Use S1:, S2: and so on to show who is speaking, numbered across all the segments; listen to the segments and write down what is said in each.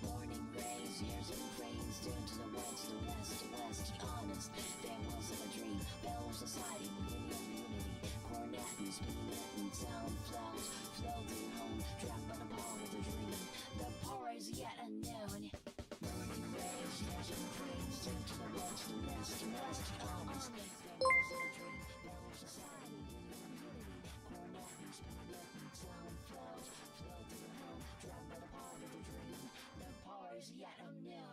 S1: Morning rays, years and cranes, down to the west, honest. There wasn't a dream, Bell society, unity. Cornet and spinning and sound flows, floating home, trapped on a part of the dream. The power is yet unknown. Morning rays, years and cranes, down to the west, honest. There wasn't a dream, Bell society, unity. Cornet and spinning and sound flows, floating home, trapped on a part of the dream. The power is yet unknown.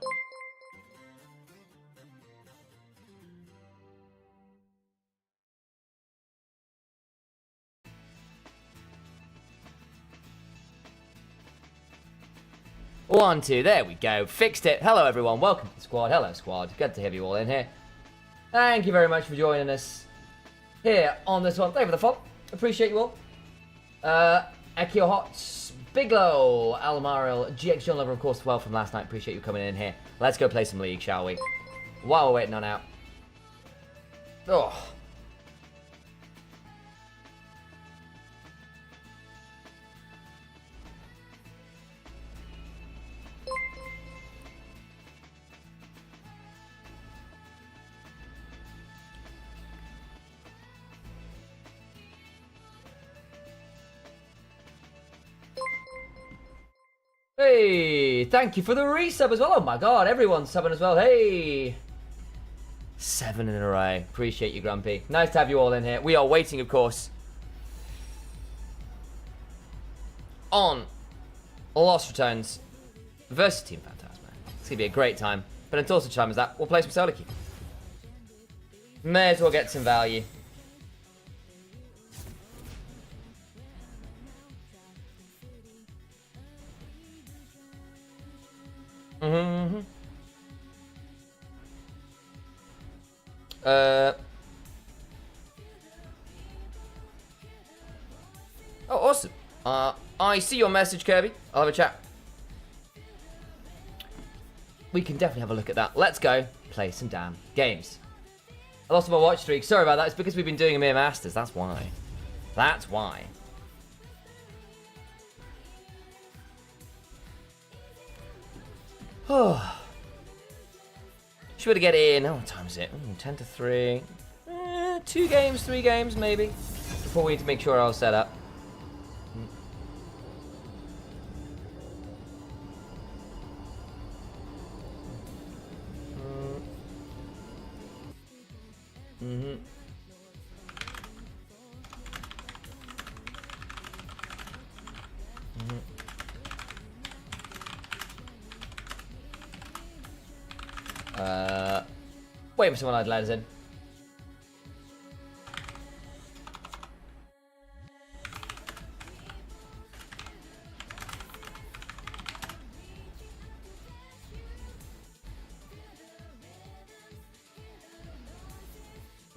S2: One, two, there we go. Fixed it. Hello, everyone. Welcome to the squad. Hello, squad. Good to have you all in here. Thank you very much for joining us here on this one. Thank you for the follow. Appreciate you all. Ekio Hots, Biglow, Almaril, GX John Lover, of course, well from last night. Appreciate you coming in here. Let's go play some League, shall we? While we're waiting on out. Oh. Hey, thank you for the resub as well. Oh my god, everyone's subbing as well. Hey. 7 in a row. Appreciate you, Grumpy. Nice to have you all in here. We are waiting, of course, on Lost Ratones versus Team Phatasma. It's going to be a great time. But until such time as that, we'll play some solo queue. May as well get some value. Mm-hmm. Oh, awesome. I see your message, Kirby. I'll have a chat. We can definitely have a look at that. Let's go play some damn games. I lost my watch streak. Sorry about that. It's because we've been doing EMEA Masters. That's why. That's why. Oh. Should we get in? Oh, what time is it? 10 to 3. 2 games, 3 games, maybe. Before we need to make sure I'll set up. Mm-hmm. Wait for someone I'd let us in.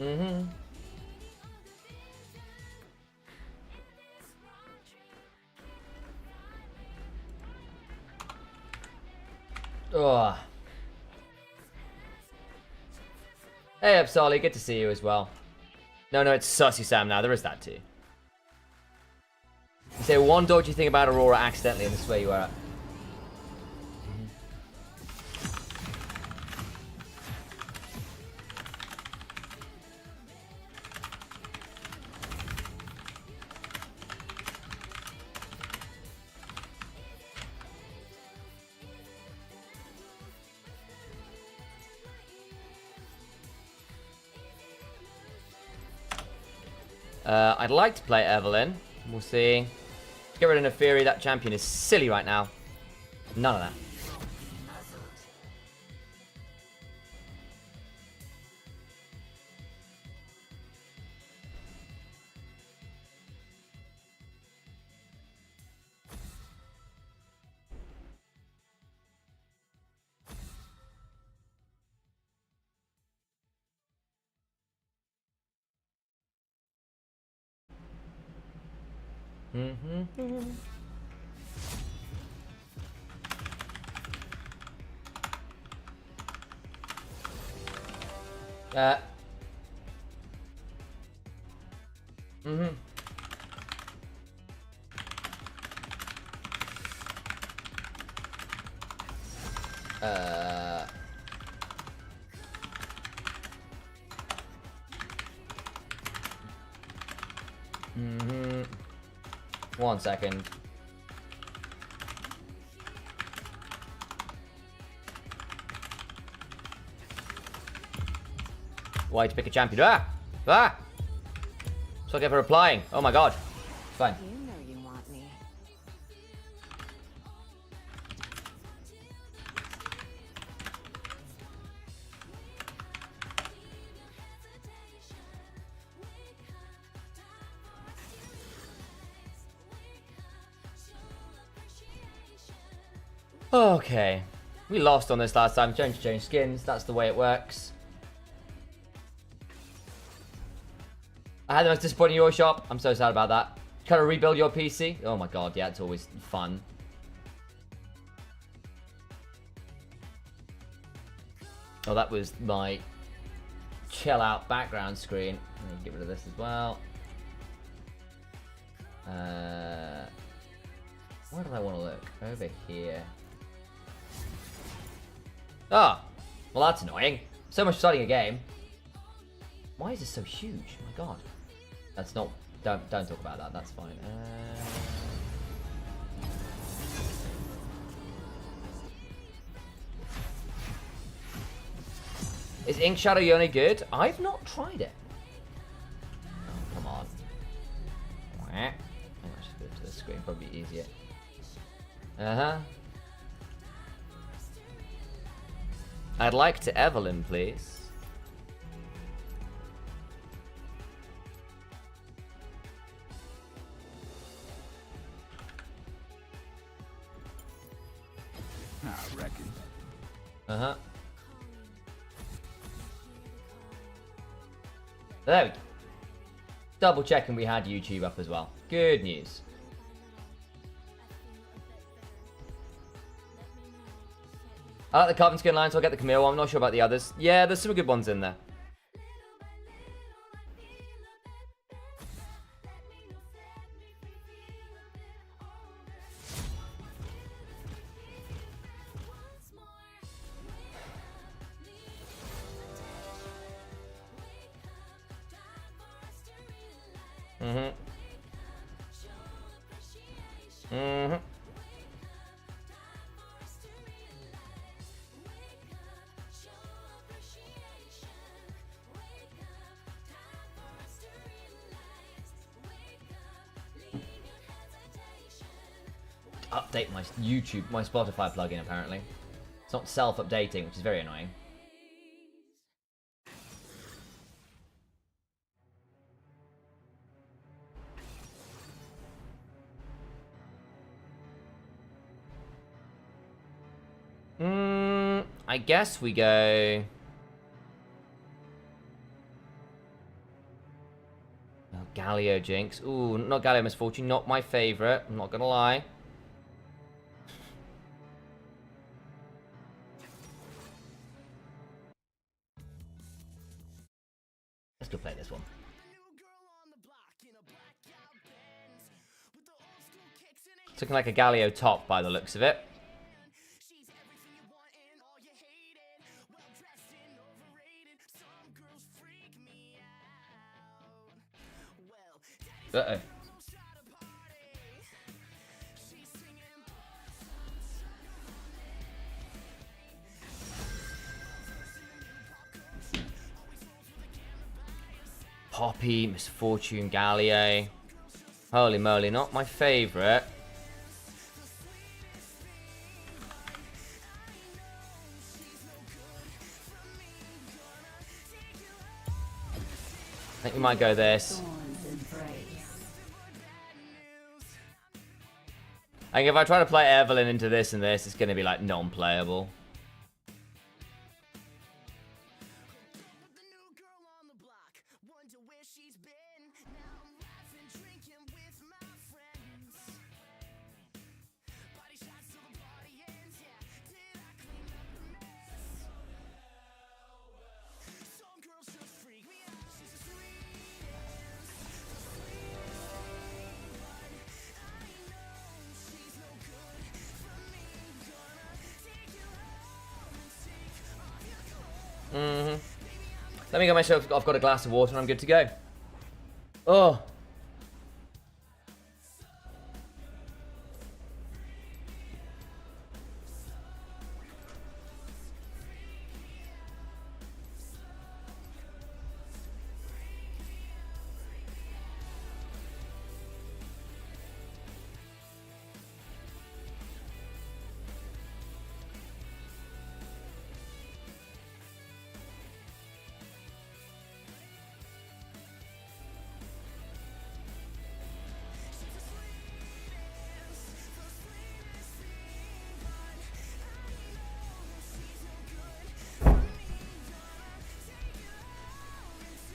S2: Mm-hmm. Oh. Hey, Upsali, good to see you as well. No, it's Sussy Sam now. There is that too. You say one dodgy thing about Aurora accidentally, and this is where you are at. I'd like to play Evelyn. We'll see. Get rid of Neferi. That champion is silly right now. None of that. Mm-hmm. Mm-hmm. Mm-hmm. 1 second. Why to pick a champion? Ah! Ah! So I get for replying. Oh my god. Fine.
S3: You know you want me.
S2: Okay. We lost on this last time. Change skins. That's the way it works. I had the most disappointing your shop. I'm so sad about that. Kind of rebuild your PC. Oh my god, yeah, it's always fun. Oh, that was my chill out background screen. Let me get rid of this as well. Where do I want to look? Over here. Ah, well that's annoying. So much starting a game. Why is this so huge? Oh my god. That's not. Don't talk about that. That's fine. Is Ink Shadow Yoni good? I've not tried it. Oh, come on. I think I should go to the screen. Probably easier. I'd like to Evelyn, please.
S4: I reckon.
S2: There we go. Double checking we had YouTube up as well. Good news. I like the carbon skin line, so I'll get the Camille one. I'm not sure about the others. Yeah, there's some good ones in there. Update my YouTube, my Spotify plugin apparently. It's not self-updating, which is very annoying. I guess we go... Oh, Galio Jinx. Ooh, not Galio Misfortune, not my favourite. I'm not gonna lie. Let's go play this one. It's looking like a Galio top by the looks of it. Uh-oh. Poppy, Misfortune, Galio. Holy moly, not my favourite. I think we might go this. I think if I try to play Evelyn into this and this, it's going to be like non-playable. Let me get myself... I've got a glass of water and I'm good to go. Oh.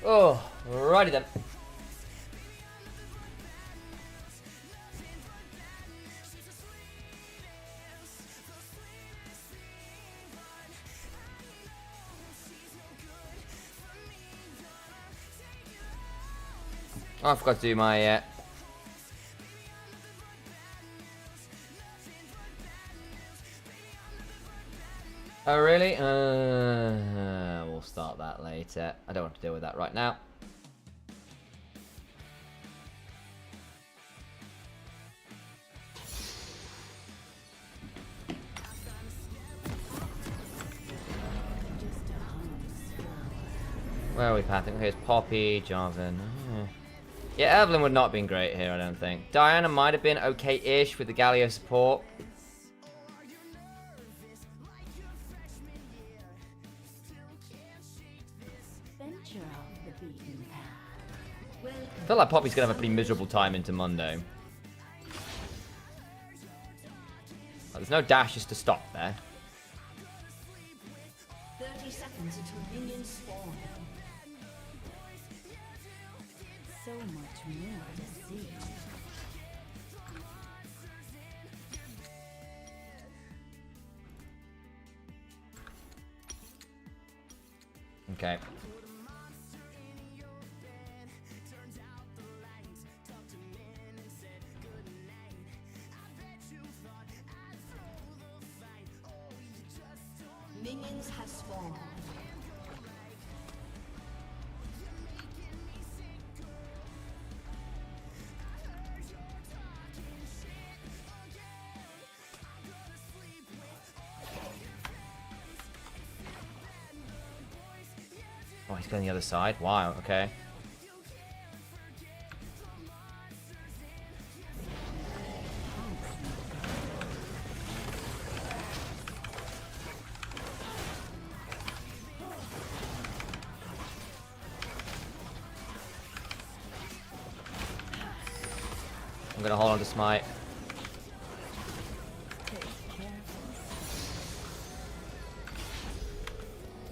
S2: Oh, righty then. Oh, I forgot to do my... Oh, really? We'll start that later. I don't want to deal with that right now. Where are we pathing? Here's Poppy, Jarvan. Yeah, Evelyn would not have been great here, I don't think. Diana might have been okay-ish with the Galio support. I feel like Poppy's going to have a pretty miserable time into Monday. Oh, there's no dashes to stop there.
S1: 30 seconds until minions spawn. So much more to see.
S2: Okay.
S1: Minions have spawned.
S2: Oh, he's going the other side? Wow, okay. I'm gonna hold on to Smite.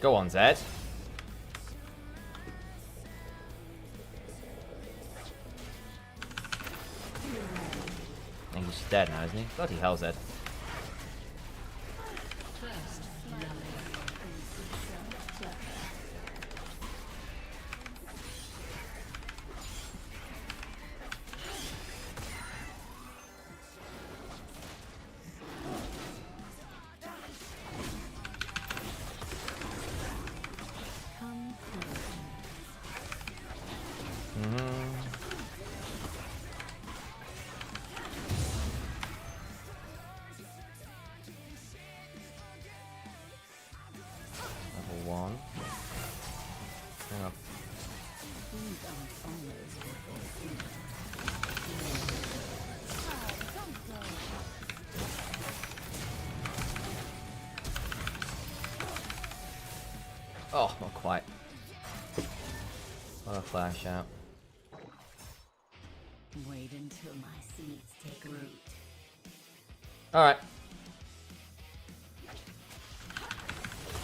S2: Go on, Zed. I think he's dead now, isn't he? Bloody hell, Zed. Oh, not quite. What a flash out.
S1: Wait until my seeds take root.
S2: Alright.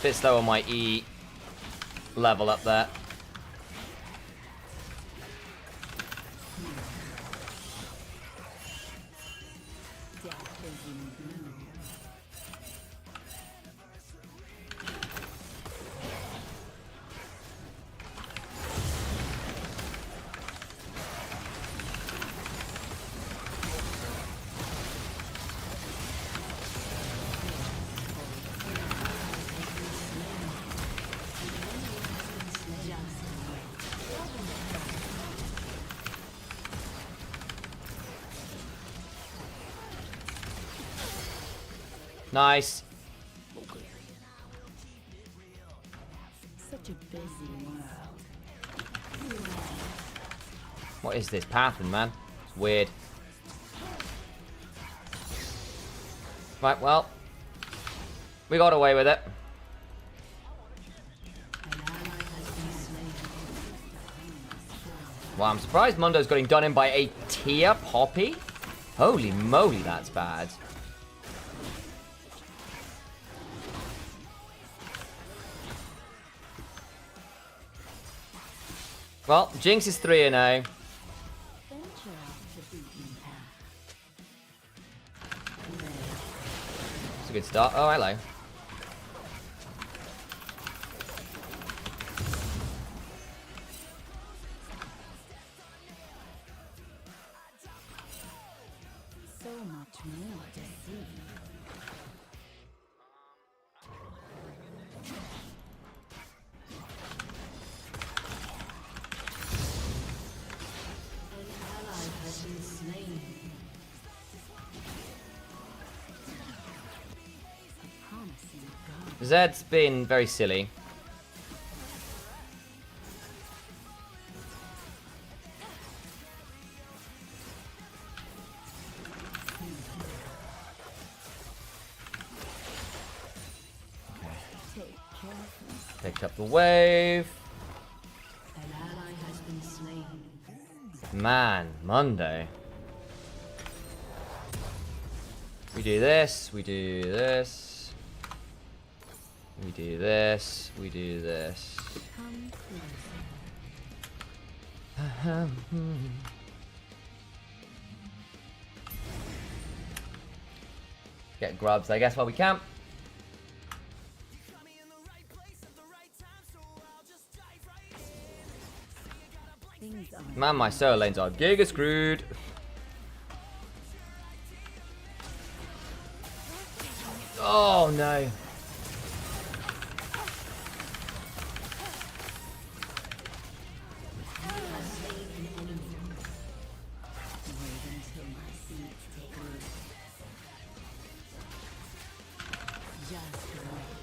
S2: Bit slow on my E level up there. Nice.
S1: Such a busy world.
S2: What is this pattern, man? It's weird. Right, well. We got away with it. Wow, I'm surprised Mundo's getting done in by a tier Poppy. Holy moly, that's bad. Well, Jinx is 3-0. It's a good start. Oh, hello.
S1: So much more to see. An ally has been slain. A promising god.
S2: Zed's been very silly.
S1: Take care.
S2: Picked up the wave.
S1: An ally has been slain.
S2: Man, Monday. We do this, we do this. We do this, we do this.
S1: Come closer.
S2: Get grubs, I guess, while we can.
S1: Things are
S2: Man, my solo lanes are giga screwed. Oh no.
S1: wait until my seeds take root. Just wait.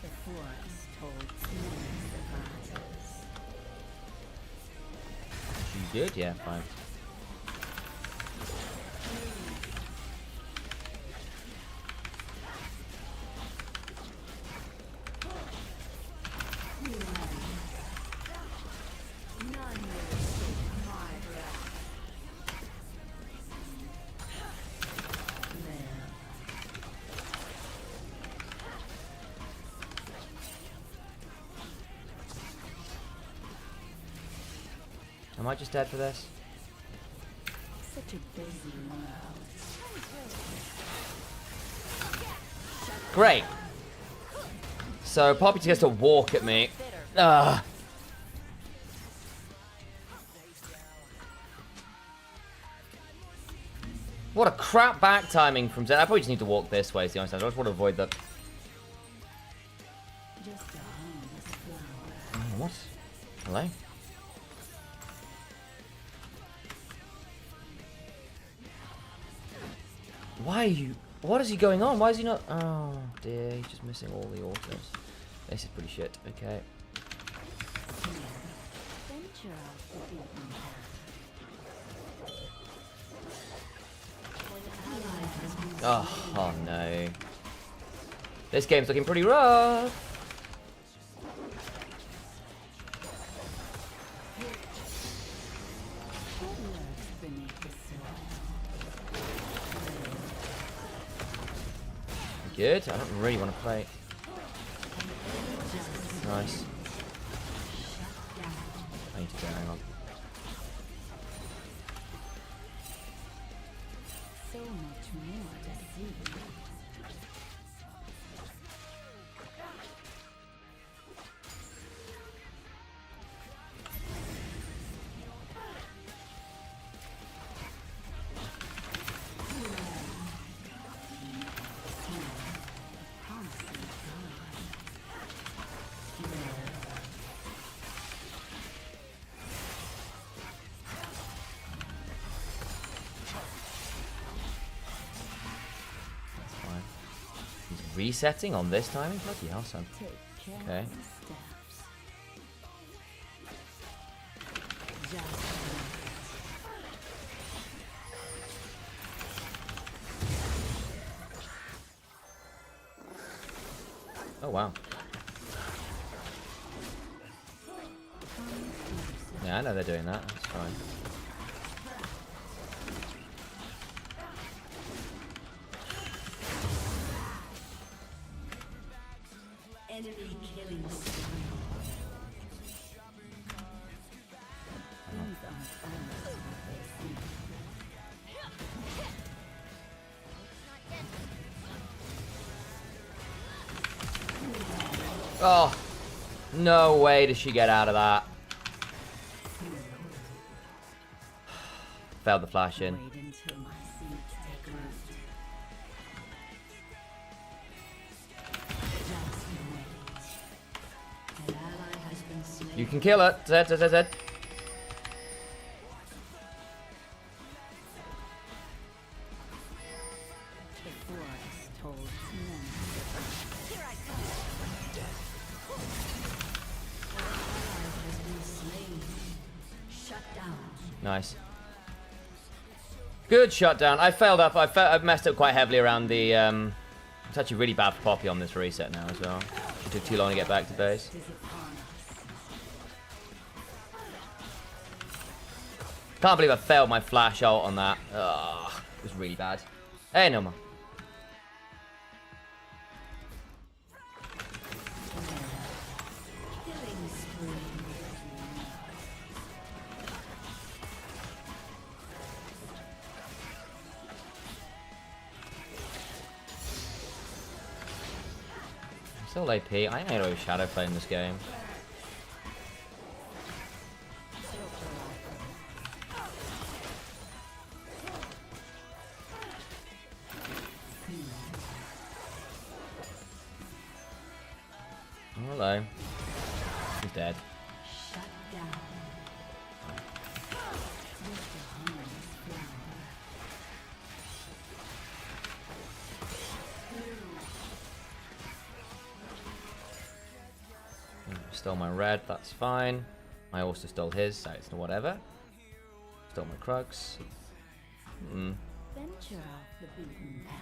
S1: The forest holds many survivors.
S2: You good? Yeah, fine.
S1: None will escape my wrath. There.
S2: Am I just dead for this?
S1: Such a busy world.
S2: Great. So Poppy just gets to walk at me. Ugh. What a crap back timing from Zed. I probably just need to walk this way, is the honest answer. I just want to avoid that.
S1: Just a harmless flower.
S2: What? Hello? Why are you... What is he going on? Why is he not... Oh, dear. He's just missing all the autos. This is pretty shit. Okay.
S1: Venture off the beaten path. An ally has been
S2: Oh, oh no. This game's looking pretty rough.
S1: What lurks beneath the surface?
S2: Good. I don't really want to play. Nice. I need to go. Hang on.
S1: So much more to see. Promising god.
S2: resetting on this timing? Bloody hell, son. Okay. Oh, wow. Yeah, I know they're doing that. That's fine.
S1: Enemy killing spree.
S2: Oh, no way does she get out of that. Failed the flash in. You can kill it. Zed, Zed, Zed, Zed. Nice. Good shutdown. I failed up. I've messed up quite heavily around the... It's actually really bad for Poppy on this reset now as well. She took too long to get back to base. Can't believe I failed my flash ult on that. Ugh, it was really bad. Hey, no more. Still AP. I ain't always shadow playing this game. Hello. He's dead. Stole my red, that's fine. I also stole his, so it's whatever. Stole my Krugs.
S1: Venture off the beaten path.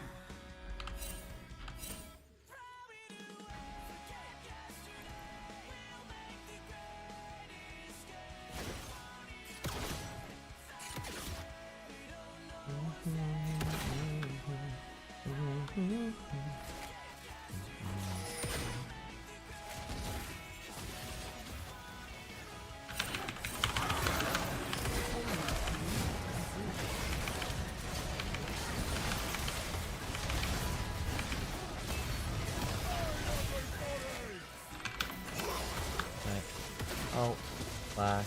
S2: Oh, flash.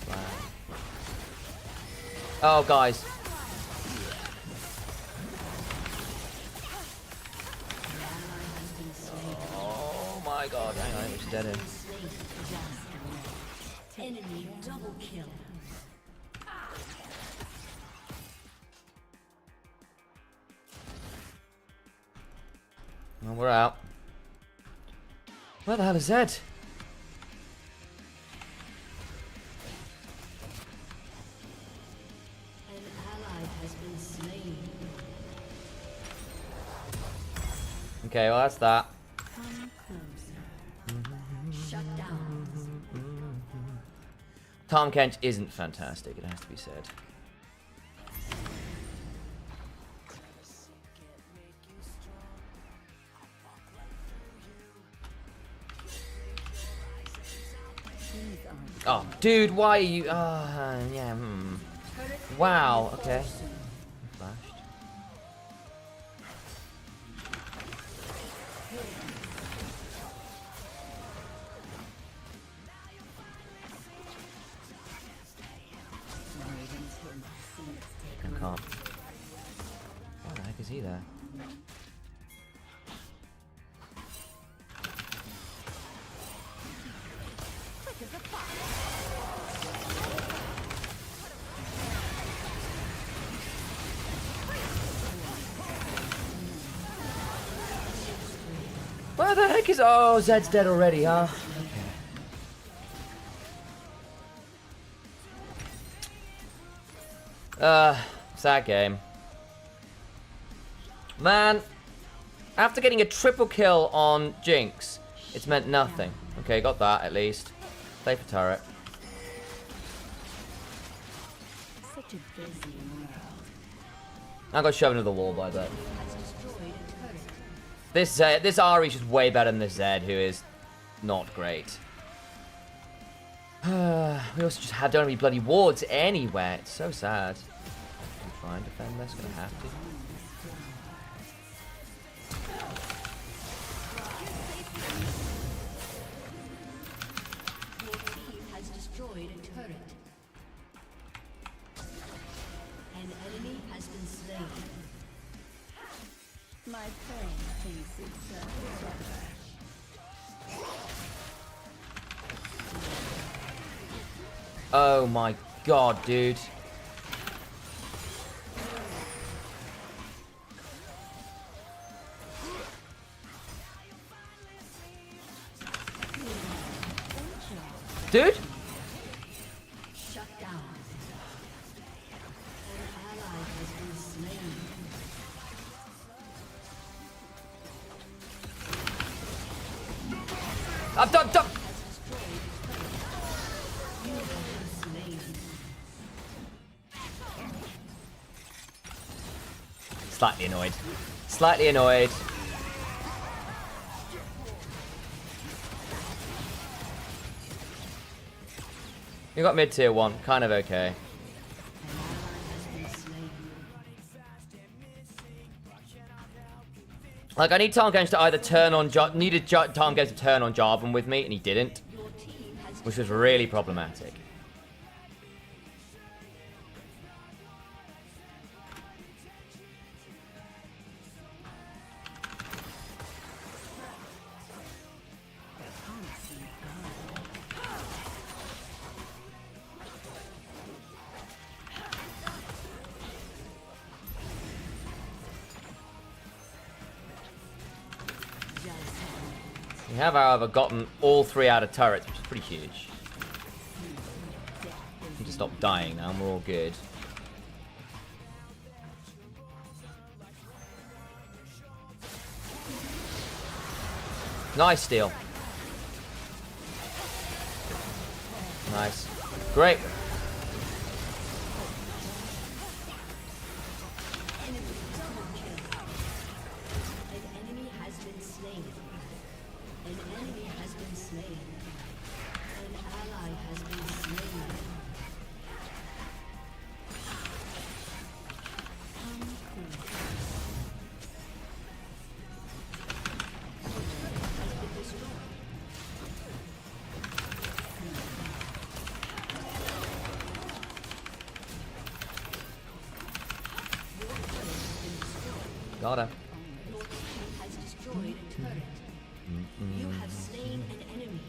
S2: Flash. Oh, guys. Oh my god, hang on, it's dead in.
S1: Enemy double kill.
S2: Well, we're out. Where the hell is Zed?
S1: An ally has been slain.
S2: Okay, well that's that.
S1: Come closer. Shut down.
S2: Tom Kench isn't fantastic, it has to be said. Oh, dude, why are you... yeah, Wow, okay. Flashed. I can't. What the heck is he there? Where the heck is... Oh, Zed's dead already, huh? Sad game. Man, after getting a triple kill on Jinx, it's meant nothing. Okay, got that at least. Play for turret.
S1: Such a busy world.
S2: I got shoved into the wall by that. This Ari's just way better than this Zed, who is not great. We also just don't have any bloody wards anywhere. It's so sad. I'm trying to defend this, gonna have to.
S1: Your team has destroyed a turret. An enemy has been slain. My friend thinks it's
S2: Oh my god, dude. Dude?
S1: shut down. An ally has been slain.
S2: I've done. Slightly annoyed. Slightly annoyed. You got mid tier 1, kind of okay. Like, I need Tarmgames to either turn on needed Tarmgames to turn on Jarvan with me, and he didn't, which was really problematic. We have, however, gotten all 3 out of turrets, which is pretty huge. We need to stop dying now, and we're all good. Nice steal. Nice. Great. Got her.
S1: Your team has destroyed a turret. You have slain an enemy.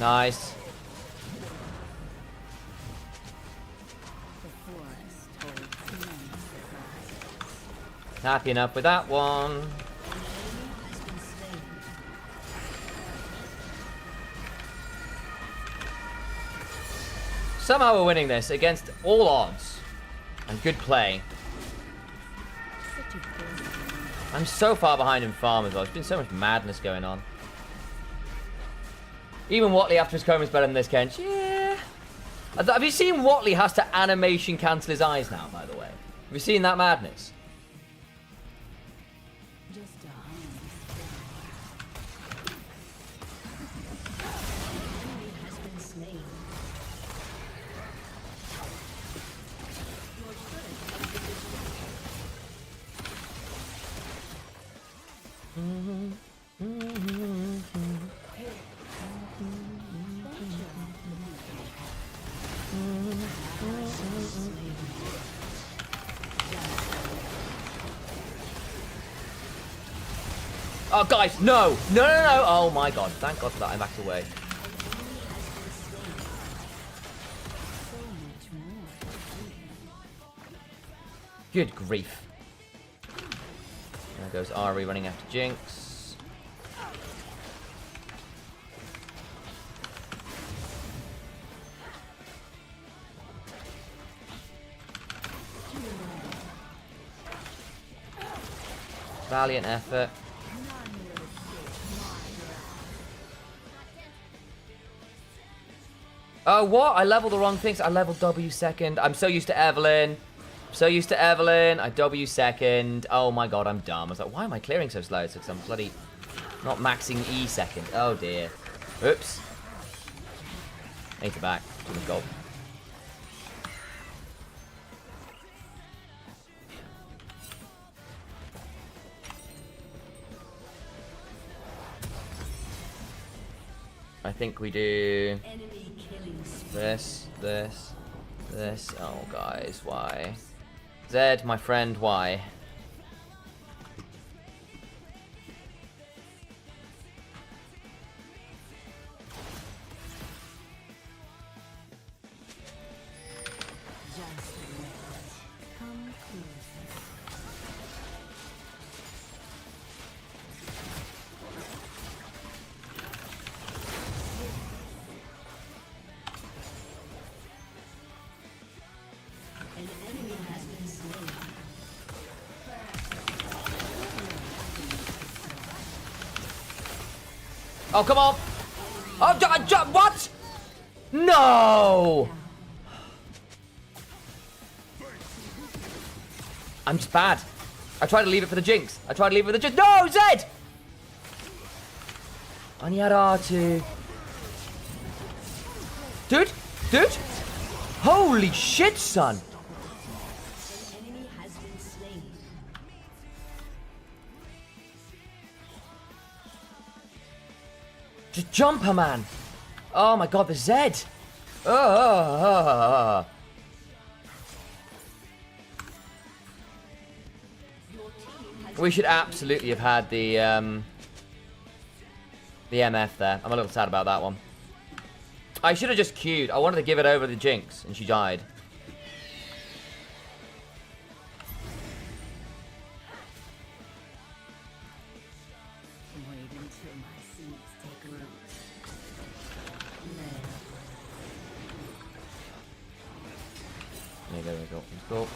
S2: Nice. Happy enough with that one. Somehow we're winning this against all odds. And good play. I'm so far behind in farm as well. There's been so much madness going on. Even Watley after his coma is better than this, Kench. Yeah. Have you seen Watley has to animation cancel his eyes now, by the way? Have you seen that madness? Oh, guys, no. No, no, no. Oh, my God. Thank God for that. I backed away. Good grief. There goes Ari running after Jinx. Valiant effort. Oh, what? I leveled the wrong things. I leveled W second. I'm so used to Evelyn. So used to Evelyn. I W second. Oh my God, I'm dumb. I was like, why am I clearing so slow? It's because I'm bloody not maxing E second. Oh dear. Oops. Need to back. Too much gold. I think we do this. Oh, guys, why? Zed, my friend, why? Oh, come on! Oh, what? No! I'm just bad. I tried to leave it for the Jinx. No, Zed! I need R2. Dude? Holy shit, son! Just jump her, man. Oh my God, the Zed. Oh. We should absolutely have had the MF there. I'm a little sad about that one. I should have just queued. I wanted to give it over to Jinx, and she died. There we go. Let's go.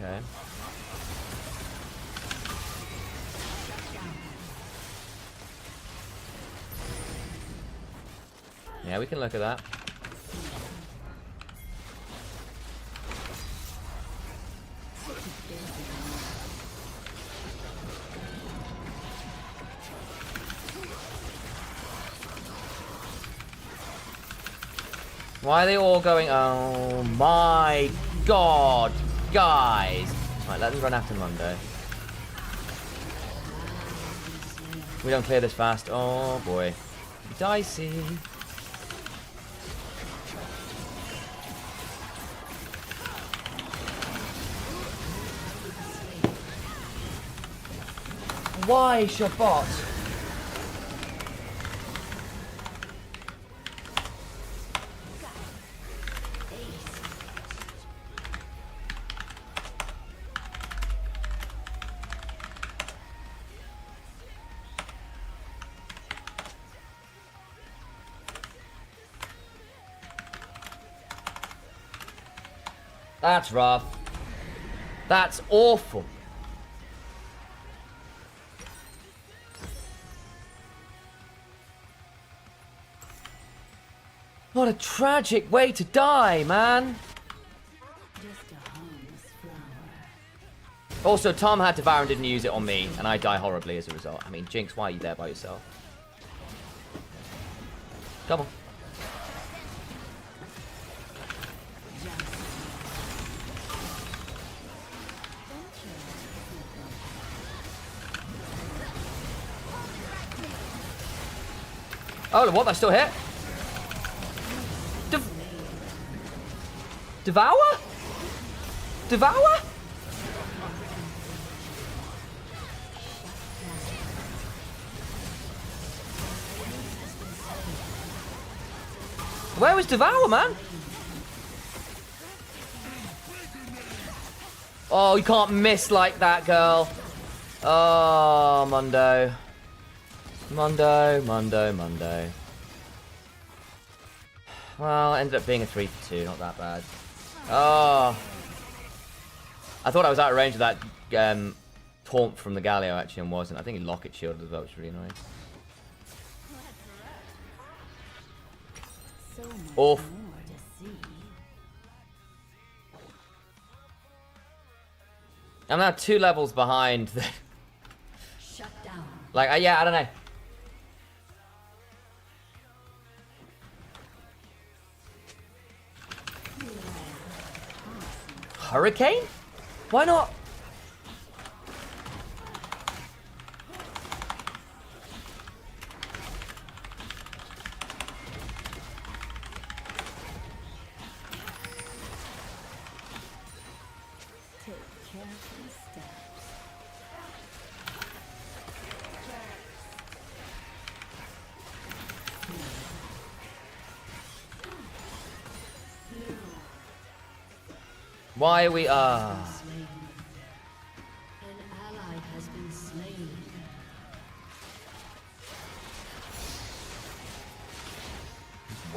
S2: Okay. Yeah, we can look at that. Why are they all going? Oh my God, guys. Right, let them run after Mundo. We don't clear this fast. Oh boy. Dicey. Why, Shabbat? That's rough. That's awful. What a tragic way to die, man. Also, Tom had Devour and didn't use it on me, and I die horribly as a result. I mean, Jinx, why are you there by yourself? Come on. Oh, what? I still hit? Devour? Devour? Where was Devour, man? Oh, you can't miss like that, girl. Oh, Mundo. Mundo. Well, it ended up being a 3 for 2, not that bad. Oh. I thought I was out of range of that taunt from the Galio, actually, and wasn't. I think he locket shielded as well, which is really annoying. Oof. I'm now 2 levels behind.
S1: Shut down.
S2: Like, yeah, I don't know. Hurricane? Why not? Why are we
S1: An ally has been slain.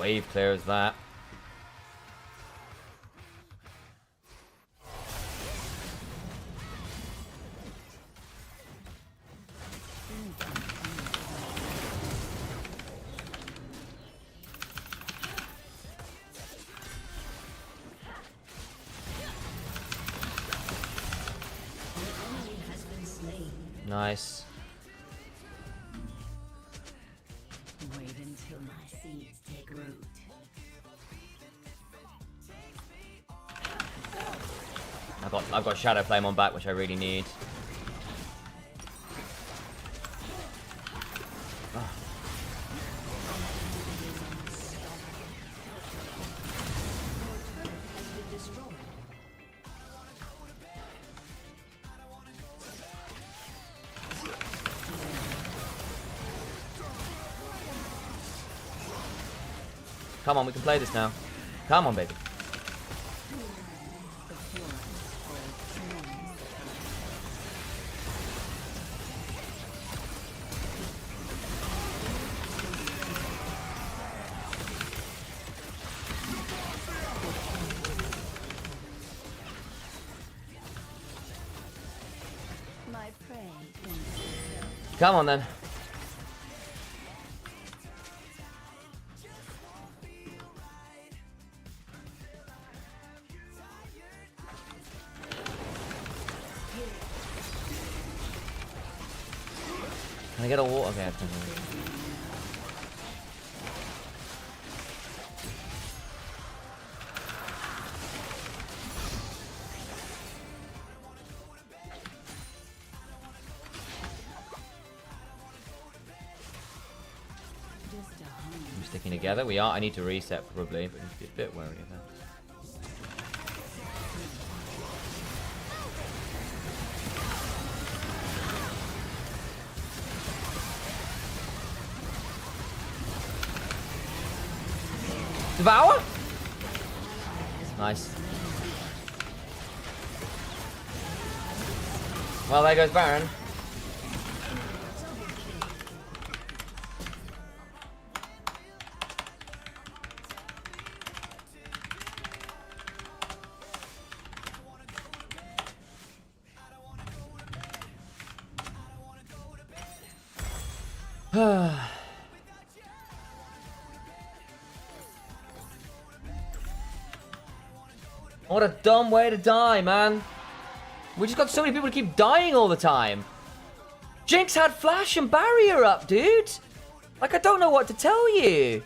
S2: wave clear as that? Nice.
S1: Wait until my seeds take root.
S2: I've got Shadow Flame on back, which I really need. Oh. Come on, we can play this now. Come on, baby.
S1: My prey.
S2: Come on, then. Can I get a water? Okay, I have to. I'm sticking together. We are. I need to reset probably, but I need to be a bit wary of that. Devour? Nice. Well, there goes Baron. What a dumb way to die, man. We just got so many people to keep dying all the time. Jinx had flash and barrier up, dude. Like, I don't know what to tell you.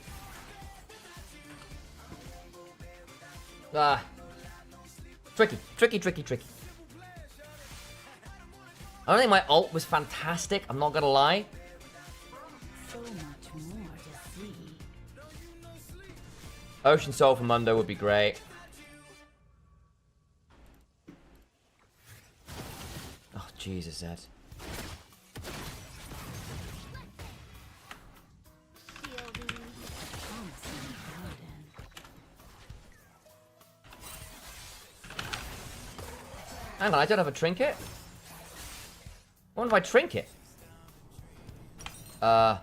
S2: Ah. Tricky. I don't think my ult was fantastic, I'm not gonna lie.
S1: So much more to see.
S2: Ocean Soul for Mundo would be great. Oh, Jesus, Ed. Hang on, I don't have a trinket? What if I trinket? Huh?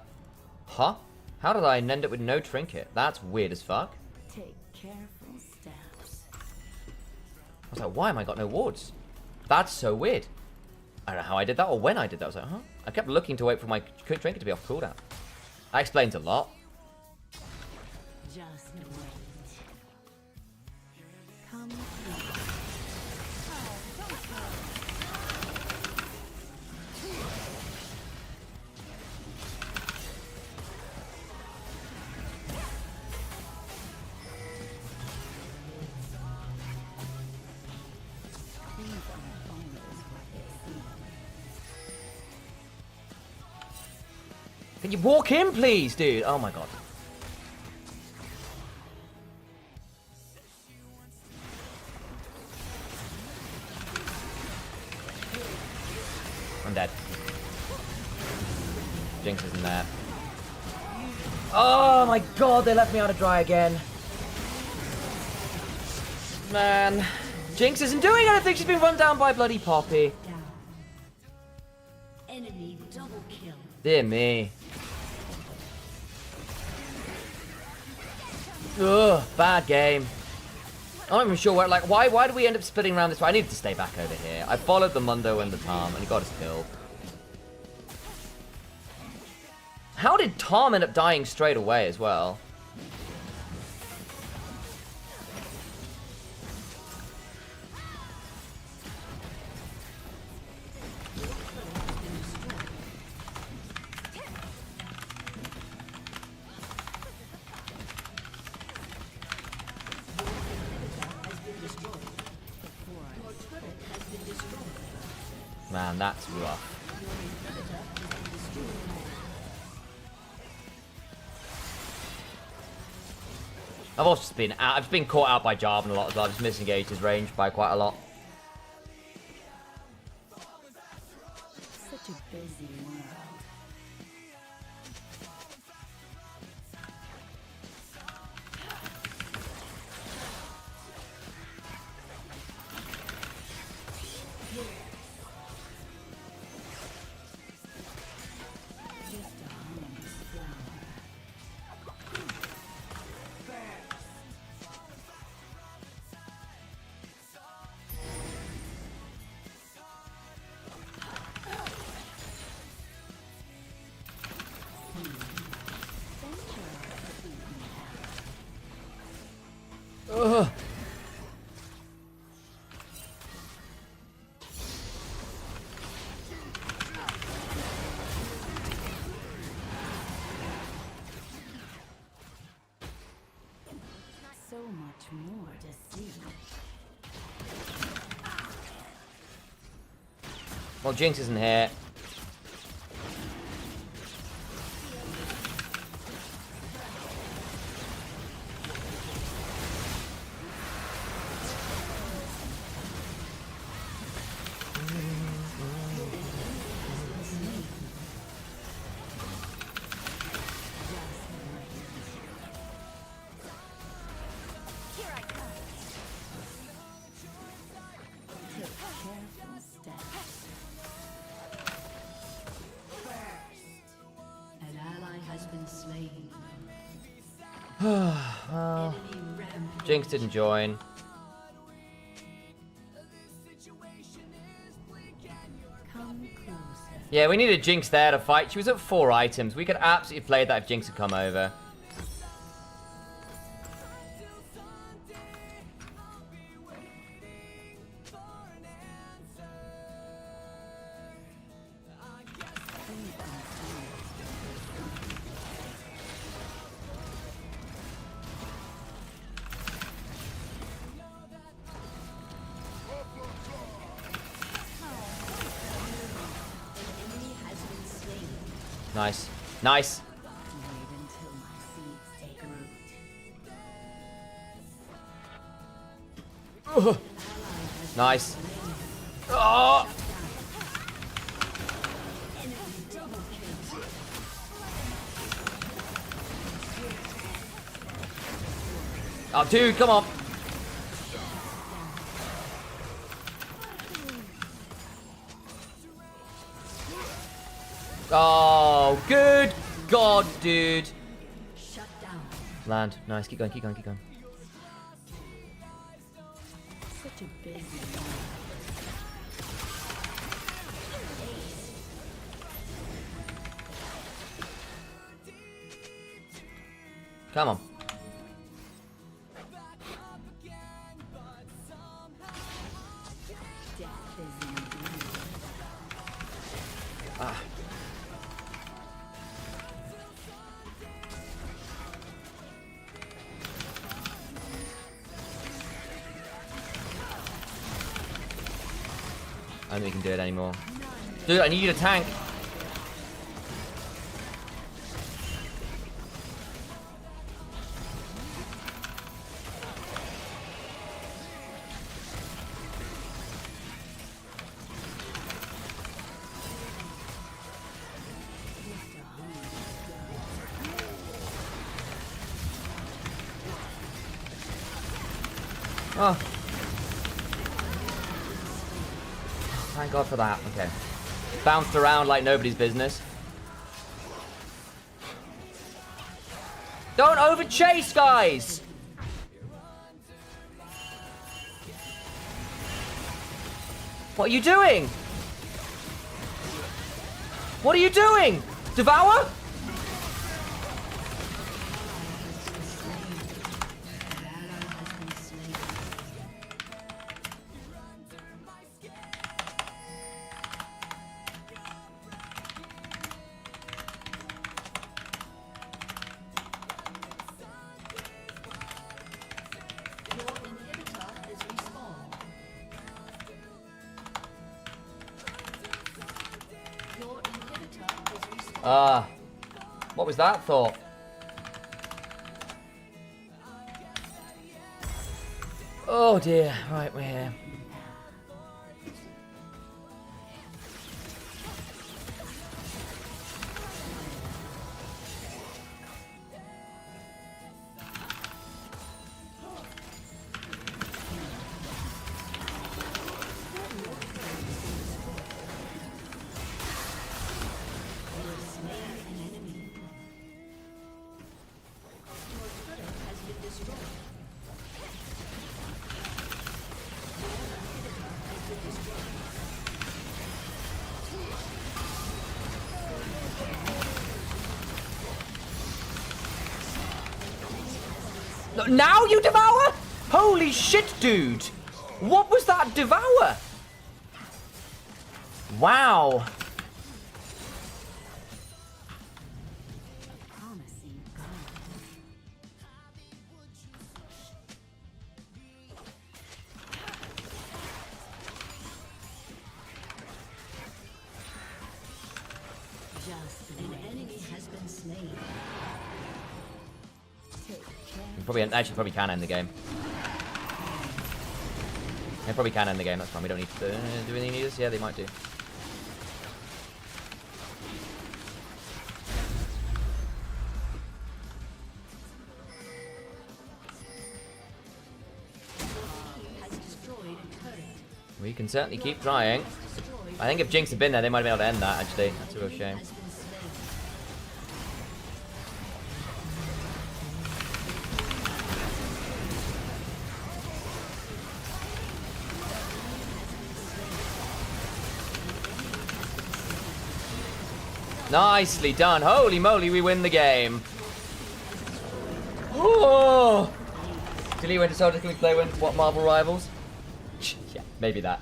S2: How did I end up with no trinket? That's weird as fuck.
S1: Take careful steps.
S2: I was like, why am I got no wards? That's so weird. I don't know how I did that or when I did that. I was like, huh? I kept looking to wait for my trinket to be off cooldown. That explains a lot.
S1: Just wait. Come
S2: Can you walk in, please, dude? Oh my god. I'm dead. Jinx isn't there. Oh my god, they left me out to dry again. Man. Jinx isn't doing anything. She's been run down by bloody Poppy.
S1: down. Enemy double kill.
S2: Dear me. Ugh, bad game. I'm not even sure where, like, why did we end up splitting around this way? I needed to stay back over here. I followed the Mundo and the Tom, and he got us killed. How did Tom end up dying straight away as well? Man, that's rough. I've also just been out. I've been caught out by Jarvan a lot as well. I've just misengaged his range by quite a lot.
S1: Such a busy world.
S2: Ugh.
S1: So much more to see.
S2: Well, Jinx isn't here. Well, Jinx didn't join. Yeah, we needed Jinx there to fight. She was at 4 items. We could absolutely play that if Jinx had come over. Nice. Nice. Nice. Oh! Oh, dude, come on. Oh, good God, dude. Land. Nice. Keep going, keep going, keep going.
S1: Such a big
S2: Come on. Ah. I don't think we can do it anymore. Dude, I need you to tank. Oh. Thank God for that. Okay. Bounced around like nobody's business. Don't overchase, guys! What are you doing? What are you doing? Devour? What was that thought? Oh dear, right, we're here. Now you devour? Holy shit, dude! What was that devour? Wow. Probably can end the game. They probably can end the game. That's fine. We don't need to do any news. Yeah, they might do. We can certainly keep trying. I think if Jinx had been there, they might have been able to end that. Actually, that's a real shame. Nicely done. Holy moly, we win the game. Oh! Delete Winter Soldier, can we play with what Marvel Rivals? Yeah, maybe that.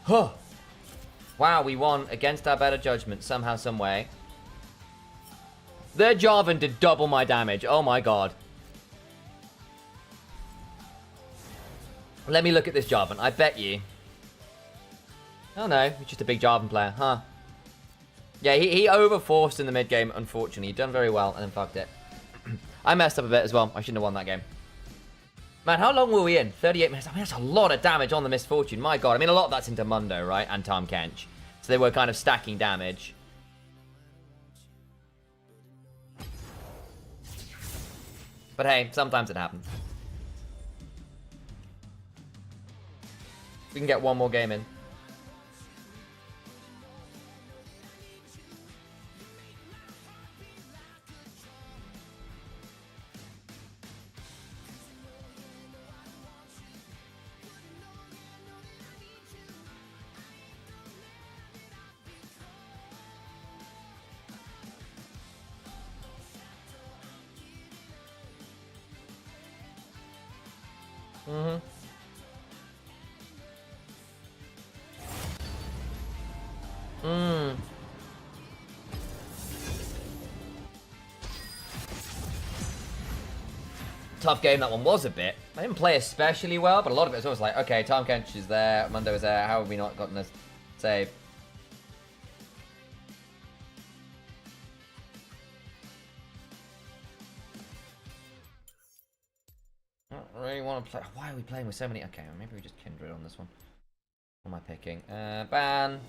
S2: Huh. Wow, we won against our better judgment somehow, some way. Their Jarvan did double my damage. Oh my god. Let me look at this Jarvan. I bet you. Oh no, he's just a big Jarvan player, huh? Yeah, he overforced in the mid game, unfortunately. He'd done very well and then fucked it. I messed up a bit as well. I shouldn't have won that game. Man, how long were we in? 38 minutes. I mean, that's a lot of damage on the Misfortune. My god. I mean, a lot of that's into Mundo, right? And Tahm Kench. So they were kind of stacking damage. But hey, sometimes it happens. We can get one more game in. Tough game that one was a bit. I didn't play especially well, but a lot of it was always like, okay, Tahm Kench is there, Mundo is there, how have we not gotten this save? I don't really want to play. Why are we playing with so many? Okay, maybe we just Kindred on this one. What am I picking? Ban.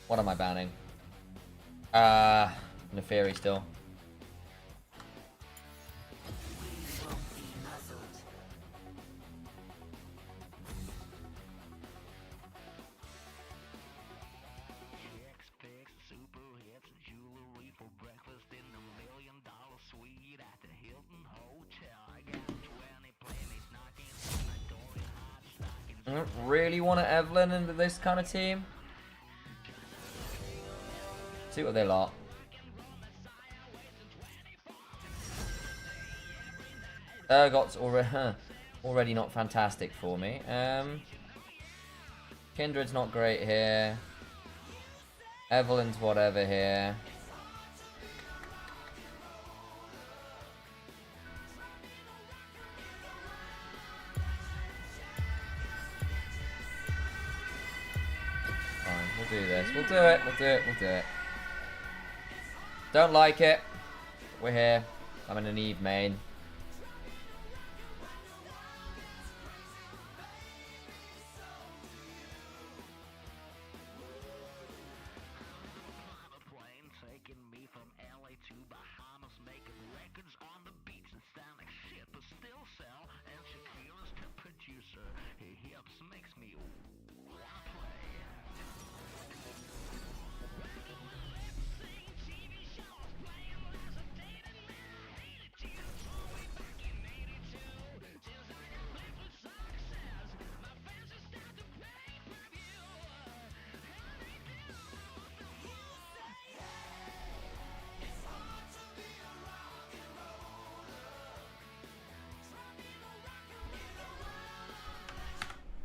S2: What am I banning? Neferi still. I don't really want to Evelyn into this kind of team. See what they lot. Urgot's already not fantastic for me. Kindred's not great here. Evelyn's whatever here. We'll do this. We'll do it. We'll do it. We'll do it. Don't like it. We're here. I'm in an Eve main.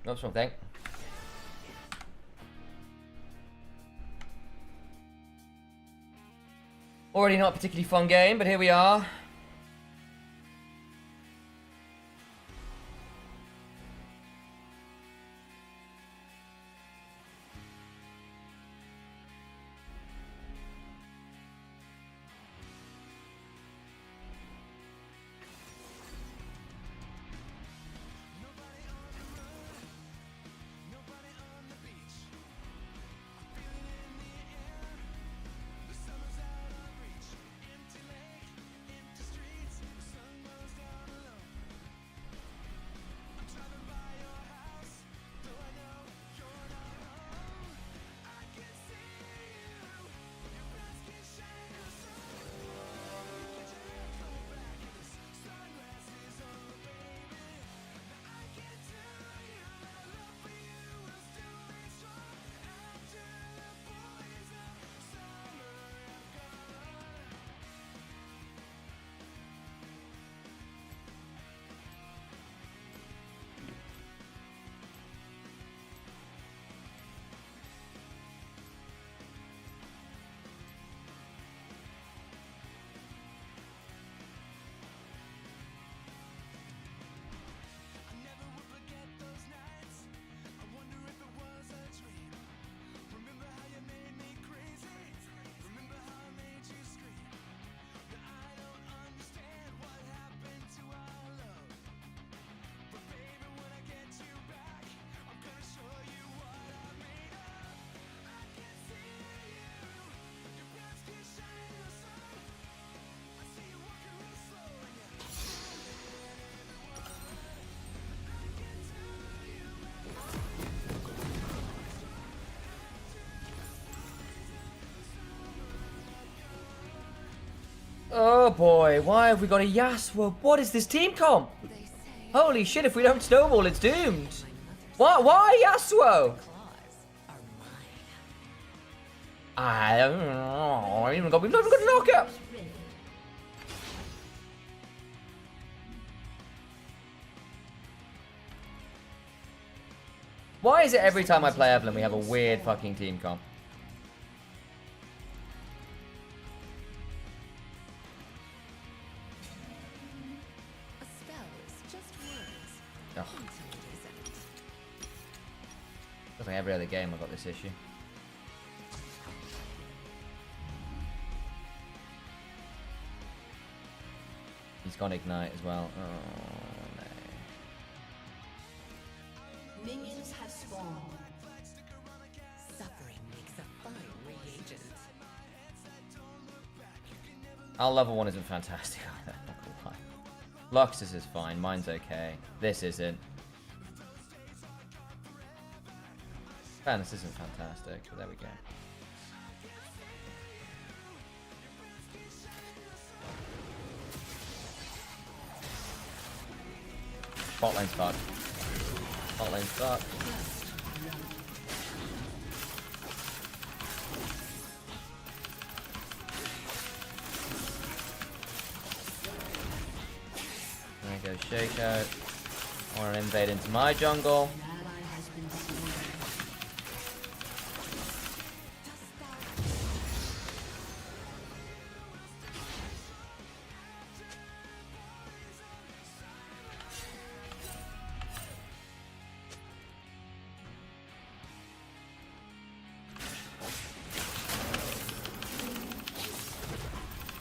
S2: What's wrong thing? Already not a particularly fun game, but here we are. Oh boy, why have we got a Yasuo? What is this team comp? Holy shit, if we don't snowball, it's doomed. Why Yasuo? I don't know. We've not even got knockups. Why is it every time I play Evelyn we have a weird fucking team comp?
S1: A spell is just words.
S2: Ugh.
S1: Until it isn't.
S2: Feels like every other game I've got this issue. He's gone Ignite as well. Oh, no.
S1: Minions have spawned. Suffering makes a fine reagent.
S2: Our level 1 isn't fantastic either. Not gonna lie. Luxus is fine. Mine's okay. This isn't. Man, this isn't fantastic, but there we go. Bot lane's fucked. Bot lane's fucked. There goes Shaco. I want to invade into my jungle.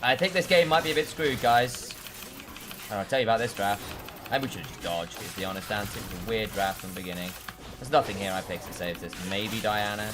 S2: I think this game might be a bit screwed, guys. And I'll tell you about this draft. Maybe we should have just dodged, is the honest answer. It was a weird draft from the beginning. There's nothing here I picked to save this. Maybe Diana.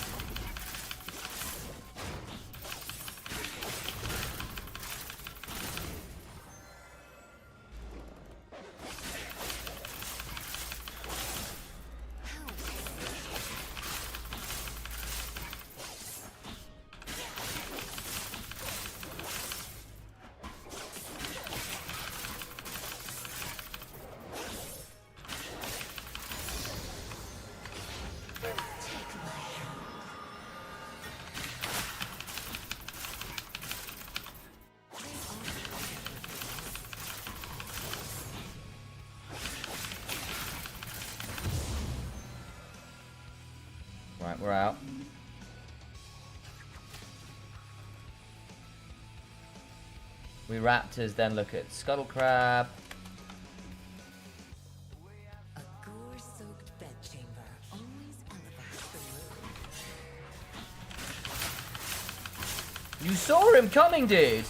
S2: Right, we're out. We Raptors then look at Scuttle Crab.
S1: A gore-soaked bedchamber always elevates the mood.
S2: You saw him coming, dude!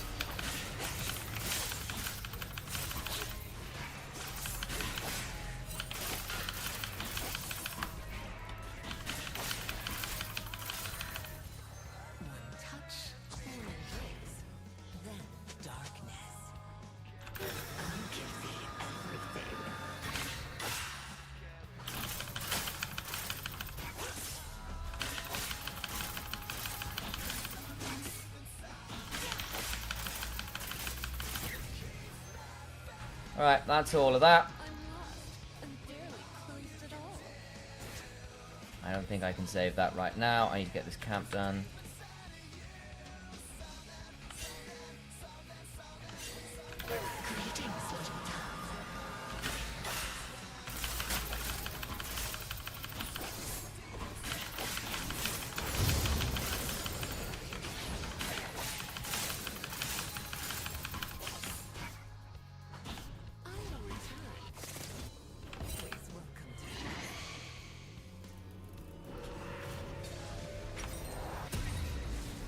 S1: One touch, one embrace, then darkness. I'll give thee everything.
S2: Alright, that's all of that.
S1: I'm lost and barely closed at all.
S2: I don't think I can save that right now. I need to get this camp done.
S1: Greetings, little dove. I will return. Always welcome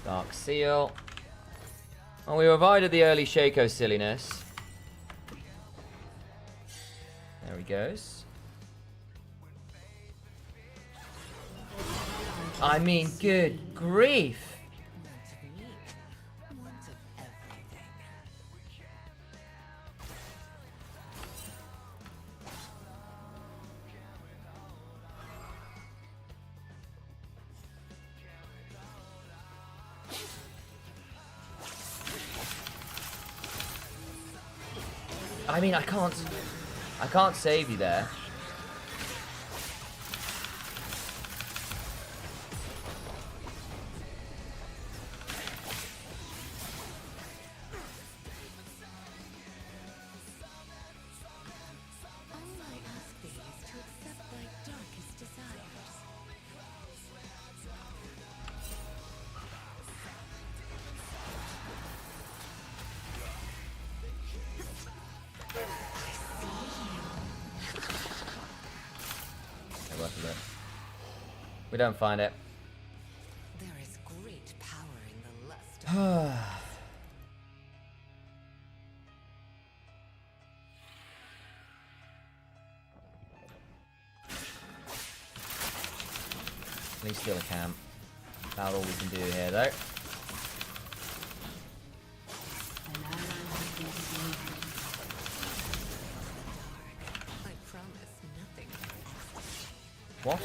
S1: to
S2: Dark Seal. And we avoided the early Shaco silliness. There he goes. I mean, good grief.
S1: want of me, want of everything.
S2: I mean, I can't save you there. We don't find it.
S1: There is great power in the lust of
S2: At least steal a camp. About all we can do here, though.
S1: I promise nothing.
S2: What?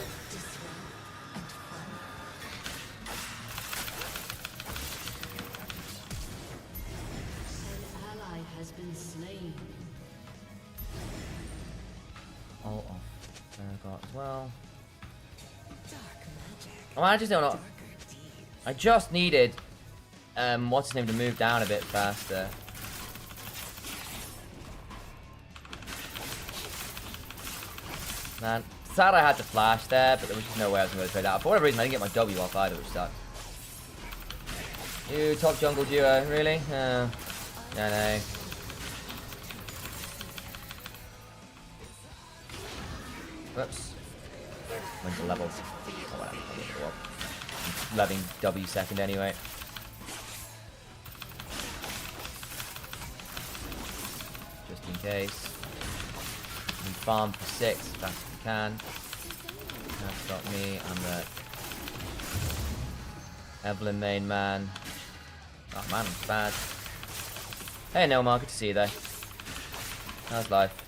S1: Has been slain.
S2: Oh, got as well.
S1: Dark magic.
S2: Oh, I just don't know.
S1: Darker deeds.
S2: I just needed, what's his name to move down a bit faster. Man, sad I had to flash there, but there was just no way I was going to trade out. For whatever reason, I didn't get my W off either, which sucks. You top jungle duo, really? No, no. Whoops. Went to level. Oh, whatever. Well, I'm loving W second anyway. Just in case. We can farm for 6 as fast as we can. That's got me. I'm the Evelyn main man. Oh man, I'm bad. Hey Nelmar, good to see you there. How's life?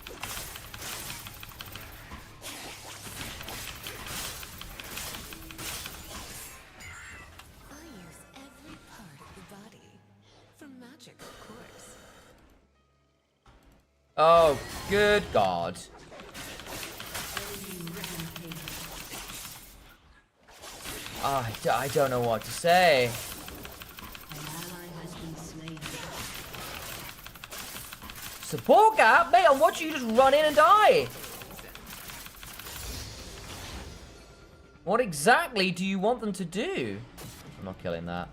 S2: Oh, good God. Oh, I don't know what to say. Support gap? Mate, I'm watching you just run in and die. What exactly do you want them to do? I'm not killing that.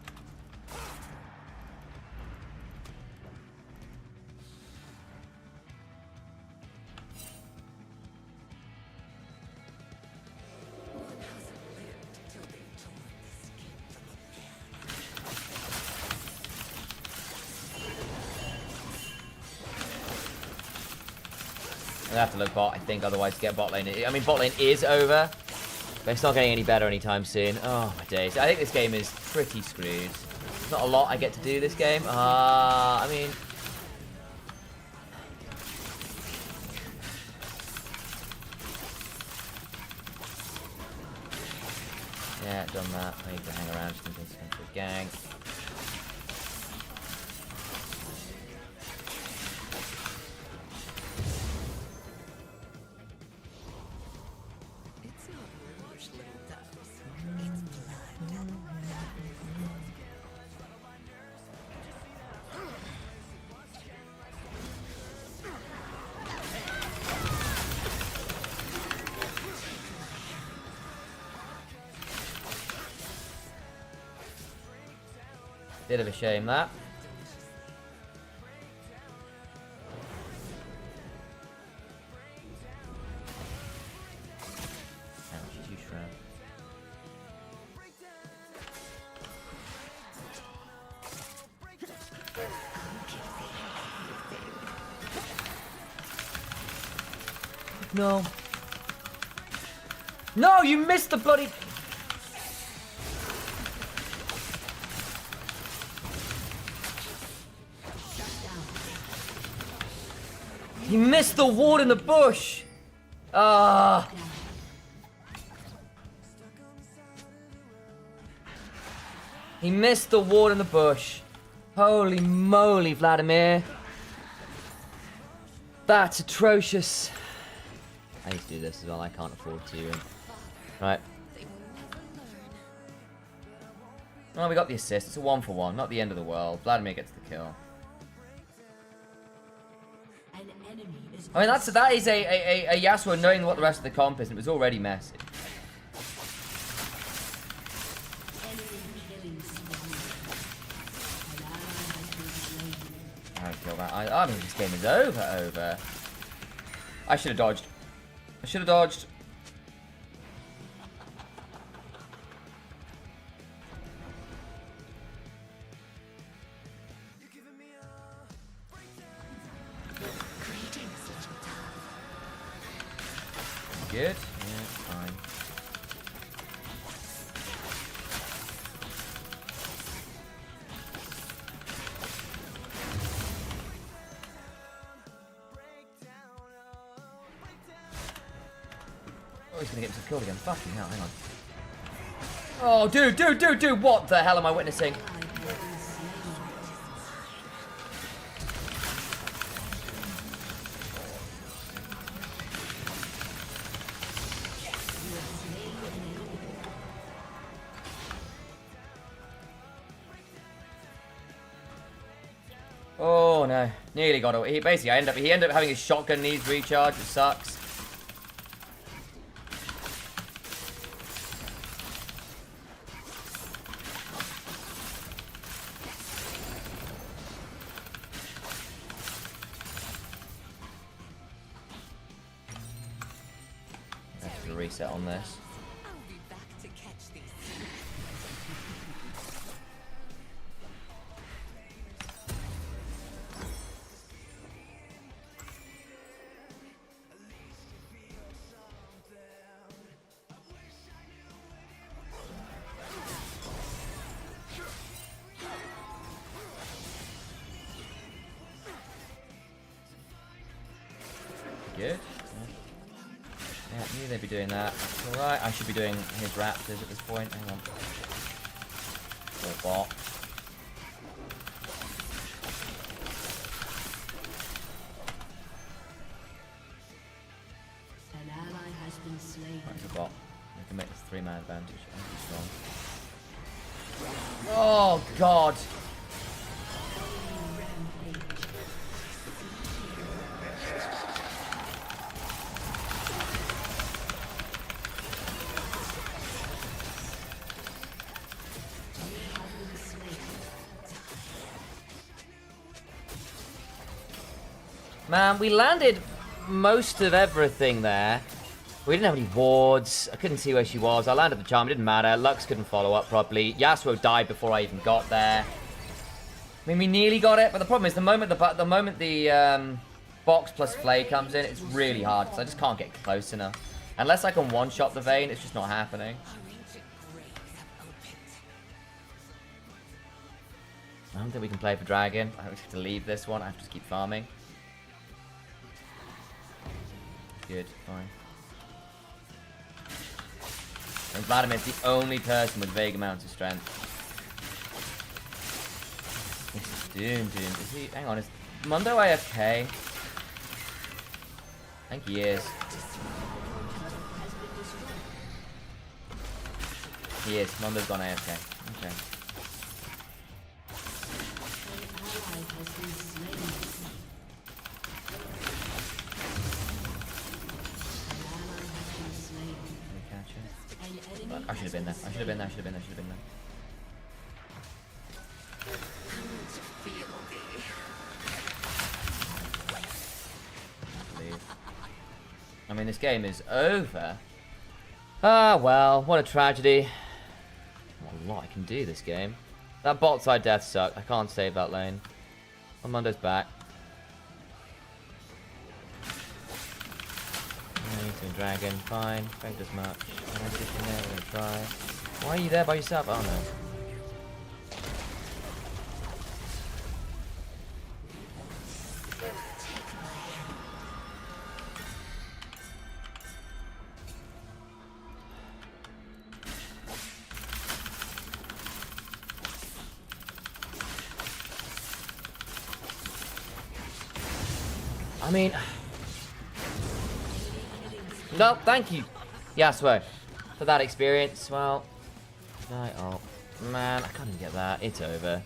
S2: I have to look bot, I think, otherwise to get bot lane. I mean, bot lane is over, but it's not getting any better anytime soon. Oh, my days. I think this game is pretty screwed. There's not a lot I get to do this game. I mean... yeah, done that. I need to hang around just in case I come to a gang. Bit of a shame that. Ouch, too shroud. No. No, you missed the bloody... He missed the ward in the bush! Ah! He missed the ward in the bush. Holy moly, Vladimir. That's atrocious. I need to do this as well. I can't afford to. Right. Well, we got the assist. It's a 1-for-1. Not the end of the world. Vladimir gets the kill. I mean, that is a Yasuo knowing what the rest of the comp is, and it was already messy. I don't feel that. I mean, this game is over. I should have dodged. I should have dodged. Good. Yeah, fine. Oh, he's gonna get himself killed again. Fucking hell, hang on. Oh, dude, what the hell am I witnessing? Oh no, nearly got away. Basically, he ended up having his shotgun needs recharge, which sucks. Let's do a reset on this. Good. Yeah, I knew they'd be doing that. Alright, I should be doing his raptors at this point. Hang on. Poor bot.
S1: An ally has been slain.
S2: Right, it's a bot. We can make this 3-man advantage. I'm too strong. Oh, God. Man, we landed most of everything there. We didn't have any wards. I couldn't see where she was. I landed the charm. It didn't matter. Lux couldn't follow up properly. Yasuo died before I even got there. I mean, we nearly got it, but the problem is the moment the box plus flay comes in, it's really hard because I just can't get close enough. Unless I can one-shot the Vayne, it's just not happening. I don't think we can play for Dragon. I have to leave this one. I have to just keep farming. Good, fine. And Vladimir's the only person with vague amounts of strength. This is Doom. Is he? Hang on, is Mundo AFK? I think he is. He is. Mundo's gone AFK. Okay. I should have been there. I should have been there. I mean, this game is over. Ah, well, what a tragedy. Not a lot I can do this game. That bot side death sucked. I can't save that lane. Mundo's back. Dragon, fine. Thank as much. I'm sitting there, we're gonna try. Why are you there by yourself? Oh no. I mean... No, thank you, Yasuo, for that experience. Well, oh, man, I can't even get that. It's over.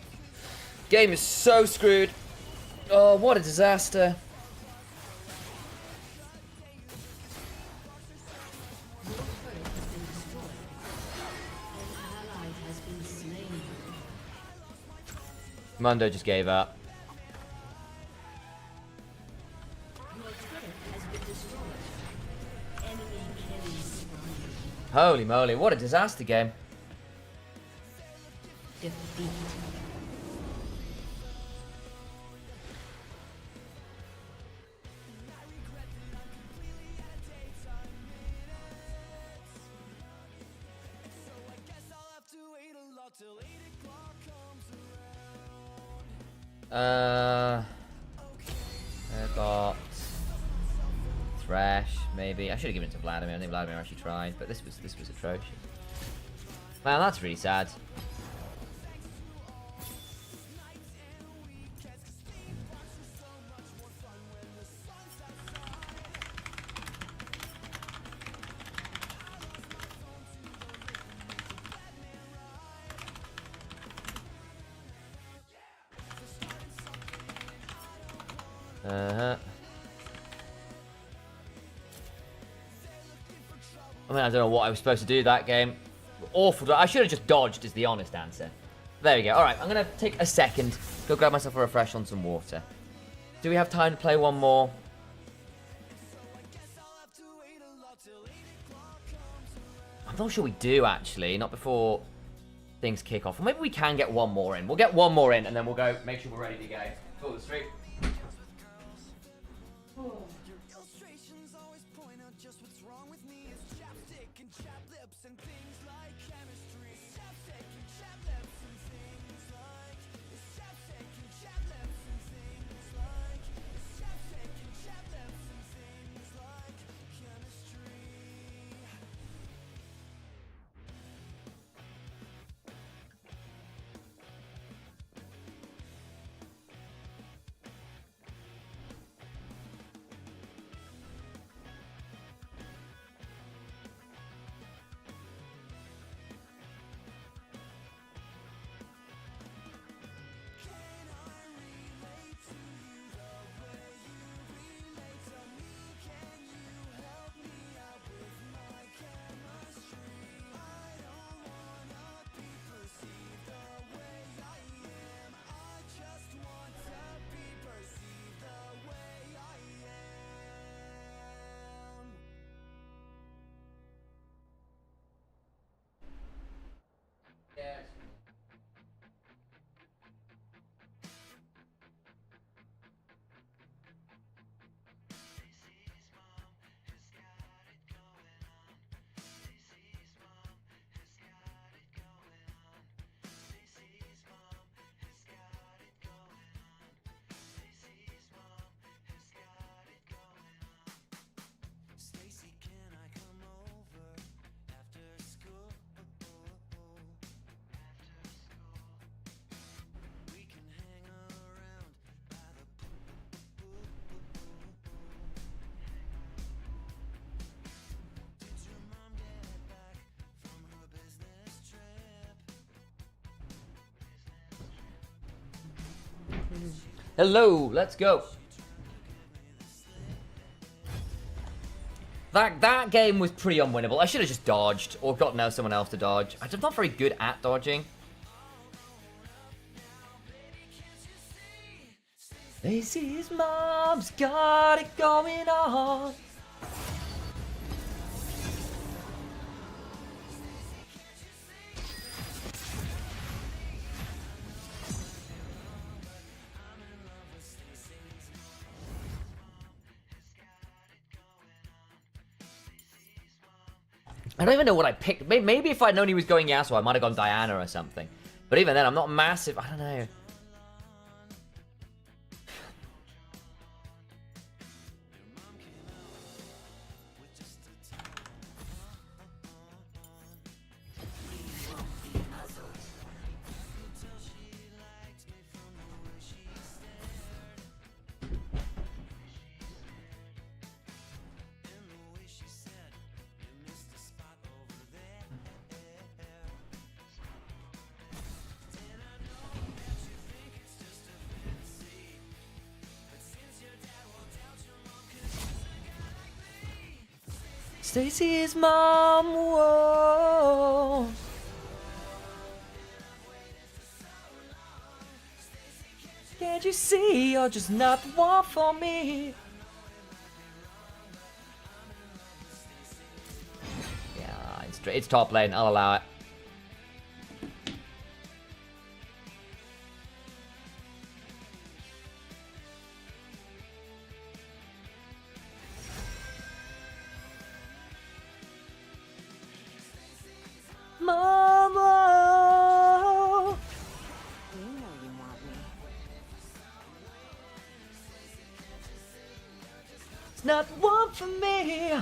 S2: Game is so screwed. Oh, what a disaster. Mundo just gave up. Holy moly, what a disaster game.
S1: Defeat.
S2: I got Thresh, maybe. I should have given it to Vladimir. I think Vladimir actually tried, but this was atrocious. Man, that's really sad. I mean, I don't know what I was supposed to do that game. Awful. I should have just dodged is the honest answer. There we go. Alright, I'm going to take a second. Go grab myself a refresh on some water. Do we have time to play one more? I'm not sure we do, actually. Not before things kick off. Or maybe we can get one more in. We'll get one more in, and then we'll go make sure we're ready to go. Pull the street. Hello, let's go. That game was pretty unwinnable. I should have just dodged or gotten someone else to dodge. I'm not very good at dodging. Lacey's mom's got it going on. I don't even know what I picked. Maybe if I'd known he was going Yasuo, I might have gone Diana or something. But even then, I'm not massive. I don't know. Stacy's mom, whoa. Can't you see you're just not the one for me? Yeah, it's top lane, I'll allow it. Mama!
S3: You know you want me.
S2: It's not one for me.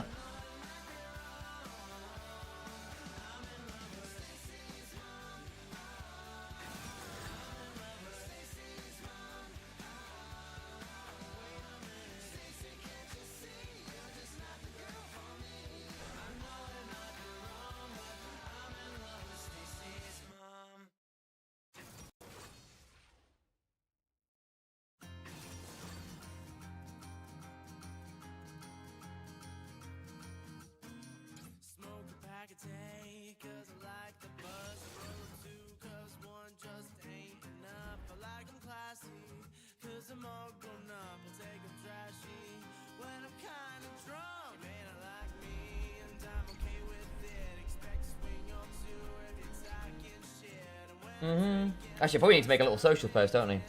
S2: Actually, probably need to make a little social post, don't we?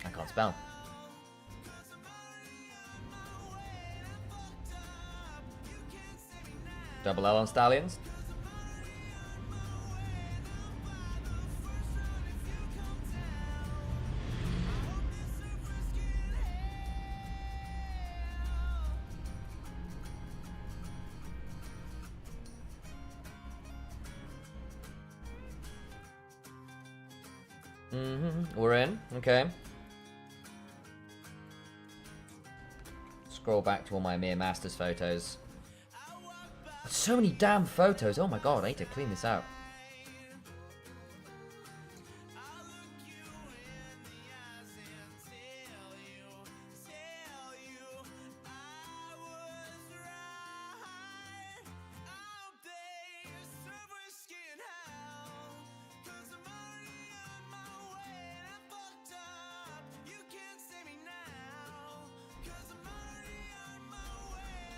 S2: I can't spell. Double L on Stallions. We're in. Okay. Scroll back to all my EMEA Masters photos. So many damn photos. Oh my god, I need to clean this out.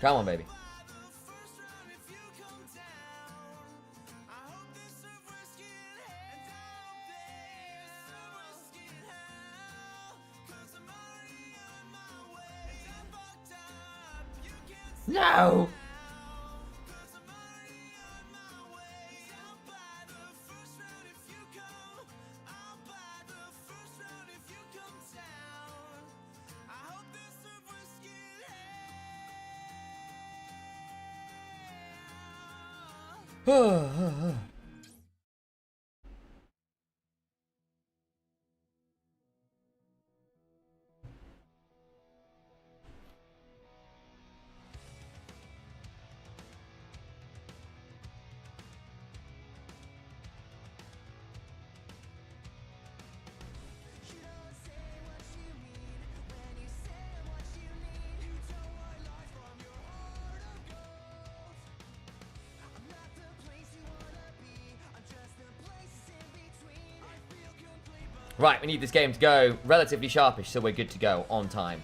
S2: Come on, baby. No! Right, we need this game to go relatively sharpish so we're good to go on time.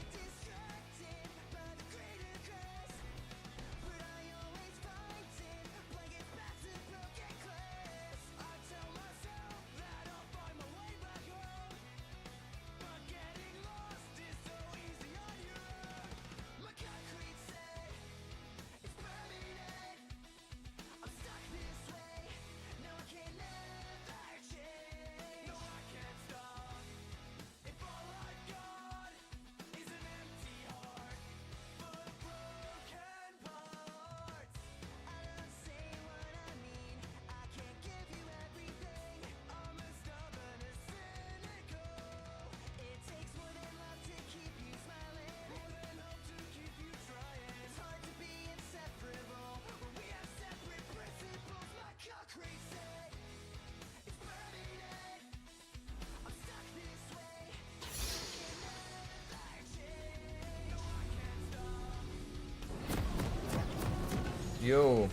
S2: Yo.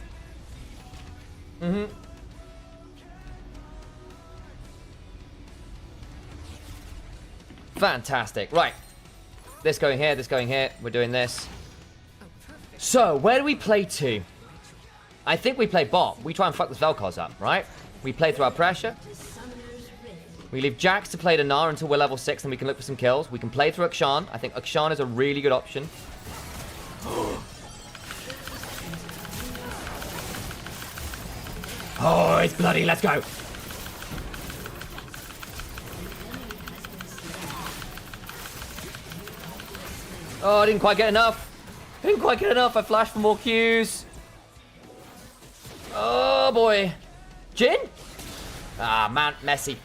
S2: Mm-hmm. Fantastic. Right. This going here, this going here. We're doing this. So, where do we play to? I think we play bot. We try and fuck this Vel'Koz up, right? We play through our pressure. We leave Jax to play to Gnar until we're level 6 and we can look for some kills. We can play through Akshan. I think Akshan is a really good option. Oh, it's bloody. Let's go. Oh, I didn't quite get enough. Didn't quite get enough. I flashed for more Qs. Oh, boy. Jhin? Ah, man. Messy.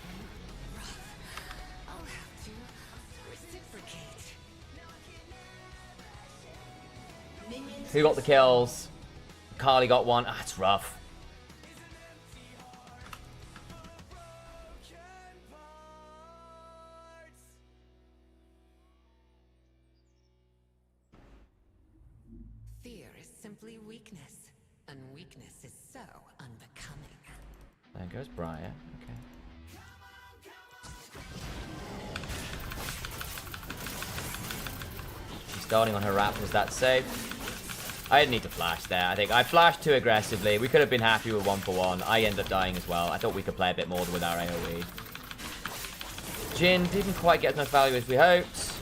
S2: Who got the kills? Carly got one. Ah, it's rough.
S3: Fear is simply weakness, and weakness is so unbecoming.
S2: There goes Briar. Okay. She's starting on her Raptors. That's safe. I didn't need to flash there. I think I flashed too aggressively. We could have been happy with 1-for-1. I ended up dying as well. I thought we could play a bit more with our AoE. Jhin didn't quite get as much value as we hoped.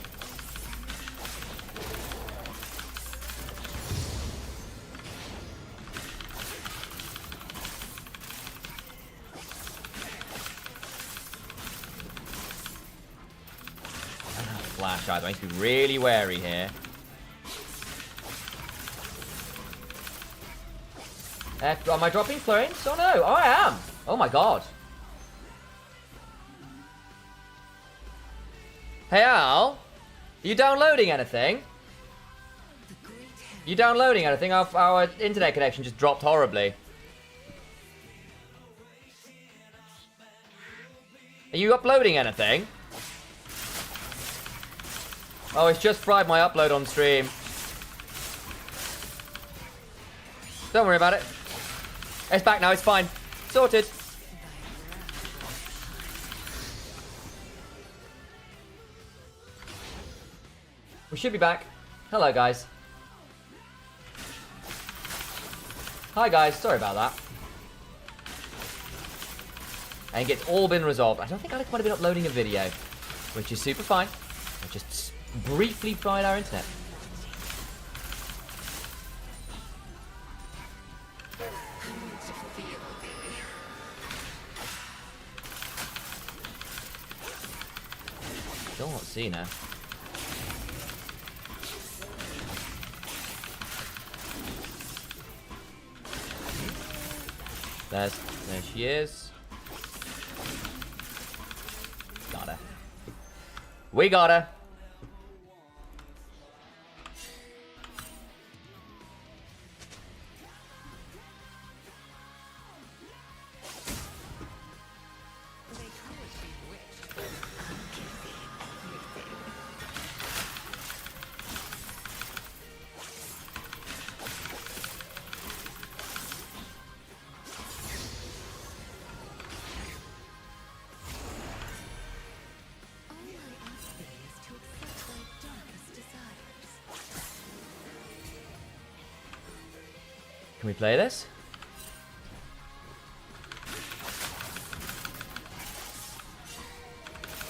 S2: I don't have flash either. I need to be really wary here. Am I dropping flames? Oh no! Oh, I am! Oh my god. Hey Al? Are you downloading anything? You downloading anything? Our internet connection just dropped horribly. Are you uploading anything? Oh, it's just fried my upload on stream. Don't worry about it. It's back now, it's fine. Sorted. We should be back. Hello, guys. Hi, guys. Sorry about that. I think it's all been resolved. I don't think Alex might have been uploading a video, which is super fine. I just briefly fried our internet. Still not seeing her. There she is. Got her. We got her. Can we play this?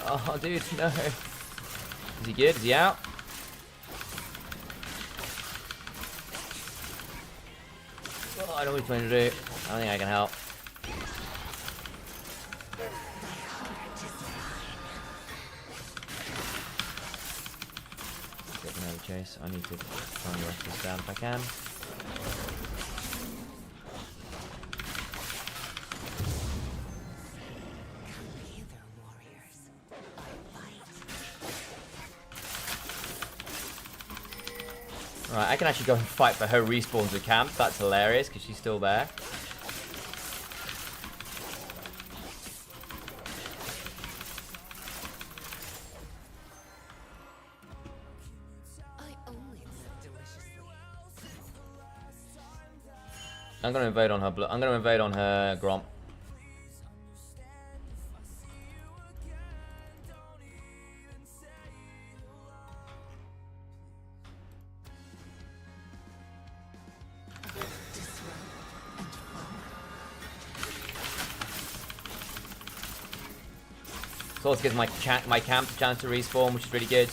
S2: Oh, dude, no. Is he good? Is he out? Oh, I don't know what he's trying to do. I don't think I can help. Get another chase. I need to try and rush this down if I can. Right, I can actually go and fight for her respawns at camp. That's hilarious because she's still there. I'm gonna invade on her. I'm gonna invade on her Gromp. This also gives my camp a chance to respawn, which is really good.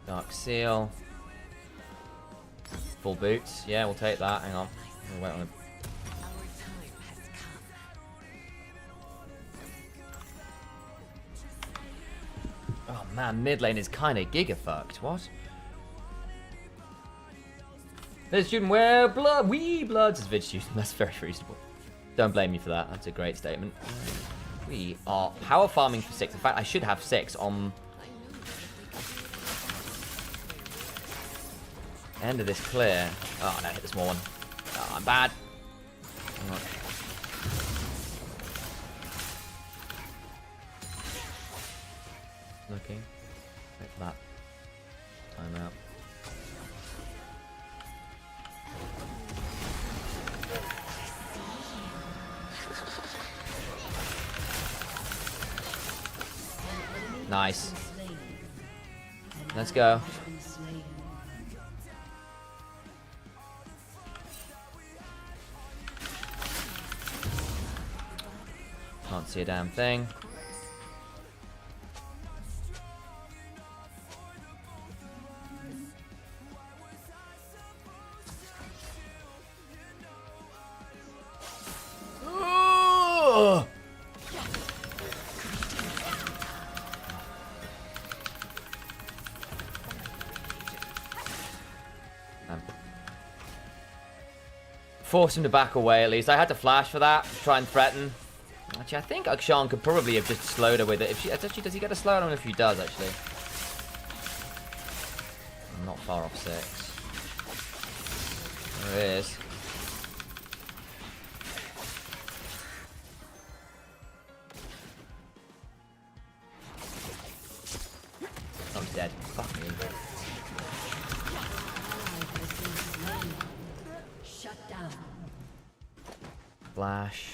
S2: Dark Seal. Full boots. Yeah, we'll take that. Hang on. We'll wait on him. Oh man, mid lane is kind of giga-fucked. What? Vid student, wear blood. We bloods is vid student. That's very reasonable. Don't blame me for that. That's a great statement. We are power farming for 6. In fact, I should have 6 on end of this clear. Oh no, hit the small one. Oh, I'm bad. Okay. Wait for that. Time out. Nice. Let's go. Can't see a damn thing. Force him to back away at least. I had to flash for that, to try and threaten. Actually, I think Akshan could probably have just slowed her with it. If she actually, does he get a slow? I don't know if he does actually. I'm not far off 6. There it is. Oh, he's dead. Fuck me.
S3: Shut down.
S2: Flash.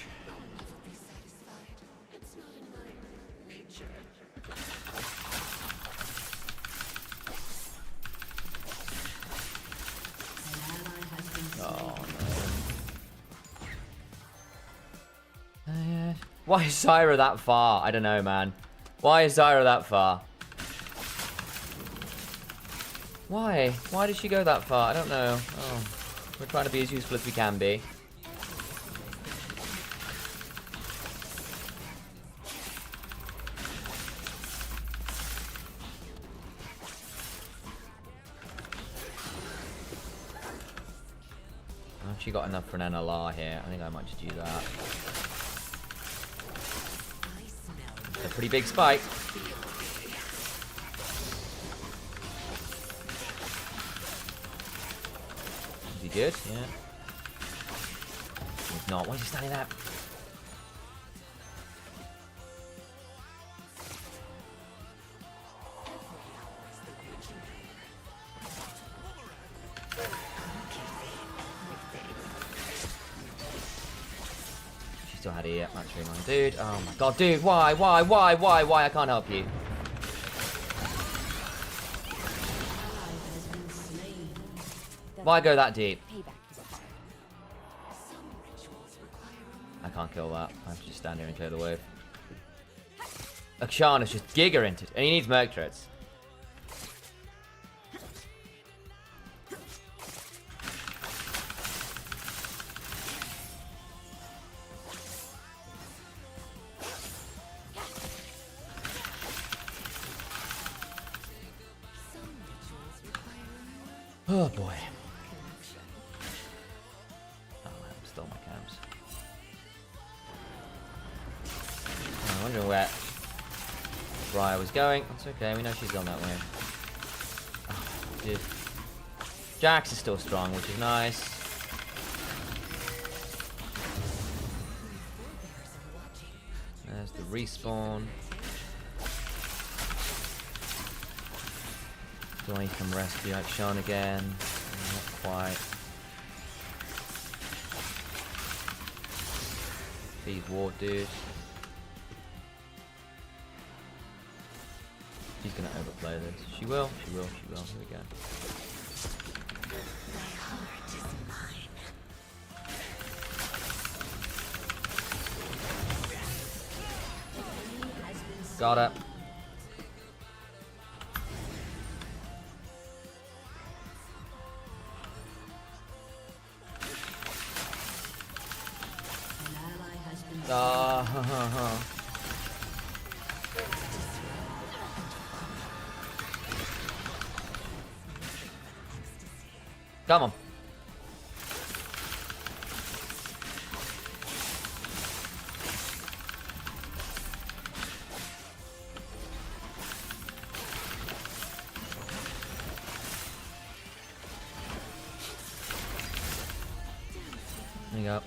S2: Why is Zyra that far? I don't know, man. Why is Zyra that far? Why? Why did she go that far? I don't know. Oh, we're trying to be as useful as we can be. I've actually got enough for an NLR here. I think I might just do that. A pretty big spike. Is he good? Yeah. He's not. Why is he standing there? Still had it, match 3 man. Dude, oh my god, dude, why? I can't help you. Why go that deep? I can't kill that. I have to just stand here and clear the wave. Akshan is just giga into it, and he needs Merc Treads. Oh boy. Oh, I stole my cams. I'm wondering where Briar was going. That's okay, we know she's gone that way. Oh, dude. Jax is still strong, which is nice. There's the respawn. Do I come rescue like Sean again? Not quite. Feed ward, dude. She's gonna overplay this. She will, she will, she will. Here we go. Got it. Come on. There you go.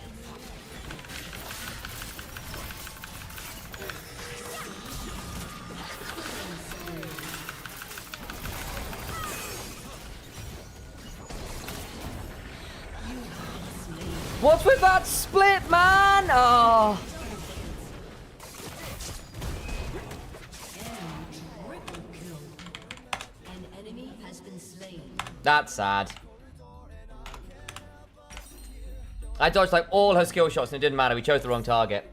S2: What's with that split, man? Oh.
S1: An enemy has been slain.
S2: That's sad. I dodged like all her skill shots and it didn't matter. We chose the wrong target.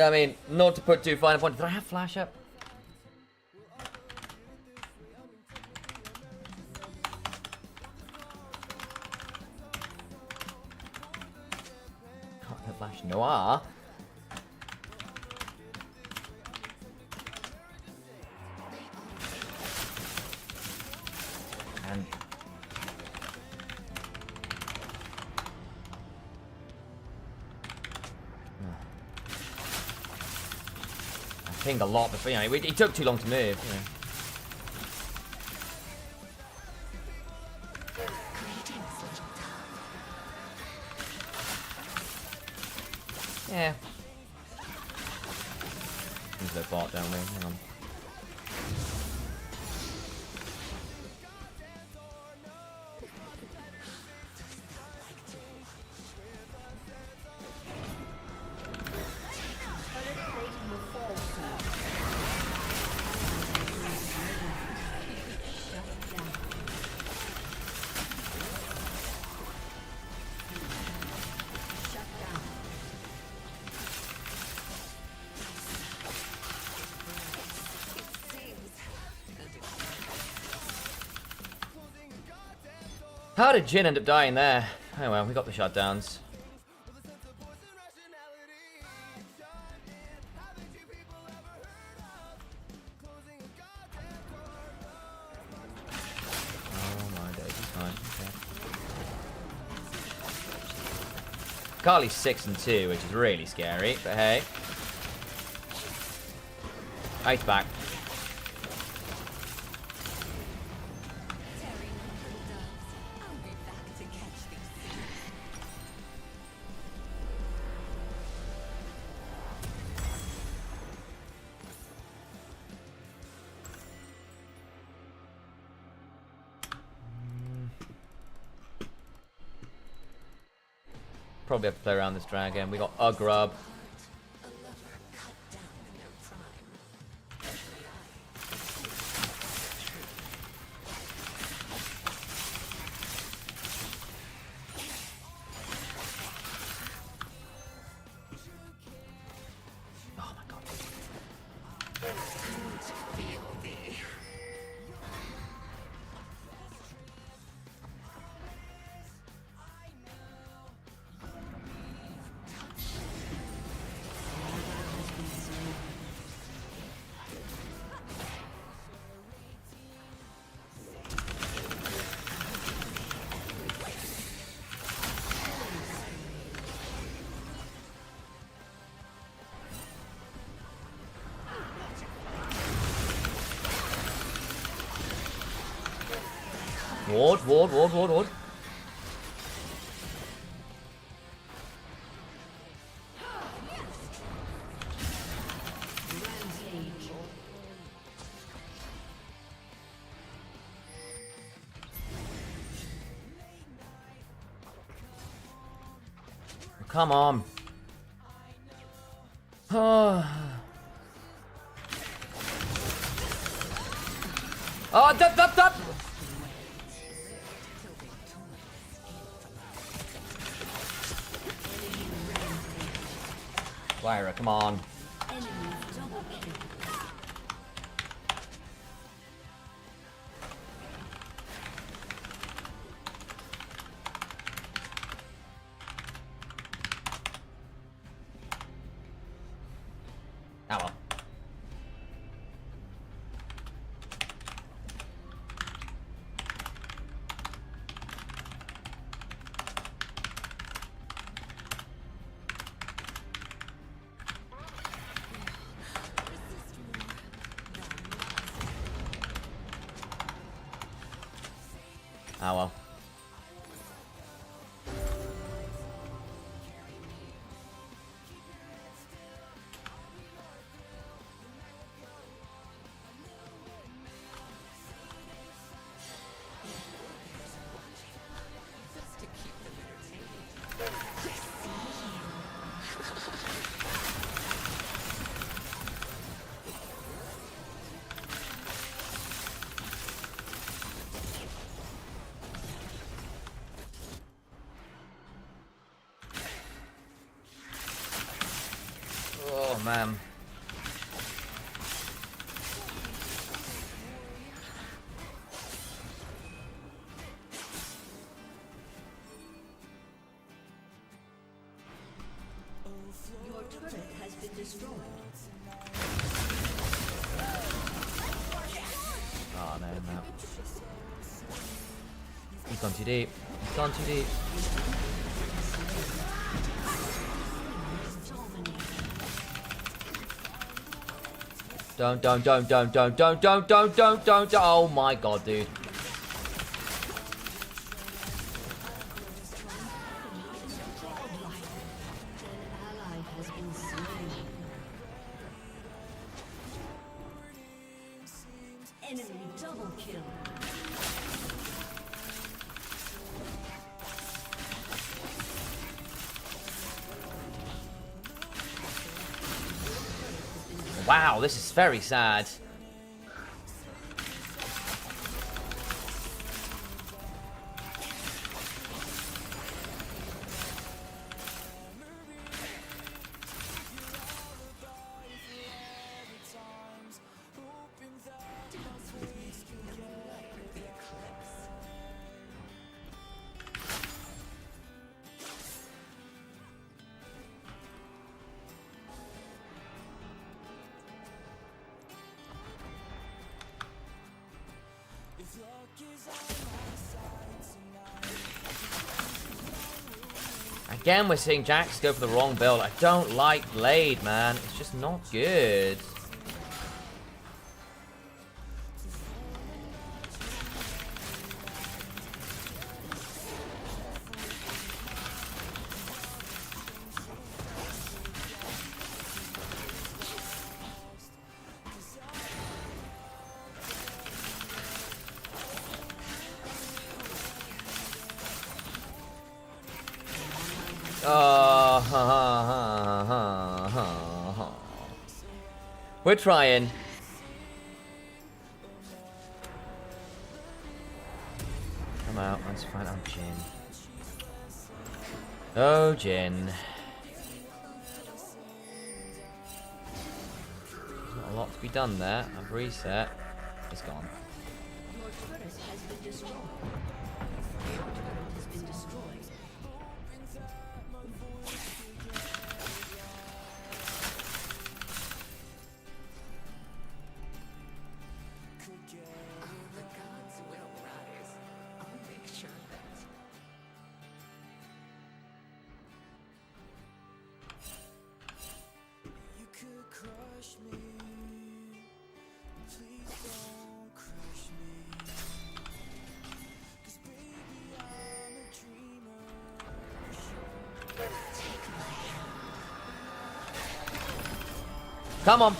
S2: I mean, not to put too fine a point. Did I have flash up? Can't have flash noir. And pinged a lot before, you know, it took too long to move, you know. Yeah. Use the bot, don't we? Hang on. How did Jin end up dying there? Oh well, we got the shutdowns. Oh my days, he's fine. Okay. Carly's 6-2, which is really scary, but hey. Ice back. Probably have to play around this dragon. We got a grub. Oh my god. Ward, ward, ward, ward, ward. Come on. Oh, dup. Lyra, come on. Oh well. Oh well. Oh man.
S1: Your turret has been destroyed.
S2: Oh no, no. He's gone too deep. He's gone too deep. Don't. Oh my god, dude.
S1: Enemy double kill.
S2: Wow, this is very sad. Again, we're seeing Jax go for the wrong build. I don't like Blade, man. It's just not good. We're trying. Come out, let's find out Jin. Oh, Jin. There's not a lot to be done there. I've reset. It's gone.
S1: Your turret has been destroyed. Your turret has been destroyed.
S3: The gods will rise. I'll make sure of it.
S5: You could crush me, please don't crush me.
S2: Come on.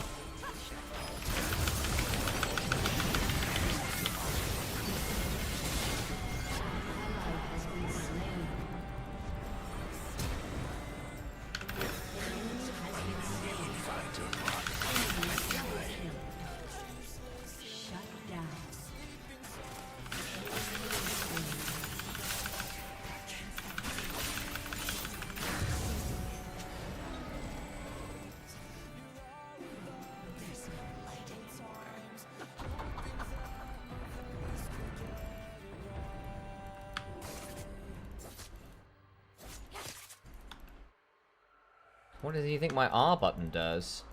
S2: What do you think my R button does?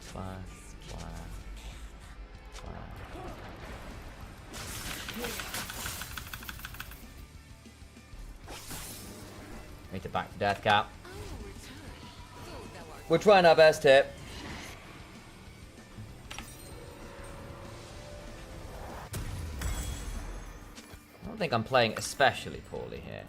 S2: Fire, fire, fire. Need to back to death cap. We're trying our best here. I don't think I'm playing especially poorly here.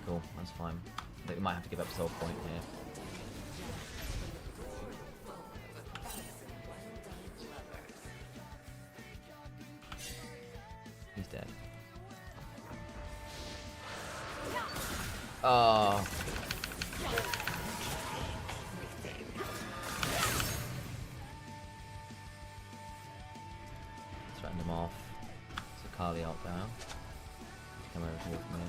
S2: Cool, that's fine. I think we might have to give up soul point here. He's dead. Oh. Threaten him off. So Carly out down. Come over to wolf mid.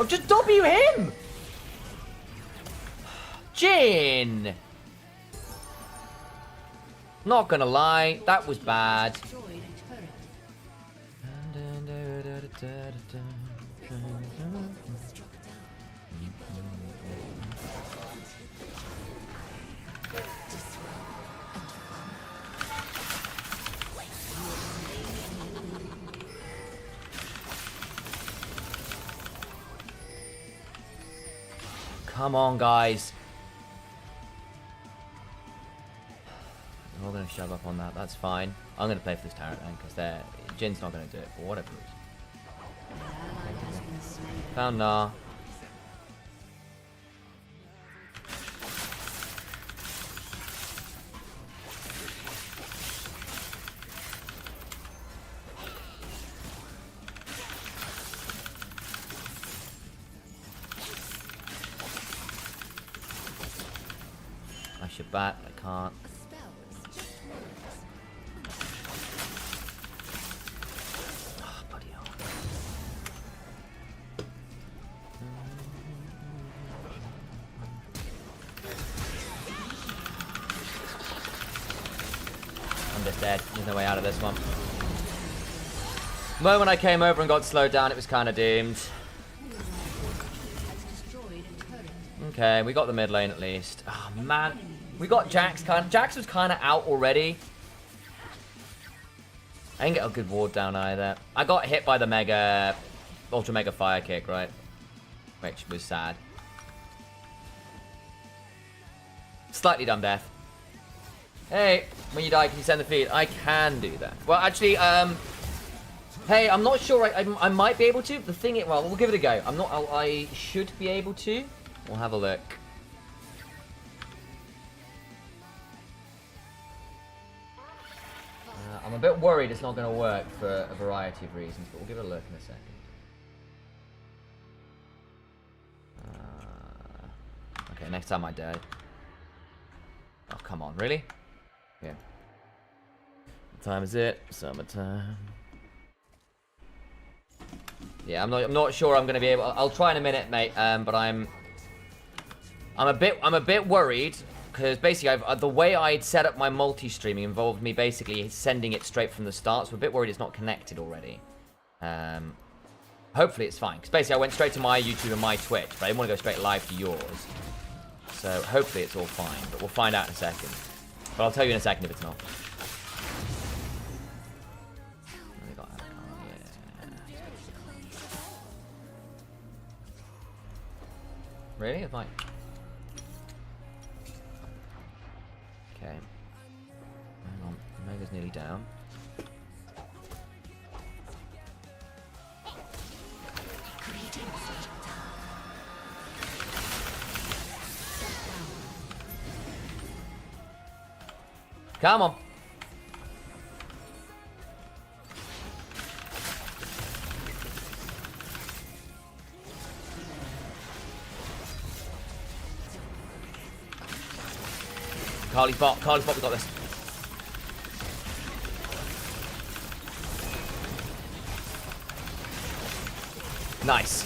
S2: Oh, just W him! Jin! Not gonna lie, that was bad. Come on, guys. We're all gonna shove up on that. That's fine. I'm gonna play for this turret then, because Jin's not gonna do it for whatever reason. Found Nah. I should bat, I can't. Oh, bloody hell. I'm just dead. There's no way out of this one. The moment I came over and got slowed down, it was kind of doomed. Okay, we got the mid lane at least. Oh, man. We got Jax. Jax was kind of out already. I didn't get a good ward down either. I got hit by the Ultra Mega Fire Kick, right? Which was sad. Slightly dumb death. Hey, when you die, can you send the feed? I can do that. Well, actually, hey, I'm not sure. I might be able to. The thing is, well, we'll give it a go. I should be able to. We'll have a look. I'm a bit worried it's not going to work for a variety of reasons, but we'll give it a look in a second. Okay, next time I die. Oh, come on, really? Yeah. What time is it? Summertime. Yeah, I'm not sure I'm going to be able. I'll try in a minute, mate. But I'm a bit worried. Because basically, the way I'd set up my multi-streaming involved me basically sending it straight from the start. So I'm a bit worried it's not connected already. Hopefully it's fine. Because basically I went straight to my YouTube and my Twitch. But I didn't want to go straight live to yours. So hopefully it's all fine. But we'll find out in a second. But I'll tell you in a second if it's not. Really? If I... is nearly down. Come on. Carly's bot, we got this. Nice.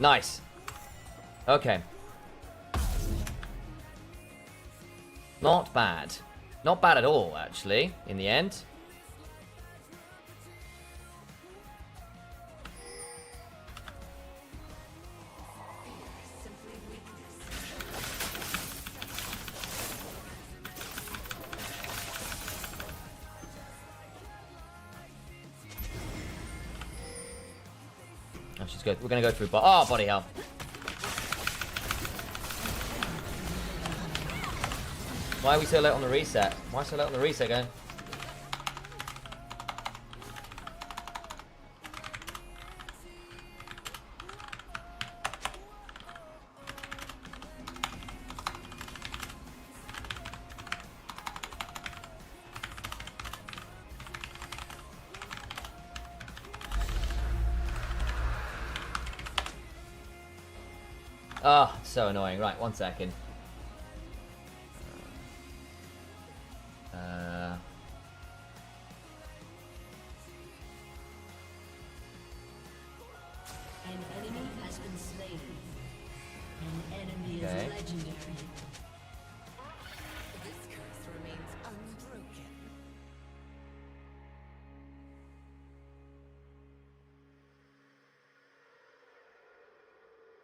S2: Nice. Okay. Not bad. Not bad at all, actually, in the end. Oh, she's good. We're gonna go through bot. Oh, bloody hell. Why are we so late on the reset? Why so late on the reset, going? Oh, so annoying. Right, 1 second.
S1: An enemy has been slain. An enemy
S2: Okay.
S1: is legendary.
S3: This curse remains unbroken.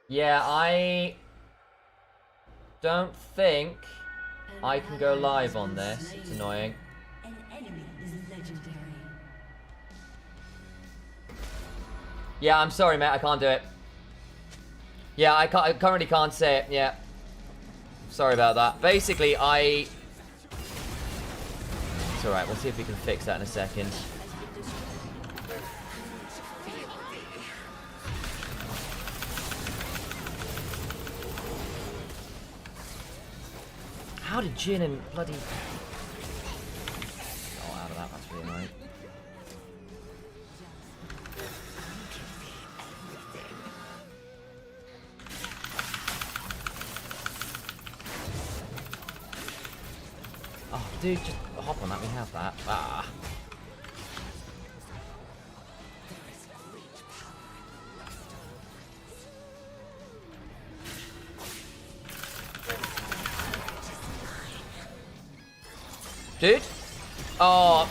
S2: Yeah, I don't think I can go live on this. It's annoying.
S1: An enemy is legendary.
S2: Yeah, I'm sorry, mate. I can't do it. Yeah, I currently can't say it. Yeah. Sorry about that. Basically, It's alright. We'll see if we can fix that in a second. How did Jin and bloody... Oh, out of that. That's really annoying. Oh, dude, just hop on that. We have that. Ah. Dude? Oh.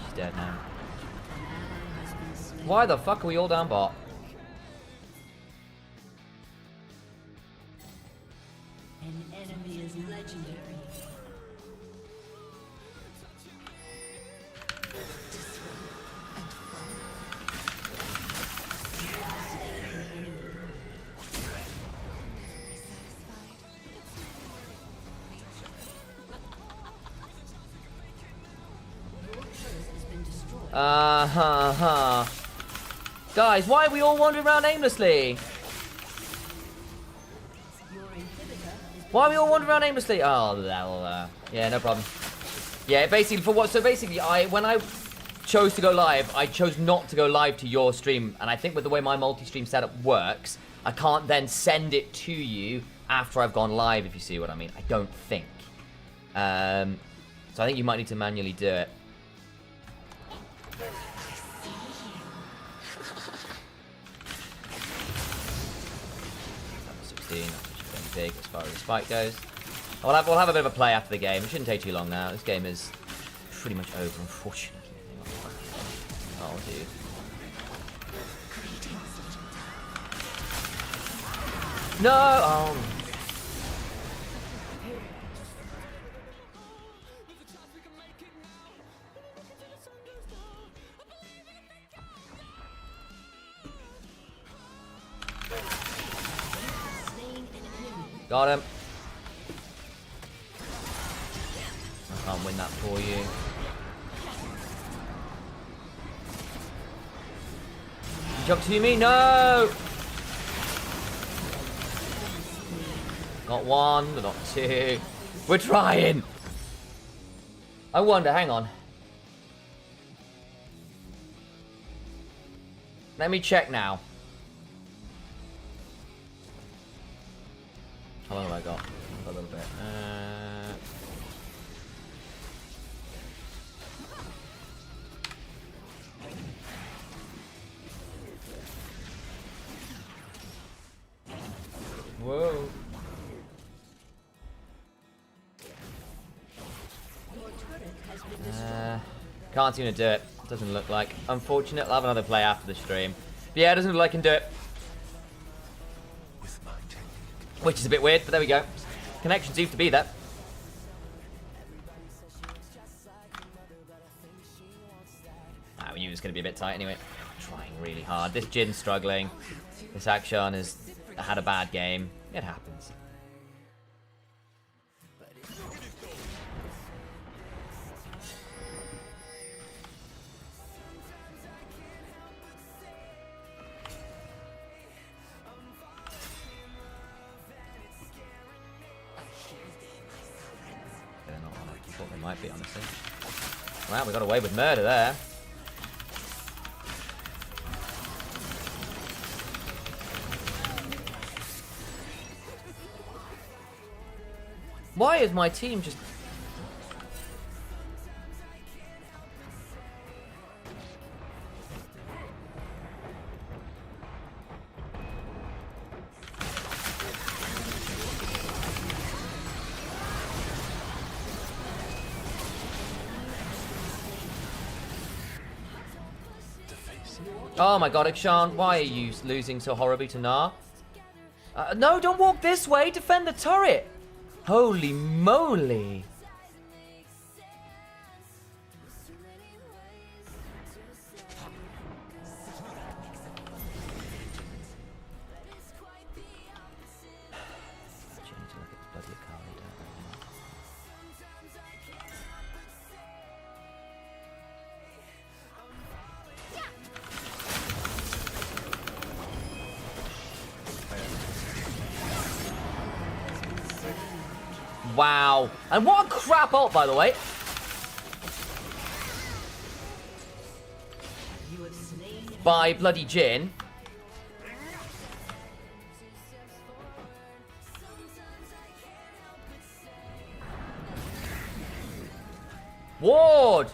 S2: She's dead now. Why the fuck are we all down bot?
S1: An enemy is legendary.
S2: Guys, why are we all wandering around aimlessly? Why are we all wandering around aimlessly? Oh, yeah, no problem. Yeah, basically, for what? So basically, when I chose to go live, I chose not to go live to your stream. And I think with the way my multi-stream setup works, I can't then send it to you after I've gone live, if you see what I mean. I don't think. So I think you might need to manually do it. 16, that's big as far as the spike goes. We'll have a bit of a play after the game. It shouldn't take too long now. This game is pretty much over, unfortunately. Oh, dude. No! Oh. Got him. I can't win that for you. Jump to me? No! Not one, not two. We're trying! I wonder, hang on. Let me check now. How long have I got? A little bit. Whoa. Can't seem to do it. Doesn't look like. Unfortunate. I'll have another play after the stream. But yeah, it doesn't look like I can do it. Which is a bit weird, but there we go. Connection seems to be there. We knew it was going to be a bit tight anyway. Trying really hard. This Jin's struggling. This Akshan has had a bad game. It happens. They're not on it. I thought they might be, honestly. Wow, we got away with murder there. Why is my team just... Oh my god, Akshan, why are you losing so horribly to Gnar? No, don't walk this way! Defend the turret! Holy moly! Wow. And what a crap ult, by the way. By bloody Jin. Ward!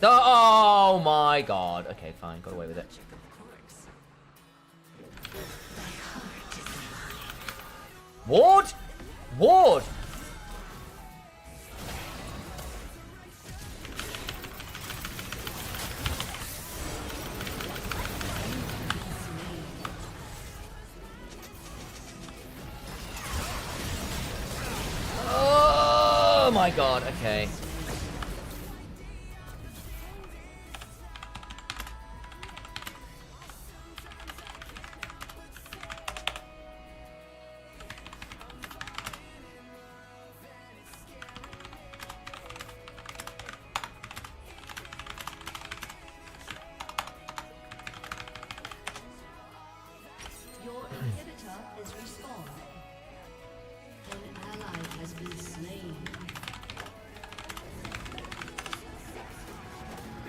S2: Oh my god. Okay, fine. Got away with it. Ward? Ward! Oh my god, okay.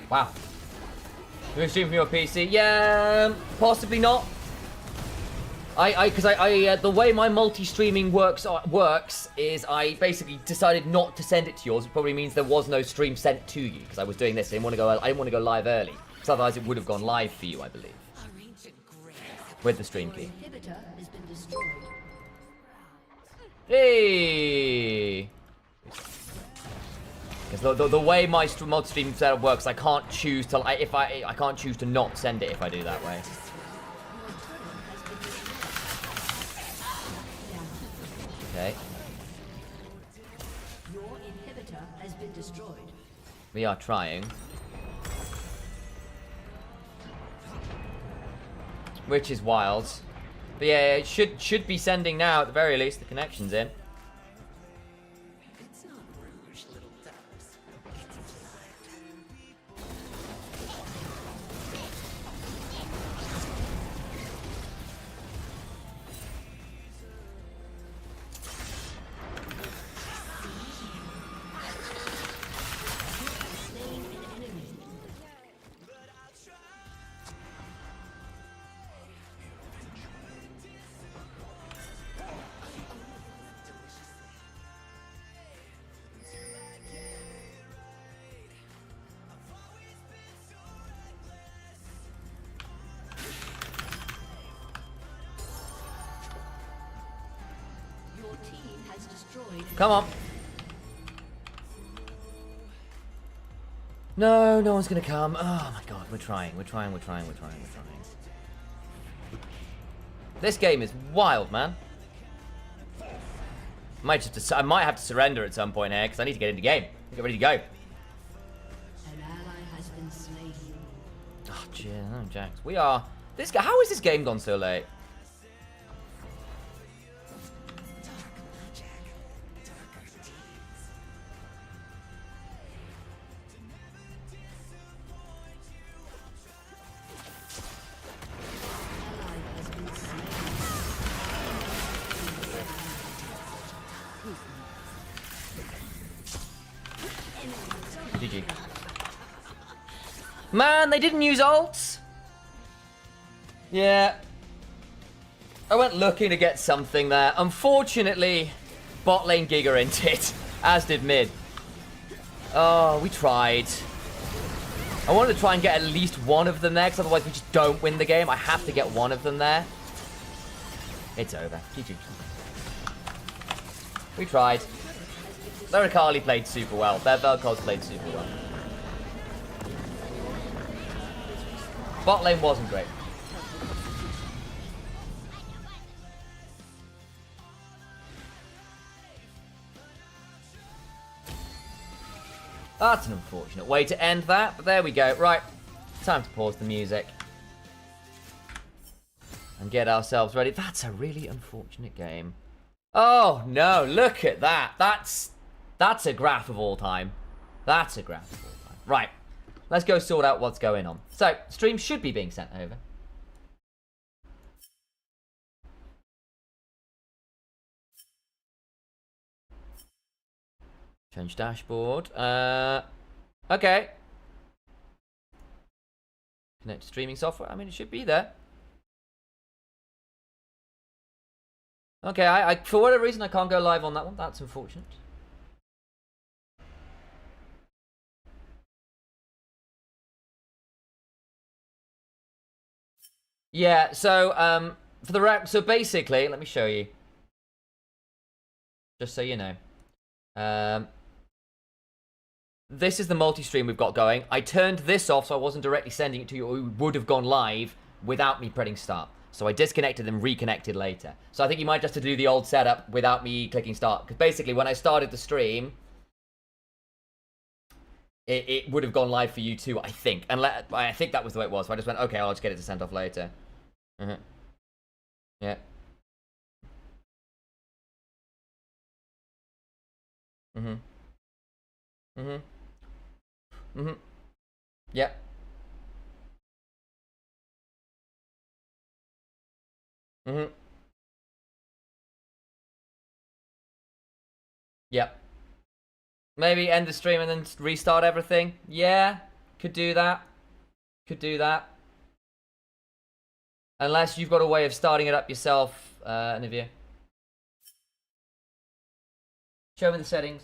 S2: Wow. You gonna stream from your PC? Yeah, possibly not. Because the way my multi-streaming works is I basically decided not to send it to yours. It probably means there was no stream sent to you because I was doing this. I didn't want to go live early, because otherwise it would have gone live for you, I believe, with the stream key. Hey. Because the way my multi-stream setup works, I can't choose to I can't choose to not send it if I do that way. Okay.
S1: Your inhibitor has been destroyed.
S2: We are trying. Which is wild. But yeah, it should be sending now at the very least. The connection's in.
S3: It's not rouge, little doves. It's blood.
S1: Slain an enemy. Your team has destroyed.
S2: Come on. No, no one's gonna come. Oh my god, we're trying. This game is wild, man. I might have to surrender at some point here because I need to get into game. Get ready to go.
S1: An ally has been slain.
S2: Oh, gee, oh, Jax. We are. This guy. How is this game gone so late?
S1: Ally has been slain.
S2: GG. Man, they didn't use ults. Yeah. I went looking to get something there. Unfortunately, bot lane Giga inted, as did mid. Oh, we tried. I wanted to try and get at least one of them there, because otherwise we just don't win the game. I have to get one of them there. It's over. GG. We tried. Their Akali played super well. Their Vel'Koz played super well. Bot lane wasn't great. That's an unfortunate way to end that, but there we go. Right, time to pause the music. And get ourselves ready. That's a really unfortunate game. Oh, no, look at that. That's a graph of all time. That's a graph of all time. Right, let's go sort out what's going on. So, stream should be being sent over. Change dashboard. Okay. Connect to streaming software. I mean, it should be there. Okay, I for whatever reason, I can't go live on that one. That's unfortunate. Yeah, so, for the so basically, let me show you. Just so you know. This is the multi-stream we've got going. I turned this off so I wasn't directly sending it to you, or it would have gone live without me pressing start. So I disconnected and reconnected later. So I think you might just have to do the old setup without me clicking start. Because basically, when I started the stream, it would have gone live for you too, I think. And I think that was the way it was. So I just went, okay, I'll just get it to send off later. Yeah. Yeah. Yep. Maybe end the stream and then restart everything. Yeah, could do that. Could do that. Unless you've got a way of starting it up yourself, Nivea. Show me the settings.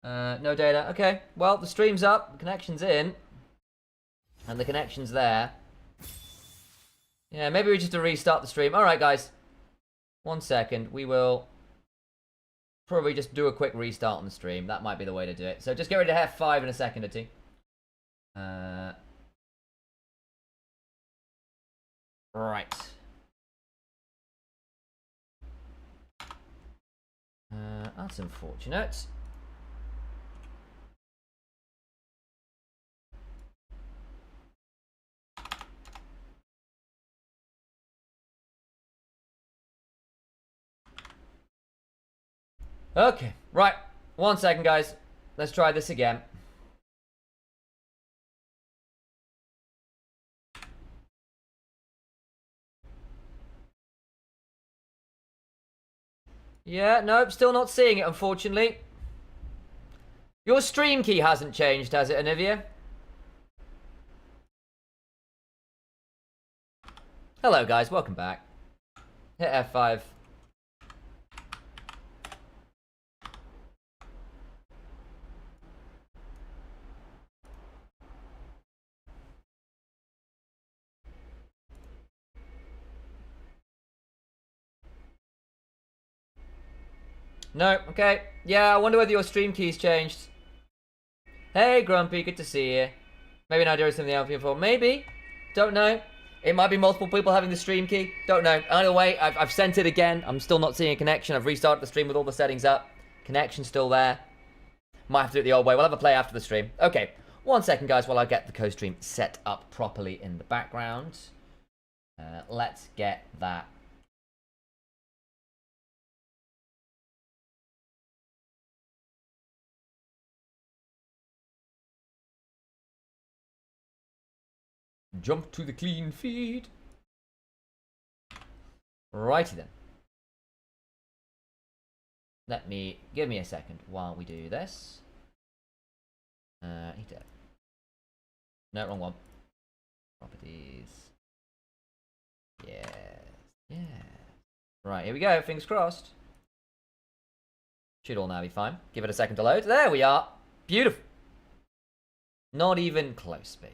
S2: No data. Okay, well, the stream's up, the connection's in. And the connection's there. Yeah, maybe we just have to restart the stream. Alright, guys. 1 second. We will probably just do a quick restart on the stream. That might be the way to do it. So just get ready to have 5 in a second or two. Right. That's unfortunate. Okay, right. 1 second, guys. Let's try this again. Yeah, nope, still not seeing it, unfortunately. Your stream key hasn't changed, has it, Anivia? Hello, guys, welcome back. Hit F5. No, okay. Yeah, I wonder whether your stream key's changed. Hey, Grumpy, good to see you. Maybe now doing something else before. Maybe. Don't know. It might be multiple people having the stream key. Don't know. Either way, I've sent it again. I'm still not seeing a connection. I've restarted the stream with all the settings up. Connection's still there. Might have to do it the old way. We'll have a play after the stream. Okay. 1 second, guys, while I get the Costream set up properly in the background. Let's get that. Jump to the clean feed. Righty then. Give me a second while we do this. Need to. No, wrong one. Properties. Yes. Yeah. Right, here we go. Fingers crossed. Should all now be fine. Give it a second to load. There we are. Beautiful. Not even close, baby.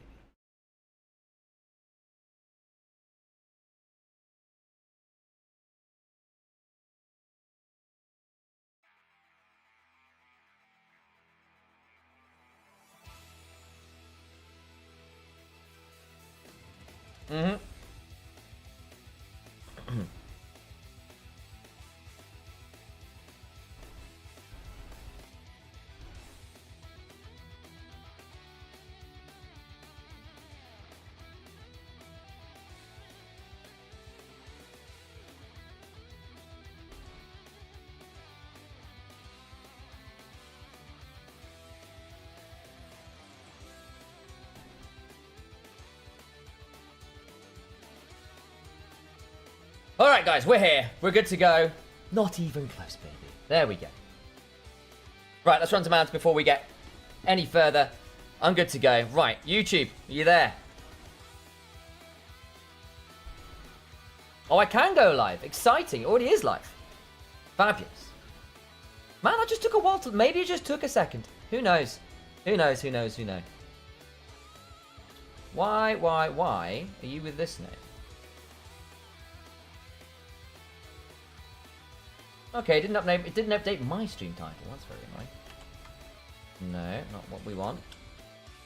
S2: Mm-hmm. Alright, guys, we're here. We're good to go. Not even close, baby. There we go. Right, let's run some ads before we get any further. I'm good to go. Right, YouTube, are you there? Oh, I can go live. Exciting. It already is live. Fabulous. Man, I just took a while to... Maybe it just took a second. Who knows? Who knows? Who knows? Who knows? Why are you with this name? Okay, it didn't update my stream title. That's very annoying. No, not what we want.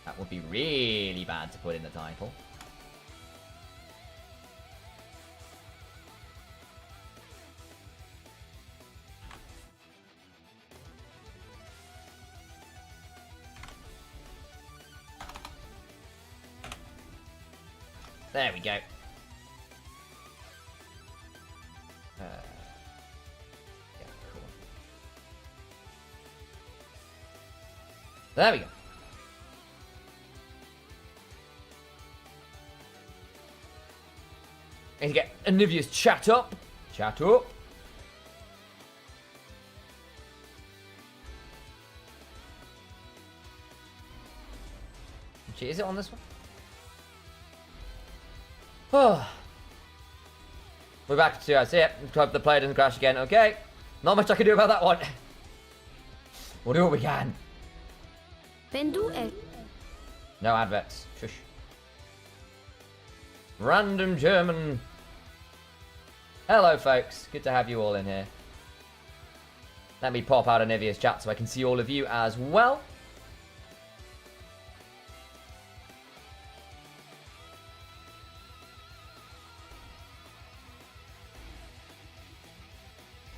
S2: That would be really bad to put in the title. There we go. There we go. And get Anivia's chat up. Chat up. Is it on this one? Oh. We're back to see it. Hope the player doesn't crash again. Okay. Not much I can do about that one. We'll do what we can. No adverts. Shush. Random German. Hello, folks. Good to have you all in here. Let me pop out of Nivea's chat so I can see all of you as well.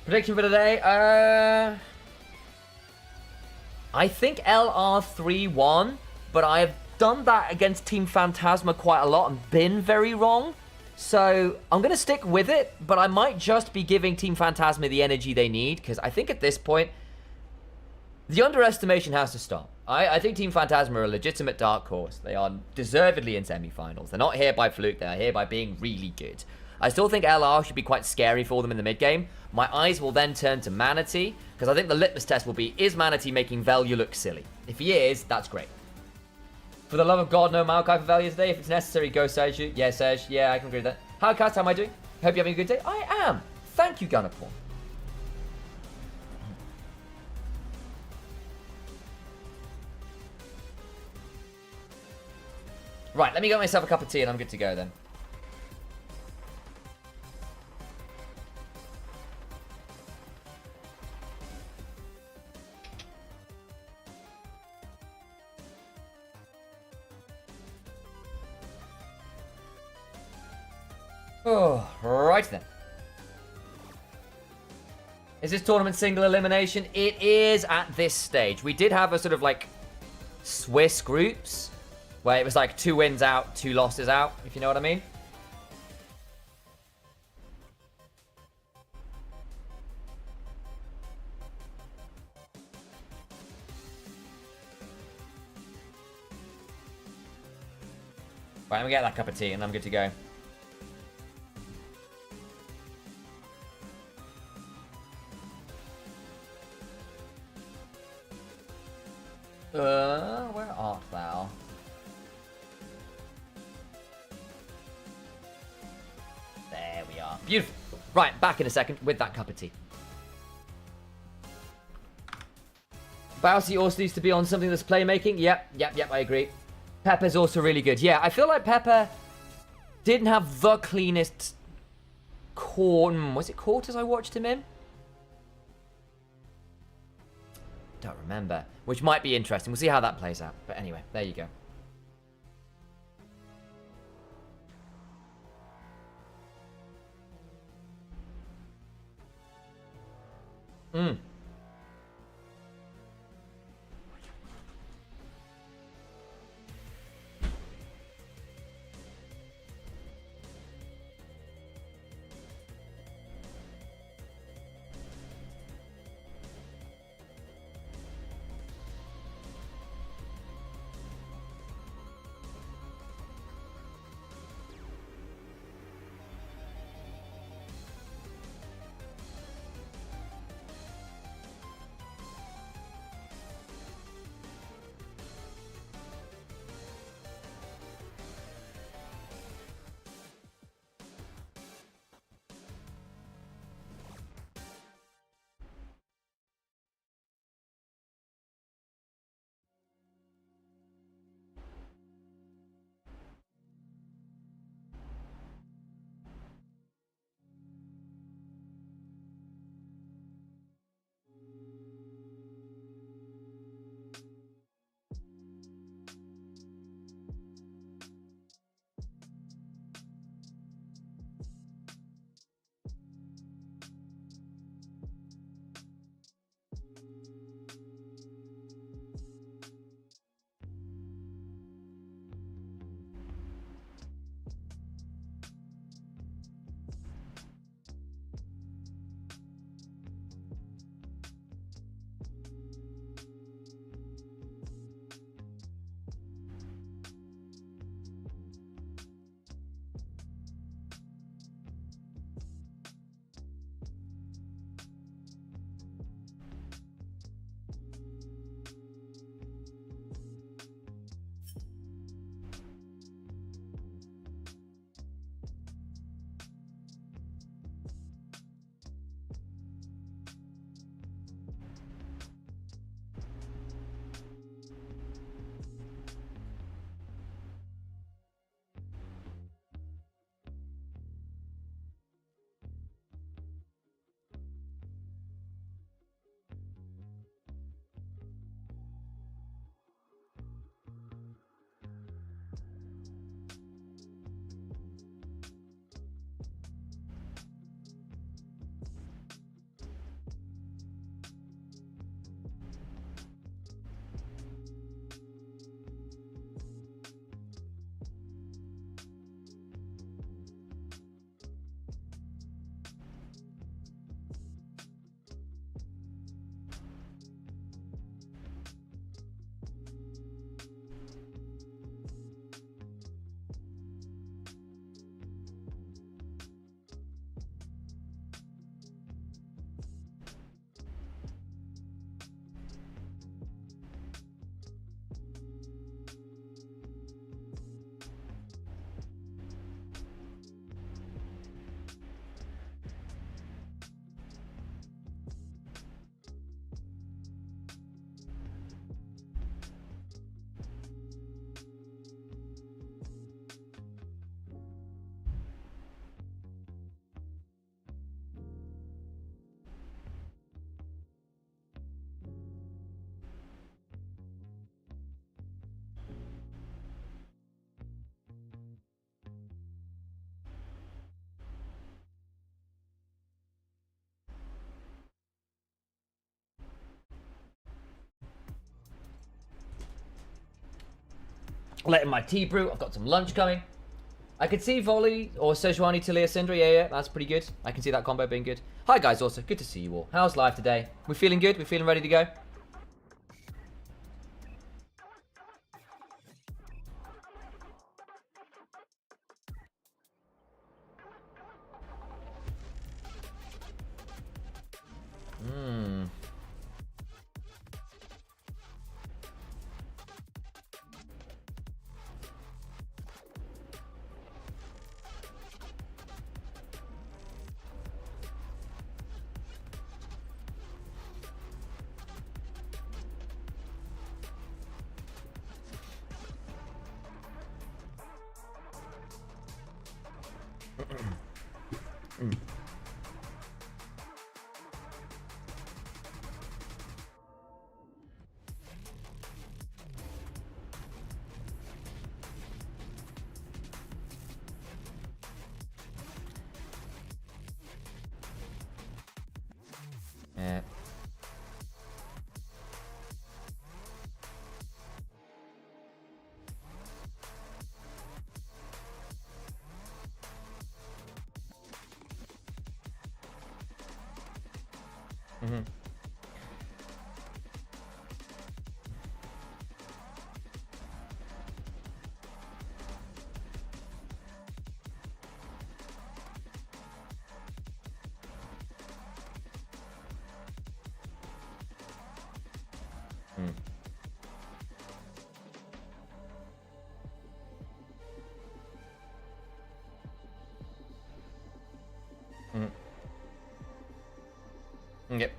S2: Prediction for today, I think LR 3-1, but I have done that against Team Phatasma quite a lot and been very wrong. So I'm going to stick with it, but I might just be giving Team Phatasma the energy they need, because I think at this point, the underestimation has to stop. I think Team Phatasma are a legitimate dark horse. They are deservedly in semi-finals. They're not here by fluke, they're here by being really good. I still think LR should be quite scary for them in the mid-game. My eyes will then turn to Manatee, because I think the litmus test will be, is Manatee making Velya look silly? If he is, that's great. For the love of God, no Maokai for Velya today. If it's necessary, go Serge. Yeah, Serge. Yeah, I can agree with that. How, Cast, how am I doing? Hope you're having a good day. I am. Thank you, Gunnerpaw. Right, let me get myself a cup of tea and I'm good to go then. Oh, right then. Is this tournament single elimination? It is at this stage. We did have a sort of like Swiss groups where it was like 2 wins out, 2 losses out, if you know what I mean. Right, let me get that cup of tea and I'm good to go. Where art thou? There we are. Beautiful. Right, back in a second with that cup of tea. Bousy also needs to be on something that's playmaking. Yep, I agree. Pepper's also really good. Yeah, I feel like Pepper didn't have the cleanest was it quarters I watched him in? Don't remember. Which might be interesting. We'll see how that plays out. But anyway, there you go. letting my tea brew. I've got some lunch coming. I could see Volley or Sejuani Talia Syndra. Yeah, that's pretty good. I can see that combo being good. Hi, guys, also. Good to see you all. How's life today? We feeling good? We feeling ready to go? Yeah. Mm-hmm. Yep.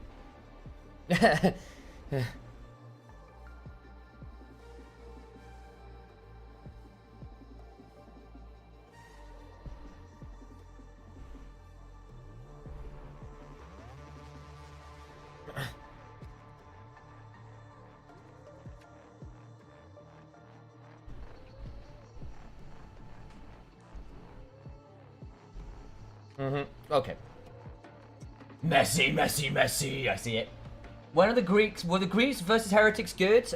S2: Okay. Messy, messy, messy. I see it. When are the Greeks? Were the Greeks versus Heretics good?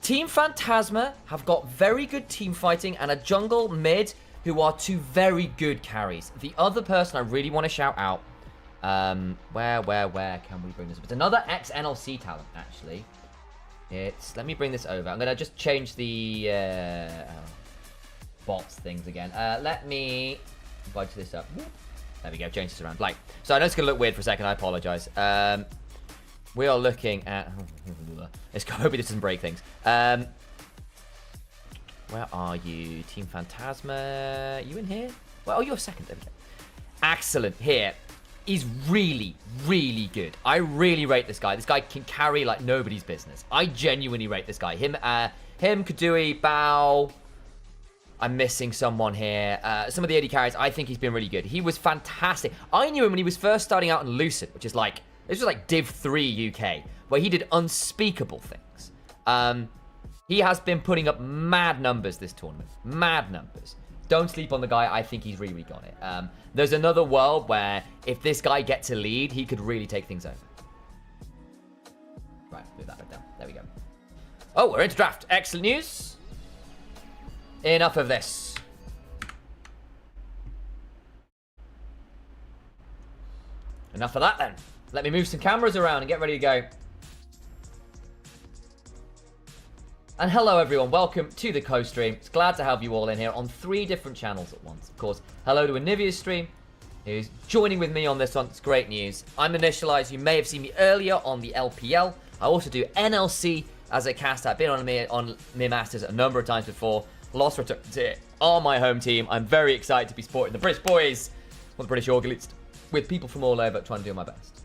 S2: Team Phatasma have got very good team fighting and a jungle mid who are two very good carries. The other person I really want to shout out, where can we bring this up? It's another ex-NLC talent, actually. Let me bring this over. I'm going to just change the bots things again. Let me budge this up. There we go, change this around. So I know it's going to look weird for a second, I apologize. We are looking at... Let's go, hopefully this doesn't break things. Where are you? Team Phatasma. You in here? Well, oh, you're second. There we go. Excellent. Here. He's really, really good. I really rate this guy. This guy can carry like nobody's business. I genuinely rate this guy. Him, Kadui, Bao. I'm missing someone here. Some of the AD carries, I think he's been really good. He was fantastic. I knew him when he was first starting out in Lucid, which is like... This was like Div 3 UK, where he did unspeakable things. He has been putting up mad numbers this tournament. Mad numbers. Don't sleep on the guy. I think he's really, really got it. There's another world where if this guy gets a lead, he could really take things over. Right, move that back down. There we go. Oh, we're into draft. Excellent news. Enough of this. Enough of that then. Let me move some cameras around and get ready to go. And hello everyone, welcome to the Costream. It's glad to have you all in here on 3 different channels at once. Of course, hello to Anivia's stream, who's joining with me on this one. It's great news. I'm Initialized. You may have seen me earlier on the LPL. I also do NLC as a cast. I've been on EMEA Masters a number of times before. Lost Ratones here on my home team. I'm very excited to be supporting the British boys, or the British Org Elites, with people from all over trying to do my best.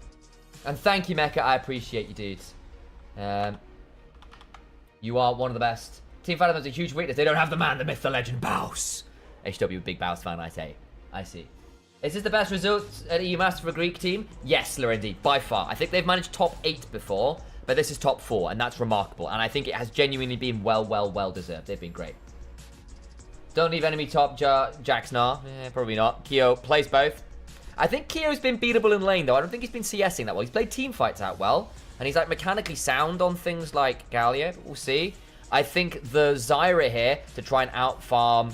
S2: And thank you, Mecha. I appreciate you, dudes. You are one of the best. Team Phatasma has a huge weakness. They don't have the man, the myth, the legend, Baus. HW, big Baus fan, I say. I see. Is this the best result at EU Master for a Greek team? Yes, Lorendi, by far. I think they've managed top 8 before, but this is top 4, and that's remarkable. And I think it has genuinely been well deserved. They've been great. Don't leave enemy top, Jaxnar. Probably not. Keo plays both. I think Keo's been beatable in lane, though. I don't think he's been CSing that well. He's played team fights out well, and he's like mechanically sound on things like Galio, but we'll see. I think the Zyra here to try and out-farm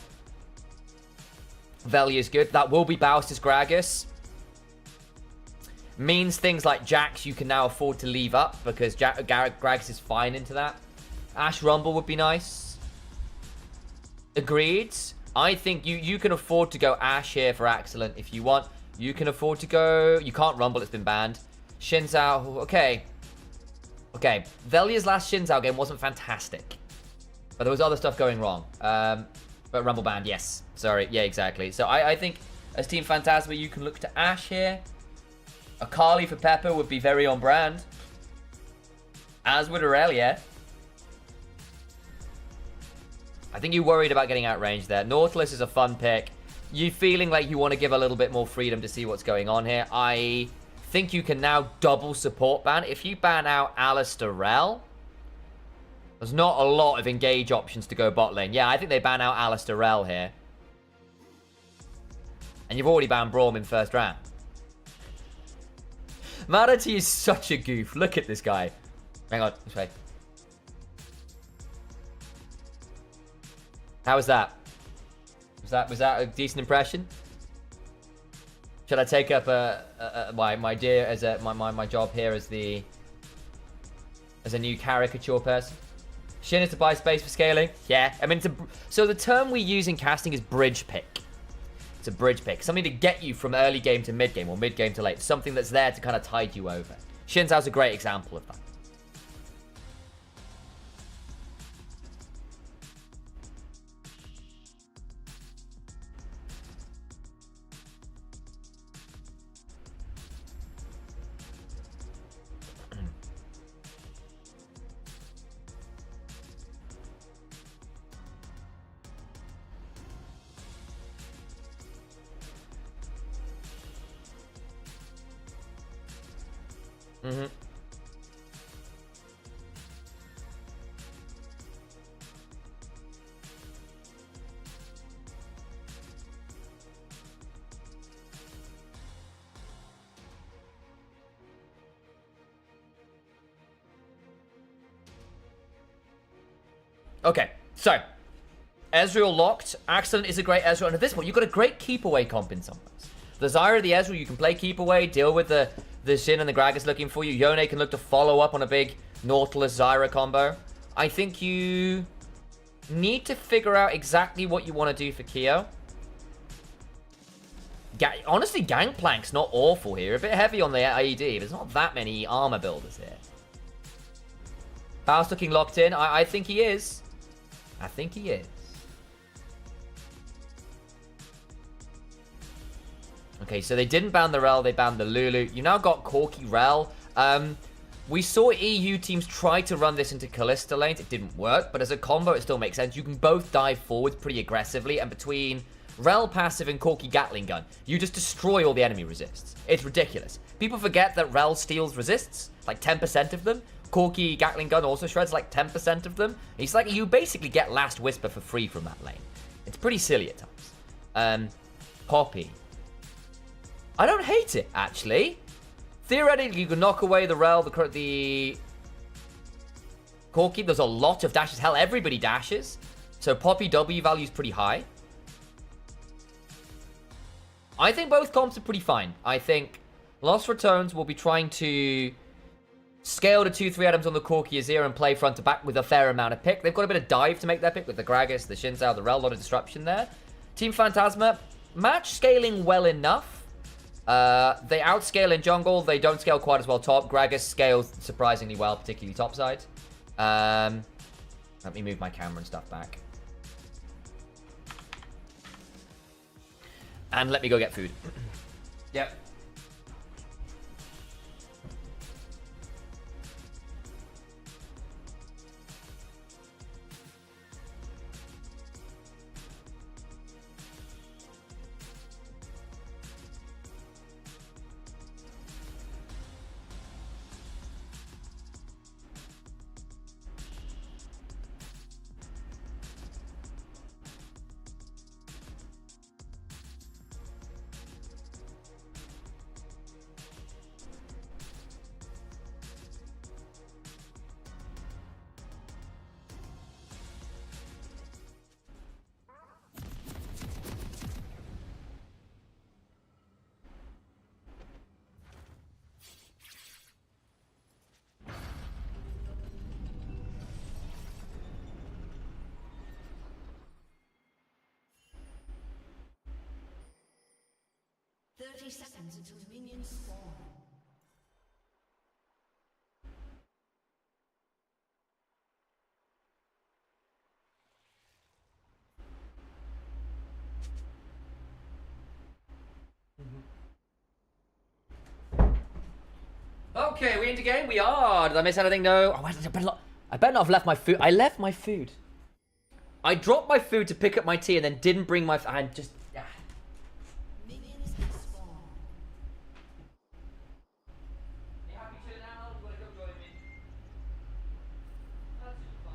S2: Veli is good. That will be Baustus Gragas. Means things like Jax you can now afford to leave up because Gragas is fine into that. Ashe Rumble would be nice. Agreed. I think you can afford to go Ashe here for Excellent if you want. You can afford to go... You can't Rumble, it's been banned. Xin Zhao, okay. Okay, Velia's last Xin Zhao game wasn't fantastic. But there was other stuff going wrong. But Rumble banned, yes. Sorry, yeah, exactly. So I think as Team Phatasma, you can look to Ashe here. Akali for Pepper would be very on brand. As would Aurelia. I think you're worried about getting outranged there. Nautilus is a fun pick. You feeling like you want to give a little bit more freedom to see what's going on here. I think you can now double support ban. If you ban out Alistair Rell, there's not a lot of engage options to go bot lane. Yeah, I think they ban out Alistair Rell here. And you've already banned Braum in first round. Manatee is such a goof. Look at this guy. Hang on, this way. How was that? Was that a decent impression? Should I take up my dear as my job here as a new caricature person? Shin is to buy space for scaling. Yeah, I mean so the term we use in casting is bridge pick. It's a bridge pick, something to get you from early game to mid game or mid game to late. Something that's there to kind of tide you over. Xin Zhao's a great example of that. Mm-hmm. Okay, so Ezreal locked. Excellent is a great Ezreal, and at this point you've got a great keep away comp in some ways. The Zyra, the Ezreal, you can play keep away, deal with the Xin and the Gragas looking for you. Yone can look to follow up on a big Nautilus Zyra combo. I think you need to figure out exactly what you want to do for Keo. Honestly, Gangplank's not awful here. A bit heavy on the AED, but there's not that many armor builders here. Faust looking locked in. I think he is. I think he is. Okay, so they didn't ban the Rel, they banned the Lulu. You now got Corki Rel. We saw EU teams try to run this into Kalista lanes. It didn't work, but as a combo, it still makes sense. You can both dive forwards pretty aggressively, and between Rel passive and Corki Gatling gun, you just destroy all the enemy resists. It's ridiculous. People forget that Rel steals resists, like 10% of them. Corki Gatling gun also shreds like 10% of them. It's like you basically get Last Whisper for free from that lane. It's pretty silly at times. Poppy. I don't hate it, actually. Theoretically, you can knock away the Rel, the Corki. There's a lot of dashes. Hell, everybody dashes. So Poppy W value is pretty high. I think both comps are pretty fine. I think Lost Ratones will be trying to scale the 2-3 items on the Corki Azir and play front to back with a fair amount of pick. They've got a bit of dive to make their pick with the Gragas, the Xin Zhao, the Rel, a lot of disruption there. Team Phatasma, match scaling well enough. They outscale in jungle. They don't scale quite as well top. Gragas scales surprisingly well, particularly topside. Let me move my camera and stuff back. And let me go get food. Yep.
S1: 30 seconds until minions spawn.
S2: Okay, we into game? We are. Did I miss anything? No. Oh, I better not have left my food. I left my food. I dropped my food to pick up my tea and then didn't bring my... I just...
S1: Minions have spawned.
S2: You happy chilling out? You want to come join me? That's fine.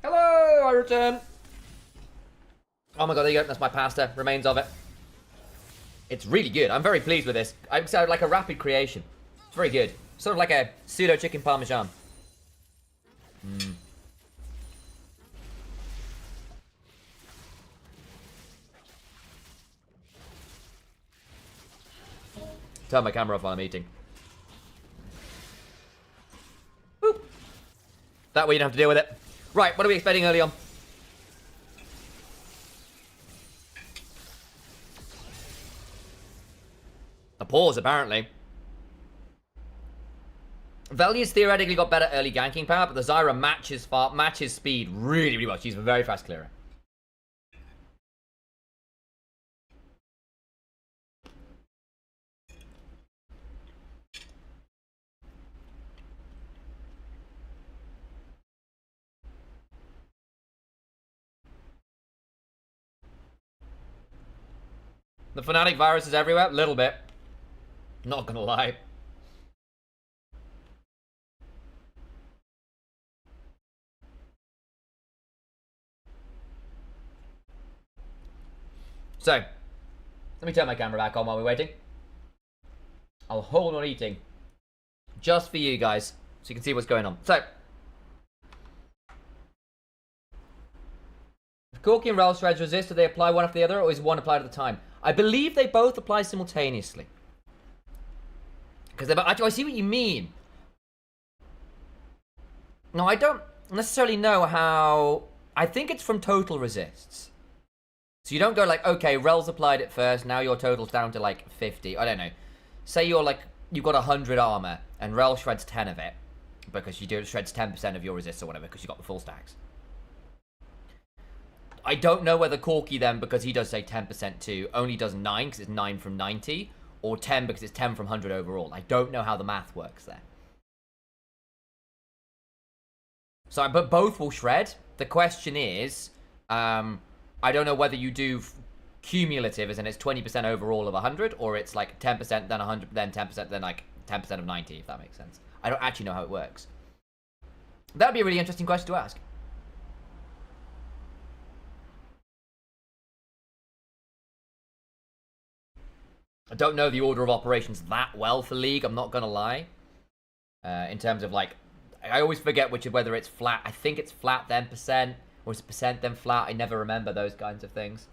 S2: Hello, I return. Oh my god, there you go. That's my pasta. Remains of it. It's really good. I'm very pleased with this. It's like a rapid creation. It's very good. Sort of like a pseudo chicken parmesan. Turn my camera off while I'm eating. Boop. That way you don't have to deal with it. Right, what are we expecting early on? A pause, apparently. Velia's theoretically got better early ganking power, but the Zyra matches speed really, really well. She's a very fast clearer. The Fnatic virus is everywhere? A little bit. Not gonna lie. So, let me turn my camera back on while we're waiting. I'll hold on eating. Just for you guys, so you can see what's going on. So, if Corki and Rel shreds resist, do they apply one after the other, or is one applied at a time? I believe they both apply simultaneously. Because actually, I see what you mean. No, I don't necessarily know how... I think it's from total resists. So you don't go like, okay, Rel's applied it first, now your total's down to like 50. I don't know. Say you're like, you've got 100 armor, and Rel shreds 10 of it. Because shreds 10% of your resists or whatever, because you got the full stacks. I don't know whether Corki then, because he does say 10% too, only does 9 because it's 9 from 90, or 10 because it's 10 from 100 overall. I don't know how the math works there. So, but both will shred. The question is, I don't know whether you do cumulative, as in it's 20% overall of 100, or it's like 10%, then 100, then 10%, then like 10% of 90, if that makes sense. I don't actually know how it works. That'd be a really interesting question to ask. I don't know the order of operations that well for League, I'm not gonna lie. In terms of like, I always forget whether it's flat. I think it's flat then percent, or it's percent then flat. I never remember those kinds of things.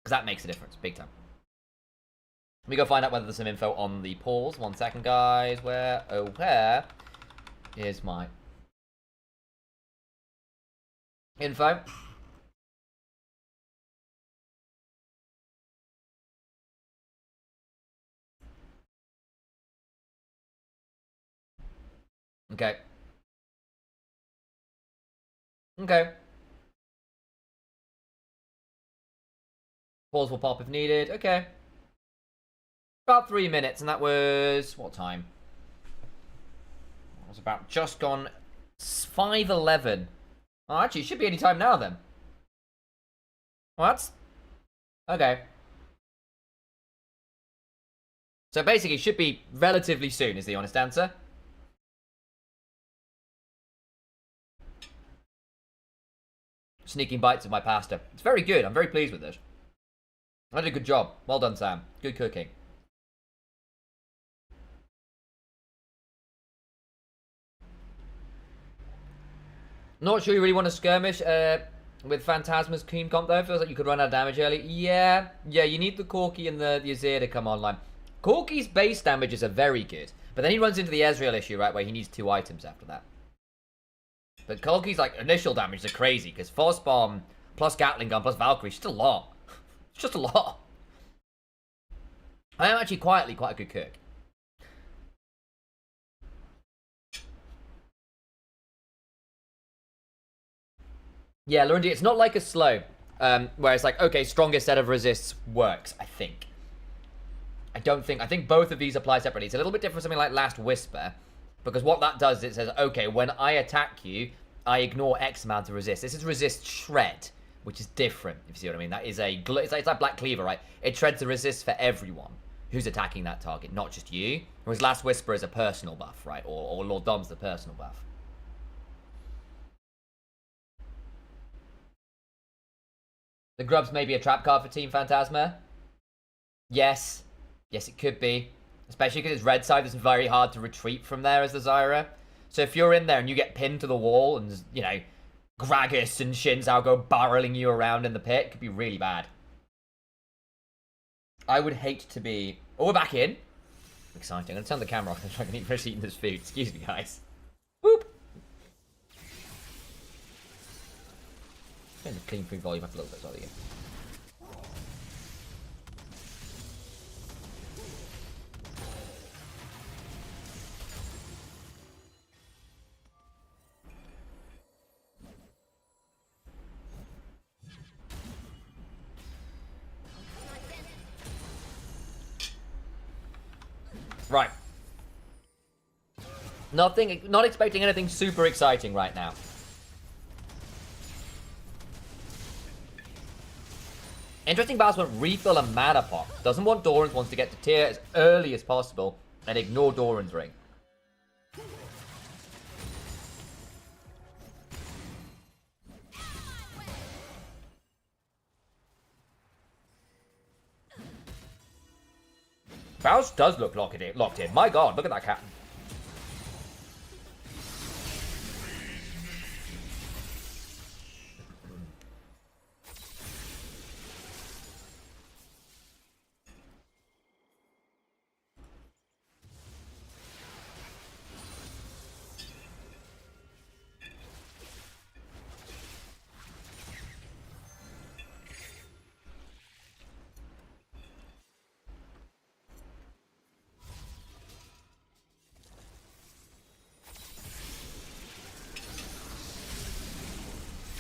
S2: Because that makes a difference, big time. Let me go find out whether there's some info on the pause. 1 second, guys. Where is my info? Okay. Okay. Pause will pop if needed. Okay. About 3 minutes, and that was... what time? It was about just gone 5:11. Oh, actually, it should be any time now, then. What? Okay. So basically, it should be relatively soon, is the honest answer. Sneaking bites of my pasta. It's very good. I'm very pleased with it. I did a good job. Well done, Sam. Good cooking. Not sure you really want to skirmish. With Phantasma's Cream comp though, feels like you could run out of damage early. Yeah, you need the Corki and the Azir to come online. Corki's base damages are very good, but then he runs into the Ezreal issue, right, where he needs 2 items after that. But Corki's like initial damage are crazy, because Force Bomb plus Gatling Gun plus Valkyrie is just a lot. It's just a lot. I am actually quietly quite a good cook. Yeah, Lorendi, it's not like a slow, where it's like, okay, strongest set of resists works, I think. I think both of these apply separately. It's a little bit different from something like Last Whisper, because what that does is it says, okay, when I attack you, I ignore X amount of resist. This is resist shred, which is different, if you see what I mean. That is it's like Black Cleaver, right? It shreds the resist for everyone who's attacking that target, not just you. Whereas Last Whisper is a personal buff, right? Or Lord Dom's the personal buff. The Grubs may be a trap card for Team Phantasma. Yes. Yes, it could be. Especially because it's red side, it's very hard to retreat from there as the Zyra. So if you're in there and you get pinned to the wall and, you know, Gragas and Xin Zhao go barreling you around in the pit, it could be really bad. I would hate to be... Oh, we're back in. Exciting. I'm going to turn the camera off so I can finish eating this food. Excuse me, guys. Whoop. Turn the clean food volume up a little bit, sorry. Right. Not expecting anything super exciting right now. Interesting balance went refill a mana pot. Doesn't want Doran's, wants to get to tier as early as possible and ignore Doran's ring. Faust does look locked in. My god, look at that cat.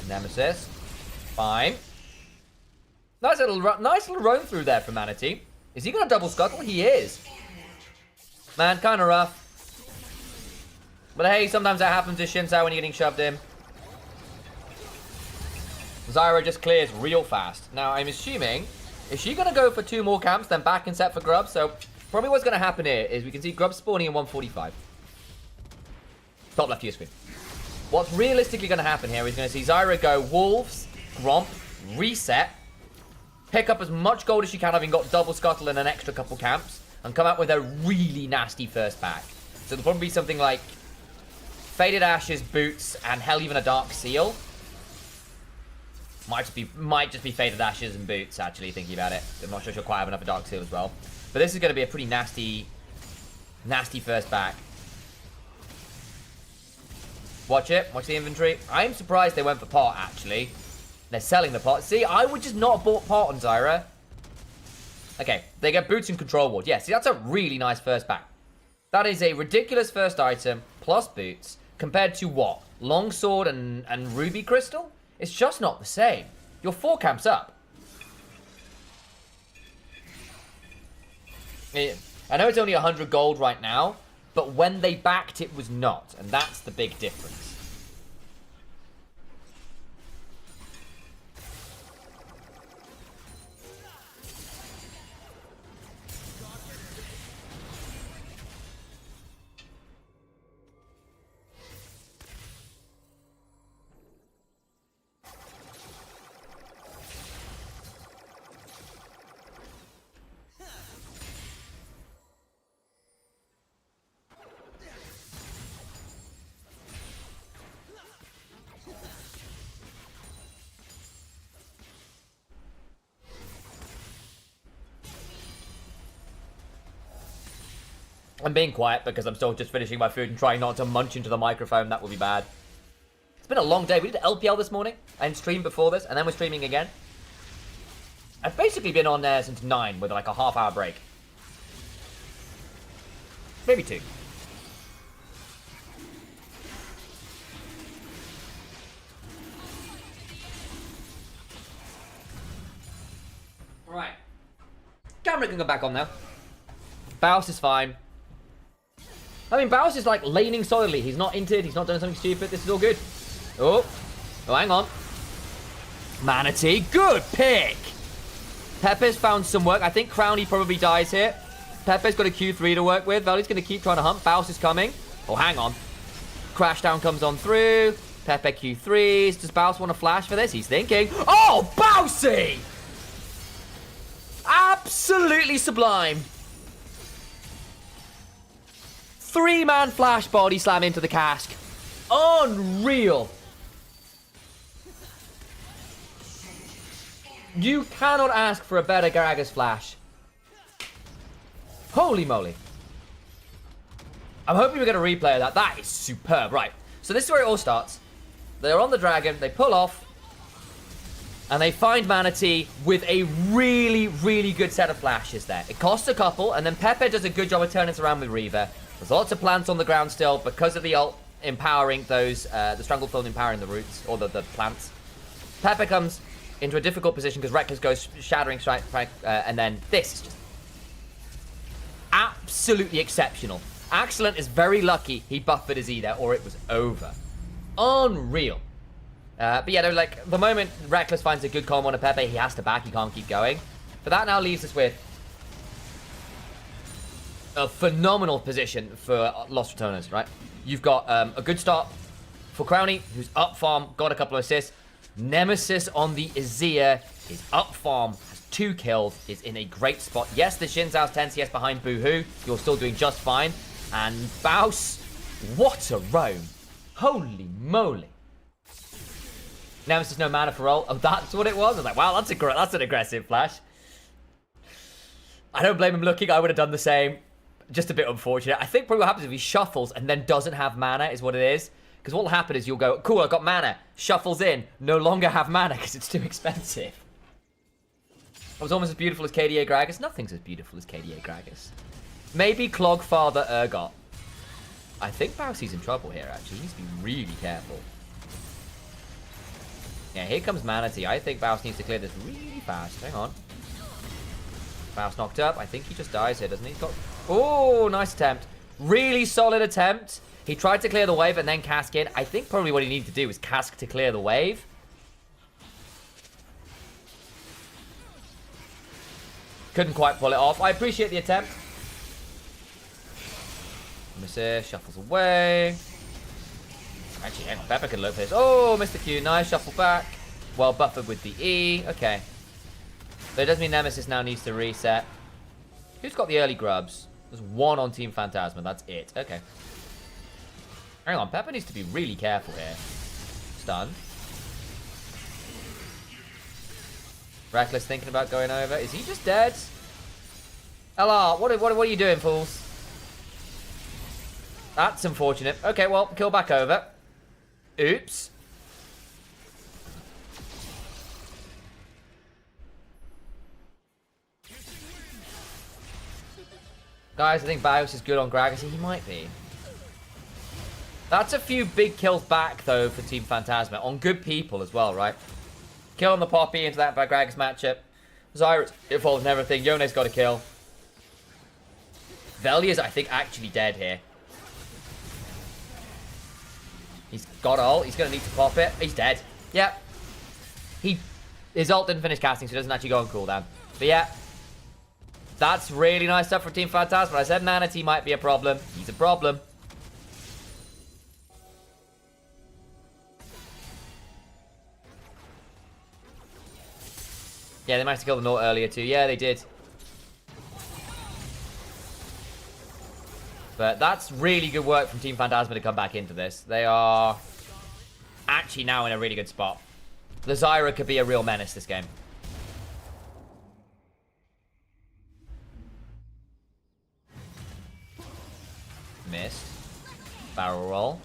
S2: Nemesis. Fine. Nice little run through there for Manatee. Is he going to double scuttle? He is. Man, kind of rough. But hey, sometimes that happens to Xin Zhao when you're getting shoved in. Zyra just clears real fast. Now, I'm assuming, is she going to go for 2 more camps, then back and set for Grub? So, probably what's going to happen here is we can see Grub spawning in 145. Top left of your screen. What's realistically going to happen here is going to see Zyra go Wolves, Gromp, reset, pick up as much gold as she can, having got double scuttle and an extra couple camps, and come out with a really nasty first pack. So there'll probably be something like Faded Ashes, Boots, and hell, even a Dark Seal. Might just be Faded Ashes and Boots, actually, thinking about it. I'm not sure she'll quite have enough of Dark Seal as well. But this is going to be a pretty nasty first pack. Watch it. Watch the inventory. I'm surprised they went for pot, actually. They're selling the pot. See, I would just not have bought pot on Zyra. Okay, they get Boots and Control Ward. Yeah, see, that's a really nice first pack. That is a ridiculous first item, plus Boots, compared to what? Longsword and Ruby Crystal? It's just not the same. You're 4 camps up. I know it's only 100 gold right now, but when they backed, it was not. And that's the big difference. I'm being quiet because I'm still just finishing my food and trying not to munch into the microphone. That would be bad. It's been a long day. We did LPL this morning and streamed before this, and then we're streaming again. I've basically been on there since 9 with like a half-hour break. Maybe 2. Right. Camera can go back on now. Baus is fine. I mean, Baus is like laning solidly. He's not inted. He's not doing something stupid. This is all good. Oh, hang on. Manatee, good pick. Pepe's found some work. I think Crowny probably dies here. Pepe's got a Q3 to work with. Veli's going to keep trying to hunt. Baus is coming. Oh, hang on. Crashdown comes on through. Pepe Q3s. Does Baus want to flash for this? He's thinking. Oh, Bausy! Absolutely sublime. 3-man flash body slam into the cask. Unreal. You cannot ask for a better Gragas flash. Holy moly. I'm hoping we get a replay of that. That is superb. Right. So this is where it all starts. They're on the dragon. They pull off. And they find Manatee with a really, really good set of flashes there. It costs a couple. And then Pepe does a good job of turning this around with Reaver. There's lots of plants on the ground still because of the ult empowering those, the Stranglethorn empowering the roots, or the plants. Pepe comes into a difficult position because Reckless goes Shattering Strike, and then this is just absolutely exceptional. Excellent is very lucky he buffered his E there, or it was over. Unreal. But yeah, like, the moment Reckless finds a good combo on a Pepe, he has to back, he can't keep going. But that now leaves us with a phenomenal position for Lost Ratones, right? You've got a good start for Crowny, who's up farm, got a couple of assists. Nemesis on the Azir is up farm, has 2 kills, is in a great spot. Yes, the Xin Zhao's 10 CS behind Boohoo. You're still doing just fine. And Baus, what a roam. Holy moly. Nemesis no mana for ult. Oh, that's what it was? I was like, wow, that's an aggressive flash. I don't blame him looking. I would have done the same. Just a bit unfortunate. I think probably what happens if he shuffles and then doesn't have mana is what it is. Because what will happen is you'll go, cool, I've got mana. Shuffles in, no longer have mana because it's too expensive. It was almost as beautiful as KDA Gragas. Nothing's as beautiful as KDA Gragas. Maybe Clogfather Urgot. I think Bausy's in trouble here, actually. He needs to be really careful. Yeah, here comes Manatee. I think Baus needs to clear this really fast. Hang on. Baus knocked up. I think he just dies here, doesn't he? Oh, nice attempt. Really solid attempt. He tried to clear the wave and then cask in. I think probably what he needed to do was cask to clear the wave. Couldn't quite pull it off. I appreciate the attempt. Nemesis shuffles away. Actually, yeah, Pepper could look for this. Oh, Mr. Q. Nice. Shuffle back. Well buffered with the E. Okay. So it does mean Nemesis now needs to reset. Who's got the early grubs? There's 1 on Team Phatasma. That's it. Okay. Hang on. Pepper needs to be really careful here. Stun. Reckless thinking about going over. Is he just dead? LR, what are you doing, fools? That's unfortunate. Okay, well, kill back over. Oops. Guys, I think Bios is good on Gragas. He might be. That's a few big kills back, though, for Team Phatasma. On good people as well, right? Kill on the Poppy into that Gragas matchup. Zyra's involved in everything. Yone's got a kill. Velia's, I think, actually dead here. He's got ult. He's going to need to pop it. He's dead. Yep. His ult didn't finish casting, so he doesn't actually go on cooldown. But yeah. That's really nice stuff for Team Phatasma. I said Manatee might be a problem. He's a problem. Yeah, they managed to kill the Nort earlier too. Yeah, they did. But that's really good work from Team Phatasma to come back into this. They are actually now in a really good spot. The Zyra could be a real menace this game. roll.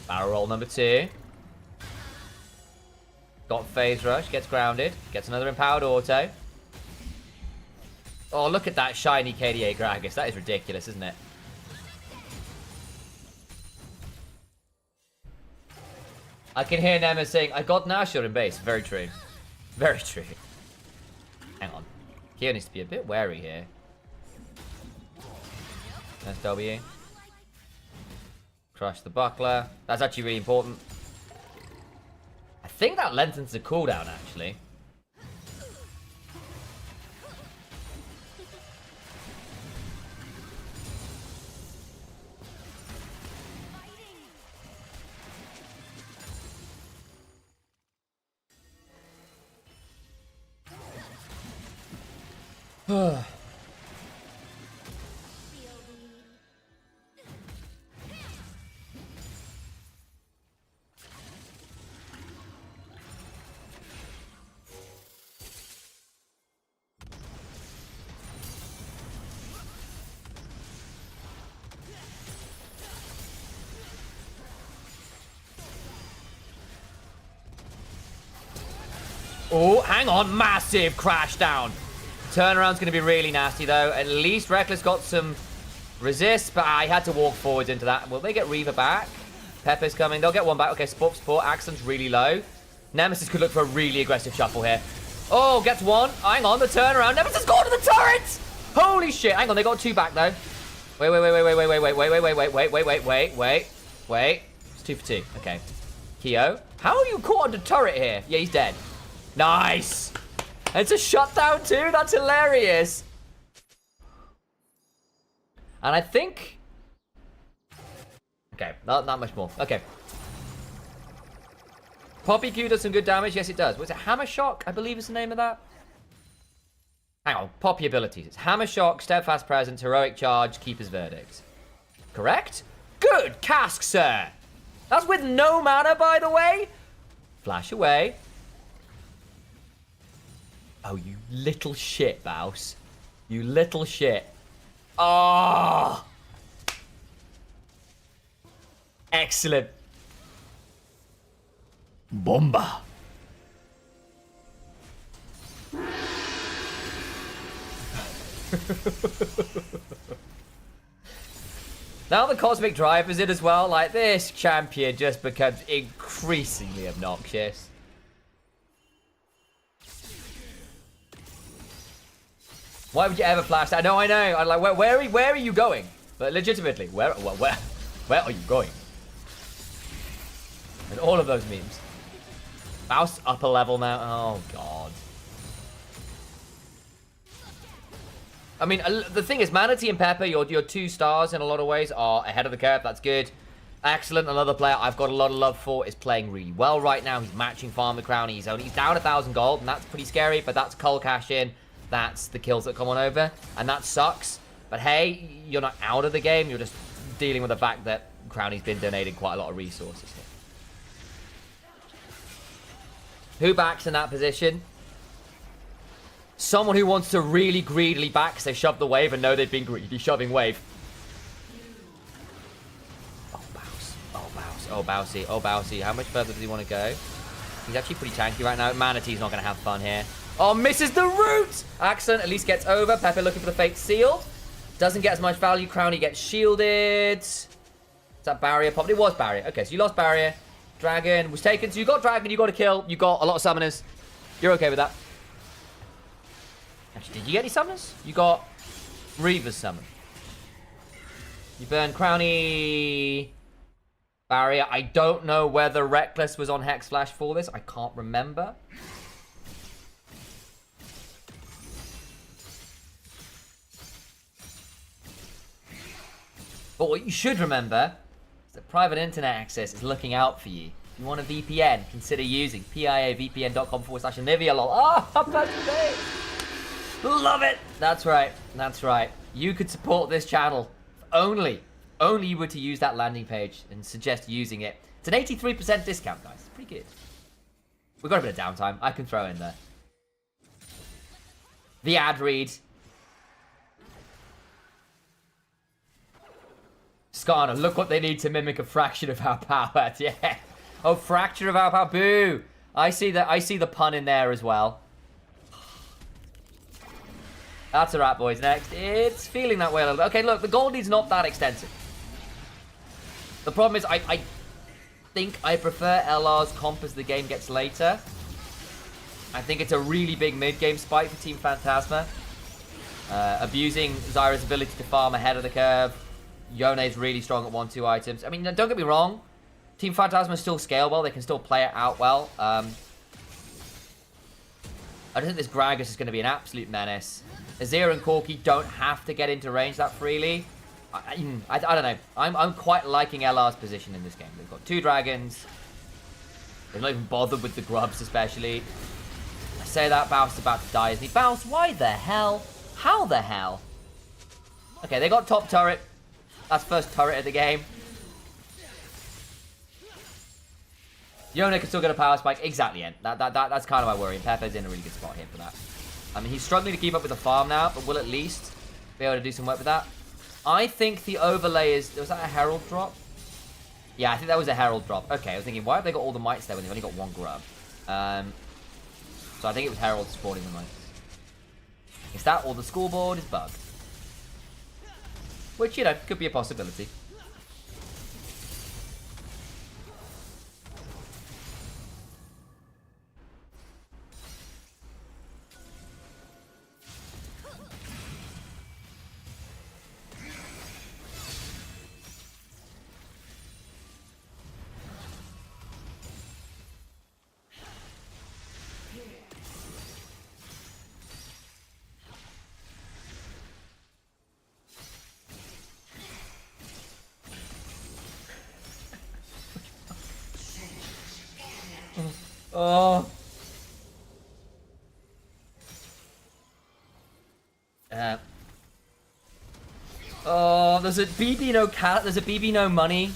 S2: Barrel roll number 2. Got phase rush, gets grounded, gets another empowered auto. Oh, look at that shiny KDA Gragas. That is ridiculous, isn't it? I can hear Nemesis saying, I got Nashor in base. Very true. Very true. Hang on. Kyo needs to be a bit wary here. SW. Crush the buckler. That's actually really important. I think that lengthens the cooldown, actually. Oh, hang on. Massive crash down. Turnaround's going to be really nasty, though. At least Reckless got some resist, but I had to walk forwards into that. Will they get Reaver back? Pepper's coming. They'll get one back. Okay, support. Accent's really low. Nemesis could look for a really aggressive shuffle here. Oh, gets one. Hang on, the turnaround. Nemesis got to the turret! Holy shit. Hang on, they got 2 back, though. Wait. It's 2 for 2. Okay. Kyo. How are you caught on the turret here? Yeah, he's dead. Nice. It's a shutdown too. That's hilarious. And I think... Okay, not much more. Okay. Poppy Q does some good damage. Yes, it does. Was it Hammer Shock? I believe is the name of that. Hang on. Poppy abilities. It's Hammer Shock, Steadfast Presence, Heroic Charge, Keeper's Verdict. Correct? Good cask, sir. That's with no mana, by the way. Flash away. Oh, you little shit, Baus. You little shit. Oh! Excellent. Bomba. Now the Cosmic Drive is in as well. Like, this champion just becomes increasingly obnoxious. Why would you ever flash that? No, I know. I'm like, where are you going? But legitimately, where are you going? And all of those memes. Mouse upper level now. Oh god. I mean, the thing is, Manatee and Pepper, your 2 stars in a lot of ways, are ahead of the curve. That's good. Excellent. Another player I've got a lot of love for is playing really well right now. He's matching Farmer Crown. He's down 1,000 gold, and that's pretty scary. But that's Cull cash in. That's the kills that come on over, and that sucks. But hey, you're not out of the game. You're just dealing with the fact that Crownie's been donating quite a lot of resources here. Who backs in that position? Someone who wants to really greedily back because they shoved the wave and know they've been greedy shoving wave. Oh, Bouse. Oh, Bouse. Oh, Bousey. Oh, Bousey. How much further does he want to go? He's actually pretty tanky right now. Manatee's not going to have fun here. Oh, misses the root! Accent at least gets over. Pepper looking for the fate sealed. Doesn't get as much value. Crownie gets shielded. Is that barrier? Probably was barrier. Okay, so you lost barrier. Dragon was taken. So you got dragon. You got a kill. You got a lot of summoners. You're okay with that. Actually, did you get any summoners? You got Reaver's summon. You burned Crownie. Barrier. I don't know whether Reckless was on Hex Flash for this. I can't remember. But what you should remember is that private internet access is looking out for you. If you want a VPN, consider using piavpn.com/Anivia lol. Ah, oh, today. Love it. That's right. That's right. You could support this channel if only you were to use that landing page and suggest using it. It's an 83% discount, guys. It's pretty good. We've got a bit of downtime. I can throw in there. The ad read. Skarner, look what they need to mimic a fraction of our power. Yeah. Oh, fracture of our power. Boo. I see the pun in there as well. That's a wrap, boys. Next. It's feeling that way a little bit. Okay, look, the Goldie's not that extensive. The problem is I think I prefer LR's comp as the game gets later. I think it's a really big mid-game spike for Team Phatasma. Abusing Zyra's ability to farm ahead of the curve. Yone's really strong at 1-2 items. I mean, don't get me wrong. Team Phatasma still scale well. They can still play it out well. I don't think this Gragas is going to be an absolute menace. Azir and Corki don't have to get into range that freely. I don't know. I'm quite liking LR's position in this game. They've got 2 dragons. They're not even bothered with the grubs, especially. I say that Baus is about to die, isn't he? Baus, why the hell? How the hell? Okay, they got top turret. That's first turret of the game. Yone can still get a power spike. Exactly, Ent. That's kind of my worry. And Pepe's in a really good spot here for that. I mean, he's struggling to keep up with the farm now, but will at least be able to do some work with that. I think the overlay is... Was that a Herald drop? Yeah, I think that was a Herald drop. Okay, I was thinking, why have they got all the mites there when they've only got 1 grub? So I think it was Herald spawning the mites. Is that or the scoreboard is bugged? Which, you know, could be a possibility. Oh. Oh, there's a BB No Money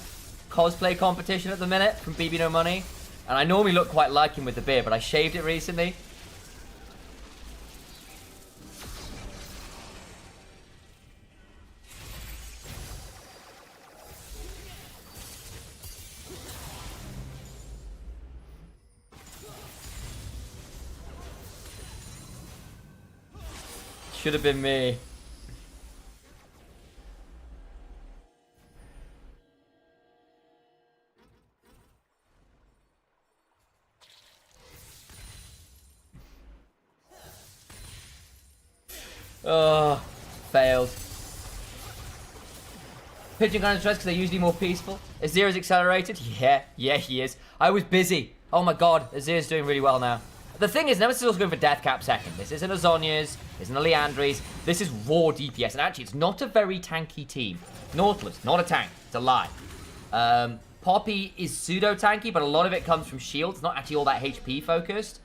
S2: cosplay competition at the minute from BB No Money. And I normally look quite like him with the beard, but I shaved it recently. Should have been me. Oh, failed. Pigeon kind of stressed because they're usually more peaceful. Azir's accelerated? Yeah, he is. I was busy. Oh my god, Azir's doing really well now. The thing is, Nemesis is also going for Death Cap second. This isn't a Zhonya's, isn't a Leandri's. This is raw DPS. And actually, it's not a very tanky team. Nautilus, not a tank. It's a lie. Poppy is pseudo-tanky, but a lot of it comes from shields. Not actually all that HP focused.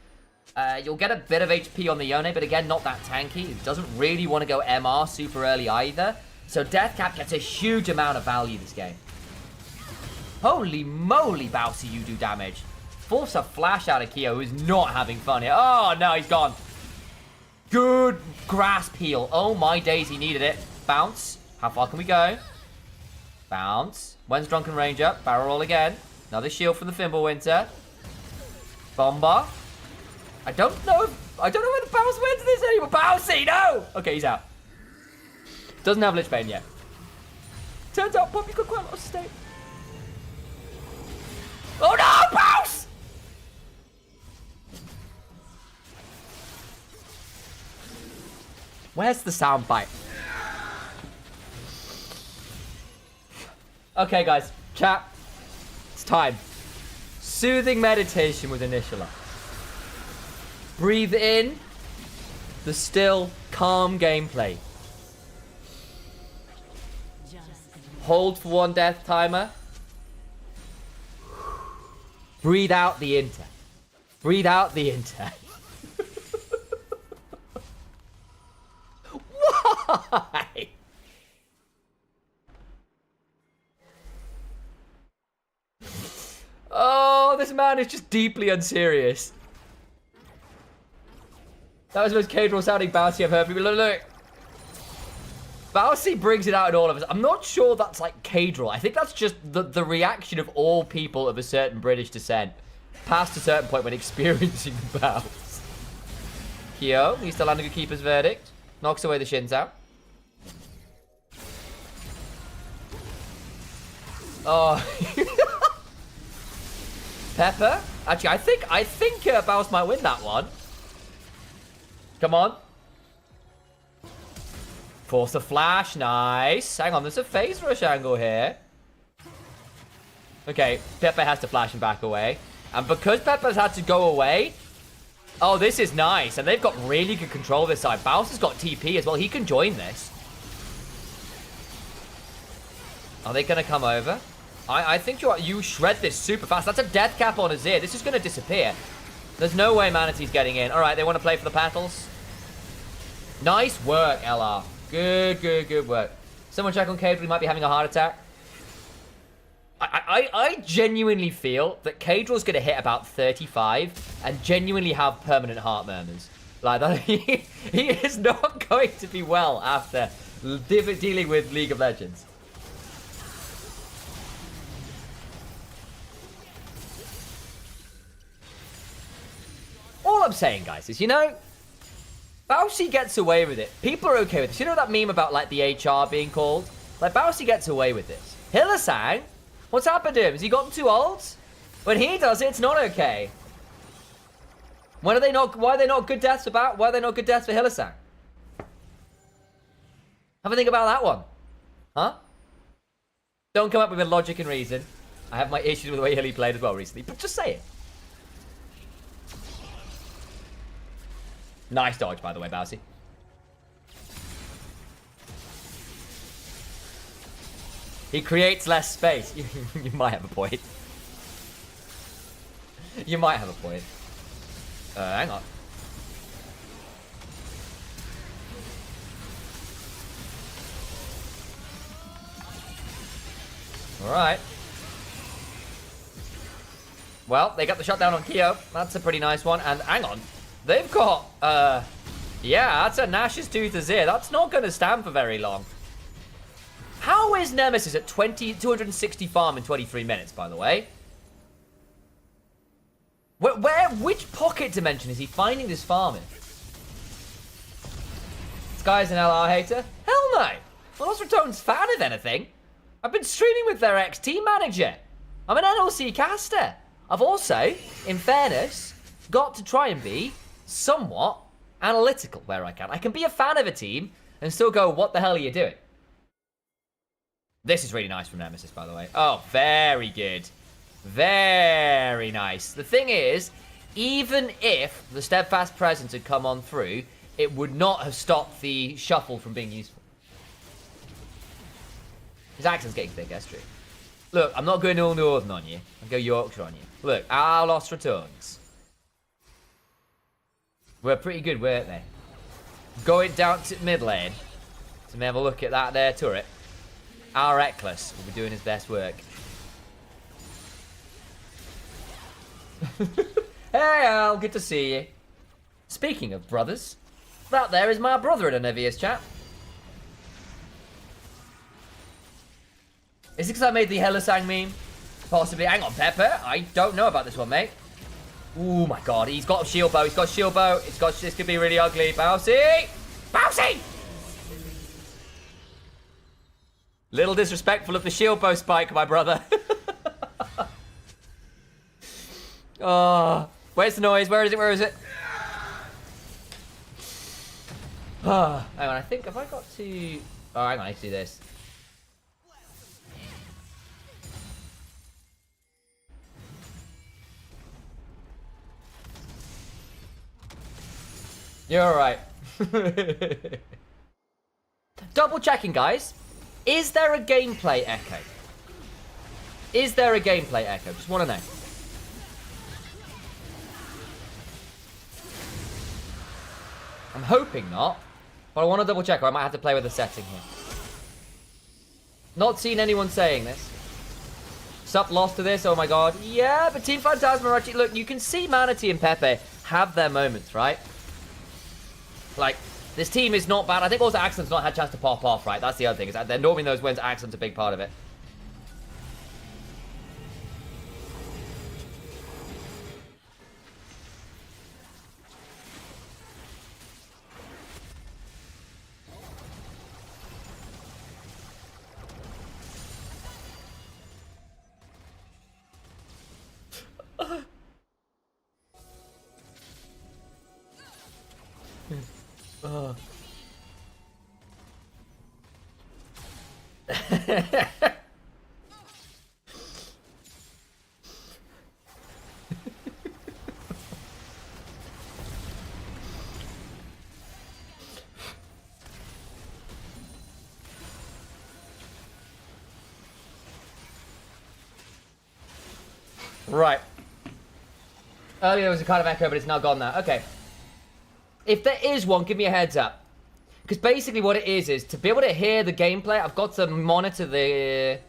S2: You'll get a bit of HP on the Yone, but again, not that tanky. It doesn't really want to go MR super early either. So Death Cap gets a huge amount of value this game. Holy moly, Bousy, you do damage. Force a flash out of Kyo, who's not having fun here. Oh, no, he's gone. Good grasp heal. Oh, my days, he needed it. Bounce. How far can we go? Bounce. When's Drunken Ranger? Barrel roll again. Another shield from the Fimbulwinter. Bomber. I don't know where the Bounce went to this anymore. Bouncy, no! Okay, he's out. Doesn't have Lich Bane yet. Turns out Poppy got quite a lot of state. Oh no, Bounce! Where's the soundbite? Okay, guys. Chat. It's time. Soothing meditation with Initialer. Breathe in the still, calm gameplay. Hold for 1 death timer. Breathe out the inter. Breathe out the inter. Why? Oh, this man is just deeply unserious. That was the most casual sounding bouncy I've heard. People look. Bousy brings it out in all of us. I'm not sure that's like Cadril. I think that's just the reaction of all people of a certain British descent past a certain point when experiencing the Bows. Kyo needs to land a good keeper's verdict. Knocks away the shins out. Oh. Pepper? Actually, I think Bows might win that one. Come on. Force a flash. Nice. Hang on, there's a phase rush angle here. Okay, Pepe has to flash him back away. And because Pepe's had to go away... Oh, this is nice. And they've got really good control this side. Bows has got TP as well. He can join this. Are they going to come over? I think you shred this super fast. That's a death cap on Azir. This is going to disappear. There's no way Manatee's getting in. All right, they want to play for the petals. Nice work, LR. Good work. Someone check on Cadril. He might be having a heart attack. I genuinely feel that Cadril's going to hit about 35 and genuinely have permanent heart murmurs. Like that, he is not going to be well after dealing with League of Legends. All I'm saying, guys, is, you know, Bousy gets away with it. People are okay with this. You know that meme about, like, the HR being called? Like, Bousy gets away with this. Hylissang? What's happened to him? Has he gotten too old? When he does it, it's not okay. Why are they not good deaths about? Why are they not good deaths for Hylissang? Have a think about that one. Huh? Don't come up with a logic and reason. I have my issues with the way Hilly played as well recently, but just say it. Nice dodge, by the way, Bousy. He creates less space. You might have a point. You might have a point. Hang on. Alright. Well, they got the shutdown on Kyo. That's a pretty nice one. And hang on. They've got, yeah, that's a Nash's Tooth Azir. That's not going to stand for very long. How is Nemesis at 260 farm in 23 minutes, by the way? Which pocket dimension is he finding this farm in? This guy's an LR hater? Hell no! I'm not Ratones fan, if anything. I've been streaming with their ex-team manager. I'm an NLC caster. I've also, in fairness, got to try and be somewhat analytical where I can. I can be a fan of a team and still go, what the hell are you doing? This is really nice from Nemesis, by the way. Oh, very good. Very nice. The thing is, even if the Steadfast Presence had come on through, it would not have stopped the shuffle from being useful. His accent's getting thick, that's true. Look, I'm not going all Northern on you. I'll go Yorkshire on you. Look, our lost Ratones were pretty good, weren't they? Going down to mid lane to have a look at that there turret. Our Reckless will be doing his best work. Hey Al, good to see you. Speaking of brothers, that there is my brother in Anivia's chat. Is it because I made the Hylissang meme? Possibly. Hang on, Pepper. I don't know about this one, mate. Oh my god, he's got a shield bow. He's got a shield bow. This could be really ugly. Bousy! Bousy! Little disrespectful of the shield bow spike, my brother. Oh, where's the noise? Where is it? Where is it? Oh, hang on, I think, have I got to... Oh, hang on, I need to do this. You're alright. Double checking, guys. Is there a gameplay echo? Is there a gameplay echo? Just want to know. I'm hoping not. But I want to double check, or I might have to play with the setting here. Not seen anyone saying this. Sup, lost to this? Oh my god. Yeah, but Team Phatasma actually... Look, you can see Manatee and Pepe have their moments, right? Like, This team is not bad. I think also Axon's not had a chance to pop off, right? That's the other thing. Is that they're normally those wins. Axon's a big part of it. Right. Earlier there was a kind of echo, but it's now gone now. Okay. If there is one, give me a heads up. Because basically what it is to be able to hear the gameplay, I've got to monitor the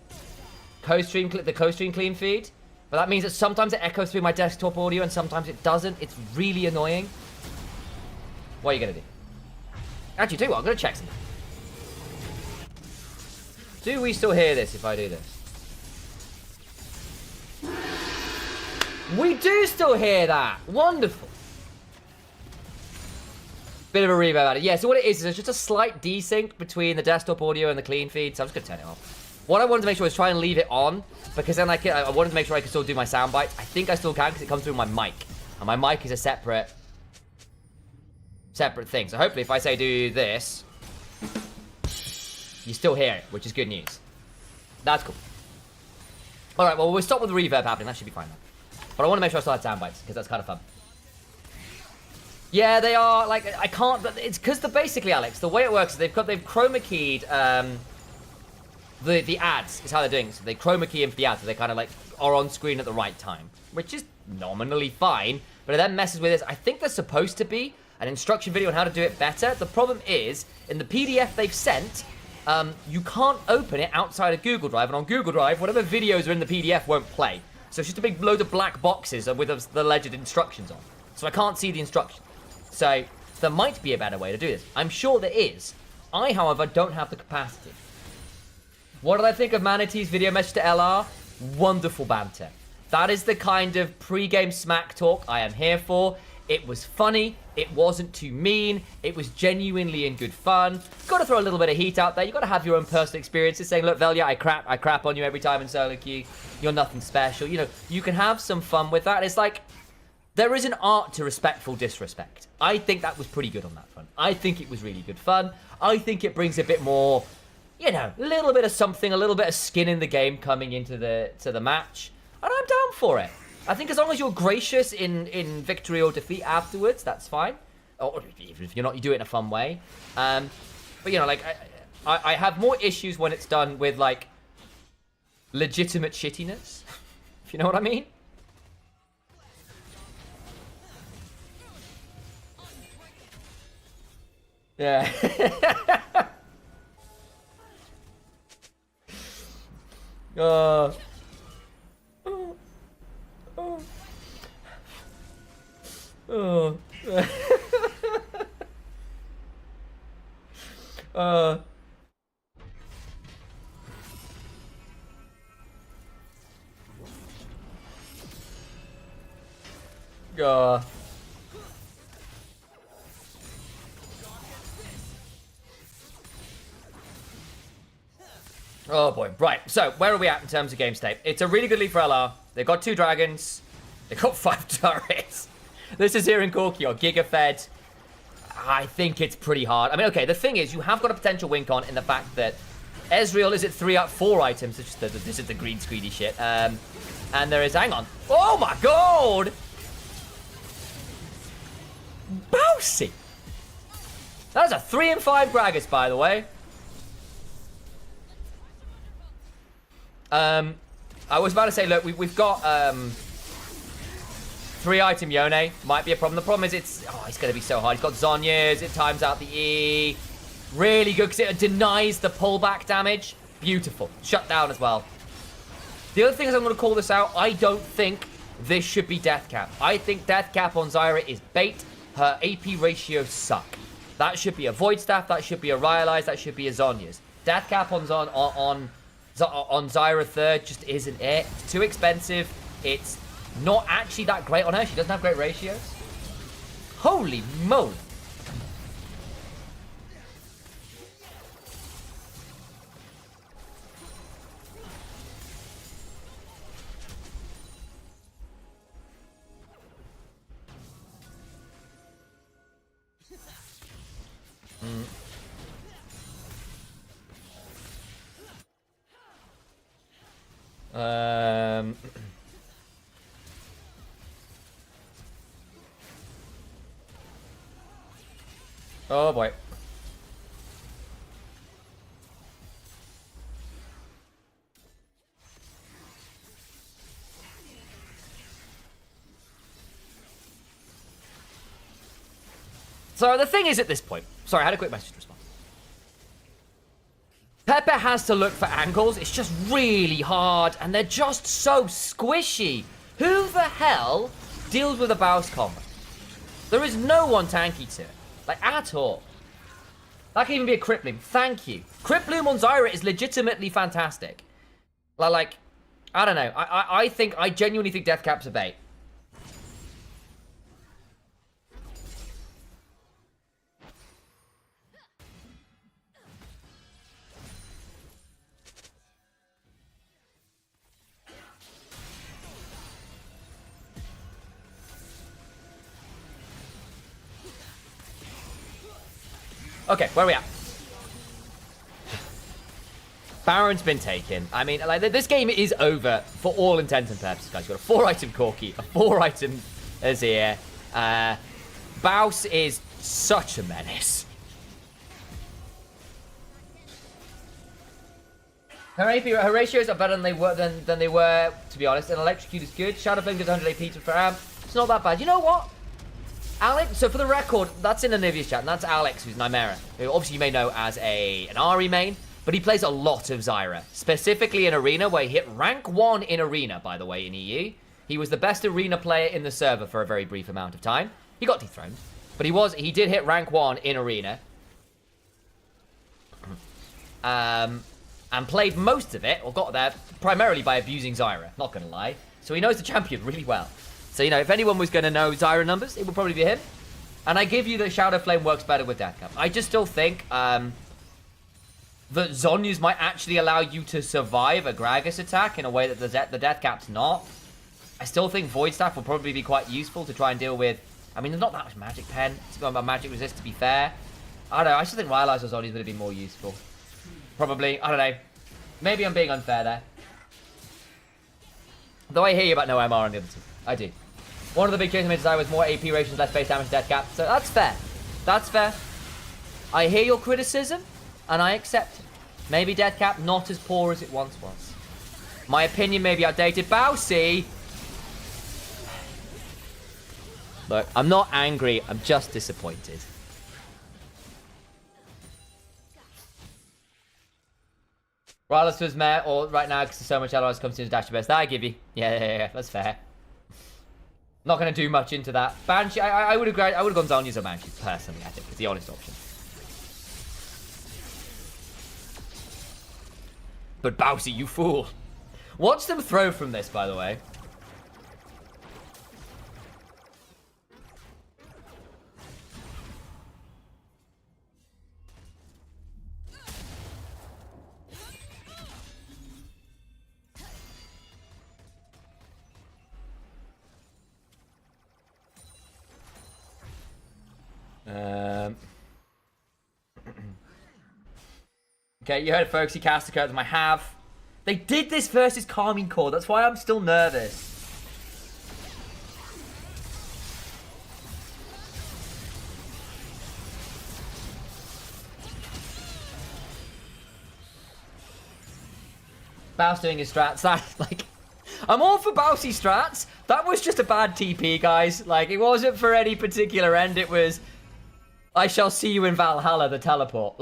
S2: Costream clean feed. But that means that sometimes it echoes through my desktop audio and sometimes it doesn't. It's really annoying. What are you going to do? Actually, tell you what, I'm going to check something. Do we still hear this if I do this? We do still hear that. Wonderful. Bit of a reverb at it. Yeah, so what it is there's just a slight desync between the desktop audio and the clean feed. So I'm just going to turn it off. What I wanted to make sure was try and leave it on. Because then I wanted to make sure I could still do my sound bites. I think I still can because it comes through my mic. And my mic is a separate thing. So hopefully if I say do this, you still hear it, which is good news. That's cool. Alright, well we'll stop with the reverb happening. That should be fine now. But I want to make sure I still have sound bites, because that's kind of fun. Yeah, they are, like, I can't, but it's because basically, Alex, the way it works is they've chroma keyed, the ads is how they're doing it. So they chroma key in for the ads, so they kind of, like, are on screen at the right time, which is nominally fine, but it then messes with this. I think there's supposed to be an instruction video on how to do it better. The problem is, in the PDF they've sent, you can't open it outside of Google Drive, and on Google Drive, whatever videos are in the PDF won't play. So it's just a big load of black boxes with the alleged instructions on. So I can't see the instructions. So there might be a better way to do this. I'm sure there is. I, however, don't have the capacity. What did I think of Manatee's video message to LR? Wonderful banter. That is the kind of pre-game smack talk I am here for. It was funny. It wasn't too mean. It was genuinely in good fun. Got to throw a little bit of heat out there. You got to have your own personal experiences saying, look, Velia, I crap on you every time in solo queue. You're nothing special. You know, you can have some fun with that. It's like, there is an art to respectful disrespect. I think that was pretty good on that front. I think it was really good fun. I think it brings a bit more, you know, a little bit of something, a little bit of skin in the game coming into the match. And I'm down for it. I think as long as you're gracious in victory or defeat afterwards, that's fine. Or if you're not, you do it in a fun way. But, you know, like, I have more issues when it's done with, like, legitimate shittiness. If you know what I mean? Yeah. Oh. Oh. Oh boy. Right, so where are we at in terms of game state? It's a really good lead for LR. They've got 2 dragons. They've got 5 turrets. This is here in Corki or Giga Fed. I think it's pretty hard. I mean, okay, the thing is, you have got a potential win con in the fact that Ezreal is at 3 out of 4 items. This is the green screedy shit. And there is, hang on. Oh my god! Bousy! That is a 3 and 5 Gragas, by the way. I was about to say, look, we've got 3 item Yone. Might be a problem. The problem is it's going to be so hard. He's got Zhonya's. It times out the E. Really good because it denies the pullback damage. Beautiful. Shut down as well. The other thing is I'm going to call this out. I don't think this should be death cap. I think death cap on Zyra is bait. Her AP ratios suck. That should be a Void Staff. That should be a Rhyalize. That should be a Zhonya's. Death Cap on Zyra third just isn't it. It's too expensive. It's not actually that great on her. She doesn't have great ratios. Holy moly. Oh boy. So the thing is at this point, sorry, I had a quick message to respond. Pepe has to look for angles. It's just really hard, and they're just so squishy. Who the hell deals with a Baus combo? There is no one tanky to it. Like, at all. That can even be a Crypt Bloom. Thank you. Crypt Bloom on Zyra is legitimately fantastic. Like, I don't know. I genuinely think Death Cap's a bait. Okay, where are we at? Baron's been taken. I mean, like, this game is over for all intents and purposes, guys. You've got a 4-item Corki, a 4-item Azir. Baus is such a menace. Her ratios are better than they were, to be honest. And Electrocute is good. Shadowflame gives 100 AP per amp. It's not that bad. You know what? Alex, so for the record, that's in Anivia's chat, and that's Alex, who's Nymera, who obviously you may know as an Ahri main, but he plays a lot of Zyra, specifically in Arena, where he hit rank 1 in Arena, by the way, in EU. He was the best Arena player in the server for a very brief amount of time. He got dethroned, but he did hit rank 1 in Arena. And played most of it, or got there, primarily by abusing Zyra, not gonna lie. So he knows the champion really well. So, you know, if anyone was going to know Zyra numbers, it would probably be him. And I give you that Shadow Flame works better with Death Cap. I just still think that Zhonya's might actually allow you to survive a Gragas attack in a way that the Death Cap's not. I still think Void Staff will probably be quite useful to try and deal with. I mean, there's not that much Magic Pen. It's got about Magic Resist, to be fair. I don't know. I still think Rhyalize or Zhonya's would have been more useful. Probably. I don't know. Maybe I'm being unfair there. Though I hear you about no MR on the other two. I do. One of the big changes I made desire was more AP ratios, less base damage, Death Cap. So that's fair. That's fair. I hear your criticism, and I accept it. Maybe Death Cap not as poor as it once was. My opinion may be outdated. Bousy! Look, I'm not angry. I'm just disappointed. Rhyalize was met, or right now, because there's so much allies comes into dash best. That I give you. Yeah, that's fair. Not going to do much into that. Banshee, I would have gone Zhonya's or Banshee, personally, I think. It's the honest option. But Bousy, you fool. Watch them throw from this, by the way. Okay, you heard folks, he cast the curtain. I have. They did this versus Calming Core. That's why I'm still nervous. Baus doing his strats. That, like, I'm all for Bousy strats. That was just a bad TP, guys. Like, it wasn't for any particular end. It was, I shall see you in Valhalla, the teleport.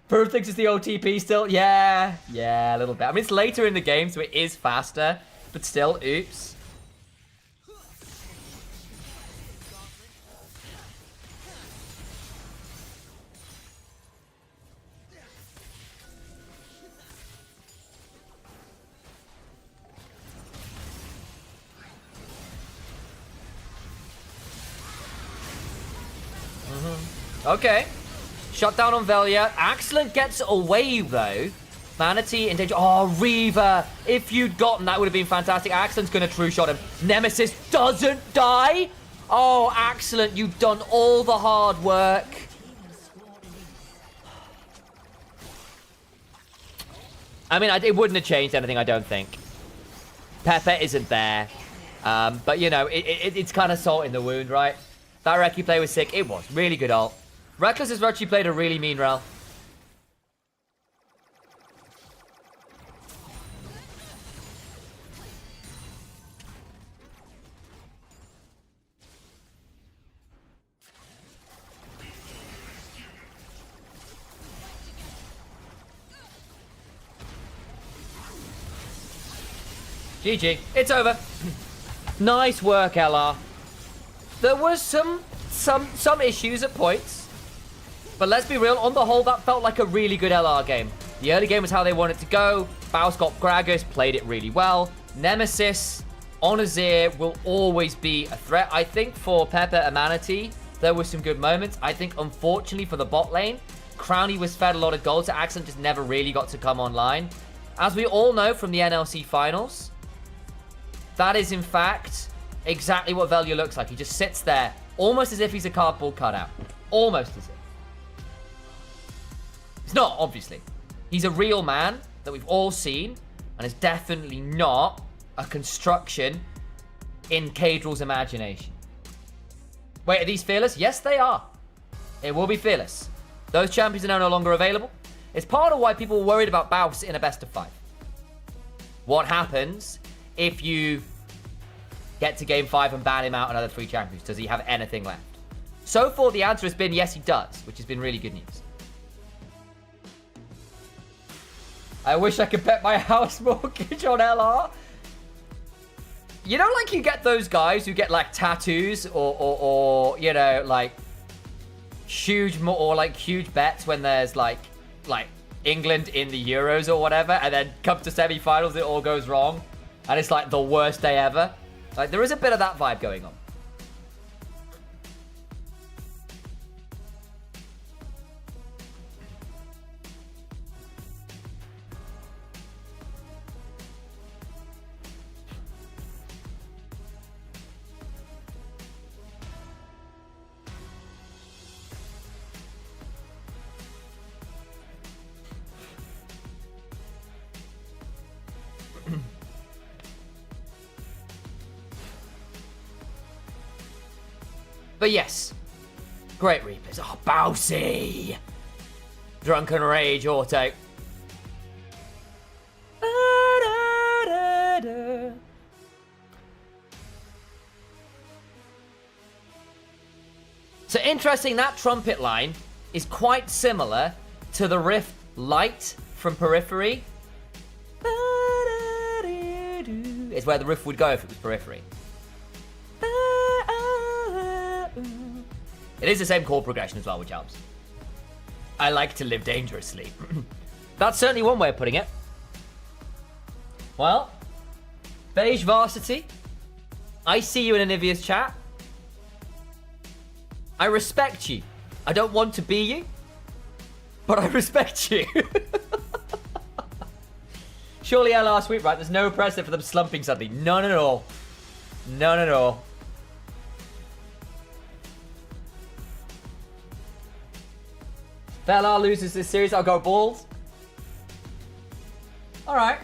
S2: Perv thinks it's the OTP still? Yeah, a little bit. I mean, it's later in the game, so it is faster. But still, oops. Okay. Shut down on Velia. Excellent gets away, though. Manatee in danger. Oh, Reaver. If you'd gotten that, would have been fantastic. Excellent's going to true shot him. Nemesis doesn't die. Oh, excellent. You've done all the hard work. I mean, it wouldn't have changed anything, I don't think. Pepe isn't there. But, you know, it's kind of salt in the wound, right? That Reki play was sick. It was. Really good ult. Reckless has actually played a really mean rel. GG. It's over. Nice work, LR. There was some issues at points. But let's be real, on the whole, that felt like a really good LR game. The early game was how they wanted to go. Baus got Gragas, played it really well. Nemesis on Azir will always be a threat. I think for Pepe and Manatee, there were some good moments. I think, unfortunately, for the bot lane, Crownie was fed a lot of gold, so Accent just never really got to come online. As we all know from the NLC finals, that is, in fact, exactly what Velia looks like. He just sits there, almost as if he's a cardboard cutout. Almost as if. He's not, obviously. He's a real man that we've all seen, and is definitely not a construction in Caedrel's imagination. Wait, are these fearless? Yes, they are. It will be fearless. Those champions are now no longer available. It's part of why people were worried about Baus in a best of 5. What happens if you get to game 5 and ban him out another 3 champions? Does he have anything left? So far, the answer has been yes, he does, which has been really good news. I wish I could bet my house mortgage on LR. You know, like, you get those guys who get, like, tattoos or you know, like, huge bets when there's, like England in the Euros or whatever, and then come to semi-finals, it all goes wrong. And it's, like, the worst day ever. Like, there is a bit of that vibe going on. But yes, great Reapers. Oh, Bousy! Drunken Rage auto. So interesting, that trumpet line is quite similar to the riff Light from Periphery. It's where the riff would go if it was Periphery. It is the same chord progression as well, which helps. I like to live dangerously. That's certainly one way of putting it. Well, Beige Varsity, I see you in Anivia's chat. I respect you. I don't want to be you, but I respect you. Surely LR sweep, right? There's no precedent for them slumping suddenly. None at all. None at all. If LR loses this series, I'll go balls. Alright.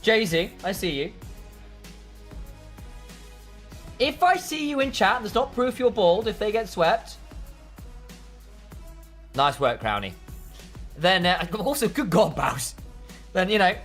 S2: Jay-Z, I see you. If I see you in chat, there's not proof you're bald if they get swept. Nice work, Crownie. Then, also, good God, Baus. Then, you know.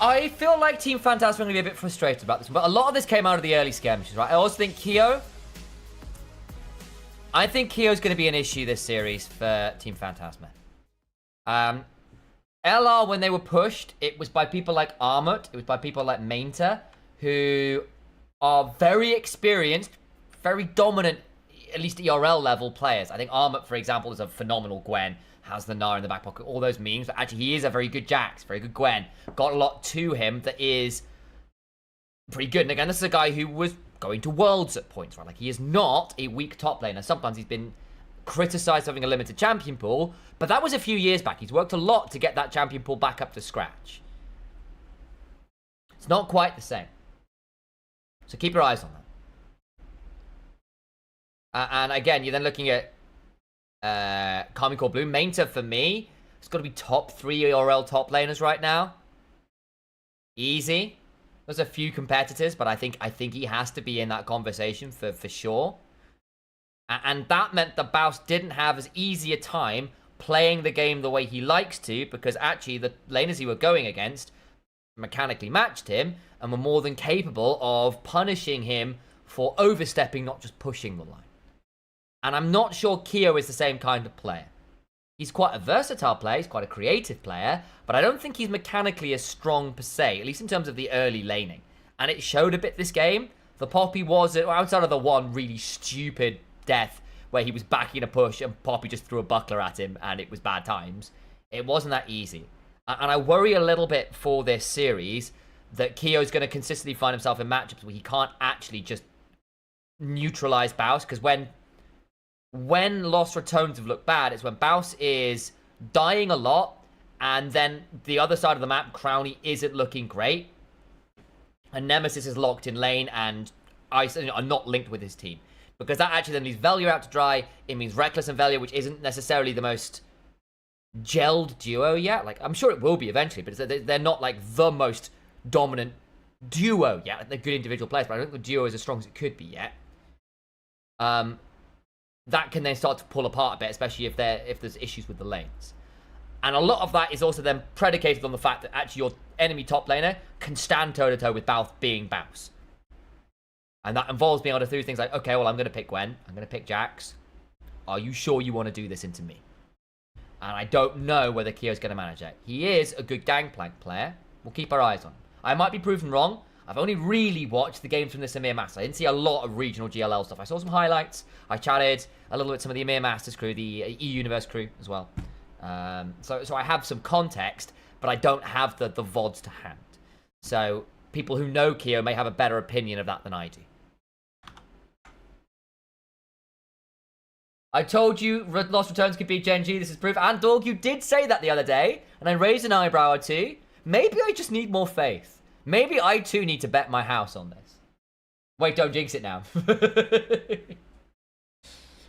S2: I feel like Team Phatasma are going to be a bit frustrated about this, but a lot of this came out of the early skirmishes, right? I also think Kyo. I think Kyo's going to be an issue this series for Team Phatasma. LR, when they were pushed, it was by people like Armut, it was by people like Mainta, who are very experienced, very dominant, at least ERL level players. I think Armut, for example, is a phenomenal Gwen, has the Gnar in the back pocket, all those memes, but actually he is a very good Jax, very good Gwen. Got a lot to him that is pretty good. And again, this is a guy who was going to Worlds at points, right? Like, he is not a weak top laner. Sometimes he's been criticised for having a limited champion pool, but that was a few years back. He's worked a lot to get that champion pool back up to scratch. It's not quite the same. So keep your eyes on that. And again, you're then looking at Karmine Core Blue. Mainta, for me, it's got to be top 3 ERL top laners right now. Easy. There's a few competitors, but I think he has to be in that conversation for sure. And that meant that Baus didn't have as easy a time playing the game the way he likes to, because actually the laners he were going against mechanically matched him and were more than capable of punishing him for overstepping, not just pushing the line. And I'm not sure Kyo is the same kind of player. He's quite a versatile player, he's quite a creative player, but I don't think he's mechanically as strong per se, at least in terms of the early laning. And it showed a bit this game. The Poppy was, outside of the one really stupid death where he was backing a push and Poppy just threw a buckler at him and it was bad times, it wasn't that easy. And I worry a little bit for this series that Kyo's going to consistently find himself in matchups where he can't actually just neutralize Baus, because when Lost Ratones have looked bad, it's when Baus is dying a lot, and then the other side of the map, Crowny isn't looking great, and Nemesis is locked in lane, and Ice are not linked with his team. Because that actually then leaves Velia out to dry. It means Reckless and Velia, which isn't necessarily the most gelled duo yet. Like, I'm sure it will be eventually, but they're not like the most dominant duo yet. Like, they're good individual players, but I don't think the duo is as strong as it could be yet. That can then start to pull apart a bit, especially if there's issues with the lanes. And a lot of that is also then predicated on the fact that actually your enemy top laner can stand toe-to-toe with Baus being Baus. And that involves being able to do things like, okay, well, I'm going to pick Gwen. I'm going to pick Jax. Are you sure you want to do this into me? And I don't know whether Kyo's going to manage it. He is a good Gangplank player. We'll keep our eyes on him. I might be proven wrong. I've only really watched the games from this EMEA Masters. I didn't see a lot of regional GLL stuff. I saw some highlights. I chatted a little bit with some of the EMEA Masters crew, the E-Universe crew as well. So I have some context, but I don't have the VODs to hand. So people who know Kyo may have a better opinion of that than I do. I told you Lost Returns could beat Gen G. This is proof. And Dog, you did say that the other day, and I raised an eyebrow or two. Maybe I just need more faith. Maybe I too need to bet my house on this. Wait, don't jinx it now.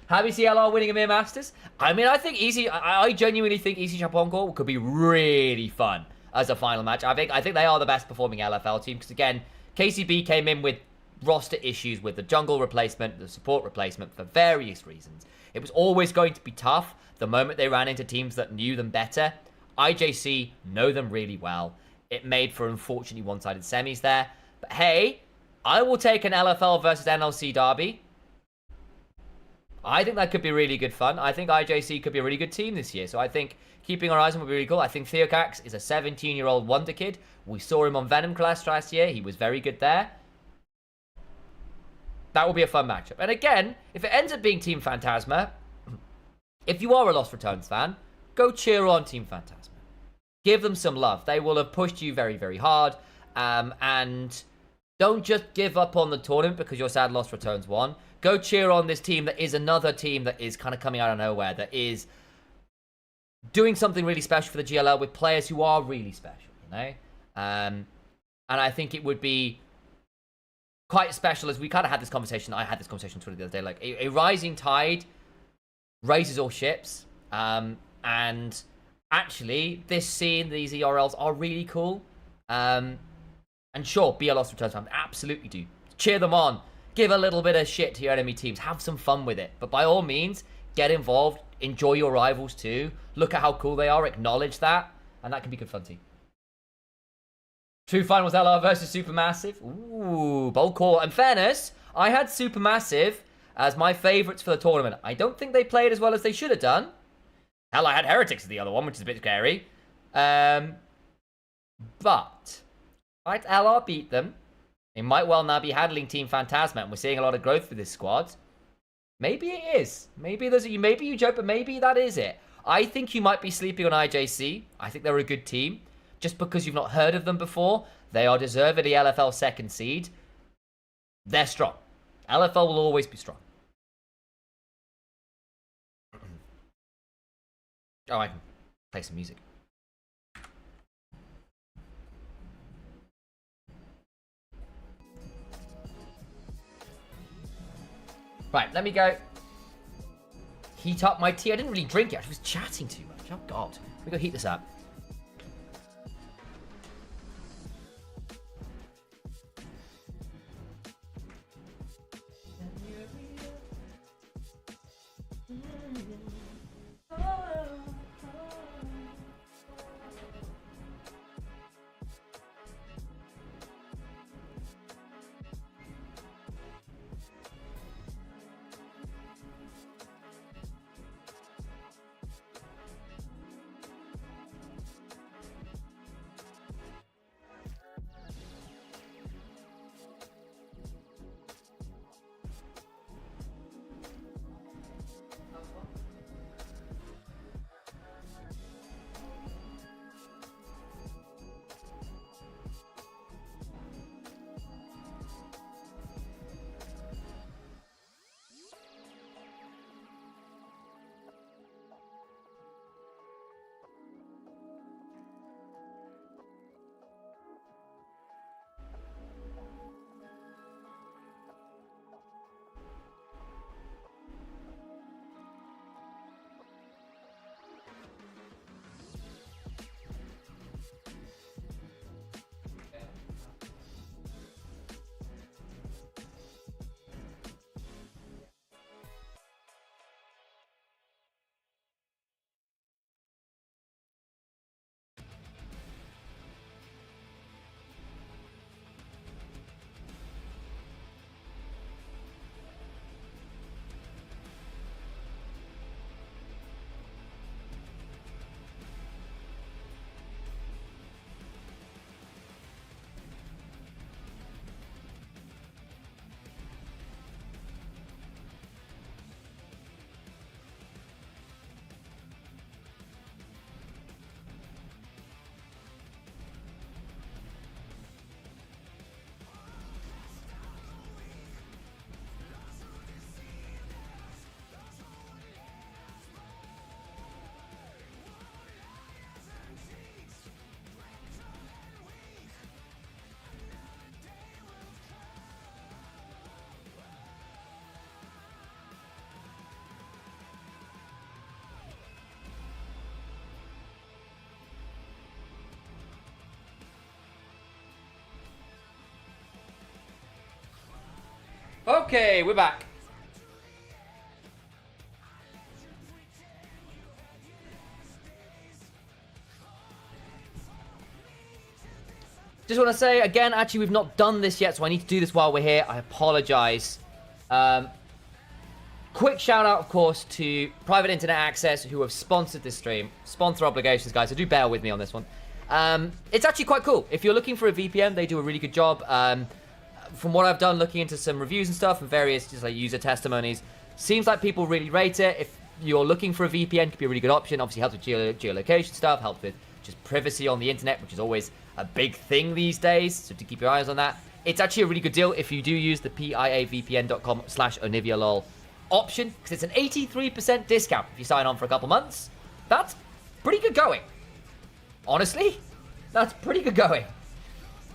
S2: How do you see LR winning EMEA Masters? I mean, I think I genuinely think Easy Chaponko could be really fun as a final match. I think they are the best performing LFL team, because again, KCB came in with roster issues with the jungle replacement, the support replacement for various reasons. It was always going to be tough the moment they ran into teams that knew them better. IJC know them really well. It made for unfortunately one-sided semis there. But hey, I will take an LFL versus NLC derby. I think that could be really good fun. I think IJC could be a really good team this year. So I think keeping our eyes on will be really cool. I think Theocax is a 17-year-old wonder kid. We saw him on Venom Clash last year. He was very good there. That will be a fun matchup. And again, if it ends up being Team Phatasma, if you are a Lost Returns fan, go cheer on Team Phatasma. Give them some love. They will have pushed you very, very hard. And don't just give up on the tournament because your sad Lost Returns won. Go cheer on this team that is another team that is kind of coming out of nowhere, that is doing something really special for the GLL with players who are really special, you know? And I think it would be quite special, as we kind of had this conversation. I had this conversation on Twitter the other day. Like, a rising tide raises all ships. And actually, this scene, these ERLs are really cool. And sure, be a Lost Returns fan. Absolutely do. Cheer them on. Give a little bit of shit to your enemy teams. Have some fun with it. But by all means, get involved. Enjoy your rivals too. Look at how cool they are. Acknowledge that. And that can be good fun too. True finals LR versus Supermassive. Ooh, bold call. In fairness, I had Supermassive as my favourites for the tournament. I don't think they played as well as they should have done. Hell, I had Heretics as the other one, which is a bit scary. But right, LR beat them. They might well now be handling Team Phatasma, and we're seeing a lot of growth for this squad. Maybe it is. Maybe you joke, but maybe that is it. I think you might be sleeping on IJC. I think they're a good team. Just because you've not heard of them before, they are deservedly LFL second seed. They're strong. LFL will always be strong. Oh, I can play some music. Right, let me go heat up my tea. I didn't really drink it. I was chatting too much. Oh, God. Let me go heat this up. Okay, we're back. Just want to say, again, actually, we've not done this yet, so I need to do this while we're here. I apologize. Quick shout out, of course, to Private Internet Access, who have sponsored this stream. Sponsor obligations, guys, so do bear with me on this one. It's actually quite cool. If you're looking for a VPN, they do a really good job. From what I've done, looking into some reviews and stuff, and various just like user testimonies, seems like people really rate it. If you're looking for a VPN, it could be a really good option. Obviously, helps with geolocation stuff, helps with just privacy on the internet, which is always a big thing these days. So to keep your eyes on that, it's actually a really good deal if you do use the piavpn.com/OniviaLol option, because it's an 83% discount if you sign on for a couple months. That's pretty good going. Honestly, that's pretty good going.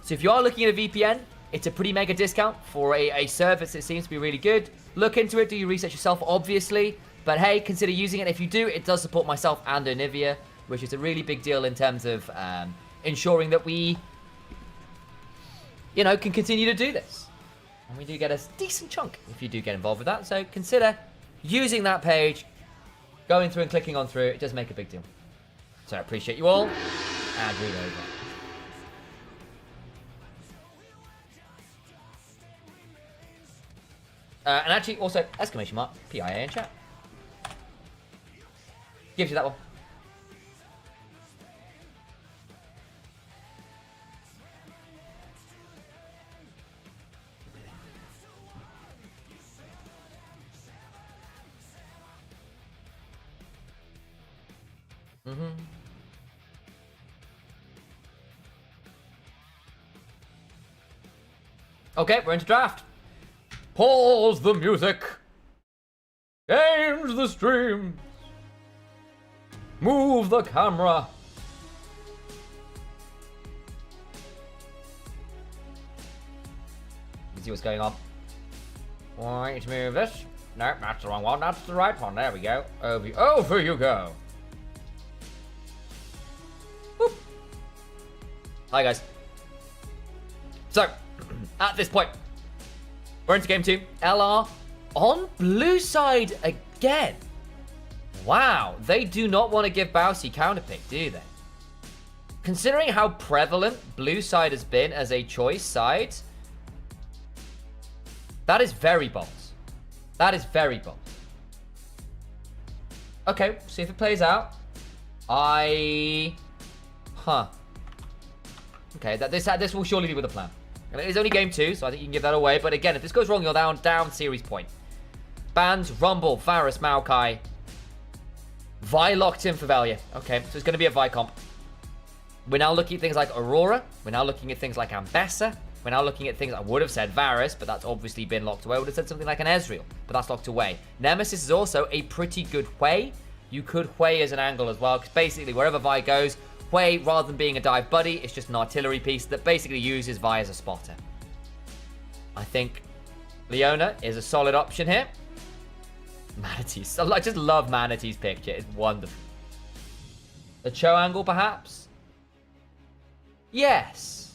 S2: So if you are looking at a VPN, it's a pretty mega discount for a service that seems to be really good. Look into it, do your research yourself, obviously. But hey, consider using it. If you do, it does support myself and Onivia, which is a really big deal in terms of ensuring that we, can continue to do this. And we do get a decent chunk if you do get involved with that. So consider using that page, going through and clicking on through. It does make a big deal. So I appreciate you all, and read over. And actually, also, exclamation mark, PIA in chat. Gives you that one. Okay, we're into draft. Pause the music. Change the stream. Move the camera. You see what's going on? I need to move this. No, that's the wrong one. That's the right one. There we go. Over you go. Whoop. Hi, guys. So, at this point, we're into game 2. LR on blue side again. Wow, they do not want to give Bousy counterpick, do they? Considering how prevalent blue side has been as a choice side, that is very bold. That is very bold. Okay, see if it plays out. Okay, this will surely be with a plan. And it is only game 2, so I think you can give that away. But again, if this goes wrong, you're down series point. Bans, Rumble, Varus, Maokai. Vi locked in for Valia. Okay, so it's going to be a Vi comp. We're now looking at things like Aurora. We're now looking at things like Ambessa. We're now looking at things I would have said Varus, but that's obviously been locked away. I would have said something like an Ezreal, but that's locked away. Nemesis is also a pretty good Hui. You could Hui as an angle as well, because basically wherever Vi goes, Hui, rather than being a dive buddy, it's just an artillery piece that basically uses Vi as a spotter. I think Leona is a solid option here. Manatees. I just love Manatee's picture. It's wonderful. A Cho angle, perhaps? Yes.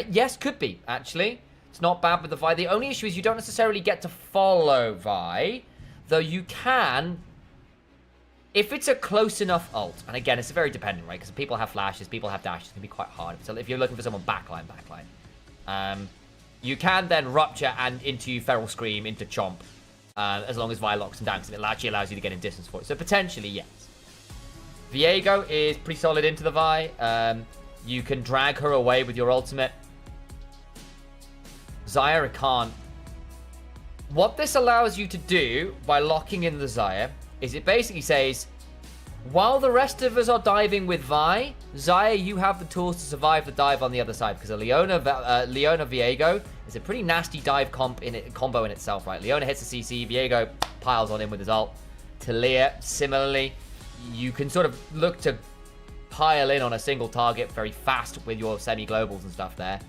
S2: Yes, could be, actually. It's not bad with the Vi. The only issue is you don't necessarily get to follow Vi, though you can... If it's a close enough ult, and again, it's very dependent, right? Because people have flashes, people have dashes, it can be quite hard. So if you're looking for someone backline. You can then rupture and into Feral Scream, into Chomp, as long as Vi locks them down, because it actually allows you to get in distance for it. So potentially, yes. Viego is pretty solid into the Vi. You can drag her away with your ultimate. Xayah can't. What this allows you to do by locking in the Xayah is it basically says, while the rest of us are diving with Vi, Xayah, you have the tools to survive the dive on the other side. Because a Leona Viego is a pretty nasty dive combo in itself, right? Leona hits the CC, Viego piles on in with his ult. Talia, similarly, you can sort of look to pile in on a single target very fast with your semi-globals and stuff there.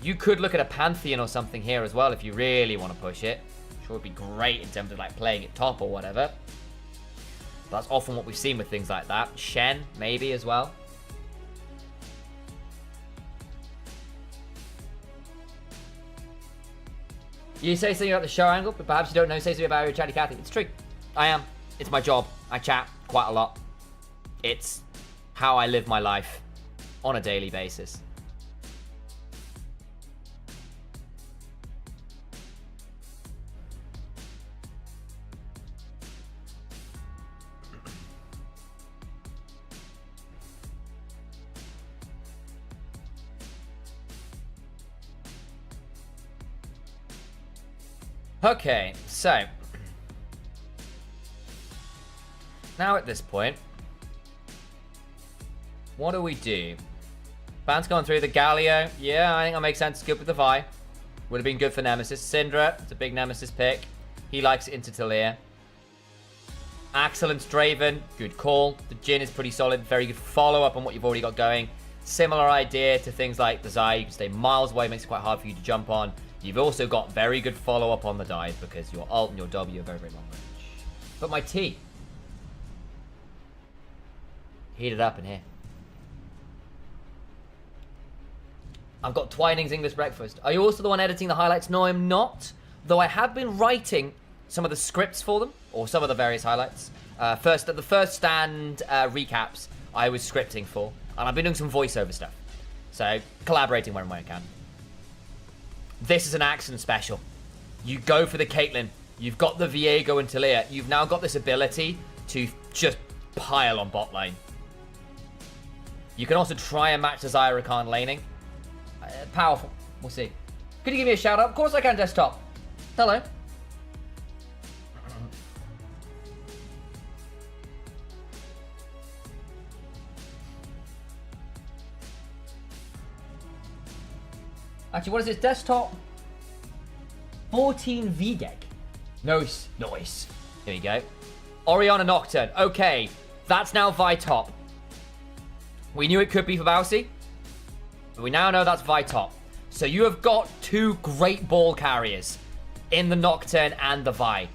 S2: You could look at a Pantheon or something here as well if you really want to push it. Sure, would be great in terms of like playing it top or whatever. That's often what we've seen with things like that. Shen, maybe, as well. You say something about the show angle, but perhaps you don't know. Say something about your chatty Cathy. It's true. I am. It's my job. I chat quite a lot. It's how I live my life on a daily basis. Okay, so now at this point, what do we do? Ban's gone through the Galio. Yeah, I think that makes sense. Good with the Vi. Would have been good for Nemesis. Syndra, it's a big Nemesis pick. He likes it into Talia. Excellent Draven, good call. The Jhin is pretty solid. Very good follow-up on what you've already got going. Similar idea to things like the Xayah. You can stay miles away, makes it quite hard for you to jump on. You've also got very good follow-up on the dive because your ult and your W are very, very long range. But my T. Heat it up in here. I've got Twining's English Breakfast. Are you also the one editing the highlights? No, I'm not. Though I have been writing some of the scripts for them, or some of the various highlights. The first stand recaps I was scripting for. And I've been doing some voiceover stuff. So, collaborating when I can. This is an accent special. You go for the Caitlyn. You've got the Viego and Talia. You've now got this ability to just pile on bot lane. You can also try and match the Zyra Khan laning. Powerful. We'll see. Could you give me a shout out? Of course I can, desktop. Hello. Actually, what is it? Desktop 14 VDEC. Nice. Nice. Here we go. Orianna Nocturne. Okay. That's now Vi top. We knew it could be for Bowsy, but we now know that's Vi top. So you have got two great ball carriers in the Nocturne and the Vi.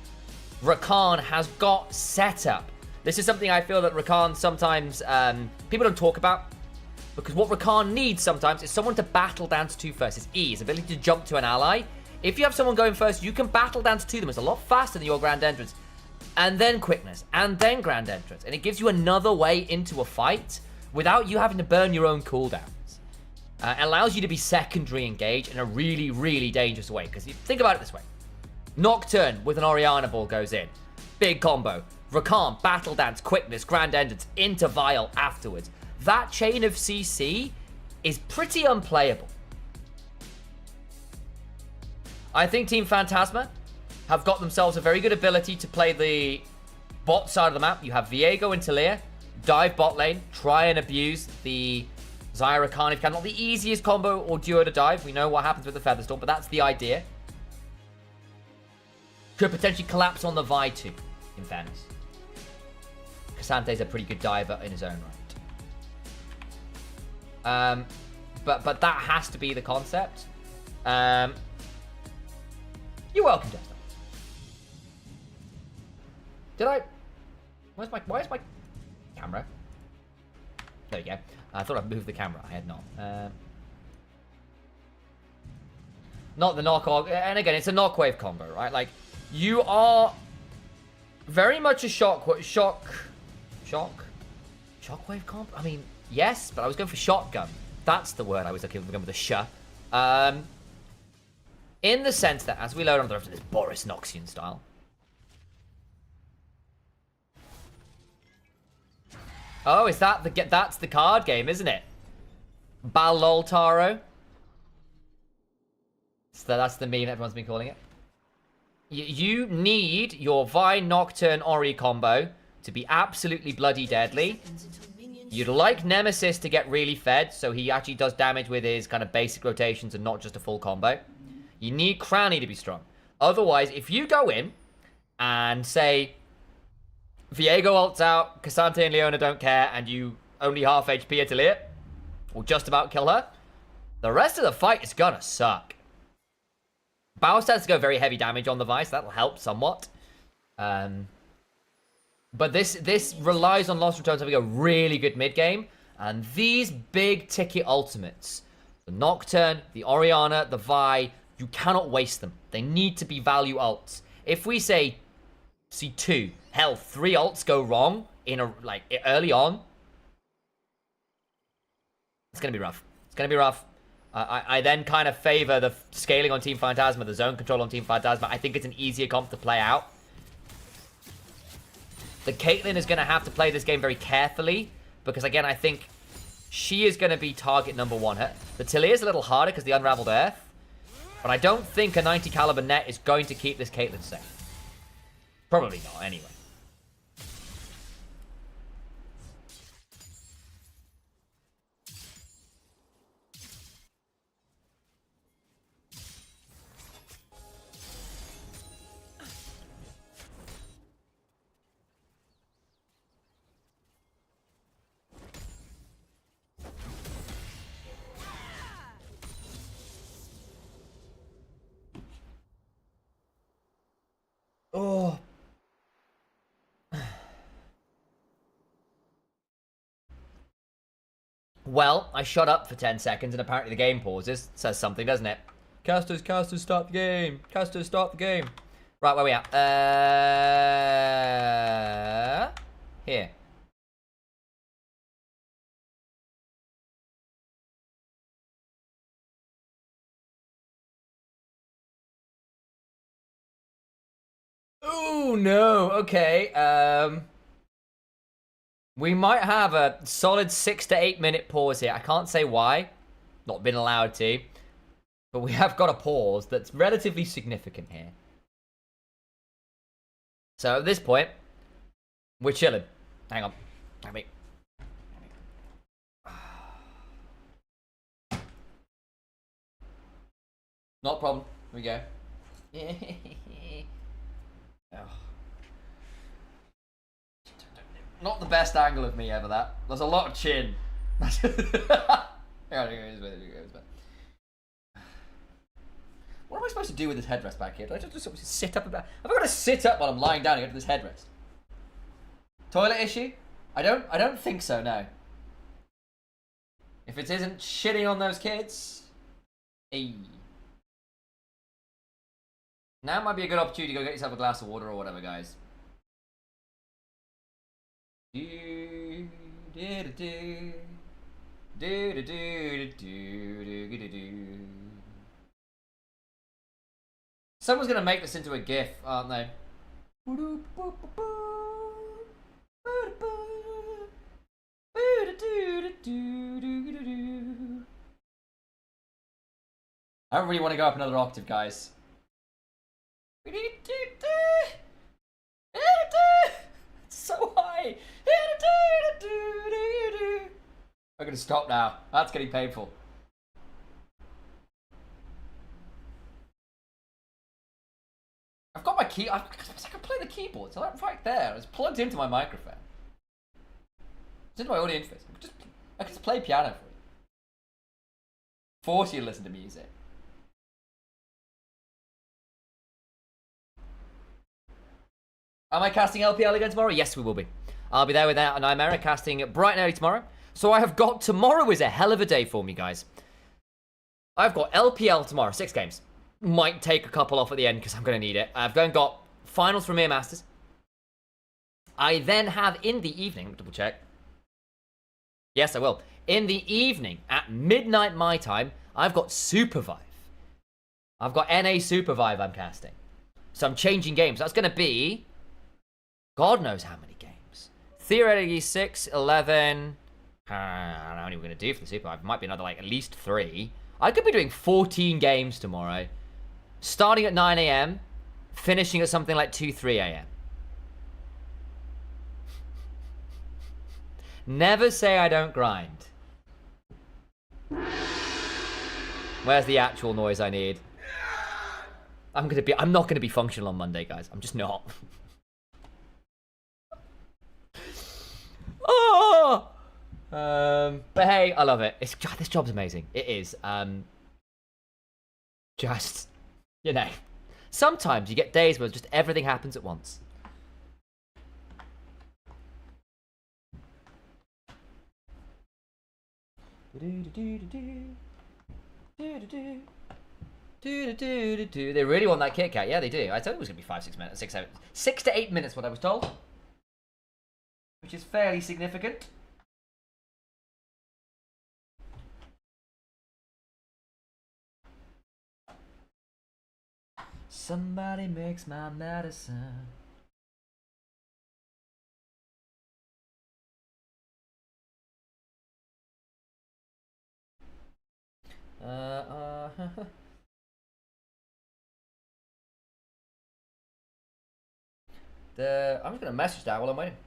S2: Rakan has got setup. This is something I feel that Rakan sometimes people don't talk about. Because what Rakan needs sometimes is someone to battle dance to first. His E, his ability to jump to an ally. If you have someone going first, you can battle dance to them. It's a lot faster than your grand entrance. And then quickness. And then grand entrance. And it gives you another way into a fight without you having to burn your own cooldowns. It allows you to be secondary engaged in a really, really dangerous way. Because you think about it this way. Nocturne with an Orianna ball goes in. Big combo. Rakan, battle dance, quickness, grand entrance, into Vile afterwards. That chain of CC is pretty unplayable. I think Team Phatasma have got themselves a very good ability to play the bot side of the map. You have Viego and Talia, dive bot lane, try and abuse the Zyra Khan if you can. Not the easiest combo or duo to dive. We know what happens with the Featherstorm, but that's the idea. Could potentially collapse on the Vi too, in fairness. Casante's a pretty good diver in his own right. But that has to be the concept. You're welcome, Desktop. Did I? Why is my camera? There we go. I thought I'd moved the camera. I had not. Not the knockoff. And again, it's a knockwave combo, right? Like, you are very much a shockwave combo. I mean, yes, but I was going for shotgun. That's the word I was looking for, going with a sh. In the sense that as we load on the rest of this Boris Noxian style. Oh, is that that's the card game, isn't it? Balol Taro. So that's the meme everyone's been calling it. You need your Vi Nocturne Ori combo to be absolutely bloody deadly. You'd like Nemesis to get really fed, so he actually does damage with his kind of basic rotations and not just a full combo. You need Crowny to be strong. Otherwise, if you go in and say Viego ults out, Cassante and Leona don't care, and you only half HP at Talia, or just about kill her, the rest of the fight is gonna suck. Bao starts to go very heavy damage on the Vice. That'll help somewhat. But this relies on Lost Ratones having a really good mid game. And these big ticket ultimates, the Nocturne, the Orianna, the Vi, you cannot waste them. They need to be value ults. If we see 2, hell, 3 ults go wrong in a early on, it's gonna be rough. It's gonna be rough. I then kind of favor the scaling on Team Phantasma, the zone control on Team Phantasma. I think it's an easier comp to play out. The Caitlyn is going to have to play this game very carefully because, again, I think she is going to be target number 1. The Talia is a little harder because the Unraveled Earth, but I don't think a 90 caliber net is going to keep this Caitlyn safe. Probably not, anyway. Oh. Well, I shut up for 10 seconds and apparently the game pauses. Says something, doesn't it? Casters, start the game. Casters, start the game. Right, where we at? Here. Oh no. Okay. We might have a solid 6 to 8 minute pause here. I can't say why. Not been allowed to. But we have got a pause that's relatively significant here. So at this point, we're chilling. Hang on. Let me. Not a problem. Here we go. Oh. Not the best angle of me ever, that. There's a lot of chin. What am I supposed to do with this headrest back here? Do I just sit up? Have I got to sit up while I'm lying down and go to this headrest? Toilet issue? I don't think so, no. If it isn't shitting on those kids, now might be a good opportunity to go get yourself a glass of water or whatever, guys. Someone's gonna make this into a GIF, aren't they? I don't really want to go up another octave, guys. It's so high. I'm gonna stop now. That's getting painful. I've got my key. I can play the keyboard. So that right there. It's plugged into my microphone. It's into my audio interface. I can just play piano for you. Force you to listen to music. Am I casting LPL again tomorrow? Yes, we will be. I'll be there with that, and I'm EMEA casting bright and early tomorrow. So I have got, tomorrow is a hell of a day for me, guys. I've got LPL tomorrow, 6 games. Might take a couple off at the end because I'm going to need it. I've got finals from EMEA Masters. I then have in the evening, double check. Yes, I will. In the evening, at midnight my time, I've got Supervive. I've got NA Supervive I'm casting. So I'm changing games. That's going to be God knows how many games. Theoretically 6, 11. I don't know how many we're going to do for the Supervive. It might be another, like, at least 3. I could be doing 14 games tomorrow. Starting at 9 a.m. Finishing at something like 2, 3 a.m. Never say I don't grind. Where's the actual noise I need? I'm not gonna be functional on Monday, guys. I'm just not. Oh! But hey, I love it. This job's amazing. It is. Just, you know, sometimes you get days where just everything happens at once. They really want that Kit Kat. Yeah, they do. I told it was going to be 5, 6 minutes. 6 to 8 minutes, what I was told. Which is fairly significant. Somebody makes my medicine. I'm just gonna message that while I'm waiting.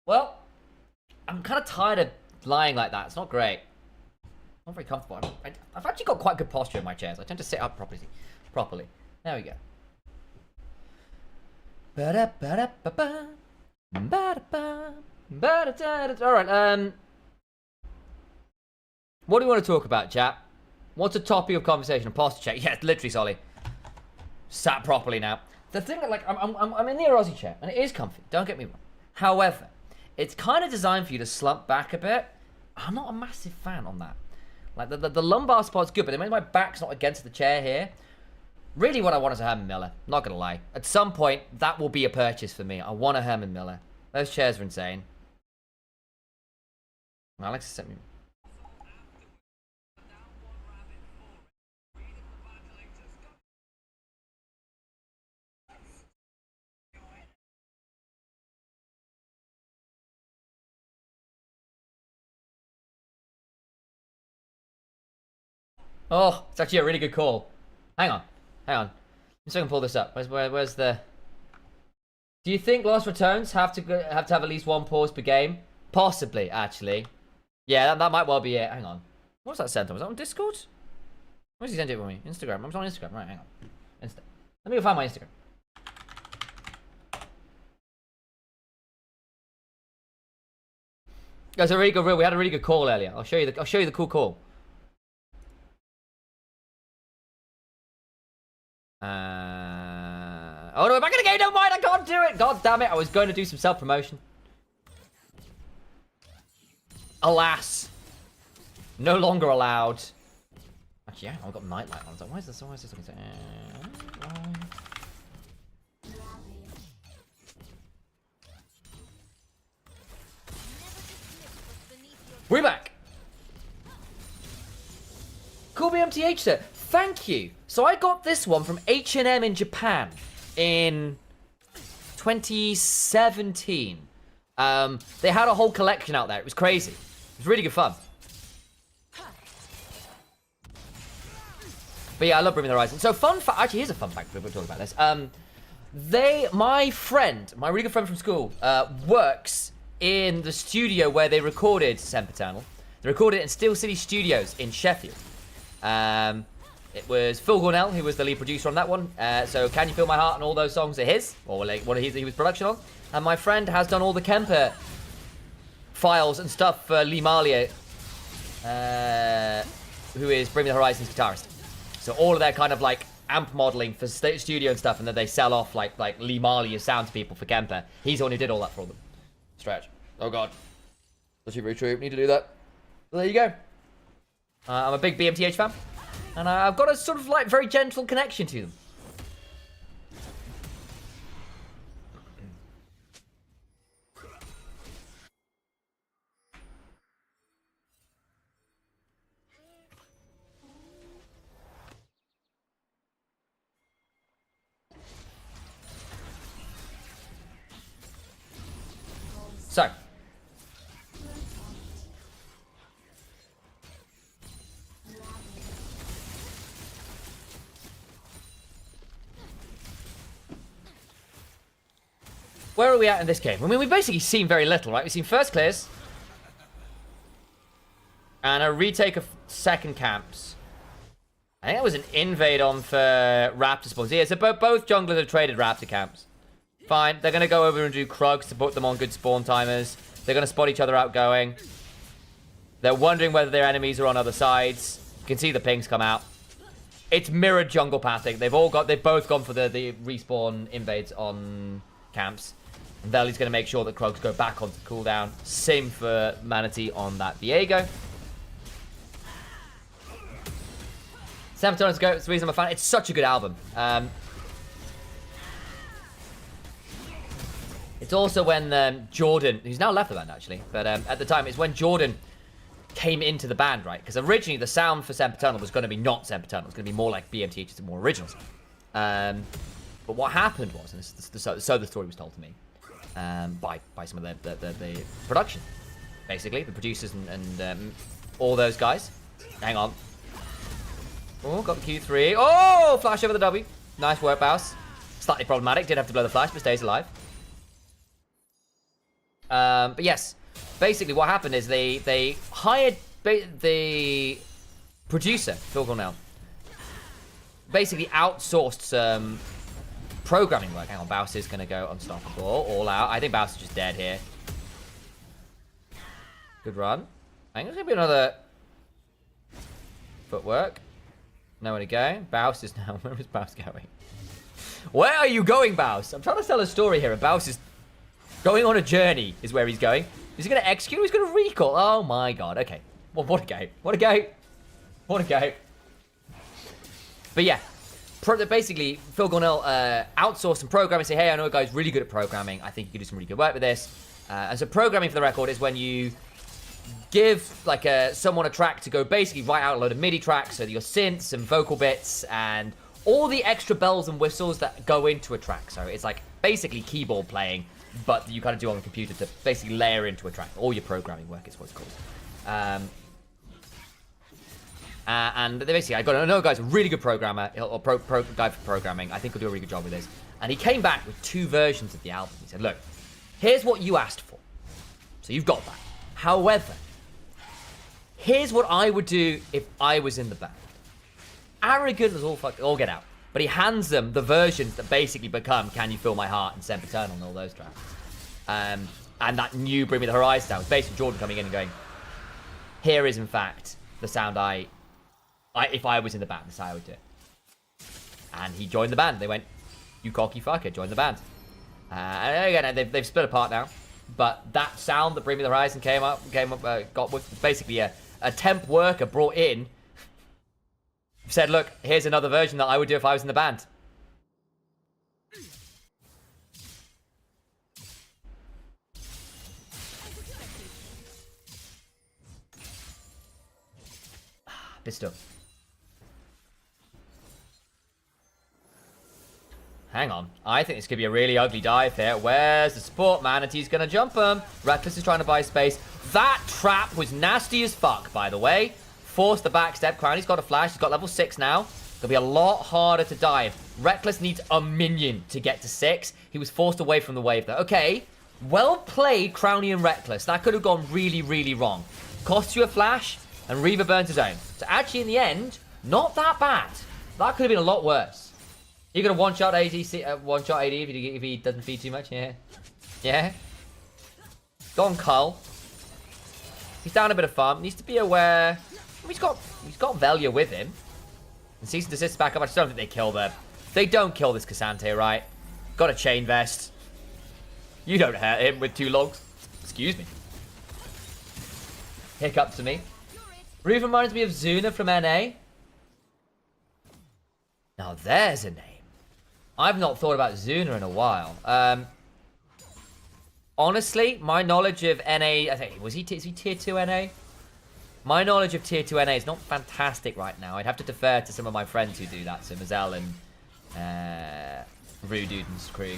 S2: Well, I'm kind of tired of lying like that. It's not great. Not very comfortable. I've actually got quite good posture in my chairs. I tend to sit up properly. There we go. Ba-da-ba-da-ba-ba. Ba-da-ba. Ba-da-da-da. All right. What do you want to talk about, chap? What's a topic of conversation? A posture check. Yeah, literally, Solly. Sat properly now. The thing, like, I'm in the Aussie chair, and it is comfy. Don't get me wrong. However, it's kind of designed for you to slump back a bit. I'm not a massive fan on that. Like, the lumbar spot's good, but it makes my back's not against the chair here. Really, what I want is a Herman Miller. Not gonna lie. At some point, that will be a purchase for me. I want a Herman Miller. Those chairs are insane. Alex sent me. Oh, it's actually a really good call. Hang on. I'm just gonna pull this up. Where's the... Do you think Lost Ratones have to have at least one pause per game? Possibly, actually. Yeah, that might well be it. Hang on. What's that sent on? Was that on Discord? Where's he sent it for me? Instagram. I'm on Instagram. Right, hang on. Let me go find my Instagram. Guys, we had a really good call earlier. I'll show you the cool call. Oh no, we're back in the game, don't mind, I can't do it! God damn it, I was going to do some self-promotion. Alas. No longer allowed. Actually, yeah, I've got nightlight on, so why is this looking so... We're back! Cool BMTH sir. Thank you. So I got this one from H&M in Japan in 2017. They had a whole collection out there. It was crazy. It was really good fun. But yeah, I love Bring Me the Horizon. So fun fact, actually here's a fun fact, we're talking about this. My really good friend from school, works in the studio where they recorded Sempiternal. They recorded it in Steel City Studios in Sheffield. It was Phil Gornell who was the lead producer on that one. So Can You Feel My Heart and all those songs are his, or like what he was production on. And my friend has done all the Kemper files and stuff for Lee Marlier, who is Bring Me the Horizon's guitarist. So all of their kind of like amp modeling for studio and stuff, and then they sell off like Lee Marlier sound to people for Kemper. He's the one who did all that for them. Stretch. Oh god. That's very true. Need to do that. So there you go. I'm a big BMTH fan. And I've got a sort of like very gentle connection to them. So. Where are we at in this game? I mean, we've basically seen very little, right? We've seen first clears. And a retake of second camps. I think that was an invade on for Raptor spawns. Yeah, so both junglers have traded Raptor camps. Fine. They're going to go over and do Krugs to put them on good spawn timers. They're going to spot each other outgoing. They're wondering whether their enemies are on other sides. You can see the pings come out. It's mirrored jungle pathing. They've both gone for the respawn invades on camps. And Veli's going to make sure that Krugs go back onto cooldown. Same for Manatee on that Viego. Sempiternal's Go. It's the reason I'm a fan. It's such a good album. It's also when Jordan, who's now left the band actually, but at the time, it's when Jordan came into the band, right? Because originally the sound for Sempiternal was going to be not Sempiternal. It's going to be more like BMTH's and more originals. But what happened was, and this is so the story was told to me, by some of the production, basically, the producers and all those guys. Hang on. Oh, got the Q3. Oh, flash over the W. Nice work, Baus. Slightly problematic. Did have to blow the flash, but stays alive. But yes, basically what happened is they hired the producer, Phil Cornell, basically outsourced some programming work. Hang on, Baus is going to go unstoppable, all out. I think Baus is just dead here. Good run. I think there's going to be another footwork. Nowhere to go. Baus is now... Where is Baus going? Where are you going, Baus? I'm trying to tell a story here, and Baus is going on a journey is where he's going. Is he going to execute or he's going to recall? Oh, my God. Okay. Well, what a go. What a go. What a go. But yeah. Basically, Phil Gornell outsourced some programming. Say, hey, I know a guy's really good at programming. I think you could do some really good work with this. And so programming, for the record, is when you give like someone a track to go basically write out a load of MIDI tracks, so your synths and vocal bits and all the extra bells and whistles that go into a track. So it's like basically keyboard playing, but you kind of do on the computer to basically layer into a track. All your programming work is what it's called. And basically, I got another guy's a really good programmer, or guy for programming. I think he'll do a really good job with this. And he came back with 2 versions of the album. He said, look, here's what you asked for. So you've got that. However, here's what I would do if I was in the band. Arrogant as all get out. But he hands them the versions that basically become Can You Feel My Heart and Sempiternal and all those tracks. And that new Bring Me the Horizon sound was basically Jordan coming in and going, here is in fact the sound if I was in the band, this is how I would do it. And he joined the band. They went, you cocky fucker, join the band. And again, they've split apart now. But that sound that Bring Me the Horizon got with basically a temp worker brought in, said, look, here's another version that I would do if I was in the band. Bit still. Hang on. I think this could be a really ugly dive here. Where's the support? Manatee's going to jump him. Reckless is trying to buy space. That trap was nasty as fuck, by the way. Forced the backstep. Crowley's got a flash. He's got level 6 now. It'll be a lot harder to dive. Reckless needs a minion to get to 6. He was forced away from the wave, though. Okay. Well played, Crowley and Reckless. That could have gone really, really wrong. Costs you a flash, and Reaver burns his own. So actually, in the end, not that bad. That could have been a lot worse. You're going to one-shot AD if he doesn't feed too much? Yeah. Yeah. Go on, Cull. He's down a bit of farm. Needs to be aware. He's got Velia with him. And Cease and Desist back up. I just don't think they kill them. They don't kill this Cassante, right? Got a chain vest. You don't hurt him with 2 logs. Excuse me. Hiccup to me. Reeve reminds me of Zuna from NA. Now there's a name. I've not thought about Zuna in a while. Honestly, my knowledge of NA... I think, is he tier 2 NA? My knowledge of tier 2 NA is not fantastic right now. I'd have to defer to some of my friends who do that. So Mazel and Rududen's crew.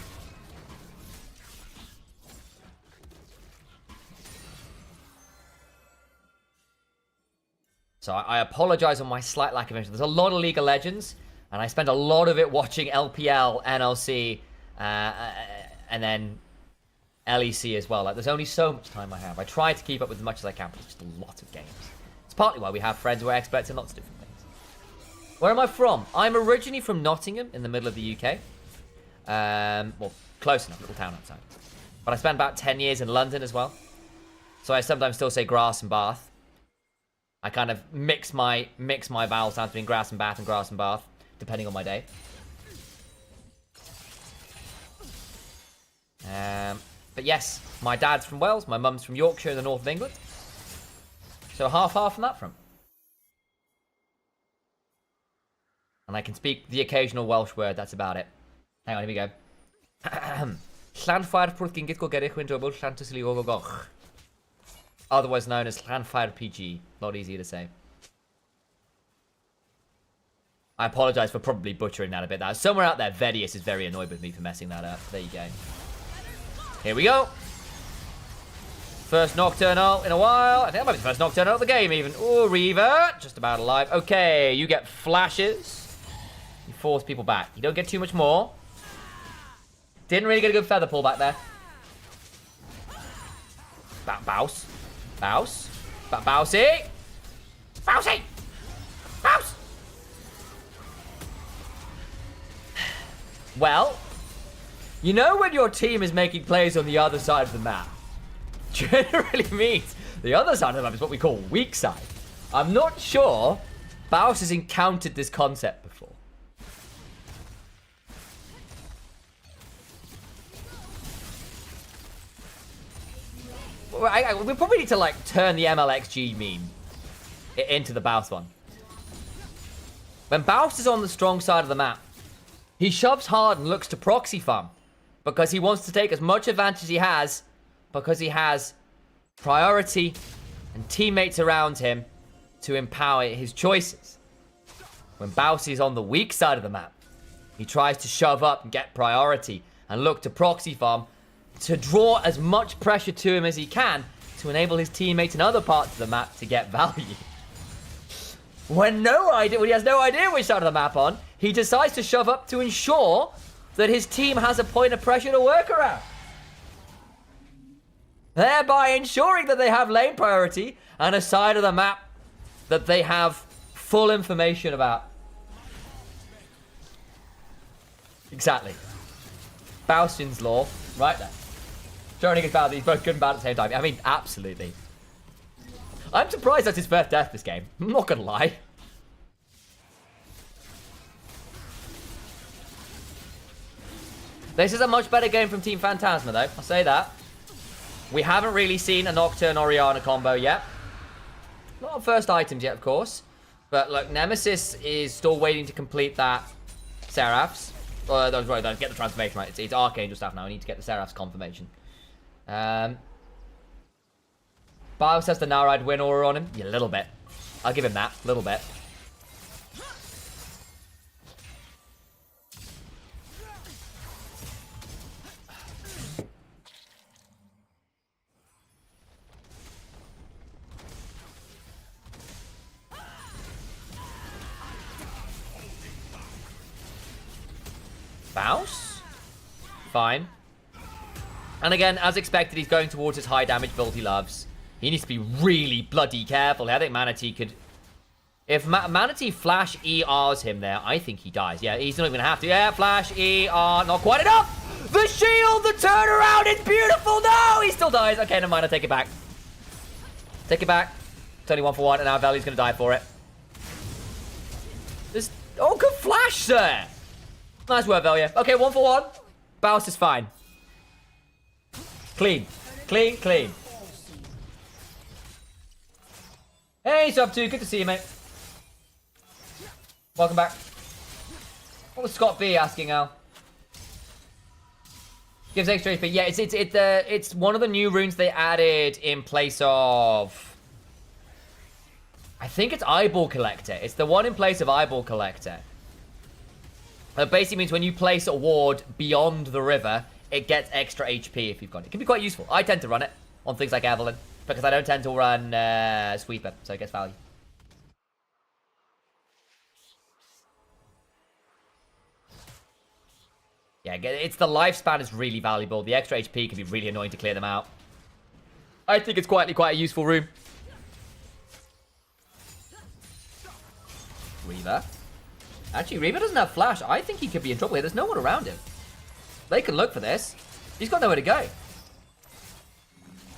S2: So I apologize on my slight lack of interest. There's a lot of League of Legends, and I spend a lot of it watching LPL, NLC, and then LEC as well. Like, there's only so much time I have. I try to keep up with as much as I can, but it's just a lot of games. It's partly why we have friends who are experts in lots of different things. Where am I from? I'm originally from Nottingham, in the middle of the UK. Well, close enough, little town outside. But I spent about 10 years in London as well. So I sometimes still say grass and bath. I kind of mix my vowel sounds between grass and bath, depending on my day. But yes, my dad's from Wales, my mum's from Yorkshire in the north of England. So half-half from that front. And I can speak the occasional Welsh word, that's about it. Hang on, here we go. Llanfair Pwrthgyngyll Gogerich Wy'n Dobl Llantysilio Gogoch. Otherwise known as Llanfair PG. Not easy to say. I apologise for probably butchering that a bit. Somewhere out there, Vedius is very annoyed with me for messing that up. There you go. Here we go. First Nocturnal in a while. I think that might be the first Nocturnal of the game even. Oh, Reaver. Just about alive. Okay, you get flashes. You force people back. You don't get too much more. Didn't really get a good feather pull back there. Bouse. Bouse. Bousey. Bousey. Bouse. Well, You know when your team is making plays on the other side of the map, generally means the other side of the map is what we call weak side. I'm not sure Baus has encountered this concept before. We probably need to like turn the MLXG meme into the Baus one. When Baus is on the strong side of the map, he shoves hard and looks to proxy farm because he wants to take as much advantage as he has because he has priority and teammates around him to empower his choices. When Baus is on the weak side of the map, he tries to shove up and get priority and look to proxy farm to draw as much pressure to him as he can to enable his teammates in other parts of the map to get value. When he has no idea which side of the map on, he decides to shove up to ensure that his team has a point of pressure to work around, thereby ensuring that they have lane priority and a side of the map that they have full information about. Exactly. Baustion's law, right there. Showing against bad, he's both good and bad at the same time. I mean, absolutely. I'm surprised that's his first death this game. I'm not gonna lie. This is a much better game from Team Phatasma, though. I'll say that. We haven't really seen a Nocturne Orianna combo yet. Not on first items yet, of course. But look, Nemesis is still waiting to complete that Seraph's. Sorry, don't get the transformation right. It's Archangel stuff now. We need to get the Seraph's confirmation. Bios has the now ride win aura on him. Yeah, a little bit. I'll give him that. A little bit. Baus? Fine. And again, as expected, he's going towards his high damage build he loves. He needs to be really bloody careful. I think Manatee could... If Manatee flash ERs him there, I think he dies. Yeah, he's not even going to have to. Yeah, flash ER. Not quite enough! The shield! The turnaround is beautiful! No! He still dies. Okay, never mind. I'll take it back. Take it back. It's only 1 for 1, and now Veli's going to die for it. There's... Oh, good flash, sir! Nice work, Velia. Okay, 1 for 1. Baus is fine. Clean. Clean, clean. Hey, sub 2. Good to see you, mate. Welcome back. What was Scott B asking, Al? Gives extra HP. Yeah, it's one of the new runes they added in place of... I think it's Eyeball Collector. It's the one in place of Eyeball Collector. It basically means when you place a ward beyond the river, it gets extra HP if you've got it. It can be quite useful. I tend to run it on things like Evelyn, because I don't tend to run Sweeper, so it gets value. Yeah, it's the lifespan is really valuable. The extra HP can be really annoying to clear them out. I think it's quite a useful rune. Reaver. Actually, Reaver doesn't have flash. I think he could be in trouble here. There's no one around him. They can look for this. He's got nowhere to go.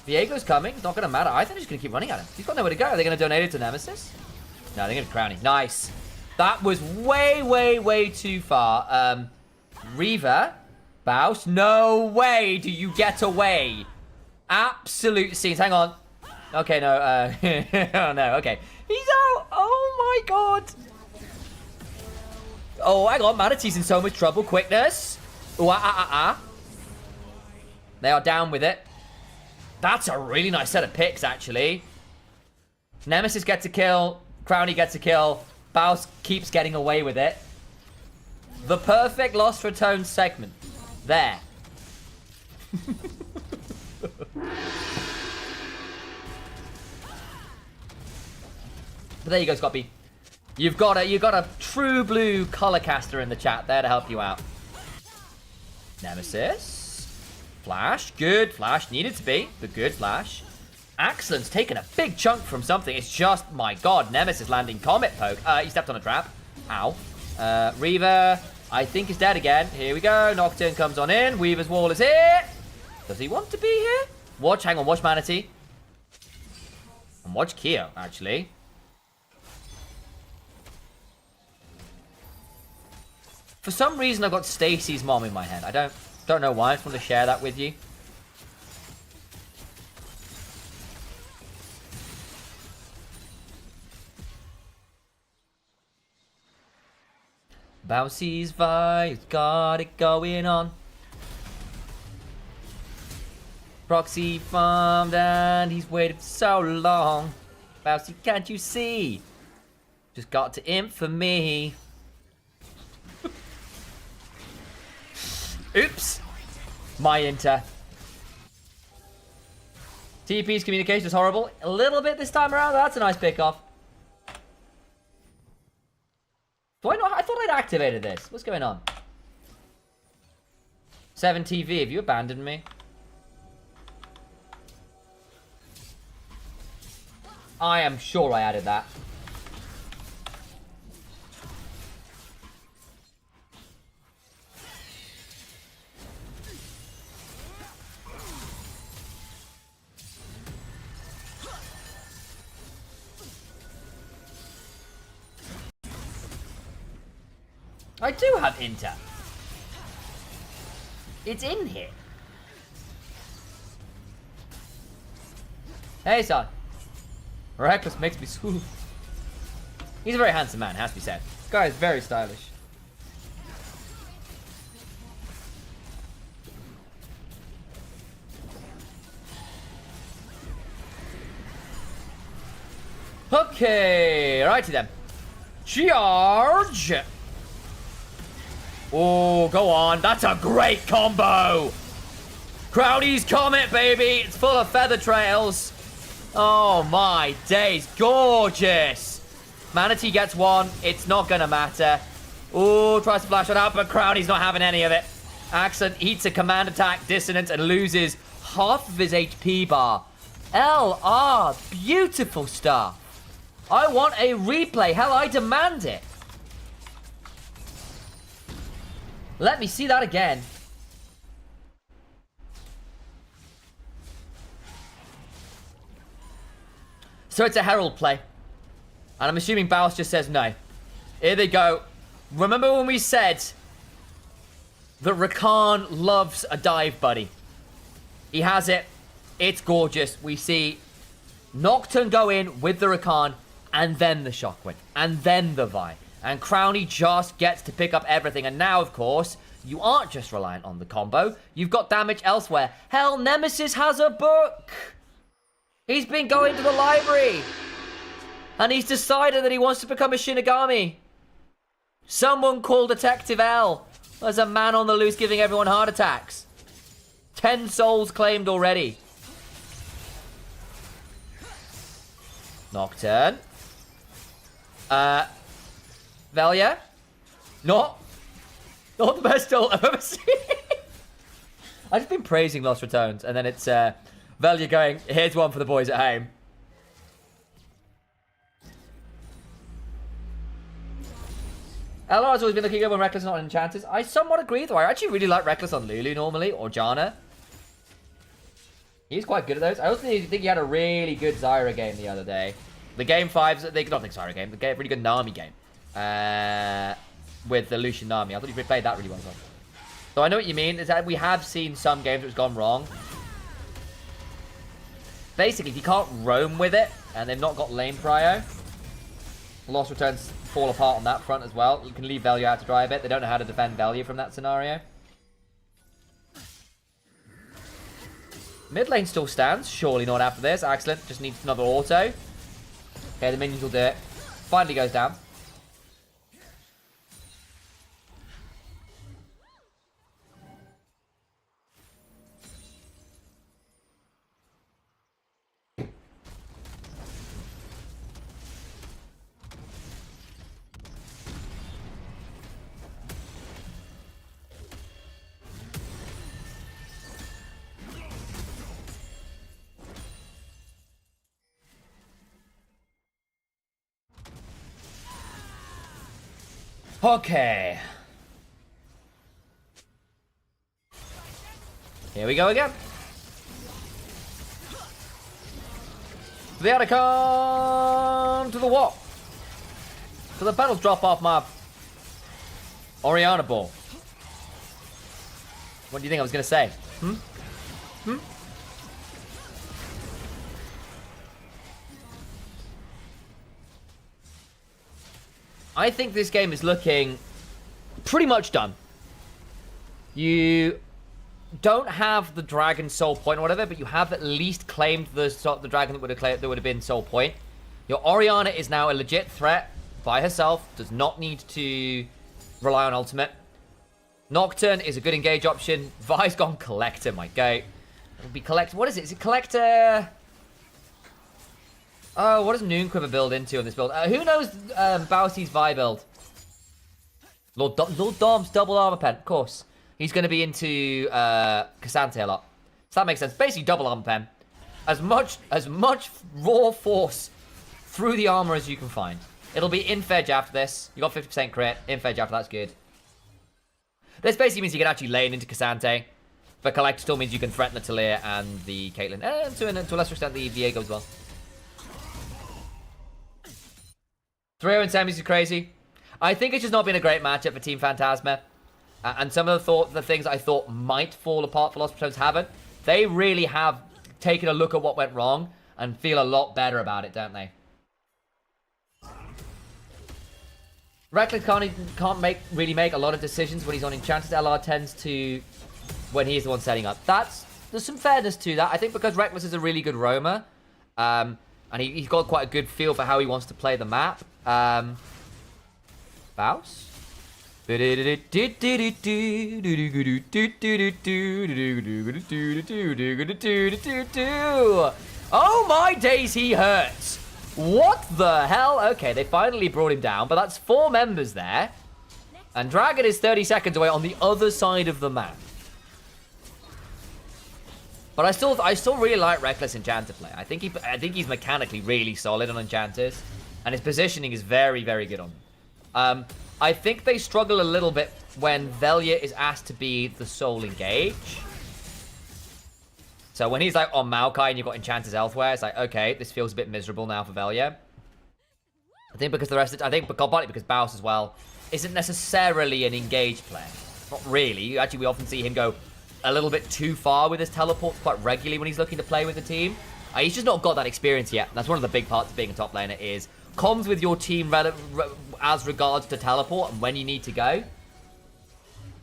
S2: Viego's coming. It's not going to matter. I think he's going to keep running at him. He's got nowhere to go. Are they going to donate it to Nemesis? No, they're going to Crowny. Nice. That was way too far. Reaver. Baus. No way do you get away. Absolute scenes. Hang on. Okay, no. Oh, no. Okay. He's out. Oh, my God. Oh, hang on. Manatee's in so much trouble. Quickness. Ooh, They are down with it. That's a really nice set of picks, actually. Nemesis gets a kill. Crowny gets a kill. Baus keeps getting away with it. The perfect Lost Ratones segment. There. But there you go, Scotty. You've got a true blue color caster in the chat there to help you out. Nemesis. Flash. Good flash. Needed to be. The good flash. Axelan's taken a big chunk from something. It's just, my God, Nemesis landing Comet Poke. He stepped on a trap. Ow. Reaver. I think he's dead again. Here we go. Nocturne comes on in. Weaver's Wall is here. Does he want to be here? Watch, hang on, watch Manatee. And watch Keo, actually. For some reason, I got Stacy's mom in my head. I don't know why. I just want to share that with you. Bouncy's vibe, got it going on. Proxy farmed and he's waited so long. Bouncy, can't you see? Just got to infamy. Oops. My inter. TP's communication is horrible. A little bit this time around. That's a nice pick-off. Do I not? I thought I'd activated this. What's going on? 7TV, have you abandoned me? I am sure I added that. I do have Inter. It's in here. Hey, son. Reckless makes me swoop. He's a very handsome man, has to be said. This guy is very stylish. Okay, righty then. Charge! Oh, go on. That's a great combo. Crowdy's Comet, baby. It's full of feather trails. Oh, my days. Gorgeous. Manatee gets one. It's not going to matter. Oh, tries to flash it out, but Crowdy's not having any of it. Accent eats a command attack dissonance and loses half of his HP bar. LR. Beautiful stuff. I want a replay. Hell, I demand it. Let me see that again. So it's a Herald play. And I'm assuming Baus just says no. Here they go. Remember when we said that Rakan loves a dive buddy? He has it. It's gorgeous. We see Nocturne go in with the Rakan, and then the Shockwave, and then the Vi. And Crowny just gets to pick up everything. And now, of course, you aren't just reliant on the combo. You've got damage elsewhere. Hell, Nemesis has a book. He's been going to the library. And he's decided that he wants to become a Shinigami. Someone call Detective L. There's a man on the loose giving everyone heart attacks. 10 souls claimed already. Nocturne. Velia? Not the best ult I've ever seen. I've just been praising Lost Ratones, and then it's Velia going, here's one for the boys at home. LR's always been looking good when Reckless is not on Enchanters. I somewhat agree, though. I actually really like Reckless on Lulu normally, or Janna. He's quite good at those. I also think he had a really good Zyra game the other day. The game 5's, not the Zyra game, the really good Nami game. With the Lucian Nami. I thought he played that really well. So I know what you mean, is that we have seen some games which have gone wrong. Basically, if you can't roam with it, and they've not got lane prio, Lost Returns fall apart on that front as well. You can leave Velia out to dry a bit. They don't know how to defend Velia from that scenario. Mid lane still stands. Surely not after this. Excellent. Just needs another auto. Okay, the minions will do it. Finally goes down. Okay. Here we go again. The Atacon to the wall. So the petals drop off my Oriana ball. What do you think I was going to say? I think this game is looking pretty much done. You don't have the dragon soul point or whatever, but you have at least claimed the dragon that would have been soul point. Your Oriana is now a legit threat by herself. Does not need to rely on ultimate. Nocturne is a good engage option. Vi's gone Collector, my goat. It'll be Collector. What is it? Is it Collector? Oh, what does Noonquiver build into on this build? Who knows Bowsy's Vi build? Lord Dom's double armor pen, of course. He's going to be into Cassante a lot. So that makes sense. Basically, double armor pen. As much raw force through the armor as you can find. It'll be Infedge after this. You got 50% crit. Infedge after that's good. This basically means you can actually lane into Cassante. But Collector still means you can threaten the Talia and the Caitlyn. And to a lesser extent, the Viego as well. 3-0 in semis is crazy. I think it's just not been a great matchup for Team Phatasma. And some of the things I thought might fall apart for Lost Ratones haven't. They really have taken a look at what went wrong and feel a lot better about it, don't they? Reckless can't really make a lot of decisions when he's on Enchanted. LR tends to when he's the one setting up. There's some fairness to that. I think because Reckless is a really good roamer, and he's got quite a good feel for how he wants to play the map. Bounce. Oh my days, he hurts. What the hell? Okay, they finally brought him down, but that's 4 members there. And Dragon is 30 seconds away on the other side of the map. But I still really like Reckless Enchanter play. I think he's mechanically really solid on Enchanters. And his positioning is very, very good on them. I think they struggle a little bit when Velia is asked to be the sole engage. So when he's like on Maokai and you've got Enchanters elsewhere, it's like, okay, this feels a bit miserable now for Velia. I think because partly because Baus as well isn't necessarily an engage player. Not really. Actually, we often see him go a little bit too far with his teleports quite regularly when he's looking to play with the team. He's just not got that experience yet. That's one of the big parts of being a top laner is comms with your team as regards to teleport and when you need to go.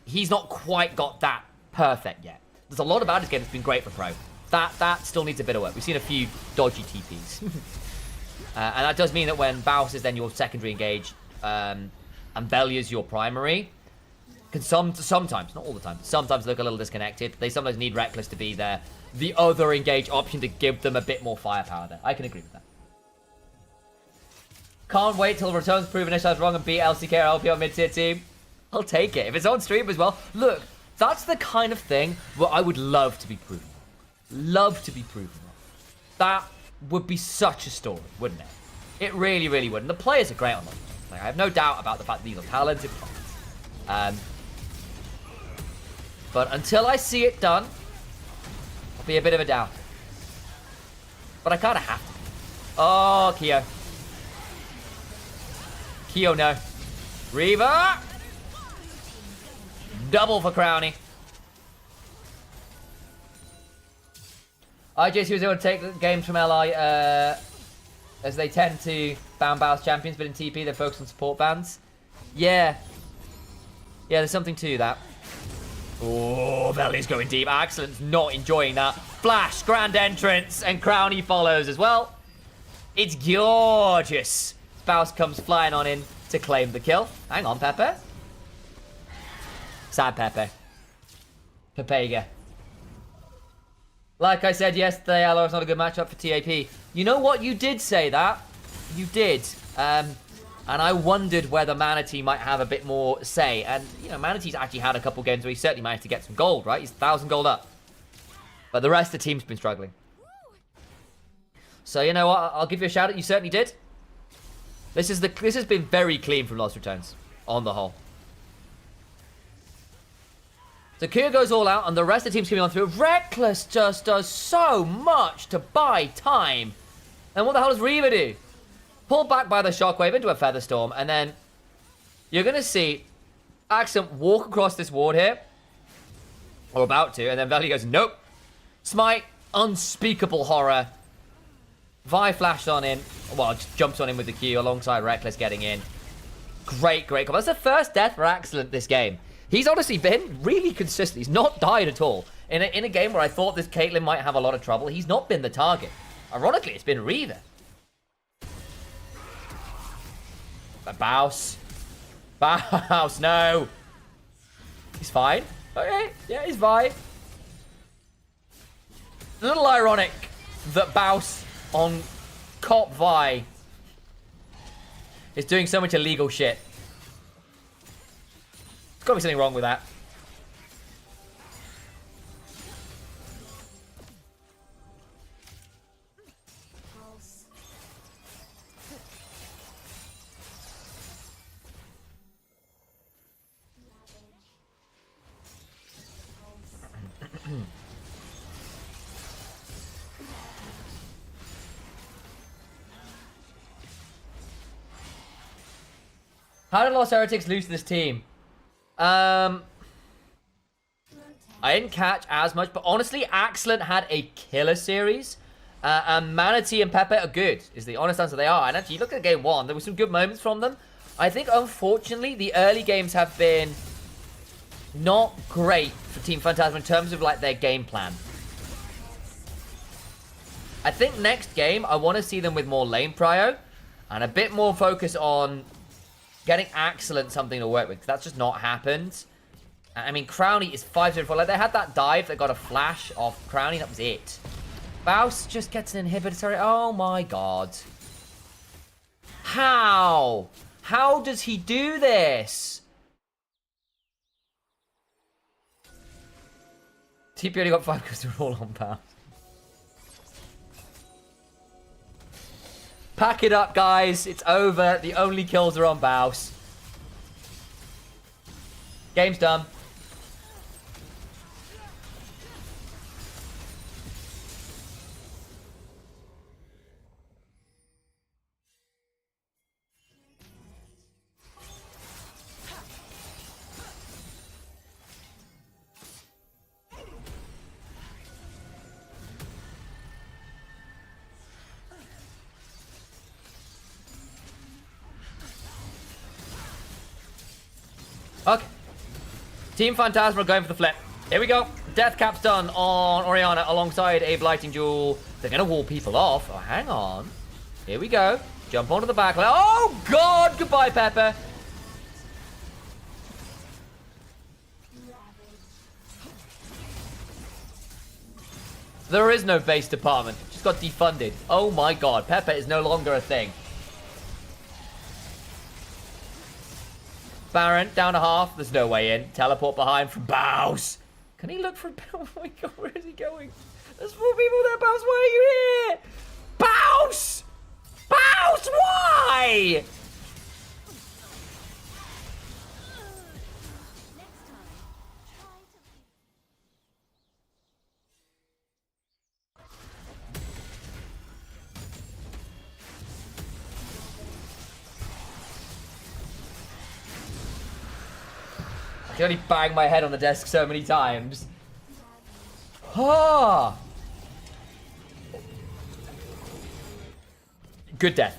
S2: He's not quite got that perfect yet. There's a lot about his game that's been great for Pro. That still needs a bit of work. We've seen a few dodgy TPs. And that does mean that when Baus is then your secondary engage and Velia's your primary, can sometimes, not all the time, sometimes look a little disconnected. They sometimes need Reckless to be there. The other engage option to give them a bit more firepower there. I can agree with that. Can't wait till Ratones prove initialize wrong and beat LCK or LPL mid-tier team. I'll take it. If it's on stream as well. Look, that's the kind of thing where I would love to be proven wrong. Love to be proven wrong. That would be such a story, wouldn't it? It really, really would. And the players are great on them. Like, I have no doubt about the fact that these are talented players. But until I see it done, I'll be a bit of a doubt. But I kind of have to. Oh, Kyo. Kyo, no. Reaver! Double for Crowny. IJC was able to take the games from LI as they tend to ban Baus champions, but in TP they focus on support bans. Yeah. Yeah, there's something to that. Oh, Velia's going deep. Excellent's not enjoying that. Flash, grand entrance, and Crowny follows as well. It's gorgeous. Baus comes flying on in to claim the kill. Hang on, Pepe. Sad Pepe. Pepega. Like I said yesterday, LR is not a good matchup for TAP. You know what? You did say that. You did. And I wondered whether Manatee might have a bit more say. And, you know, Manatee's actually had a couple games where he certainly managed to get some gold, right? He's 1,000 gold up. But the rest of the team's been struggling. So, you know what? I'll give you a shout out. You certainly did. This has been very clean from Lost Ratones, on the whole. The Q goes all out, and the rest of the team's coming on through. Reckless just does so much to buy time. And what the hell does Reva do? Pulled back by the Shockwave into a Featherstorm, and then you're going to see Accent walk across this ward here. Or about to, and then Veli goes, nope. Smite, unspeakable horror. Vi flashed on in. Well, just jumps on in with the Q alongside Reckless getting in. Great combo. That's the first death for Excellent this game. He's honestly been really consistent. He's not died at all. In a game where I thought this Caitlyn might have a lot of trouble, he's not been the target. Ironically, it's been Reva. Bouse. Bouse, no. He's fine. Okay, yeah, he's fine. A little ironic that Bouse on Cop Vi is doing so much illegal shit. There's gotta be something wrong with that. How did Lost Heretics lose to this team? I didn't catch as much, but honestly, Excellent had a killer series. And Manatee and Pepe are good, is the honest answer. They are. And actually, look at game one. There were some good moments from them. I think, unfortunately, the early games have been not great for Team Phatasma in terms of, like, their game plan. I think next game, I want to see them with more lane prio and a bit more focus on getting Excellent something to work with, because that's just not happened. I mean, Crowny is 5-0-4. Like, they had that dive that got a flash off Crowny, that was it. Bouse just gets an inhibitor. Sorry. Oh my god. How? How does he do this? TP only got 5 because they're all on Bouse. Pack it up, guys. It's over. The only kills are on Bouse. Game's done. Okay. Team Phantasma are going for the flip. Here we go. Death cap's done on Orianna alongside a Blighting Jewel. They're going to wall people off. Oh, hang on. Here we go. Jump onto the back line. Oh, God. Goodbye, Pepper. There is no base department. Just got defunded. Oh, my God. Pepper is no longer a thing. Baron, down a half. There's no way in. Teleport behind from Bouse. Can he look for... Oh my god, where is he going? There's 4 people there, Bouse. Why are you here? Bouse! Bouse, why? I can only bang my head on the desk so many times. Ah! Good death.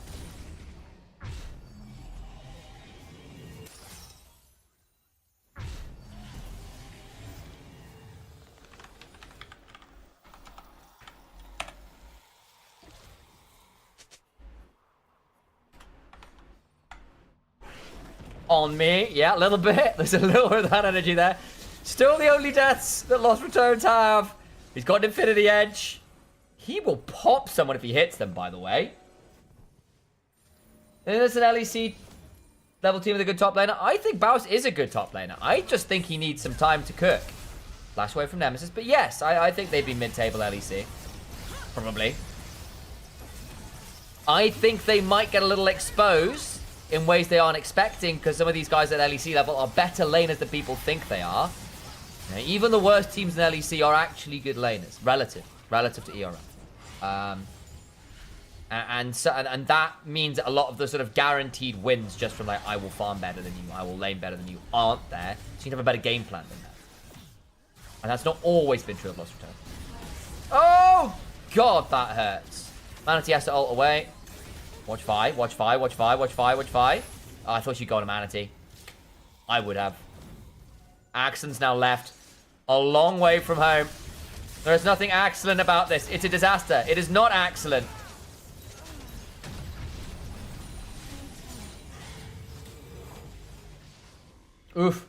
S2: On me, yeah, a little bit. There's a little bit of that energy there. Still the only deaths that Lost Returns have. He's got an Infinity Edge. He will pop someone if he hits them, by the way. And there's an LEC level team with a good top laner. I think Bouse is a good top laner. I just think he needs some time to cook. Flash away from Nemesis. But yes, I think they'd be mid-table LEC. Probably. I think they might get a little exposed in ways they aren't expecting, because some of these guys at LEC level are better laners than people think they are. You know, even the worst teams in LEC are actually good laners, relative to ERL. And that means a lot of the sort of guaranteed wins just from like, I will farm better than you, I will lane better than you, aren't there. So you can have a better game plan than that. And that's not always been true of Lost Return. Oh, God, that hurts. Manatee has to ult away. Watch Fi, watch Fi, watch Fi, watch Fi, watch Fi. Oh, I thought she'd go to Manatee. I would have. Axon's now left. A long way from home. There is nothing excellent about this. It's a disaster. It is not excellent. Oof.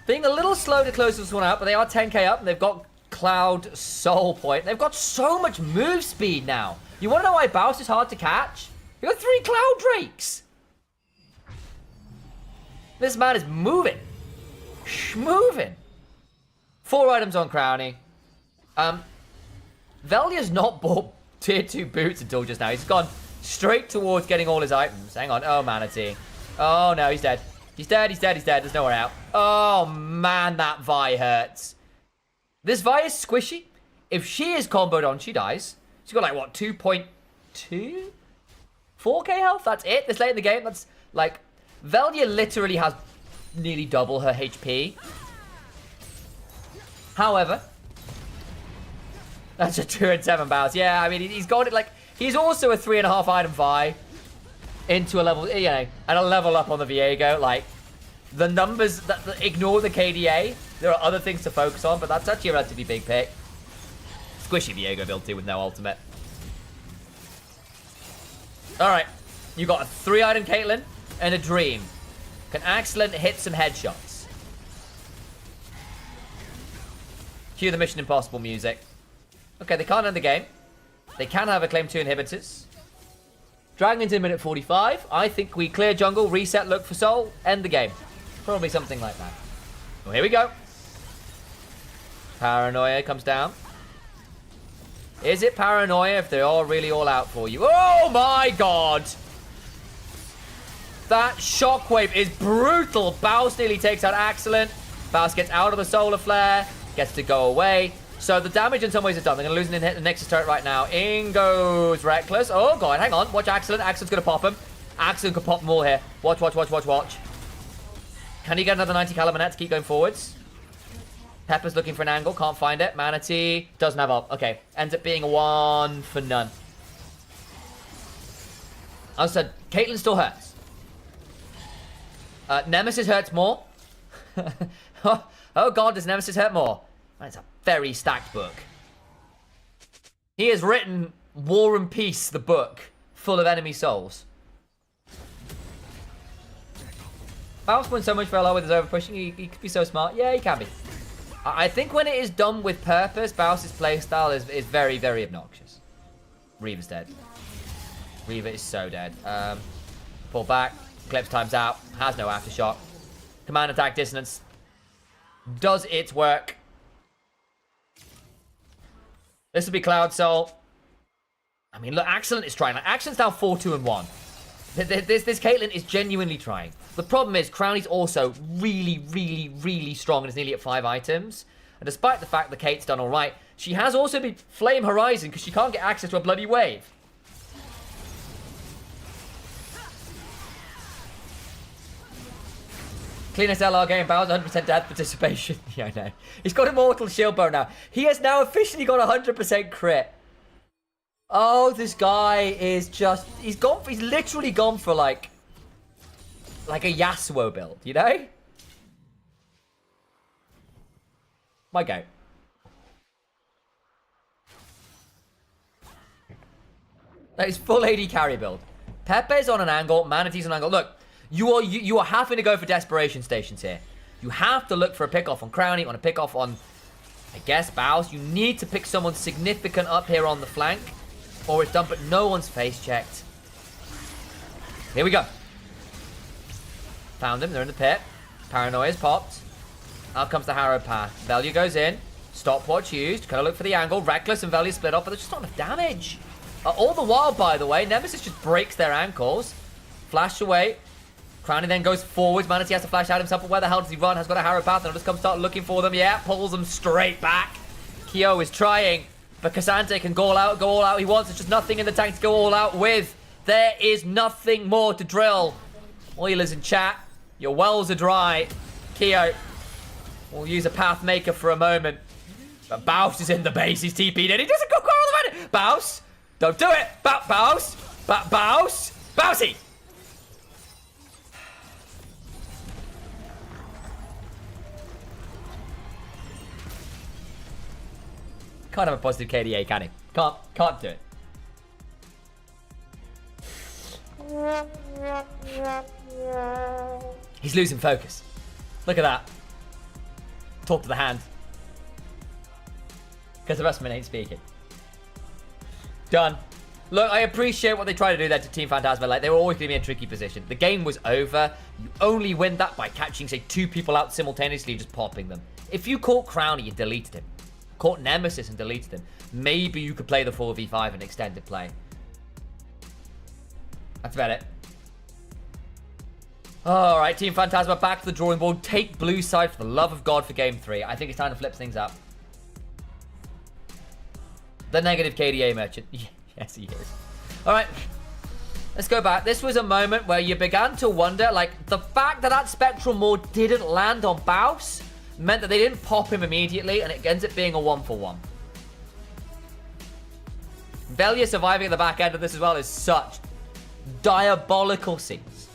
S2: Being a little slow to close this one out, but they are 10k up, and they've got Cloud Soul Point. They've got so much move speed now. You want to know why Baus is hard to catch? You got 3 Cloud Drakes. This man is moving. Schmoving. 4 items on Crowny. Velia's not bought tier 2 boots until just now. He's gone straight towards getting all his items. Hang on. Oh, Manatee. Oh, no, he's dead. He's dead, he's dead, he's dead. There's nowhere out. Oh, man, that Vi hurts. This Vi is squishy. If she is comboed on, she dies. She's got, like, what, 2.2? 4k health? That's it? This late in the game? That's, like, Velia literally has nearly double her HP. However, that's a 2 and 7 bounce. Yeah, I mean, he's got it, like, he's also a 3.5 item Vi. Into a level, you know, and a level up on the Viego. Like, the numbers, ignore the KDA. There are other things to focus on, but that's actually a relatively big pick. Squishy Viego build too with no ultimate. Alright, you got a 3-item Caitlyn and a Dream. Can Axelent hit some headshots? Cue the Mission Impossible music. Okay, they can't end the game. They can have a claim 2 inhibitors. Dragon's in minute 45. I think we clear jungle, reset, look for soul, end the game. Probably something like that. Well, here we go. Paranoia comes down. Is it paranoia if they're all really all out for you? Oh my god! That shockwave is brutal. Baus nearly takes out Axelent. Baus gets out of the solar flare, gets to go away. So the damage in some ways is done. They're going to lose the Nexus turret right now. In goes Reckless. Oh, God. Hang on. Watch Axelent. Axelent's going to pop him. Axelent could pop them all here. Watch, watch, watch, watch, watch. Can he get another 90 caliber net to keep going forwards? Pepper's looking for an angle. Can't find it. Manatee doesn't have ult. Okay. Ends up being a 1 for none. As I said, Caitlyn still hurts. Nemesis hurts more. Oh, God. Does Nemesis hurt more? That's a very stacked book. He has written War and Peace, the book, full of enemy souls. Baus wins so much for LR with his overpushing. He could be so smart. Yeah, he can be. I think when it is done with purpose, Baus's playstyle is very, very obnoxious. Reaver's dead. Reaver is so dead. Pull back. Clips times out. Has no aftershock. Command attack dissonance. Does its work. This will be Cloud Soul. I mean, look, Axelent is trying. Like, Axelent's now 4-2 and 1. This Caitlyn is genuinely trying. The problem is, Crowny's also really, really, really strong and is nearly at 5 items. And despite the fact that Kate's done alright, she has also been Flame Horizon because she can't get access to a bloody wave. Cleanest LR game, Bowers 100% death participation. Yeah, I know. He's got Immortal Shield Bow now. He has now officially got 100% crit. Oh, this guy is just... He's literally gone for like a Yasuo build, you know? My go. That is full AD carry build. Pepe's on an angle, Manatee's on an angle. Look. You are having to go for desperation stations here. You have to look for a pick-off on Crowny. You want to pick off on, I guess, Baus. You need to pick someone significant up here on the flank. Or it's done, but no one's face checked. Here we go. Found him. They're in the pit. Paranoia's popped. Out comes the Harrow Path. Velia goes in. Stopwatch used. Kind of look for the angle. Reckless and Velia split off, but there's just not enough damage. All the while, by the way, Nemesis just breaks their ankles. Flash away. Crownie then goes forwards. Manatee has to flash out himself, but where the hell does he run? Has got a Harrow Path, and I'll just come start looking for them. Yeah, pulls them straight back. Kyo is trying, but Cassante can go all out he wants. There's just nothing in the tank to go all out with. There is nothing more to drill. Oilers in chat, your wells are dry. Kyo will use a Path Maker for a moment. But Baus is in the base, he's TP'd in. He doesn't go all the way. Baus, don't do it. Baus, Baus, Bausy. Can't have a positive KDA, can he? Can't do it. He's losing focus. Look at that. Talk to the hand. Because the rest of them ain't speaking. Done. Look, I appreciate what they try to do there to Team Phatasma. Like, they were always going to be in a tricky position. The game was over. You only win that by catching, say, 2 people out simultaneously and just popping them. If you caught Crownie and deleted him, caught Nemesis and deleted him, maybe you could play the 4v5 and extended play. That's about it. Alright, Team Phatasma back to the drawing board. Take blue side for the love of God for game 3. I think it's time to flip things up. The negative KDA merchant. Yes, he is. Alright. Let's go back. This was a moment where you began to wonder, like, the fact that that Spectral Maw didn't land on Baus meant that they didn't pop him immediately, and it ends up being a 1-for-1. Velia surviving at the back end of this as well is such diabolical scenes.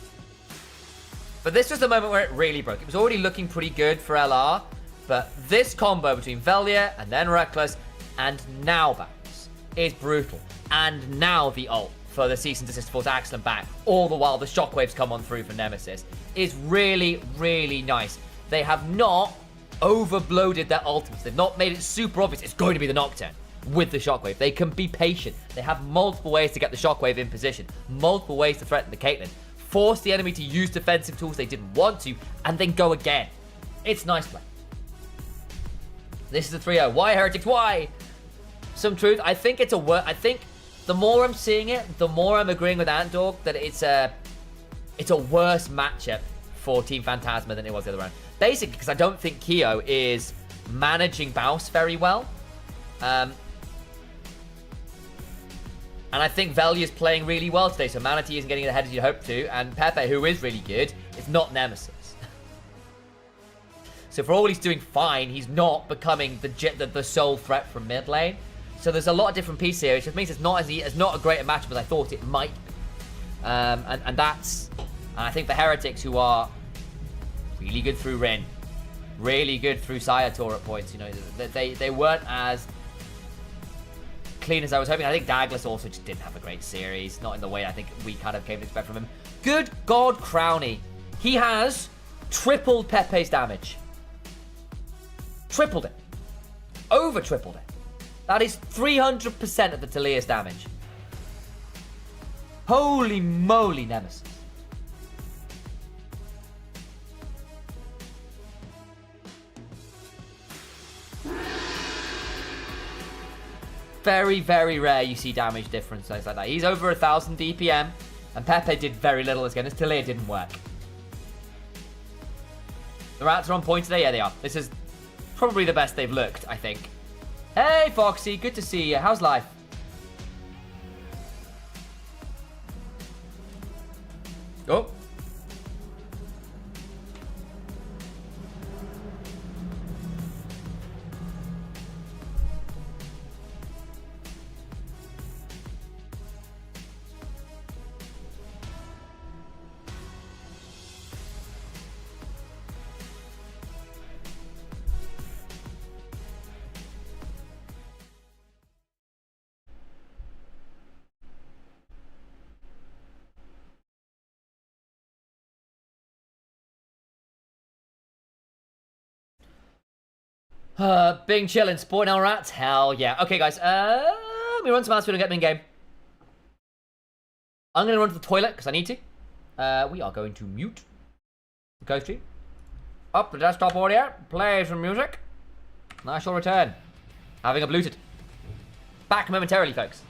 S2: But this was the moment where it really broke. It was already looking pretty good for LR, but this combo between Velia and then Reckless and now Baus is brutal. And now the ult for the Cease and Desist force Axelan back, all the while the shockwaves come on through for Nemesis, is really, really nice. They have not overbloated their ultimates. They've not made it super obvious it's going to be the Nocturne with the shockwave. They can be patient. They have multiple ways to get the shockwave in position, multiple ways to threaten the Caitlyn, force the enemy to use defensive tools they didn't want to, and then go again. It's nice play. This is the 3-0. Why, Heretics? Why? Some truth. I think it's I think the more I'm seeing it, the more I'm agreeing with Antdog that it's a worse matchup for Team Phatasma than it was the other round. Basically, because I don't think Kyo is managing Baus very well. And I think Velia is playing really well today, so Manatee isn't getting ahead as you'd hope to, and Pepe, who is really good, is not Nemesis. So for all he's doing fine, he's not becoming the sole threat from mid lane. So there's a lot of different pieces here, which just means it's not a great a matchup as I thought it might be. And I think the Heretics, who are really good through Rin, really good through Sayator at points, you know, they weren't as clean as I was hoping. I think Douglas also just didn't have a great series, not in the way I think we kind of came to expect from him. Good God, Crownie. He has tripled Pepe's damage. Tripled it. Over tripled it. That is 300% of the Talia's damage. Holy moly, Nemesis. Very, very rare you see damage difference like that. He's over 1,000 DPM, and Pepe did very little again. His Talia didn't work. The Rats are on point today? Yeah, they are. This is probably the best they've looked, I think. Hey, Foxy, good to see you. How's life? Oh. Being chillin', sporting our rats? Hell yeah. Okay, guys, let me run some ads and get me in game. I'm going to run to the toilet because I need to. We are going to mute the Costream. Up the desktop audio, play some music, and I shall return. Having uploaded. Back momentarily, folks.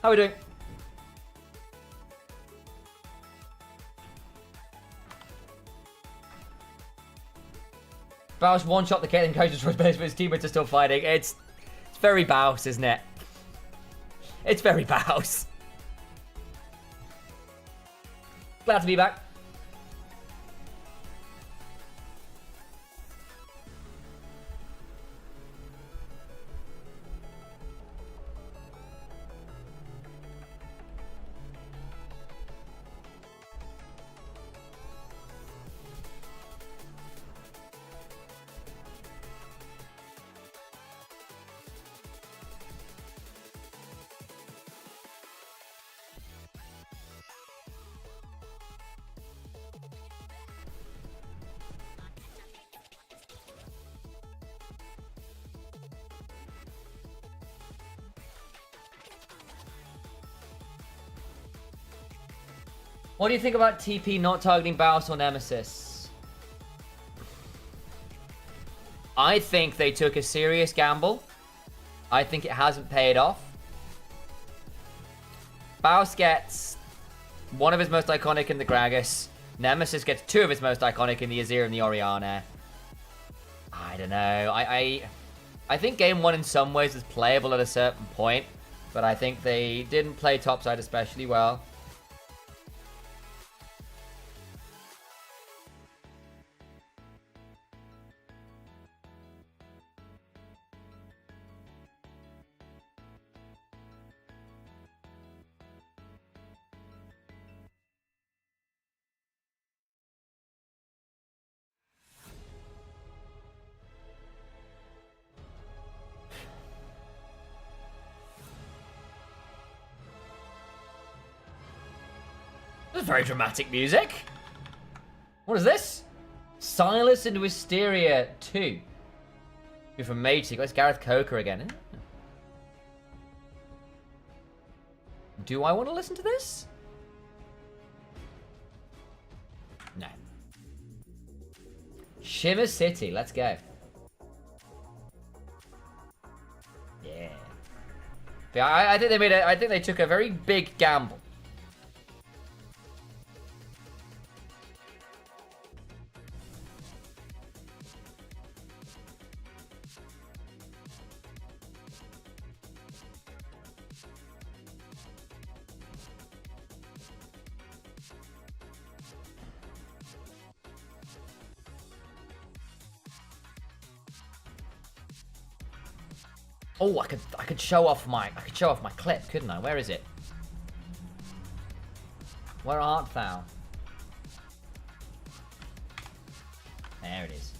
S2: How are we doing? Baus one-shot the Caitlyn coach destroys base, but his teammates are still fighting. It's very Baus, isn't it? It's very Baus. Glad to be back. What do you think about TP not targeting Baus or Nemesis? I think they took a serious gamble. I think it hasn't paid off. Baus gets one of his most iconic in the Gragas. Nemesis gets two of his most iconic in the Azir and the Orianna. I don't know. I think game one in some ways is playable at a certain point, but I think they didn't play topside especially well. This is very dramatic music. What is this? Silas into Hysteria 2. You're from Mage Seek. Where's Gareth Coker again? Do I want to listen to this? No. Shimmer City. Let's go. Yeah. But I think they made I think they took a very big gamble. Oh, I could show off my clip, couldn't I? Where is it? Where art thou? There it is.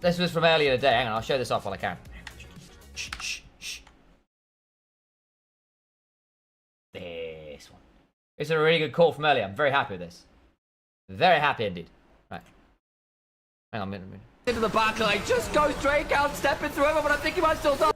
S2: This was from earlier today. Hang on, I'll show this off while I can. Shh. This one. It's a really good call from earlier. I'm very happy with this. Very happy indeed. Right. Hang on a minute.
S6: Into the back line, just go straight out, stepping through him, but I think he might still die.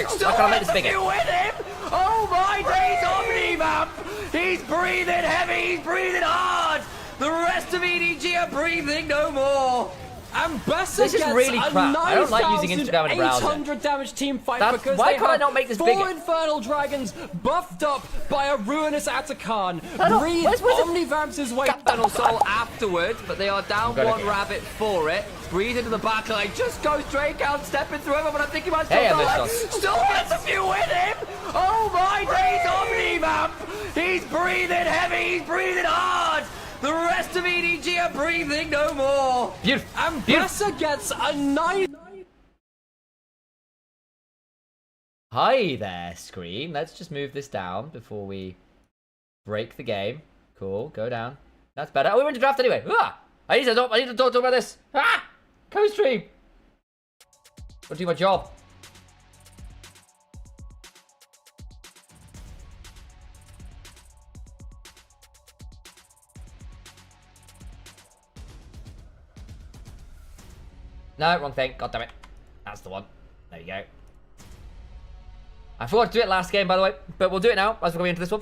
S2: Still I make this bigger.
S6: You with him? Oh my days, Omnimap! He's breathing heavy, he's breathing hard! The rest of EDG are breathing no more! And Besser
S2: This is really crap. I don't like using Instagram in a browser.
S6: 800 damage team fight
S2: That's,
S6: because
S2: why
S6: they
S2: can't I
S6: have
S2: not make this
S6: 4
S2: bigger?
S6: Infernal Dragons buffed up by a ruinous Atakan. Breathe
S2: where's
S6: Omnivamps his way Infernal Soul afterwards, but they are down one rabbit for it. Breathe into the back line, just go straight out, stepping through him, but I think he might still die. Still gets a few with him! Oh my days, Omnivamp! He's breathing heavy, he's breathing hard! The rest of EDG are breathing no more.
S2: Beautiful.
S6: And Besser gets a nice.
S2: Hi there, screen. Let's just move this down before we break the game. Cool. Go down. That's better. Oh, we went to draft anyway. Ah! I need to talk about this. Ah! Costream. Gotta do my job. No, wrong thing. God damn it. That's the one. There you go. I forgot to do it last game, by the way, but we'll do it now as we're going into this one.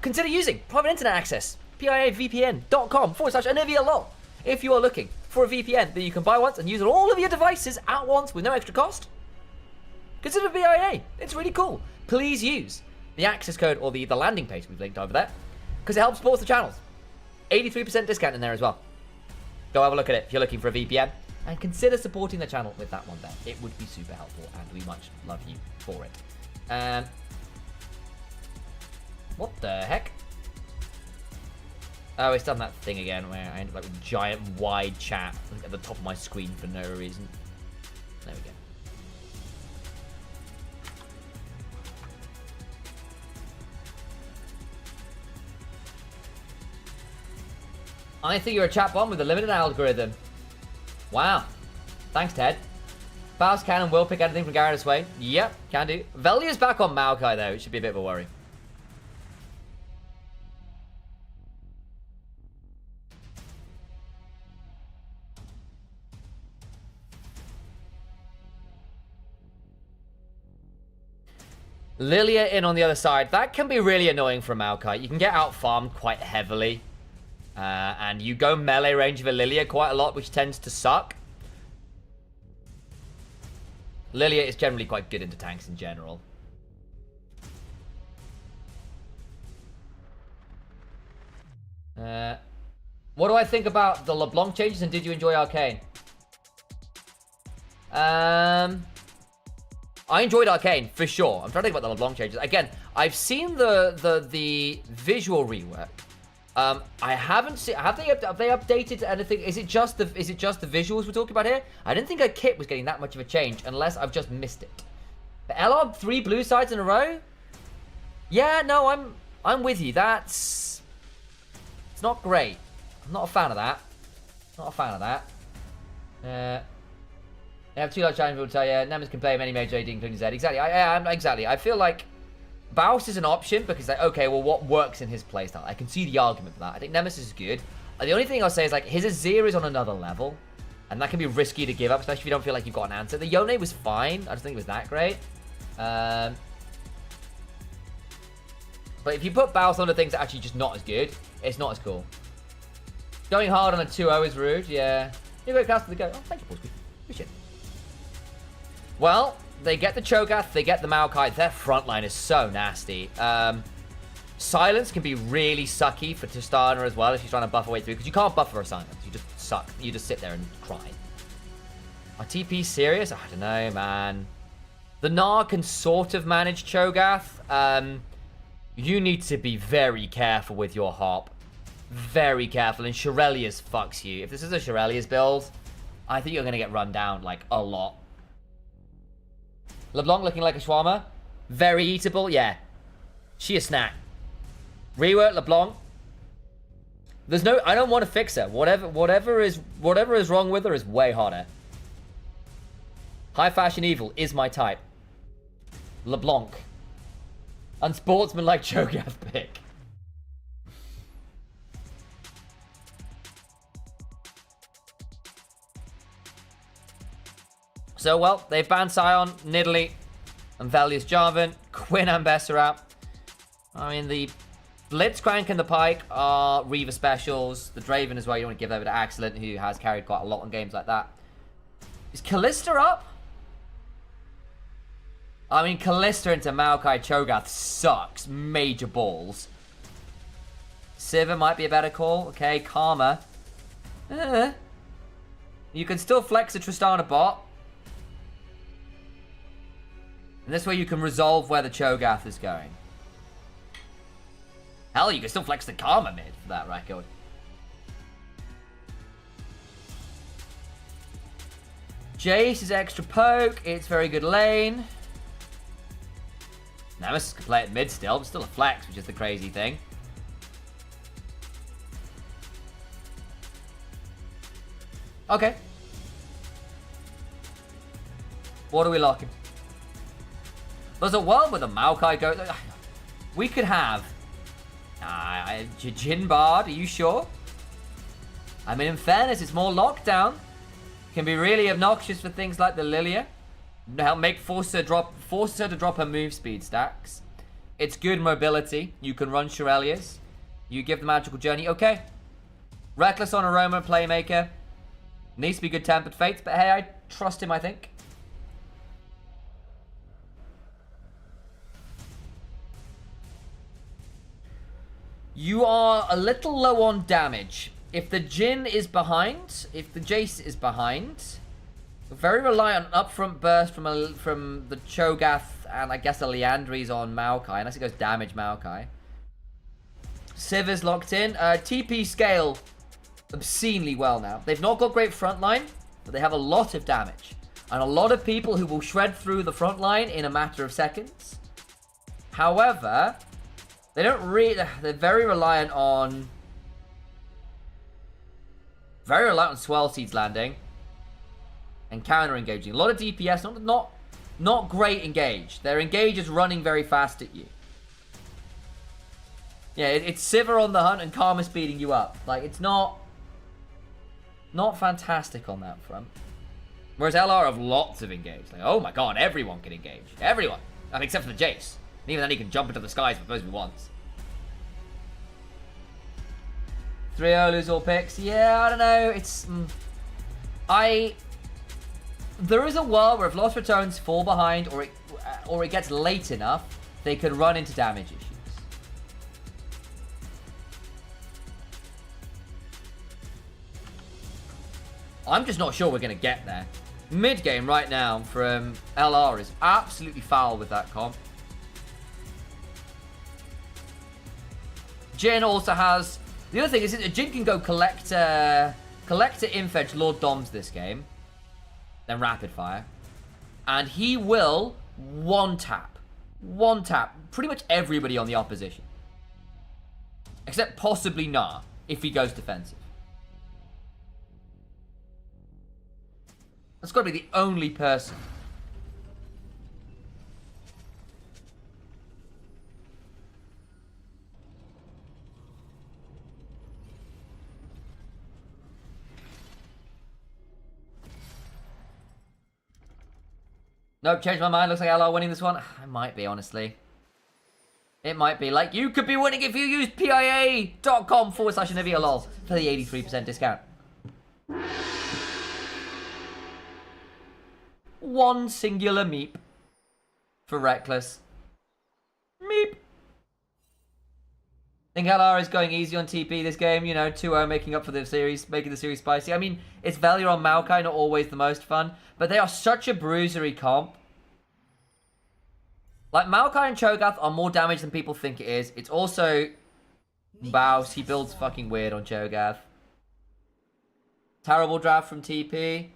S2: Consider using private internet access. PIAVPN.com/EMEA if you are looking for a VPN that you can buy once and use on all of your devices at once with no extra cost. Consider PIA. It's really cool. Please use the access code or the landing page we've linked over there because it helps support the channels. 83% discount in there as well. Go have a look at it if you're looking for a VPN and consider supporting the channel with that one there. It would be super helpful and we much love you for it. What the heck? Oh, it's done that thing again where I ended up with giant wide chat at the top of my screen for no reason. There we go. I think you're a chat bomb with a limited algorithm. Wow. Thanks, Ted. Faust can and will pick anything from Garrett Swain. Yep, can do. Velia's back on Maokai, though. It should be a bit of a worry. Lilia in on the other side. That can be really annoying for Maokai. You can get out-farmed quite heavily. And you go melee range of a Lilia quite a lot, which tends to suck. Lilia is generally quite good into tanks in general. What do I think about the LeBlanc changes and did you enjoy Arcane? I enjoyed Arcane for sure. I'm trying to think about the LeBlanc changes. Again, I've seen the visual rework. I haven't seen. Have they updated anything? Is it just the visuals we're talking about here? I didn't think a kit was getting that much of a change, unless I've just missed it. The LR 3 blue sides in a row. Yeah, no, I'm with you. It's not great. I'm not a fan of that. Not a fan of that. They have 2 large challenges. Will tell you. Nemesis can play many major AD, including Z. Exactly. Exactly. I feel like Baus is an option because, like, okay, well, what works in his playstyle? I can see the argument for that. I think Nemesis is good. The only thing I'll say is, like, his Azir is on another level, and that can be risky to give up, especially if you don't feel like you've got an answer. The Yone was fine. I just think it was that great. But if you put Baus on the things that are actually just not as good, it's not as cool. Going hard on a 2-0 is rude, yeah. You're a great cast to the go. Oh, thank you, Paulsby. Appreciate it. Well, they get the Cho'Gath, they get the Maokai. Their front line is so nasty. Silence can be really sucky for Tristana as well if she's trying to buff her way through, because you can't buff her a Silence. You just suck. You just sit there and cry. Are TP serious? I don't know, man. The Gnar can sort of manage Cho'Gath. You need to be very careful with your hop. Very careful. And Shirelius fucks you. If this is a Shirelius build, I think you're going to get run down, like, a lot. LeBlanc looking like a shawarma. Very eatable, yeah. She a snack. Rework LeBlanc. There's no... I don't want to fix her. Whatever is wrong with her is way hotter. High fashion evil is my type. LeBlanc. Unsportsmanlike Cho'Gath pick. So, well, they've banned Sion, Nidalee, and Velius Jarvan, Quinn and Besserat. I mean, the Blitzcrank and the Pike are Reaver specials. The Draven as well, you don't want to give over to Excellent, who has carried quite a lot on games like that. Is Kalista up? I mean, Kalista into Maokai Cho'Gath sucks. Major balls. Sivir might be a better call. Okay, Karma. You can still flex a Tristana bot. And this way you can resolve where the Cho'Gath is going. Hell, you can still flex the Karma mid for that record. Jace is extra poke. It's very good lane. Nemesis can play it mid still, but still a flex, which is the crazy thing. Okay. What are we locking? There's a world where the Maokai go... We could have... Jin Bard, are you sure? I mean, in fairness, it's more lockdown. Can be really obnoxious for things like the Lilia. Now force her to drop her move speed stacks. It's good mobility. You can run Shurelias. You give the magical journey. Okay. Reckless on Aroma, playmaker. Needs to be good tempered fates, but hey, I trust him, I think. You are a little low on damage. If the Jhin is behind, if the Jace is behind, very reliant on upfront burst from the Cho'Gath and I guess the Liandry's on Maokai, unless it goes damage Maokai. Civ is locked in. TP scale obscenely well now. They've not got great frontline, but they have a lot of damage. And a lot of people who will shred through the front line in a matter of seconds. However, they don't really... They're very reliant on Swell Seeds landing. And counter-engaging. A lot of DPS, not great engage. Their engage is running very fast at you. Yeah, it's Sivir on the hunt and Karma speeding you up. Like, it's not fantastic on that front. Whereas LR have lots of engage. Like, oh my god, everyone can engage. Everyone. I mean, except for the Jace. And even then he can jump into the skies for most of once. 3 Olus all picks. Yeah, I don't know. It's... There is a world where if Lost Ratones fall behind or it gets late enough, they could run into damage issues. I'm just not sure we're going to get there. Mid game right now from LR is absolutely foul with that comp. Jhin also has... The other thing is that Jhin can go Collector Infedge Lord Doms this game. Then Rapid Fire. And he will one-tap pretty much everybody on the opposition. Except possibly Nah, if he goes defensive. That's got to be the only person. Nope, changed my mind. Looks like LR winning this one. I might be, honestly. It might be. Like, you could be winning if you use PIA.com/EMEA lol for the 83% discount. One singular meep for Reckless. Meep. I think LR is going easy on TP this game. You know, 2-0 making up for the series, making the series spicy. I mean, it's Velia on Maokai, not always the most fun. But they are such a bruisery comp. Like, Maokai and Cho'Gath are more damage than people think it is. It's also Baus. He builds fucking weird on Cho'Gath. Terrible draft from TP.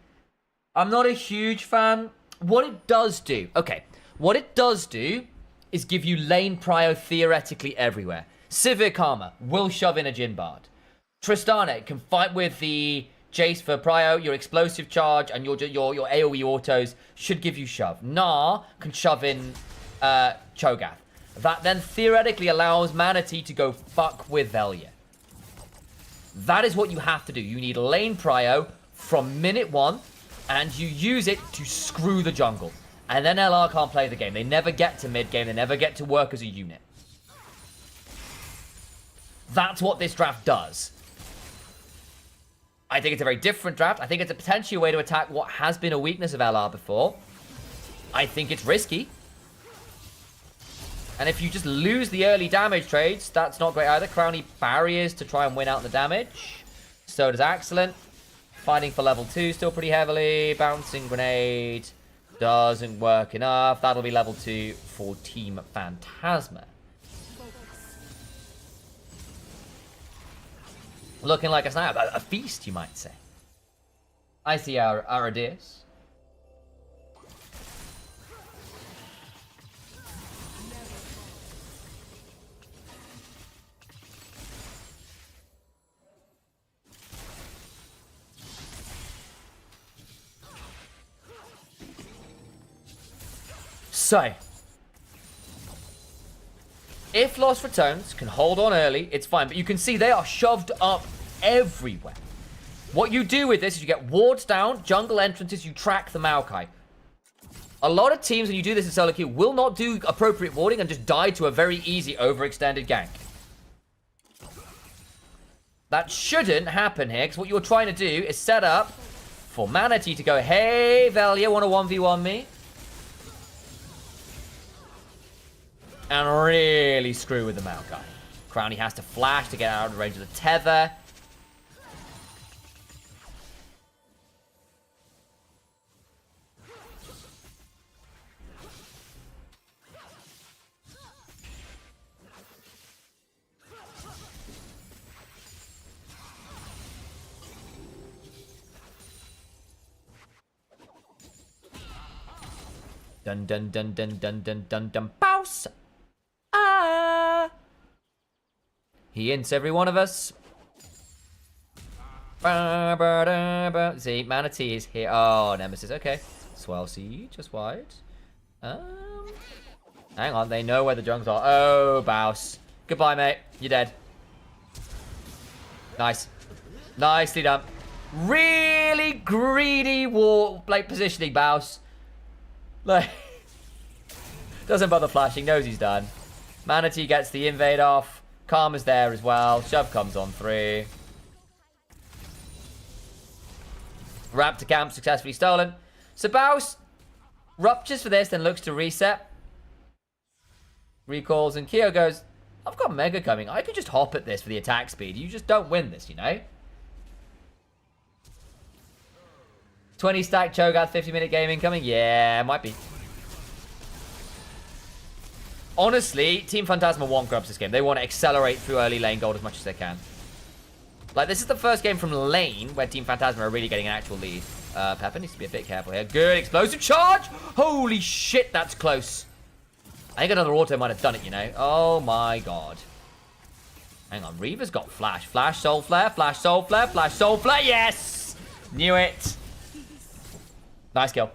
S2: I'm not a huge fan. What it does do... Okay. What it does do is give you lane prio theoretically everywhere. Sivir Karma will shove in a Jhin Bard. Tristana can fight with the Jace for prio. Your explosive charge and your AoE autos should give you shove. Nah can shove in Cho'Gath. That then theoretically allows Manatee to go fuck with Velia. That is what you have to do. You need lane prio from minute 1, and you use it to screw the jungle. And then LR can't play the game. They never get to mid game. They never get to work as a unit. That's what this draft does. I think it's a very different draft. I think it's a potentially a way to attack what has been a weakness of LR before. I think it's risky. And if you just lose the early damage trades, that's not great either. Crowny barriers to try and win out the damage. So does Excellent. Fighting for level 2 still pretty heavily. Bouncing Grenade doesn't work enough. That'll be level 2 for Team Phatasma. Looking like a feast, you might say. I see our ideas. So, if Lost Ratones can hold on early, it's fine. But you can see they are shoved up everywhere. What you do with this is you get wards down, jungle entrances, you track the Maokai. A lot of teams, when you do this in solo queue, will not do appropriate warding and just die to a very easy overextended gank. That shouldn't happen here, because what you're trying to do is set up for Manatee to go, hey, Velia, want to 1v1 me? And really screw with the Maokai. Crowny has to flash to get out of the range of the tether. Dun dun dun dun dun dun dun dun bounce. Ah. He ints every one of us. See, Manatee is here. Oh, Nemesis. Okay. Swell siege, just wide. Hang on, they know where the junks are. Oh, Baus. Goodbye, mate. You're dead. Nice. Nicely done. Really greedy war like positioning, Baus. Like, doesn't bother flashing, knows he's done. Manatee gets the invade off. Karma's there as well. Shove comes on through. Raptor camp successfully stolen. So Baus ruptures for this, then looks to reset. Recalls, and Kyo goes, I've got Mega coming. I could just hop at this for the attack speed. You just don't win this, you know? 20 stack Cho'Gath, 50-minute game incoming? Yeah, might be. Honestly, Team Phantasma want grubs this game. They want to accelerate through early lane gold as much as they can. Like, this is the first game from lane where Team Phantasma are really getting an actual lead. Pepper needs to be a bit careful here. Good explosive charge! Holy shit, that's close. I think another auto might have done it, you know? Oh my god. Hang on, Reaver's got flash. Flash, soul flare, flash, soul flare, flash, soul flare. Yes! Knew it. Nice kill.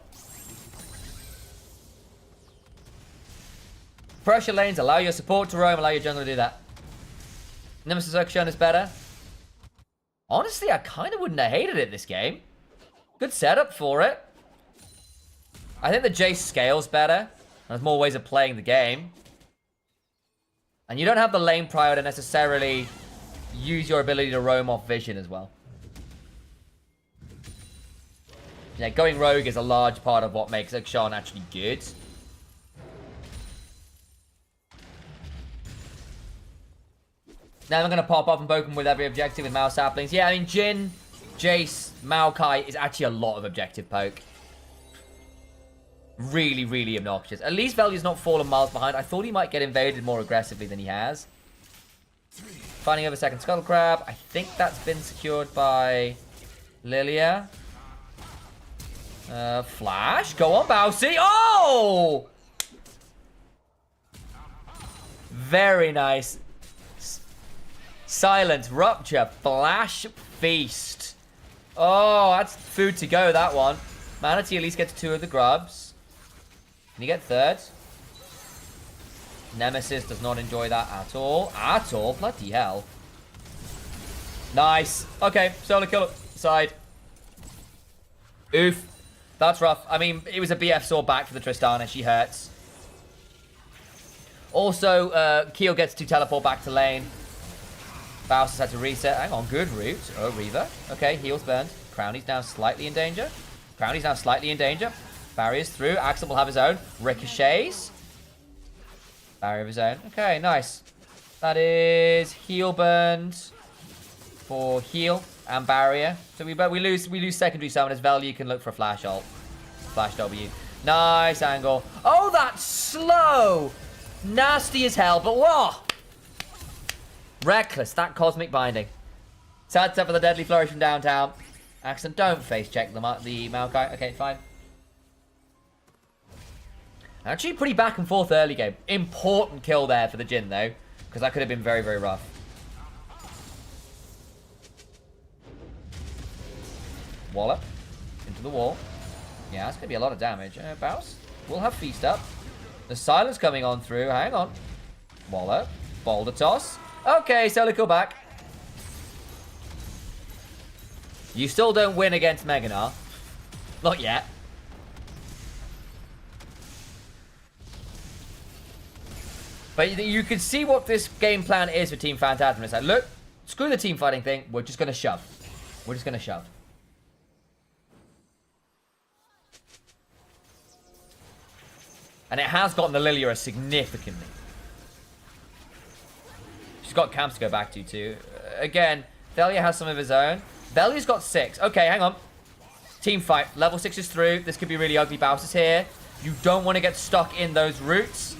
S2: Pressure lanes, allow your support to roam, allow your jungle to do that. Nemesis Ocean is better. Honestly, I kind of wouldn't have hated it this game. Good setup for it. I think the Jace scales better. There's more ways of playing the game. And you don't have the lane prior to necessarily use your ability to roam off vision as well. Yeah, going rogue is a large part of what makes Akshan actually good. Now I'm going to pop off and poke him with every objective with Mouse Saplings. Yeah, I mean, Jhin, Jace, Maokai is actually a lot of objective poke. Really, really obnoxious. At least Velia's not fallen miles behind. I thought he might get invaded more aggressively than he has. Finding over second Scuttle Crab. I think that's been secured by Lilia. Flash. Go on, Bousy. Oh! Very nice. Silence, Rupture, Flash, Feast. Oh, that's food to go, that one. Manatee at least gets 2 of the grubs. Can you get 3rd? Nemesis does not enjoy that at all. At all? Bloody hell. Nice. Okay, solo kill side. Oof. That's rough. I mean, it was a BF sword back for the Tristana. She hurts. Also, Keel gets to teleport back to lane. Faust has had to reset. Hang on, good route. Oh, Reaver. Okay, heals burned. Crowny's now slightly in danger. Crowny's now slightly in danger. Barriers through. Axel will have his own. Ricochets. Barrier of his own. Okay, nice. That is heal burned for heal and barrier. So we lose secondary summon as Value can look for a flash ult. Flash W. Nice angle. Oh, that's slow. Nasty as hell, but whoa. Reckless, that cosmic binding. Sets up for the deadly flourish from downtown. Axon, don't face check the Maokai. Okay, fine. Actually, pretty back and forth early game. Important kill there for the Jhin, though. Because that could have been very, very rough. Wallop. Into the wall. Yeah, that's going to be a lot of damage. Baus. We'll have Feast up. The silence coming on through. Hang on. Wallop. Boulder toss. Okay, solo kill back. You still don't win against Meganar. Not yet. But you can see what this game plan is for Team Phantasma. It's like, look, screw the team fighting thing. We're just going to shove. We're just going to shove. And it has gotten the Lilia significantly. She's got camps to go back to, too. Again, Velia has some of his own. Velia's got 6. Okay, hang on. Team fight. Level 6 is through. This could be really ugly. Baus is here. You don't want to get stuck in those roots.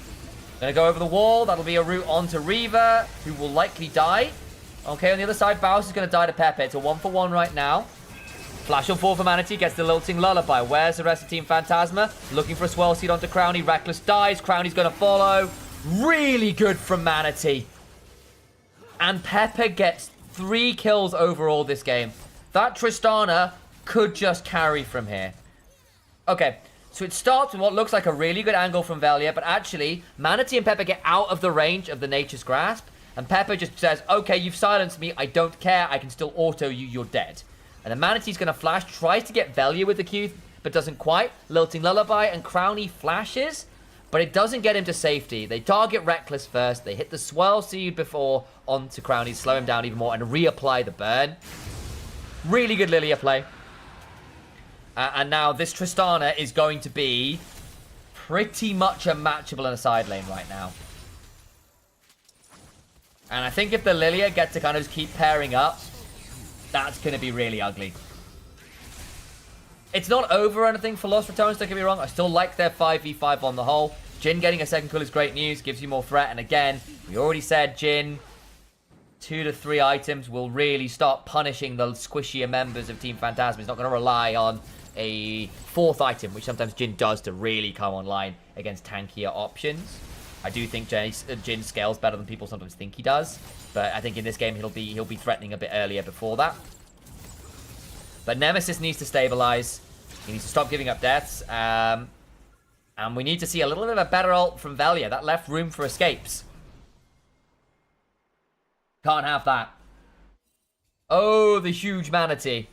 S2: Gonna go over the wall. That'll be a route onto Reaver, who will likely die. Okay, on the other side, Baus is gonna die to Pepe. It's a 1-for-1 right now. Flash on 4 for Manatee, gets the lilting lullaby. Where's the rest of Team Phantasma? Looking for a swell seed onto Crownie. Reckless dies. Crownie's gonna follow. Really good from Manatee. And Pepe gets 3 kills overall this game. That Tristana could just carry from here. Okay. So it starts with what looks like a really good angle from Velia, but actually, Manatee and Pepe get out of the range of the Nature's Grasp, and Pepe just says, okay, you've silenced me, I don't care, I can still auto you, you're dead. And then Manatee's going to flash, tries to get Velia with the Q, but doesn't quite. Lilting Lullaby, and Crownie flashes, but it doesn't get him to safety. They target Reckless first, they hit the Swell Seed before onto Crownie, slow him down even more, and reapply the burn. Really good Lilia play. And now this Tristana is going to be pretty much unmatchable in a side lane right now. And I think if the Lilia get to kind of keep pairing up, that's going to be really ugly. It's not over or anything for Lost Ratones, don't get me wrong. I still like their 5v5 on the whole. Jhin getting a second kill is great news, gives you more threat. And again, we already said Jhin, 2 to 3 items will really start punishing the squishier members of Team Phantasma. He's not going to rely on a 4th item, which sometimes Jhin does to really come online against tankier options. I do think Jhin scales better than people sometimes think he does, but I think in this game he'll be threatening a bit earlier before that. But Nemesis needs to stabilize. He needs to stop giving up deaths, and we need to see a little bit of a better ult from Velia. That left room for escapes. Can't have that. Oh, the huge Manatee.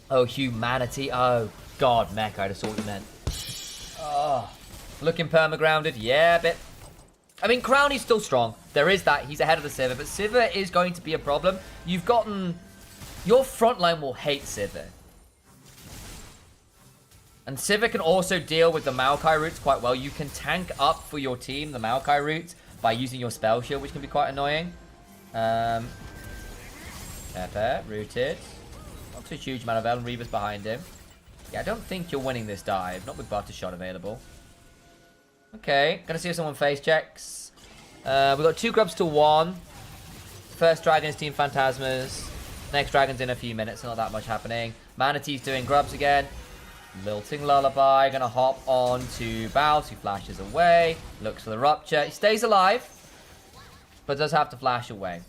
S2: Oh, humanity. Oh, God, Mech, I just saw what you meant. Oh. Looking perma-grounded. Yeah, a bit. I mean, Crownie's still strong. There is that. He's ahead of the Sivir, but Sivir is going to be a problem. You've gotten... Your front line will hate Sivir. And Sivir can also deal with the Maokai roots quite well. You can tank up for your team the Maokai roots by using your spell shield, which can be quite annoying. Pepe, rooted. Not too huge amount of L, and Reaver's behind him. Yeah, I don't think you're winning this dive. Not with Butter Shot available. Okay, gonna see if someone face checks. We've got 2 grubs to 1. First dragon is Team Phantasma's. Next dragon's in a few minutes, not that much happening. Manatee's doing grubs again. Lilting Lullaby, gonna hop on to Baus, who flashes away. Looks for the rupture. He stays alive, but does have to flash away.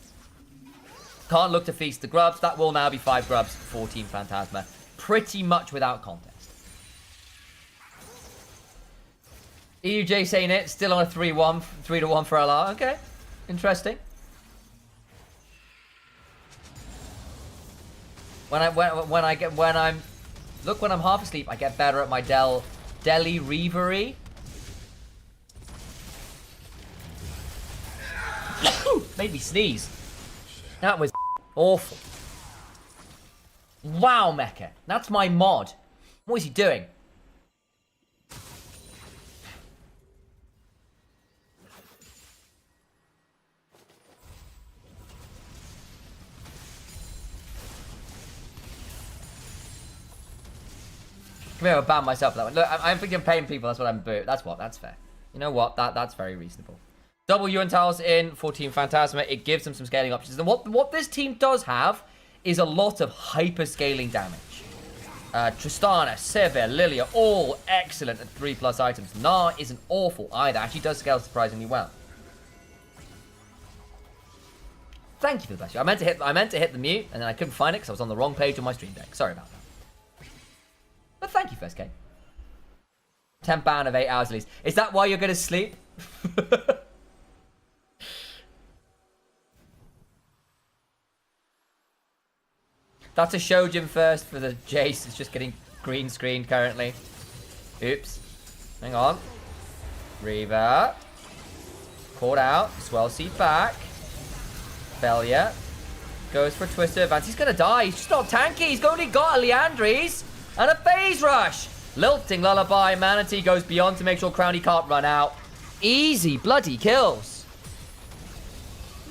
S2: Can't look to feast the grubs. That will now be 5 grubs for Team Phantasma. Pretty much without contest. EUJ saying it, still on a 3-1, 3-1 for LR. Okay, interesting. When I'm half asleep, I get better at my Deli Reavery. Made me sneeze. That was awful. Wow, Mecha. That's my mod. What is he doing? Come here, I'll ban myself for that one. Look, I'm thinking paying people, that's what I'm doing. That's fair. You know what? That's very reasonable. Double Yuan tiles in for Team Phantasma. It gives them some scaling options. And what this team does have is a lot of hyper-scaling damage. Tristana, Sivir, Lilia, all excellent at 3+ items. Gnar isn't awful either. Actually does scale surprisingly well. Thank you for the bless you. I meant to hit the mute, and then I couldn't find it because I was on the wrong page on my stream deck. Sorry about that. But thank you, First K. 10 ban of 8 hours at least. Is that why you're going to sleep? That's a Shojin first for the Jace. It's just getting green screened currently. Oops. Hang on. Reaver. Caught out. Swell seed back. Failure. Goes for a twisted advance. He's going to die. He's just not tanky. He's only got a Leandries and a phase rush. Lilting Lullaby. Manatee goes beyond to make sure Crowny can't run out. Easy bloody kills.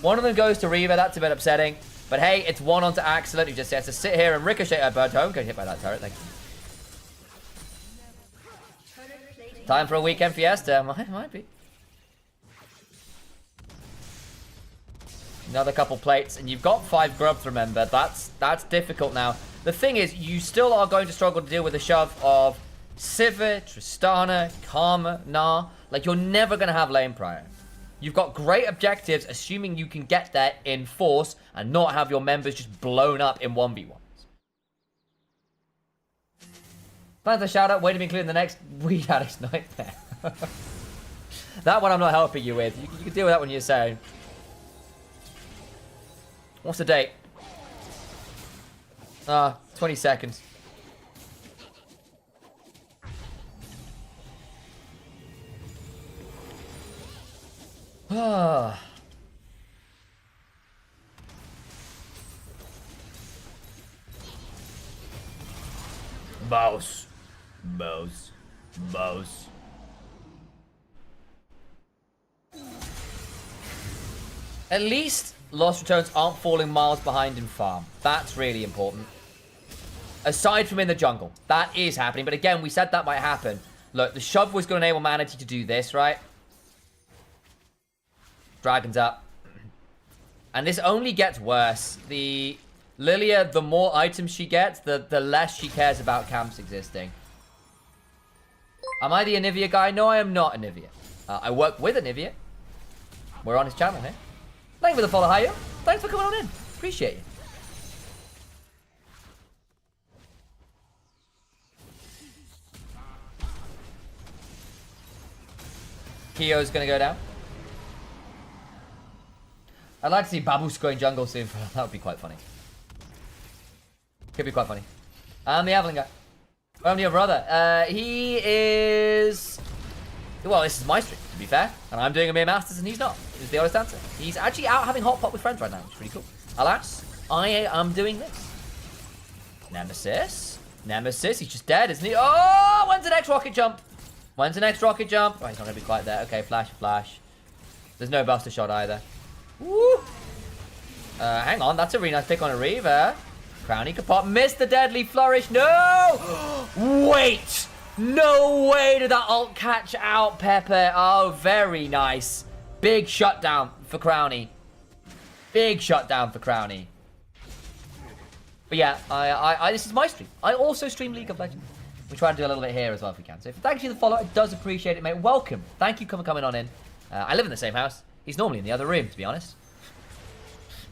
S2: One of them goes to Reaver. That's a bit upsetting. But hey, it's one onto Axelent, who just has to sit here and ricochet a bird home. Get hit by that turret, thank you. Time for a weekend fiesta. Might be. Another couple plates, and you've got 5 grubs, remember. That's difficult now. The thing is, you still are going to struggle to deal with the shove of Sivir, Tristana, Karma, Nah. Like, you're never going to have lane prior. You've got great objectives, assuming you can get there in force and not have your members just blown up in 1v1s. Plans a shout out, way to be included in the next Weed Addicts Nightmare. That one I'm not helping you with. You can deal with that when you're saying. What's the date? 20 seconds. Boss. At least Lost Returns aren't falling miles behind in farm. That's really important. Aside from in the jungle. That is happening. But again, we said that might happen. Look, the shove was going to enable Manatee to do this, right? Dragon's up. And this only gets worse. The Lilia, the more items she gets, the less she cares about camps existing. Am I the Anivia guy? No, I am not Anivia. I work with Anivia. We're on his channel here. Thank you for the follow, Hayo. Thanks for coming on in. Appreciate you. Kyo's gonna go down. I'd like to see Babu's going jungle soon. That would be quite funny. Could be quite funny. I'm the Avalon guy. I'm your brother. He is... Well, this is my stream, to be fair. And I'm doing EMEA Masters and he's not. Is the honest answer. He's actually out having hot pot with friends right now, which is pretty cool. Alas, I am doing this. Nemesis. Nemesis, he's just dead, isn't he? Oh, when's the next rocket jump? When's the next rocket jump? Oh, he's not going to be quite there. Okay, flash. There's no buster shot either. Woo! Hang on, that's a really nice pick on a Reaver. Crowny could pop. Missed the deadly flourish. No! Wait! No way did that ult catch out, Pepper. Oh, very nice. Big shutdown for Crowny. Big shutdown for Crowny. But yeah, this is my stream. I also stream League of Legends. We try to do a little bit here as well if we can. So thank you for the follow. It does appreciate it, mate. Welcome. Thank you for coming on in. I live in the same house. He's normally in the other room, to be honest.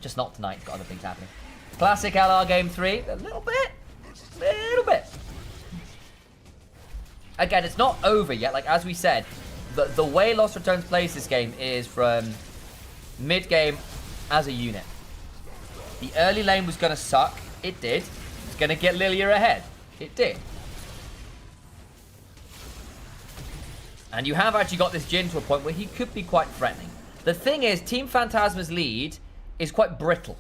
S2: Just not tonight. Got other things happening. Classic LR Game 3. A little bit. Again, it's not over yet. Like, as we said, the way Lost Returns plays this game is from mid-game as a unit. The early lane was going to suck. It did. It's going to get Lilia ahead. It did. And you have actually got this Jhin to a point where he could be quite threatening. The thing is, Team Phantasma's lead is quite brittle.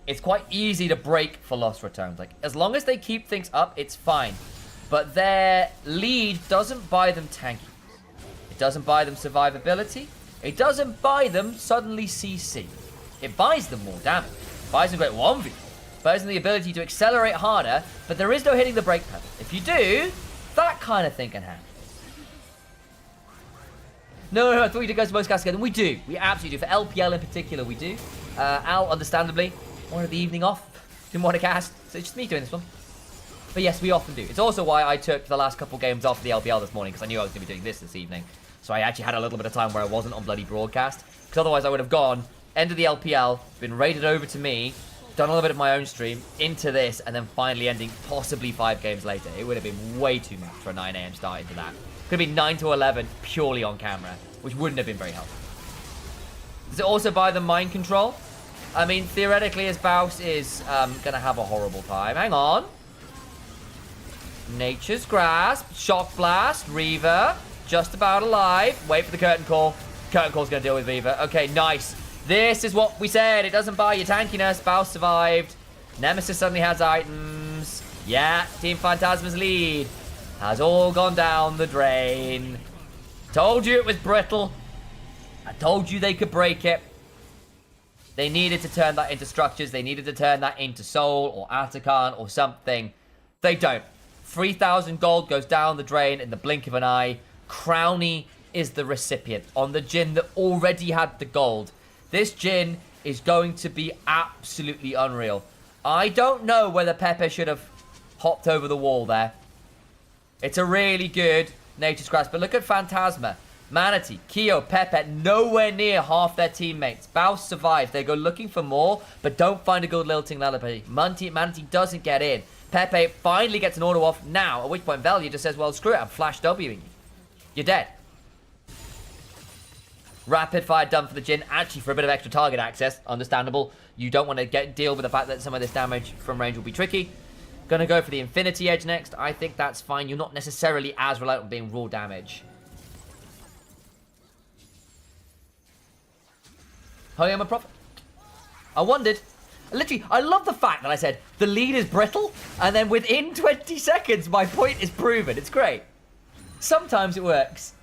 S2: It's quite easy to break for Lost Returns. Like, as long as they keep things up, it's fine. But their lead doesn't buy them tanky. It doesn't buy them survivability. It doesn't buy them suddenly CC. It buys them more damage. It buys them great 1v. It buys them the ability to accelerate harder, but there is no hitting the brake pedal. If you do, that kind of thing can happen. No, I thought you did go to most casts together. We do. We absolutely do. For LPL in particular, we do. Al, understandably, wanted the evening off. Didn't want to cast. So it's just me doing this one. But yes, we often do. It's also why I took the last couple games off the LPL this morning, because I knew I was going to be doing this evening. So I actually had a little bit of time where I wasn't on bloody broadcast. Because otherwise I would have gone, end of the LPL, been raided over to me, done a little bit of my own stream, into this, and then finally ending possibly 5 games later. It would have been way too much for a 9 AM start into that. Could have been 9 to 11 purely on camera, which wouldn't have been very helpful. Does it also buy the mind control? I mean, theoretically, his Baus is going to have a horrible time. Hang on. Nature's Grasp, Shock Blast, Reaver. just about alive. Wait for the curtain call. Curtain call's going to deal with Viva. Okay, nice. This is what we said. It doesn't buy you tankiness. Baus survived. Nemesis suddenly has items. Yeah, Team Phantasma's lead has all gone down the drain. Told you it was brittle. I told you they could break it. They needed to turn that into structures. They needed to turn that into Soul or Atakan or something. They don't. 3,000 gold goes down the drain in the blink of an eye. Crowny is the recipient on the Jhin that already had the gold. This Jhin is going to be absolutely unreal. I don't know whether Pepe should have hopped over the wall there. It's a really good Nature's Grasp. But look at Phantasma. Manatee, Kyo, Pepe, nowhere near half their teammates. Baus survives. They go looking for more, but don't find a good lilting lullaby. Manatee doesn't get in. Pepe finally gets an auto off now, at which point Velia just says, well, screw it, I'm flash Wing you. You're dead. Rapid fire done for the Jhin, actually for a bit of extra target access. Understandable. You don't want to deal with the fact that some of this damage from range will be tricky. Gonna go for the Infinity Edge next. I think that's fine. You're not necessarily as reliant on being raw damage. I'm a prophet. I wondered. Literally, I love the fact that I said the lead is brittle, and then within 20 seconds, my point is proven. It's great. Sometimes it works.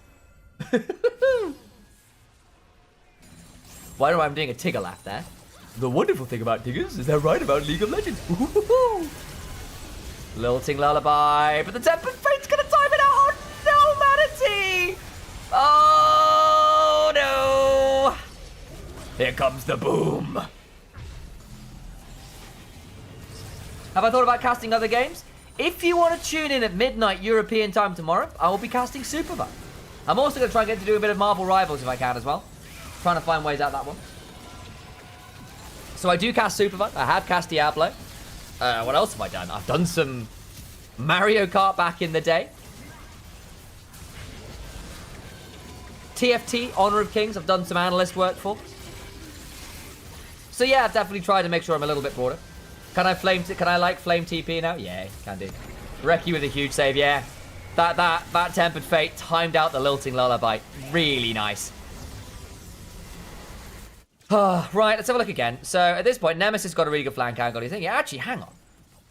S2: Why do I am doing a Tigger laugh there? The wonderful thing about Tiggers is they're right about League of Legends. Lilting lullaby, but the Tempered Fate's gonna time it out. Oh no, Manatee! Oh no! Here comes the boom. Have I thought about casting other games? If you want to tune in at midnight European time tomorrow, I will be casting Superbug. I'm also going to try and get to do a bit of Marvel Rivals if I can as well. Trying to find ways out that one. So I do cast Superbug. I have cast Diablo. What else have I done? I've done some Mario Kart back in the day. TFT, Honor of Kings, I've done some analyst work for. So yeah, I've definitely tried to make sure I'm a little bit broader. Can I like flame TP now? Yeah, can do. Reki with a huge save, yeah. That Tempered Fate timed out the lilting lullaby. Really nice. Right, let's have a look again. So at this point, Nemesis got a really good flank angle. He's thinking, actually, hang on.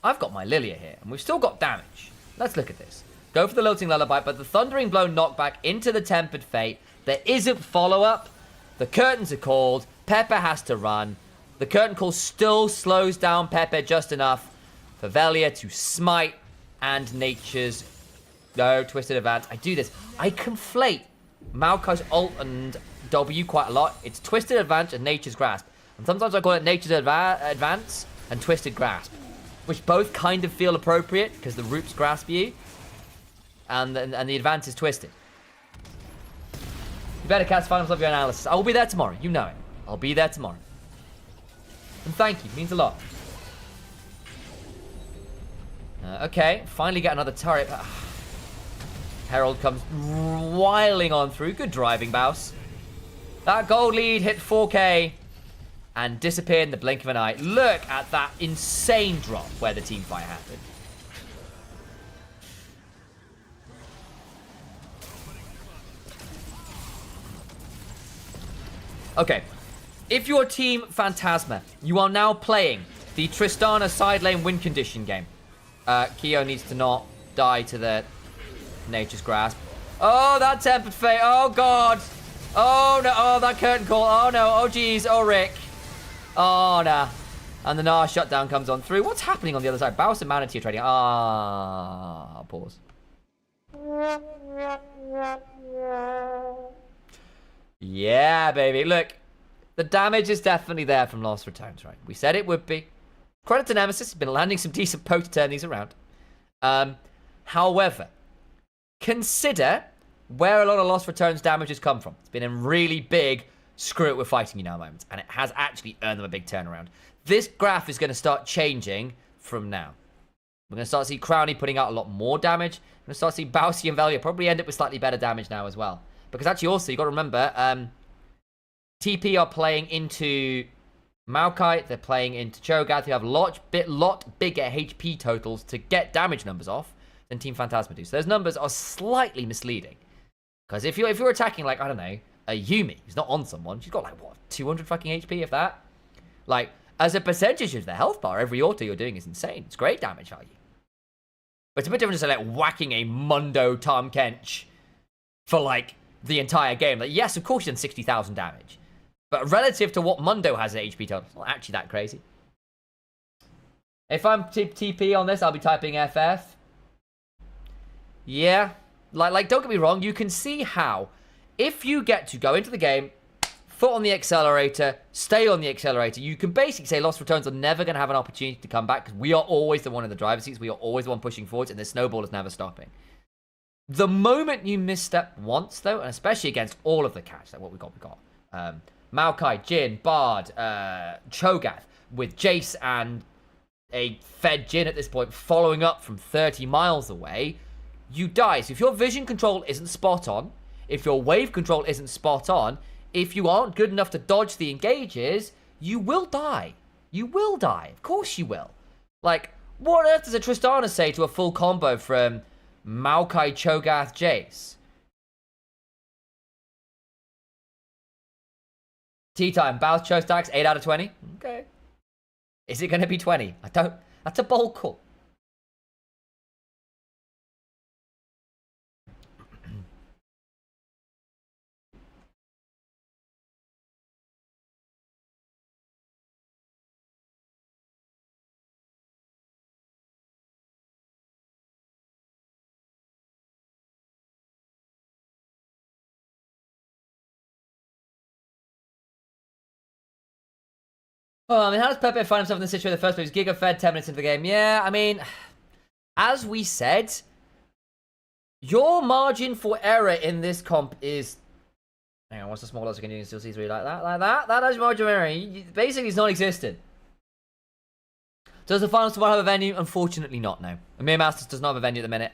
S2: I've got my Lilia here, and we've still got damage. Let's look at this. Go for the lilting lullaby, but the Thundering Blow knockback into the Tempered Fate. There isn't follow-up. The curtains are called. Pepe has to run. The curtain call still slows down Pepe just enough for Velia to smite and Nature's Twisted Advance. I do this. I conflate Maokai's ult and W quite a lot. It's Twisted Advance and Nature's Grasp. And sometimes I call it Nature's Advance and Twisted Grasp, which both kind of feel appropriate because the roots grasp you and the advance is twisted. You better cast Finals of your analysis. I will be there tomorrow. You know it. I'll be there tomorrow. And thank you. It means a lot. Okay. Finally get another turret. Herald comes whiling on through. Good driving, Baus. That gold lead hit 4K and disappeared in the blink of an eye. Look at that insane drop where the team fight happened. Okay. If you're Team Phantasma, you are now playing the Tristana side lane win condition game. Kyo needs to not die to the Nature's Grasp. Oh, that Tempered Fate. Oh, God. Oh, no. Oh, that curtain call. Oh, no. Oh, jeez. Oh, Rick. Oh, nah. And the Gnar shutdown comes on through. What's happening on the other side? Baus and Manatee are trading. Pause. Yeah, baby. Look. The damage is definitely there from Lost Ratones, right? We said it would be. Credit to Nemesis. He's been landing some decent poke to turn these around. However, consider where a lot of Lost Ratones damage has come from. It's been in really big screw it, we're fighting you now moments. And it has actually earned them a big turnaround. This graph is going to start changing from now. We're going to start to see Crowny putting out a lot more damage. We're going to start to see Bausey and Velia probably end up with slightly better damage now as well. Because actually also, you've got to remember, TP are playing into Maokai, they're playing into Cho'Gath, who have a lot bigger HP totals to get damage numbers off than Team Phantasma do. So those numbers are slightly misleading. Because if you're attacking, like, I don't know, a Yumi who's not on someone, she's got, like, what, 200 fucking HP, if that? Like, as a percentage of the health bar, every auto you're doing is insane. It's great damage value. But it's a bit different to, like, whacking a Mundo Tahm Kench for, like, the entire game. Like, yes, of course, you've done 60,000 damage. But relative to what Mundo has at HP total, it's not actually that crazy. If I'm TP on this, I'll be typing FF. Yeah. Like, don't get me wrong, you can see how, if you get to go into the game, foot on the accelerator, stay on the accelerator, you can basically say Lost Ratones are never going to have an opportunity to come back, because we are always the one in the driver's seats, we are always the one pushing forwards, and the snowball is never stopping. The moment you misstep once, though, and especially against all of the catch, like what we got, Maokai, Jin, Bard, Cho'Gath, with Jace and a fed Jin at this point following up from 30 miles away, you die. So if your vision control isn't spot on, if your wave control isn't spot on, if you aren't good enough to dodge the engages, you will die. You will die. Of course you will. Like, what on earth does a Tristana say to a full combo from Maokai, Cho'Gath, Jace? Tea time. Bounce Cho stacks 8 out of 20. Okay. Is it going to be 20? I don't. That's a bold call. Oh, I mean, how does Pepe find himself in this situation in the first place? Giga fed 10 minutes into the game. Yeah, I mean, as we said, your margin for error in this comp is... Hang on, what's the smallest I can do in still C3? Like that? That is margin of error. Basically, it's non-existent. Does the final tomorrow have a venue? Unfortunately not, no. EMEA Masters does not have a venue at the minute.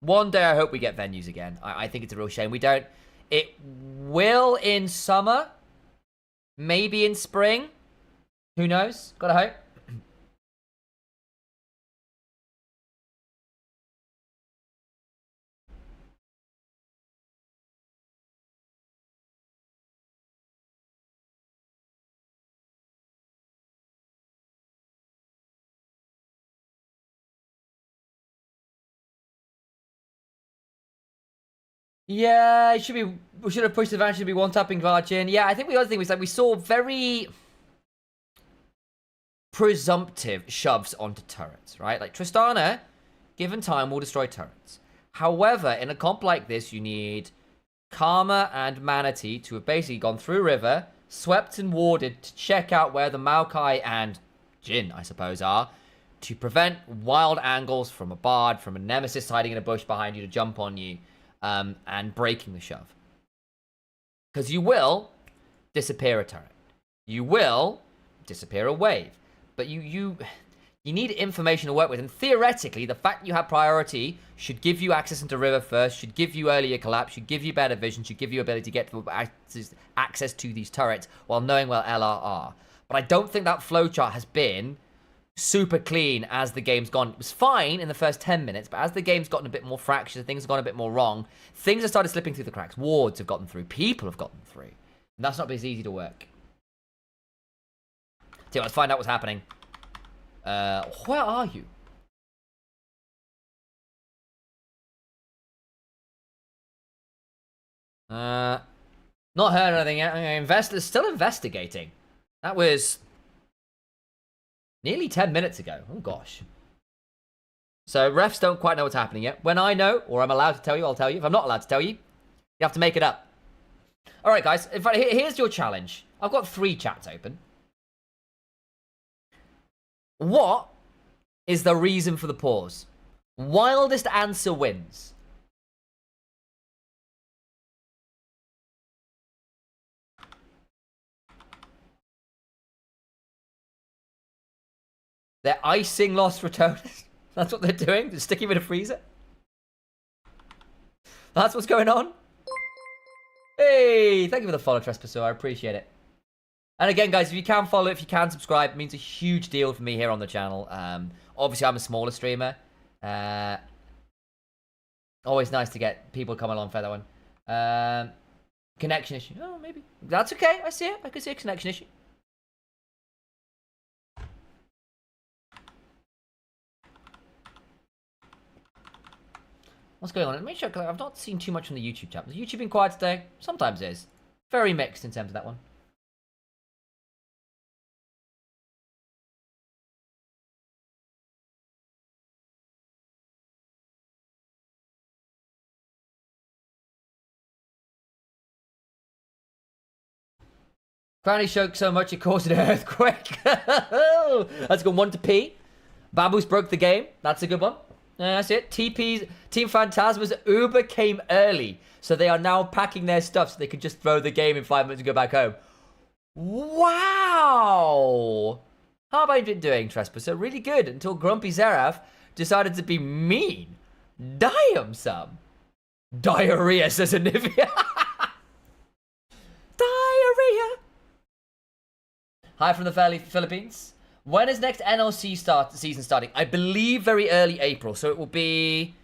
S2: One day I hope we get venues again. I think it's a real shame we don't. It will in summer. Maybe in spring. Who knows? Gotta hope. Yeah, it should be. We should have pushed the advantage to be one-tapping Varchin. Yeah, I think the other thing was that we saw very presumptive shoves onto turrets, right? Like Tristana, given time, will destroy turrets. However, in a comp like this, you need Karma and Manatee to have basically gone through river, swept and warded to check out where the Maokai and Jin, I suppose, are, to prevent wild angles from a Bard, from a Nemesis hiding in a bush behind you to jump on you. And breaking the shove. Because you will disappear a turret. You will disappear a wave. But you need information to work with. And theoretically, the fact you have priority should give you access into river first, should give you earlier collapse, should give you better vision, should give you ability to get access to these turrets while knowing where LR are. But I don't think that flowchart has been super clean as the game's gone. It was fine in the first 10 minutes, but as the game's gotten a bit more fractured, things have gone a bit more wrong, things have started slipping through the cracks. Wards have gotten through. People have gotten through. And that's not been as easy to work. So let's find out what's happening. Where are you? Not heard anything yet. Still investigating. That was nearly 10 minutes ago. Oh, gosh. So, refs don't quite know what's happening yet. When I know, or I'm allowed to tell you, I'll tell you. If I'm not allowed to tell you, you have to make it up. Alright, guys. In fact, here's your challenge. I've got 3 chats open. What is the reason for the pause? Wildest answer wins. They're icing Lost Ratones. That's what they're doing. They're sticking with a freezer. That's what's going on. Hey, thank you for the follow, Trespasser. I appreciate it. And again, guys, if you can follow, if you can subscribe, it means a huge deal for me here on the channel. Obviously, I'm a smaller streamer. Always nice to get people come along for that one. Connection issue. Oh, maybe. That's okay. I see it. I can see a connection issue. What's going on? Let me check. I've not seen too much from the YouTube chat. Has YouTube been quiet today? Sometimes it is. Very mixed in terms of that one. Apparently shook so much it caused an earthquake. That's a good one to P. Baboos broke the game. That's a good one. That's it. TP's Team Phatasma's Uber came early, so they are now packing their stuff so they can just throw the game in 5 minutes and go back home. Wow! How have I been doing, Trespasser? Really good until Grumpy Seraph decided to be mean. Damn some. Diarrhea, says Anivia. Diarrhea. Hi from the Philippines. When is next NLC season starting? I believe very early April, so it will be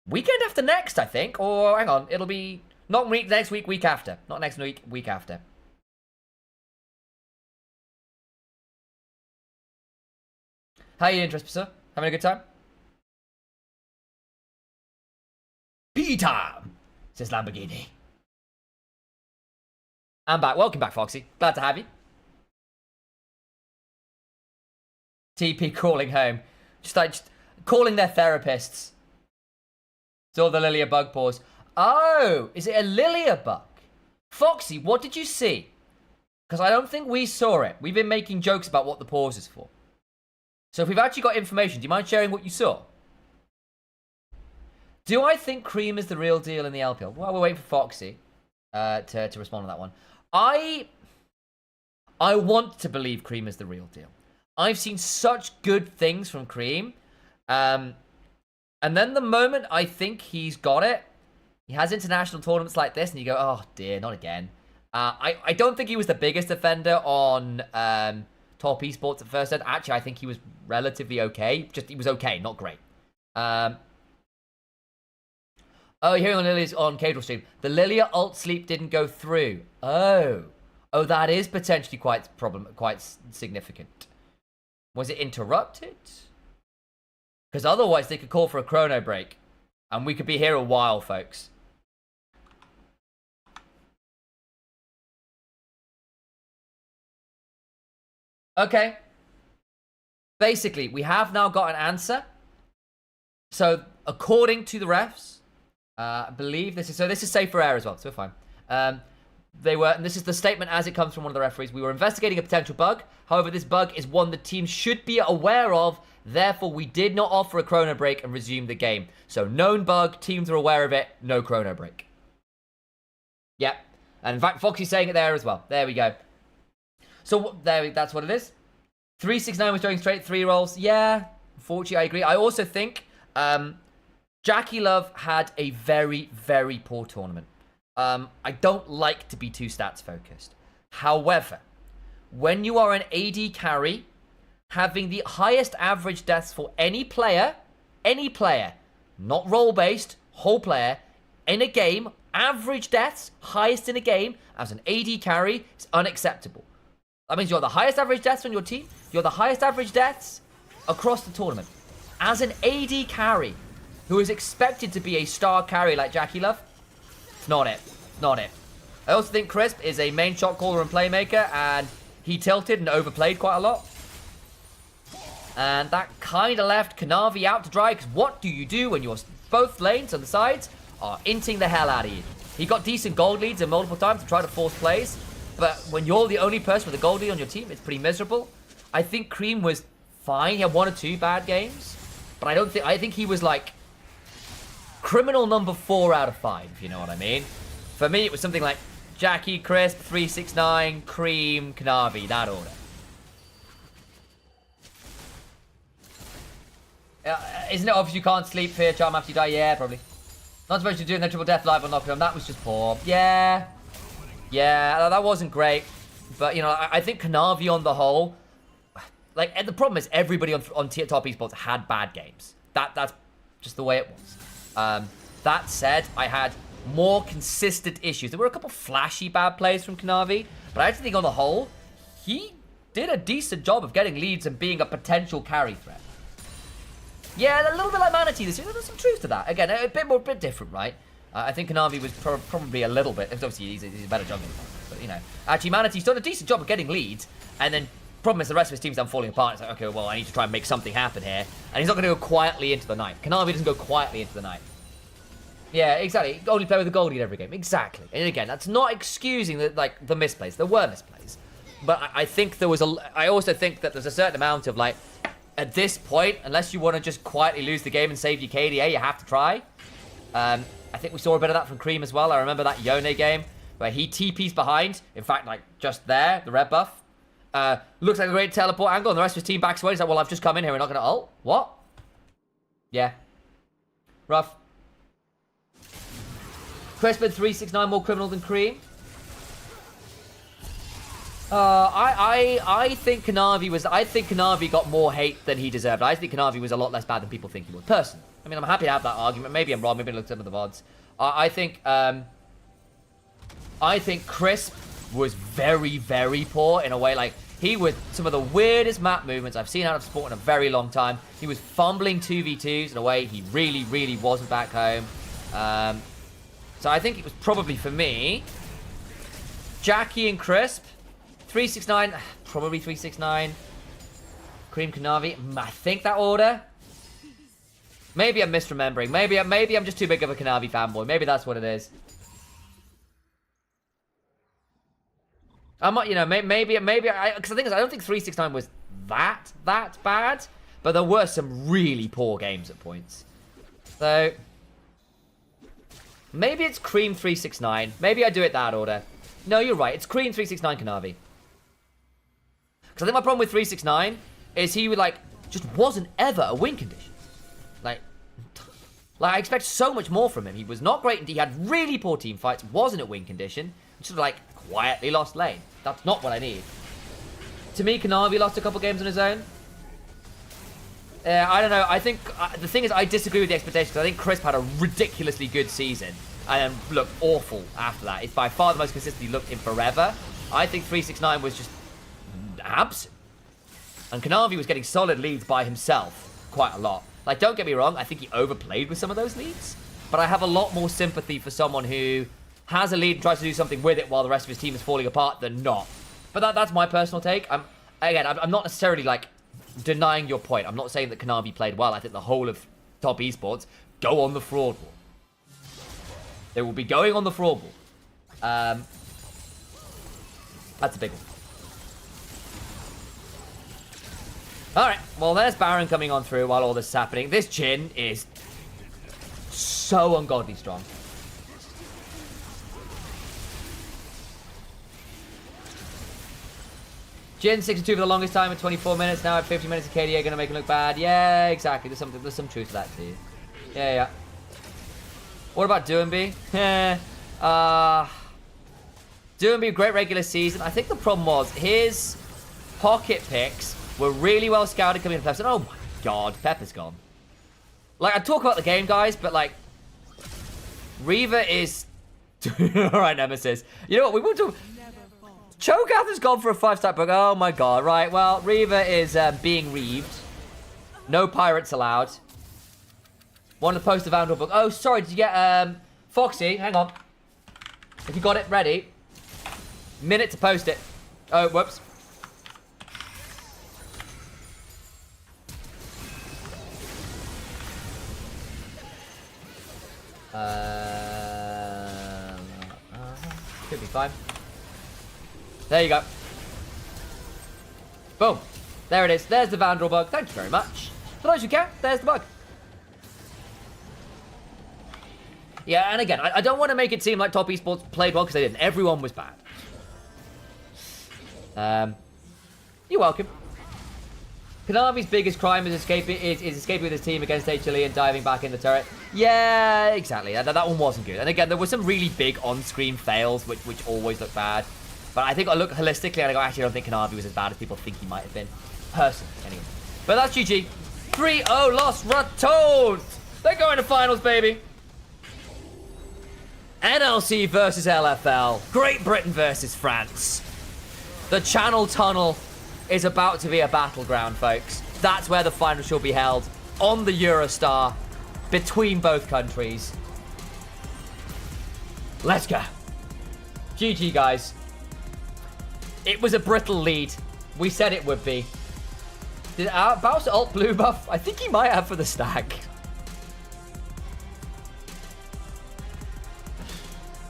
S2: weekend after next, I think. Or hang on, it'll be not next week, week after. Not next week, week after. How you doing, Trespasser? Having a good time? P-time, says Lamborghini. I'm back. Welcome back, Foxy. Glad to have you. TP calling home. Just calling their therapists. It's all the Lilia bug pause. Oh, is it a Lilia bug? Foxy, what did you see? Because I don't think we saw it. We've been making jokes about what the pause is for. So if we've actually got information, do you mind sharing what you saw? Do I think Cream is the real deal in the LPL? Well, we're waiting for Foxy to respond on that one. I want to believe Cream is the real deal. I've seen such good things from Cream. And then the moment I think he's got it, he has international tournaments like this, and you go, oh dear, not again. I don't think he was the biggest offender on top esports at first. Actually, I think he was relatively okay. He was okay, not great. Oh, you're hearing on Lilia's on Costream. The Lilia ult sleep didn't go through. Oh, that is potentially quite significant. Was it interrupted? Because otherwise they could call for a chrono break, and we could be here a while, folks. Okay. Basically, we have now got an answer. So, according to the refs, I believe this is safe for air as well, so we're fine. And this is the statement as it comes from one of the referees. We were investigating a potential bug. However, this bug is one the team should be aware of. Therefore, we did not offer a chrono break and resume the game. So, known bug, teams are aware of it, no chrono break. Yep. And in fact, Foxy's saying it there as well. There we go. So, that's what it is. 369 was doing straight 3 rolls. Yeah, unfortunately, I agree. I also think Jackie Love had a very, very poor tournament. I don't like to be too stats focused. However, when you are an AD carry, having the highest average deaths for any player, not role-based, whole player, in a game, average deaths, highest in a game, as an AD carry, is unacceptable. That means you're the highest average deaths on your team, you're the highest average deaths across the tournament. As an AD carry, who is expected to be a star carry like Jackie Love, it's not it. Not it. I also think Crisp is a main shot caller and playmaker, and he tilted and overplayed quite a lot. And that kind of left Kanavi out to dry, because what do you do when your both lanes on the sides are inting the hell out of you? He got decent gold leads multiple times to try to force plays, but when you're the only person with a gold lead on your team, it's pretty miserable. I think Cream was fine. He had 1 or 2 bad games, but I think he was like criminal number 4 out of 5, if you know what I mean. For me, it was something like Jackie, Crisp, 369, Cream, Kanavi, that order. Isn't it obvious you can't sleep, fear charm after you die? Yeah, probably. Not supposed to do the triple death live on Knockdown. That was just poor. Yeah, that wasn't great. But, you know, I think Kanavi on the whole, like, the problem is everybody on top esports had bad games. That's just the way it was. That said, I had more consistent issues. There were a couple flashy bad plays from Kanavi, but I actually think on the whole, he did a decent job of getting leads and being a potential carry threat. Yeah, a little bit like Manatee this year. There's some truth to that. Again, a bit different, right? I think Kanavi was probably a little bit. Obviously, he's a better jungler, but you know, actually Manatee's done a decent job of getting leads, and then problem is the rest of his team's done falling apart. It's like, okay, well, I need to try and make something happen here, and he's not going to go quietly into the night. Kanavi doesn't go quietly into the night. Yeah, exactly. Only play with the gold lead every game. Exactly. And again, that's not excusing the misplays. There were misplays, but I think there was I also think that there's a certain amount of like, at this point, unless you want to just quietly lose the game and save your KDA, you have to try. I think we saw a bit of that from Cream as well. I remember that Yone game where he TP's behind. In fact, like just there, the red buff. Looks like a great teleport angle, and the rest of his team backs away. He's like, well, I've just come in here. We're not going to ult. What? Yeah. Rough. Crespin 369 more criminal than Cream. I think Kanavi got more hate than he deserved. I think Kanavi was a lot less bad than people think he was. Personally. I mean, I'm happy to have that argument. Maybe I'm wrong. Maybe I looked at some of the VODs. I think Crisp was very, very poor in a way. Like, he was some of the weirdest map movements I've seen out of sport in a very long time. He was fumbling 2v2s in a way he really, really wasn't back home. So I think it was probably, for me, Jackie and Crisp. 369, probably 369. Cream Kanavi, I think that order. Maybe I'm misremembering. Maybe I'm just too big of a Kanavi fanboy. Maybe that's what it is. I'm not, you know, maybe because the thing is, I don't think 369 was that bad, but there were some really poor games at points. So maybe it's Cream 369. Maybe I do it that order. No, you're right. It's Cream 369 Kanavi. Because I think my problem with 369 is he would just wasn't ever a win condition. Like I expect so much more from him. He was not great. He had really poor team fights. Wasn't at win condition. Just quietly lost lane. That's not what I need. To me, Kanavi lost a couple games on his own. I don't know. I think the thing is, I disagree with the expectations. I think Crisp had a ridiculously good season and then looked awful after that. It's by far the most consistently looked in forever. I think 369 was just absent. And Kanavi was getting solid leads by himself quite a lot. Like, don't get me wrong, I think he overplayed with some of those leads. But I have a lot more sympathy for someone who has a lead and tries to do something with it while the rest of his team is falling apart than not. But that's my personal take. I'm not necessarily, denying your point. I'm not saying that Kanavi played well. I think the whole of top esports go on the fraud wall. They will be going on the fraud wall. That's a big one. Alright, well, there's Baron coming on through while all this is happening. This Jhin is so ungodly strong. Jhin 62 for the longest time at 24 minutes. Now at 50 minutes of KDA going to make him look bad. Yeah, exactly. There's some truth to that too. Yeah. What about Doomby? Doomby, great regular season. I think the problem was his pocket picks were really well scouted coming into Pepper. Oh my god, Pepper's gone. I talk about the game, guys, but Reaver is... Alright, Nemesis. You know what, we want to... Cho'Gath has gone for a 5-star book. Oh my god, right, well, Reaver is being reaved. No pirates allowed. Want to post the Vandal book. Oh, sorry, did you get... Foxy, hang on. If you got it ready. Minute to post it. Oh, whoops. Should be fine. There you go. Boom. There it is. There's the Vandal bug. Thank you very much. For those who care, there's the bug. Yeah, and again, I don't want to make it seem like top esports played well because they didn't. Everyone was bad. You're welcome. Kanavi's biggest crime is escaping with his team against HLE and diving back in the turret. Yeah, exactly. That one wasn't good. And again, there were some really big on-screen fails, which always look bad. But I think I look holistically and I go, actually, I don't think Kanavi was as bad as people think he might have been. Personally, anyway. But that's GG. 3-0 lost Ratones. They're going to finals, baby. NLC versus LFL. Great Britain versus France. The Channel Tunnel is about to be a battleground, folks. That's where the final shall be held. On the Eurostar. Between both countries. Let's go. GG, guys. It was a brittle lead. We said it would be. Did Bowser ult blue buff? I think he might have for the stack.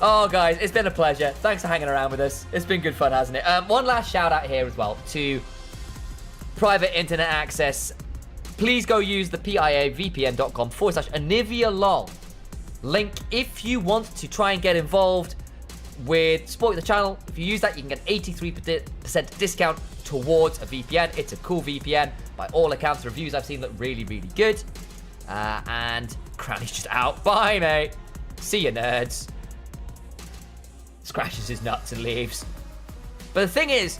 S2: Oh, guys, it's been a pleasure. Thanks for hanging around with us. It's been good fun, hasn't it? One last shout out here as well to private internet access. Please go use the PIA vpn.com/AniviaLol link if you want to try and get involved with supporting the channel. If you use that, you can get 83% discount towards a VPN. It's a cool VPN. By all accounts, the reviews I've seen look really, really good. And Cranny's just out. Bye, mate. See you, nerds. Scratches his nuts and leaves. But the thing is,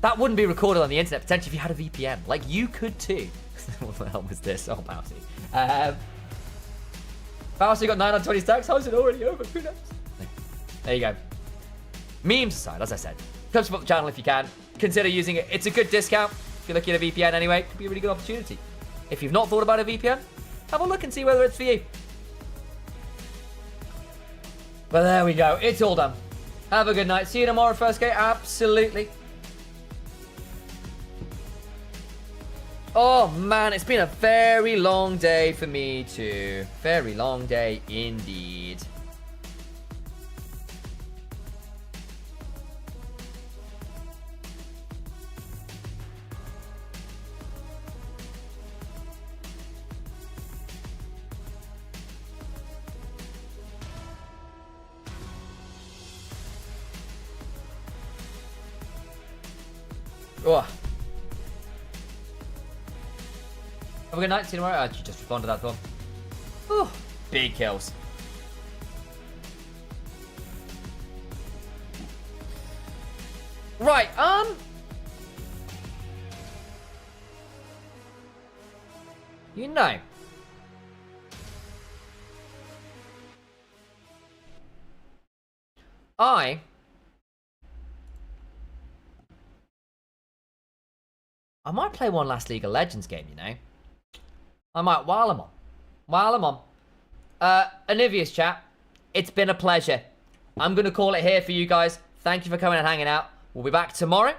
S2: that wouldn't be recorded on the internet potentially if you had a VPN. Like, you could too. What the hell was this? Oh, Bouncy. Bouncy got 9 on 20 stacks. How is it already over? Who knows? There you go. Memes aside, as I said, come support the channel if you can. Consider using it. It's a good discount. If you're looking at a VPN anyway, it could be a really good opportunity. If you've not thought about a VPN, have a look and see whether it's for you. But there we go. It's all done. Have a good night. See you tomorrow, first game. Absolutely. Oh, man. It's been a very long day for me, too. Very long day indeed. Oh. Have a good night. See you tomorrow. I just responded to that one. Oh, big kills. Right, you know, I might play one last League of Legends game, you know. I might while I'm on. Anivia's chat, it's been a pleasure. I'm going to call it here for you guys. Thank you for coming and hanging out. We'll be back tomorrow.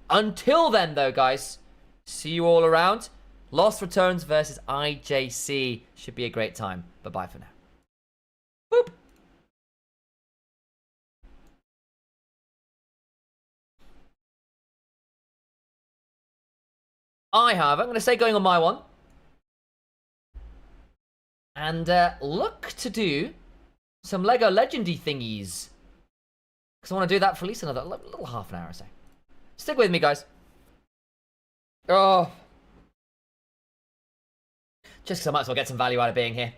S2: Until then, though, guys, see you all around. Lost Ratones versus IJC. Should be a great time. Bye-bye for now. Boop. I'm going to say going on my one. And look to do some Lego Legendy thingies. Because I want to do that for at least another little half an hour or so. Stick with me, guys. Oh. Just because I might as well get some value out of being here.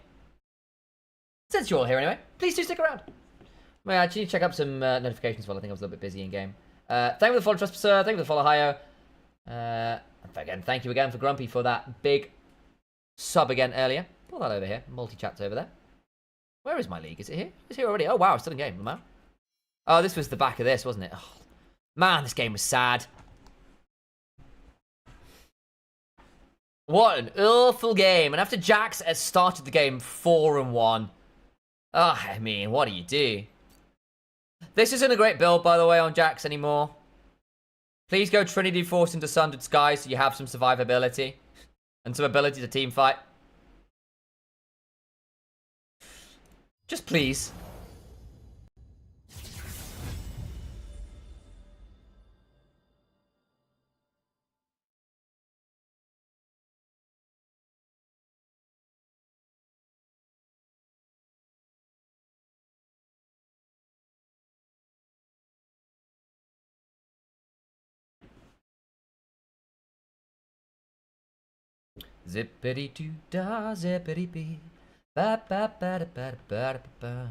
S2: Since you're all here anyway, please do stick around. Well, I actually need to check up some notifications as well. I think I was a little bit busy in game. Thank you for the follow, Trust Sir. Thank you for the follow, Hio. Again, thank you again for Grumpy for that big sub again earlier. Pull that over here. Multi-chat's over there. Where is my league? Is it here? It's here already. Oh, wow. It's still in game. Man. Oh, this was the back of this, wasn't it? Oh, man, this game was sad. What an awful game. And after Jax has started the game 4-1. Oh, I mean, what do you do? This isn't a great build, by the way, on Jax anymore. Please go Trinity Force into Sundered Skies so you have some survivability. And some ability to team fight. Just please. Zippity doo da, zippity bee. Ba ba ba da ba da ba da ba.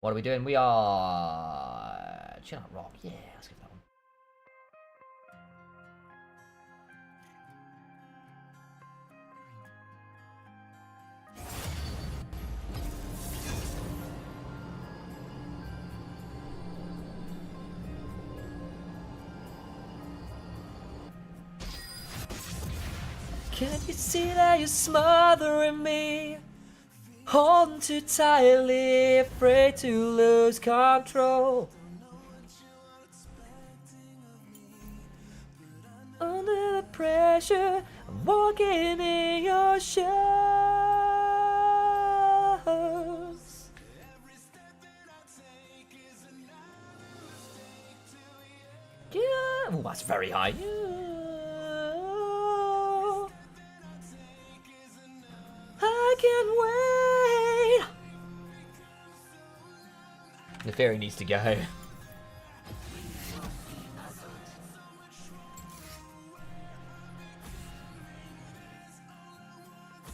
S2: What are we doing? We are Chill Out Rob. Yeah, let's give that one. Can't you see that you're smothering me? Holding too tightly, afraid to lose control. Under the pressure, I'm walking in your shoes. Yeah. Oh, that's very high. Yeah. I can't wait. The fairy needs to go.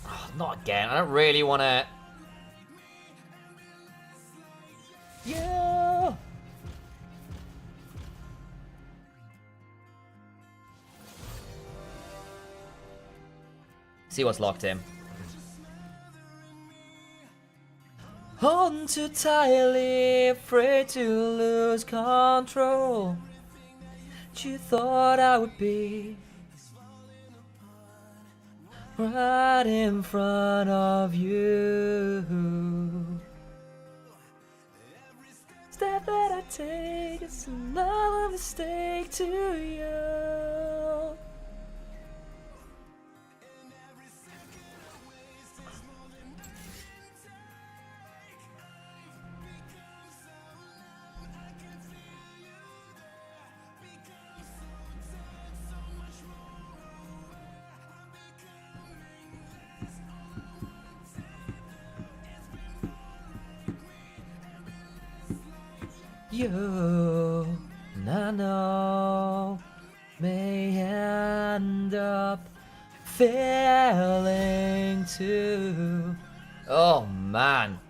S2: Oh, not again. I don't really want to. Yeah. See what's locked in. Holding too tightly, afraid to lose control. But you thought I would be right in front of you. Step that I take is another mistake to you. You and I know may end up failing too. Oh man.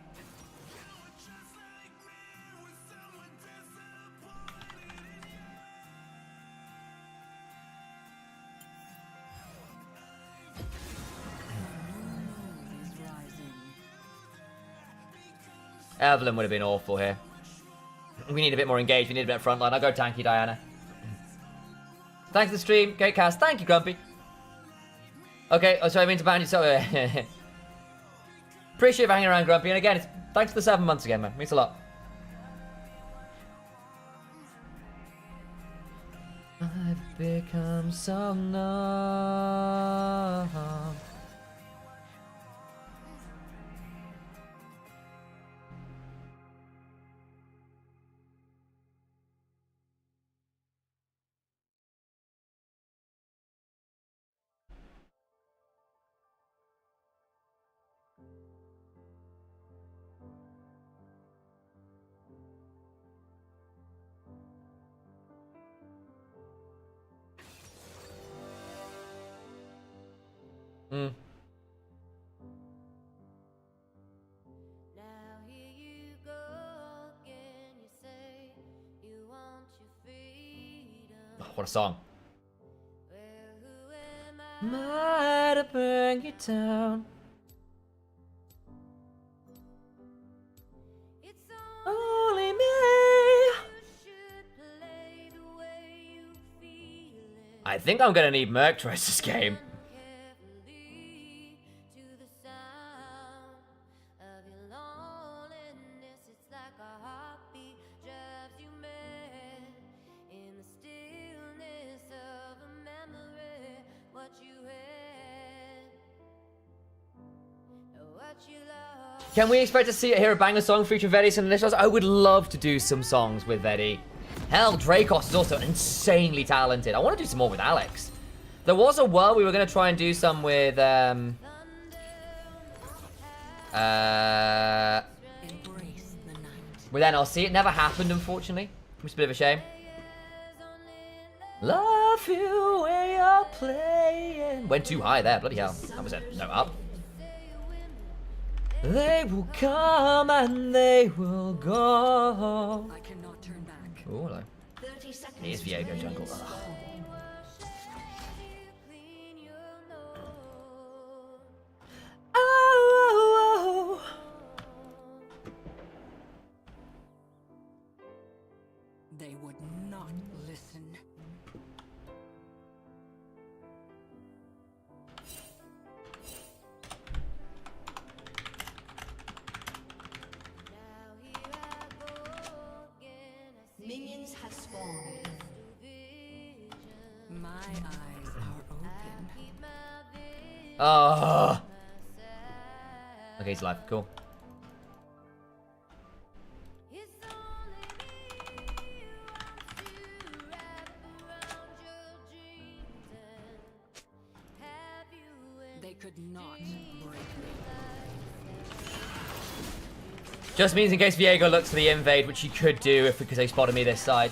S2: Evelyn would have been awful here. We need a bit more engaged. We need a bit of frontline. I'll go tanky, Diana. Thanks for the stream. Great cast. Thank you, Grumpy. Okay. Oh, sorry. I mean to ban you. So, appreciate you hanging around, Grumpy. And again, thanks for the 7 months again, man. Means a lot. I've become so numb. Mm.
S1: Now here you go again. You say you want your freedom.
S2: Oh, what a song.
S1: Well, who am I?
S2: Might have bring you down.
S1: It's
S2: Only me.
S1: you should play the way you feel it.
S2: I think I'm gonna need Merc Trace this game.
S1: Carefully to the sound of your loneliness. It's like a heartbeat drives you mad in the stillness of a memory. What you had, what you lost.
S2: Can we expect to hear a banger song featuring Vetti and Initials? I would love to do some songs with Vetti. Hell, Dracos is also insanely talented. I want to do some more with Alex. There was a while we were going to try and do some with,
S3: Embrace the night.
S2: with NLC. It never happened, unfortunately. Which is a bit of a shame. Love you when you're playing. Went too high there, bloody hell. That was a no up. They will come and they will go.
S3: I cannot turn back.
S2: Oh, hello.
S3: 30 seconds.
S2: Here's Viego Jungle. Ugh. Oh,
S3: They would not listen. My eyes are open.
S2: Oh. Okay, he's alive. Cool.
S3: They could not break me.
S2: Just means in case Viego looks for the invade, which he could do if because they spotted me this side.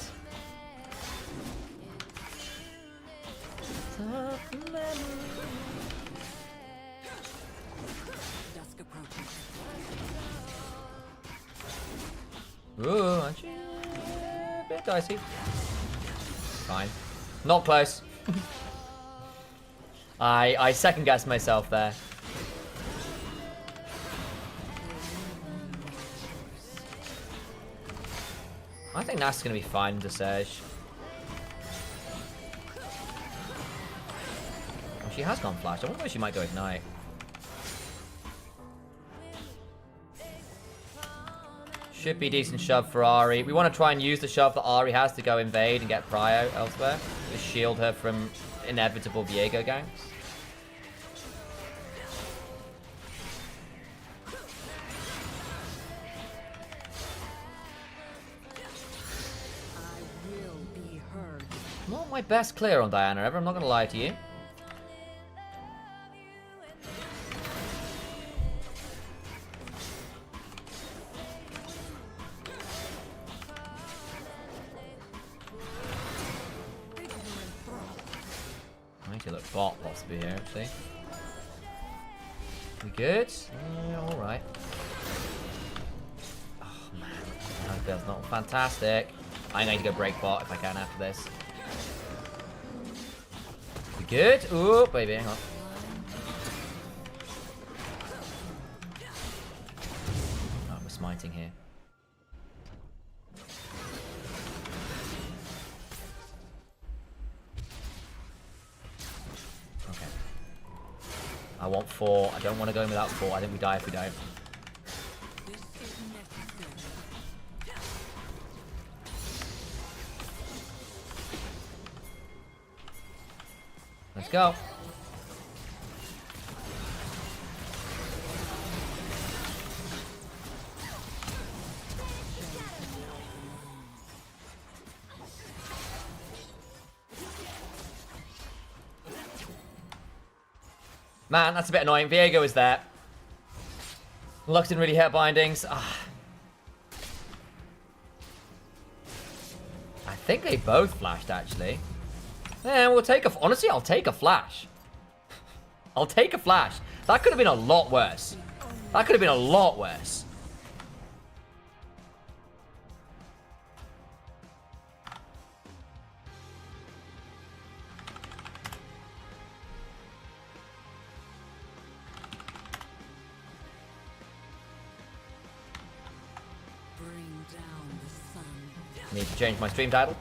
S3: Dusk approaching.
S2: Ooh, actually, a bit dicey. Fine. Not close. I second guessed myself there. I think that's going to be fine to Surge. Oh, she has gone Flash. I wonder if she might go Ignite. Should be decent shove for Ahri. We want to try and use the shove that Ahri has to go invade and get Prio elsewhere. To shield her from inevitable Viego ganks. Not my best clear on Diana ever, I'm not going to lie to you. I need to look bot possibly here, actually. We good? Yeah, alright. Oh man, that's not fantastic. I need to go break bot if I can after this. We good? Ooh, baby, hang on. Oh, we're smiting here. Okay. I want 4. I don't want to go in without 4. I think we die if we don't. Let's go. Man, that's a bit annoying. Viego is there. Lux didn't really hit bindings. Ah. I think they both flashed, actually. Yeah, we'll take a... Honestly, I'll take a flash. I'll take a flash. That could have been a lot worse. That could have been a lot worse.
S3: Bring down the sun.
S2: Need to change my stream title.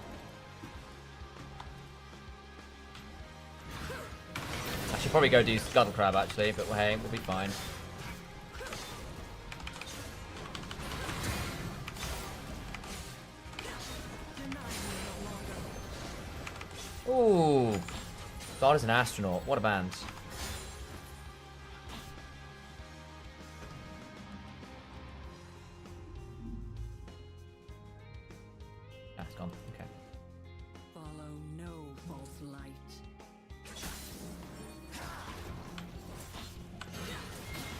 S2: I should probably go do Scuttle Crab, actually, but hey, we'll be fine. Ooh. God is an astronaut. What a band. Ah, it's gone. Okay.
S3: Follow no false light.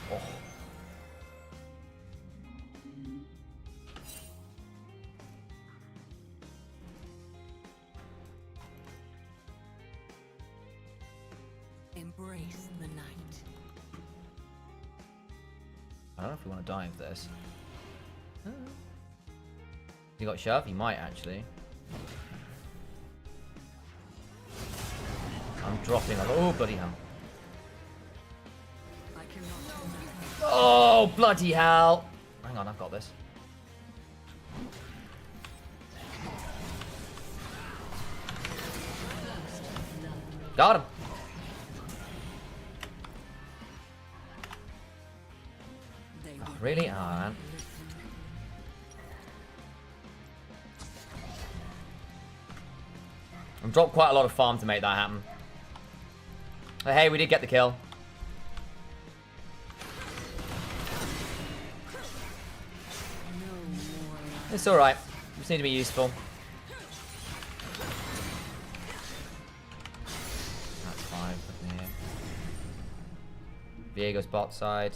S2: Oh.
S3: Embrace the night.
S2: I don't know if we want to dive this. You got shove? He might actually. I'm dropping. Oh, bloody hell.
S3: I cannot turn back.
S2: Oh, bloody hell. Hang on, I've got this. Got him.
S3: They
S2: Oh,
S3: will
S2: really? Oh, man. I've dropped quite a lot of farm to make that happen. But hey, we did get the kill. It's alright. Just need to be useful. That's fine. Viego's bot side.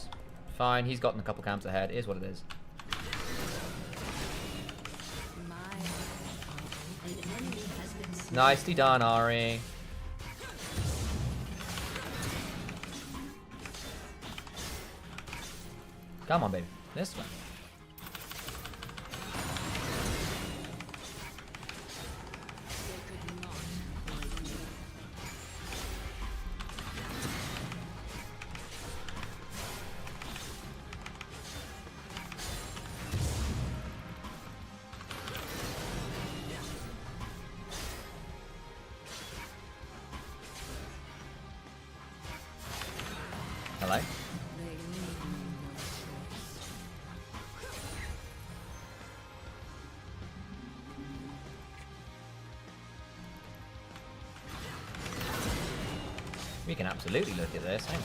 S2: Fine, he's gotten a couple camps ahead. It is what it is. Nicely done, Ari. Come on, baby. This way. Hello? We can absolutely look at this, hang on.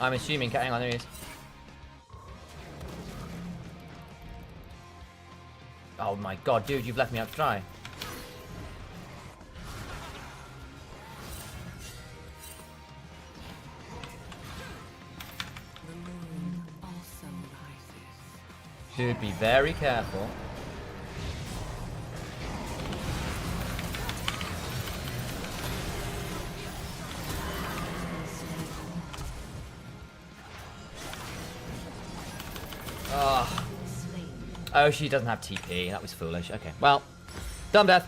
S2: I'm assuming, hang on, there he is. Oh my god, dude, you've left me out to dry. Dude, be very careful. Oh, she doesn't have TP. That was foolish. Okay, well, dumb death.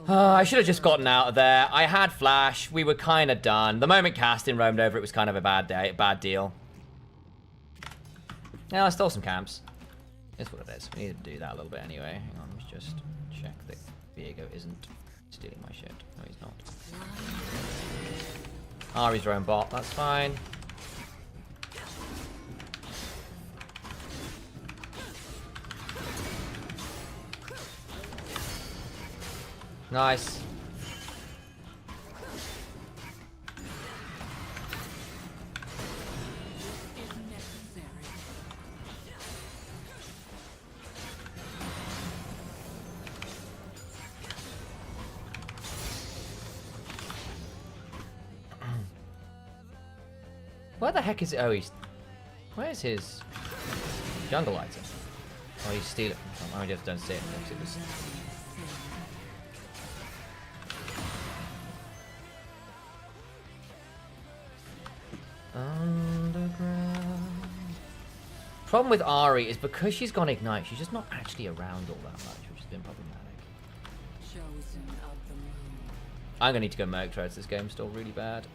S2: I should have just gotten out of there. I had flash. We were kind of done. The moment casting roamed over, it was kind of a bad deal. Yeah, I stole some camps. It's what it is. We need to do that a little bit anyway. Hang on, let's just check that Viego isn't stealing my shit. No, he's not. Ari's your own bot. That's fine. Nice. Where the heck is it? Oh, he's... Where's his jungle item? Oh, you steal it from someone. I just don't see it because it was... Underground. Problem with Ari is because she's gone Ignite, she's just not actually around all that much, which has been problematic. I'm gonna need to go Merc Treads. This game's still really bad.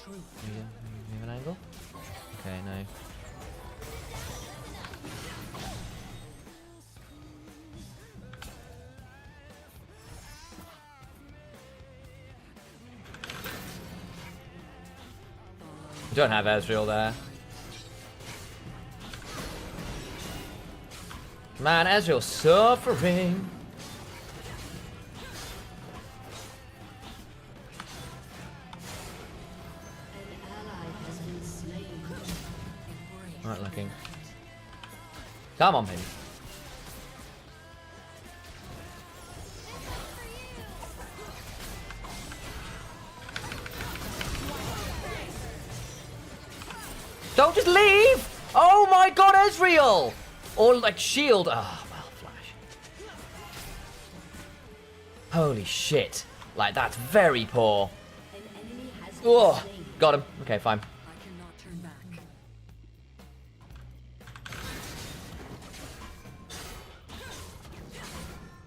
S2: You have an angle? Okay, no. We don't have Ezreal there. Man, Ezreal's suffering. Right looking. Come on, baby. Don't just leave! Oh my god, Ezreal! Or like shield. Ah, well, flash. Holy shit. Like, that's very poor.
S1: An enemy has been
S2: Oh,
S1: slain.
S2: got him. Okay, fine.
S3: I cannot turn back.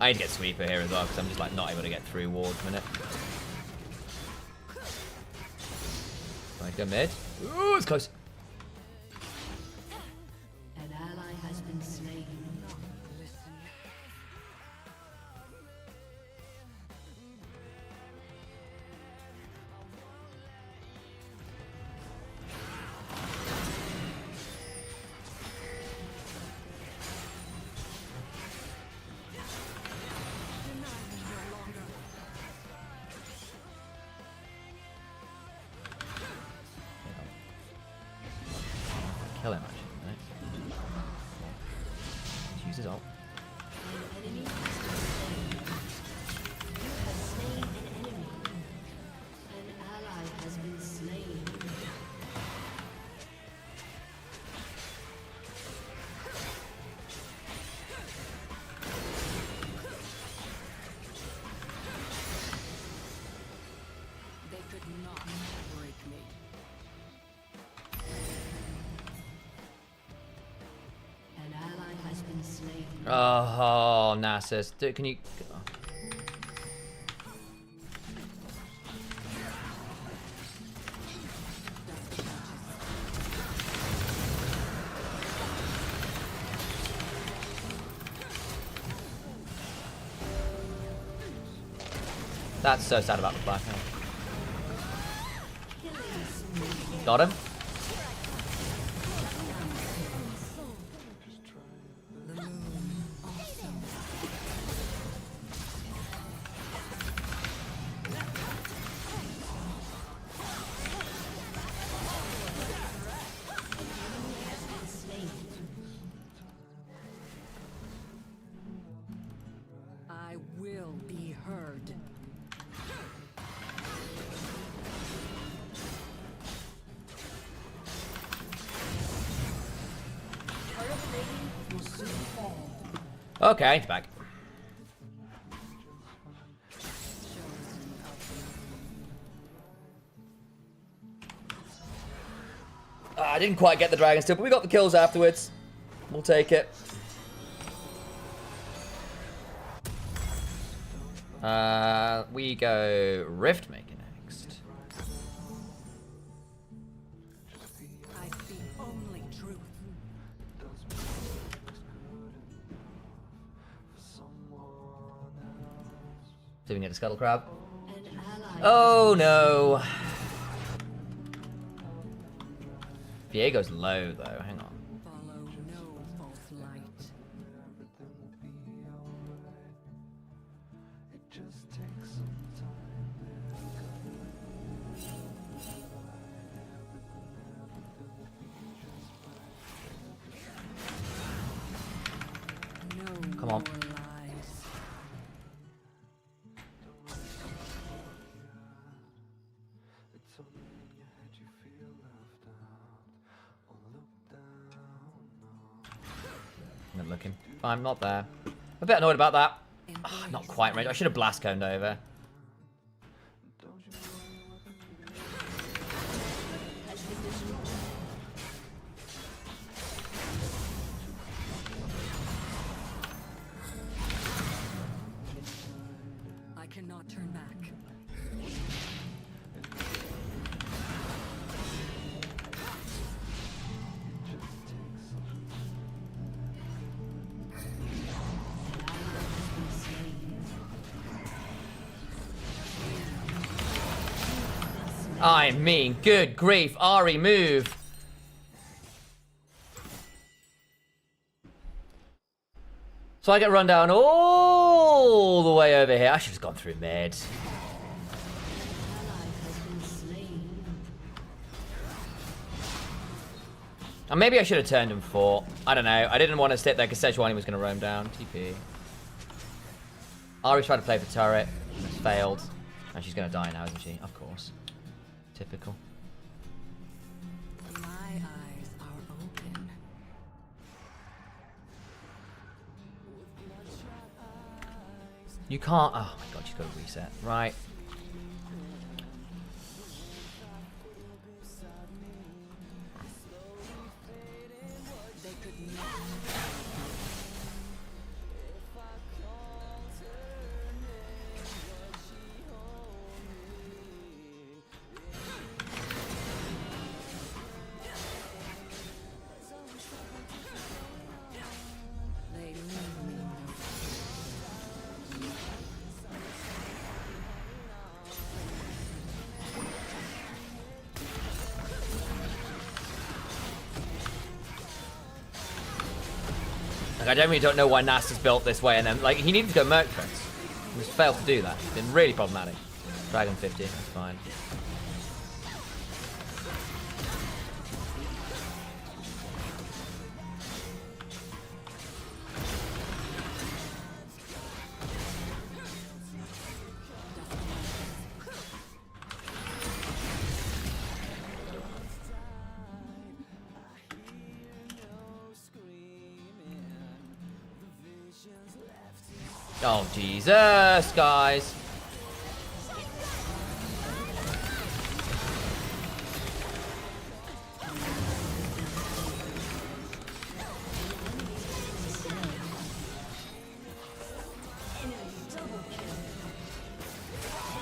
S2: I need to get Sweeper here as well, because I'm just, like, not able to get through ward a minute. Right, go mid. Ooh, it's close.
S1: An ally has been slain.
S2: Kill him, actually. Right? Let's use his ult.
S1: An enemy has been slain. You have slain an enemy. An ally has been slain.
S3: They could not break me.
S1: An ally has been slain.
S2: Oh, Nasus. Can you... Oh. That's so sad about the black. Got him.
S3: I will be heard.
S2: Okay, he's back. I didn't quite get the dragon still, but we got the kills afterwards. We'll take it. We go Rift Maker next.
S3: I speak only truth.
S2: See if we can get a Scuttle Crab.
S1: An ally
S2: Oh no. Viego's low though, hang on.
S3: Follow no false light. No
S2: Come on.
S3: more lies.
S2: I'm not looking. I'm not there. I'm a bit annoyed about that. Oh, not quite ready. I should have blast coned over.
S3: I cannot turn back.
S2: I mean, good grief, Ari, move. So I get run down all the way over here. I should have gone through mid. And maybe I should have turned him 4. I don't know. I didn't want to sit there because Sejuani was going to roam down. TP. Ari's tried to play for turret. It's failed. And she's going to die now, isn't she? Of course. Typical.
S3: My eyes are open.
S2: You can't... Oh my god, she's got to reset. Right. Like, I genuinely don't know why Nasta's built this way, and then, like, he needed to go Merc Prince. He just failed to do that. It's been really problematic. Dragon 50, that's fine. Oh, Jesus, guys.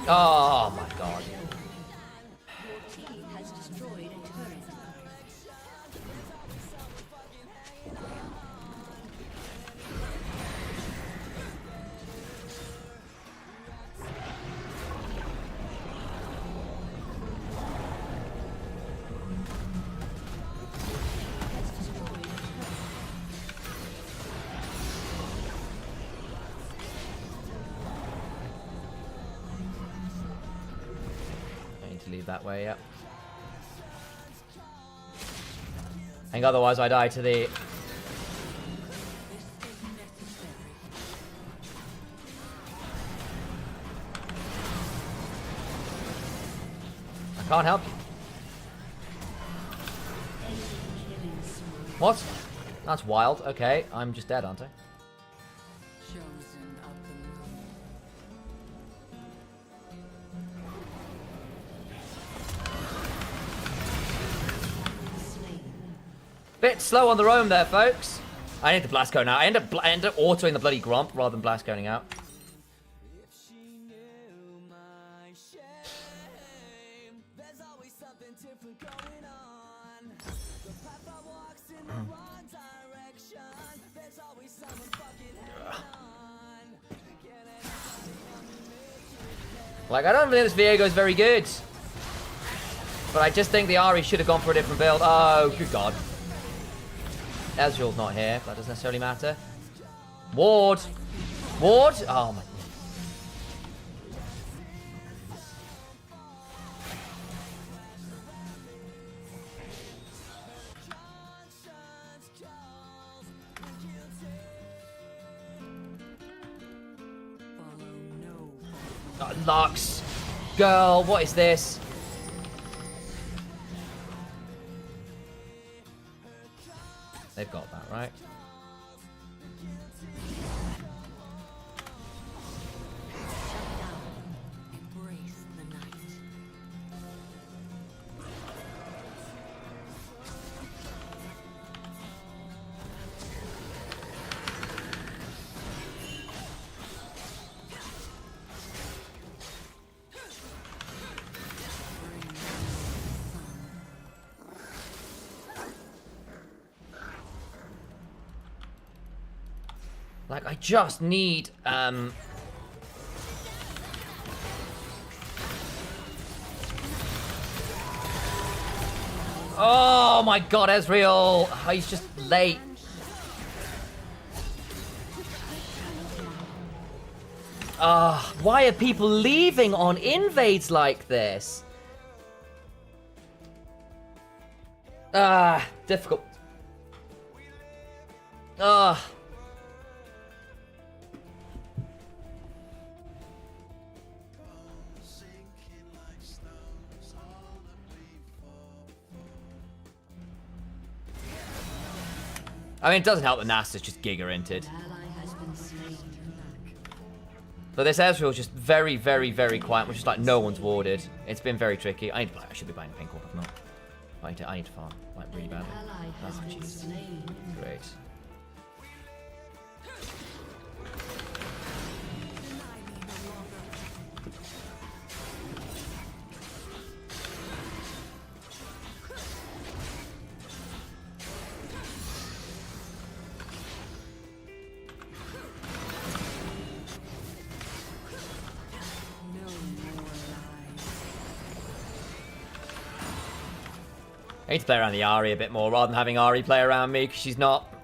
S2: Oh, my God. Leave that way, yep. I think otherwise I die to the... I can't help you. What? That's wild. Okay, I'm just dead, aren't I? Bit slow on the roam there, folks. I need the blast cone out. I end up autoing the bloody Gromp rather than blast coning out. Like, I don't think this Viego is very good. But I just think the Ahri should have gone for a different build. Oh, good God. Ezreal's not here, but that doesn't necessarily matter. Ward! Ward! Oh my... Oh, Lux! Girl, what is this? They've got that, right? Like, I just need, Oh my God, Ezreal! Oh, he's just late. Why are people leaving on invades like this? Difficult. I mean, it doesn't help that Nasta's just giga-inted. But this Ezreal is just very, very, very quiet, which is like no one's warded. It's been very tricky. I should be buying a pink orb, if not. I need to farm, like, really badly. Oh, Jesus. Great. I need to play around the Ahri a bit more rather than having Ahri play around me, because she's not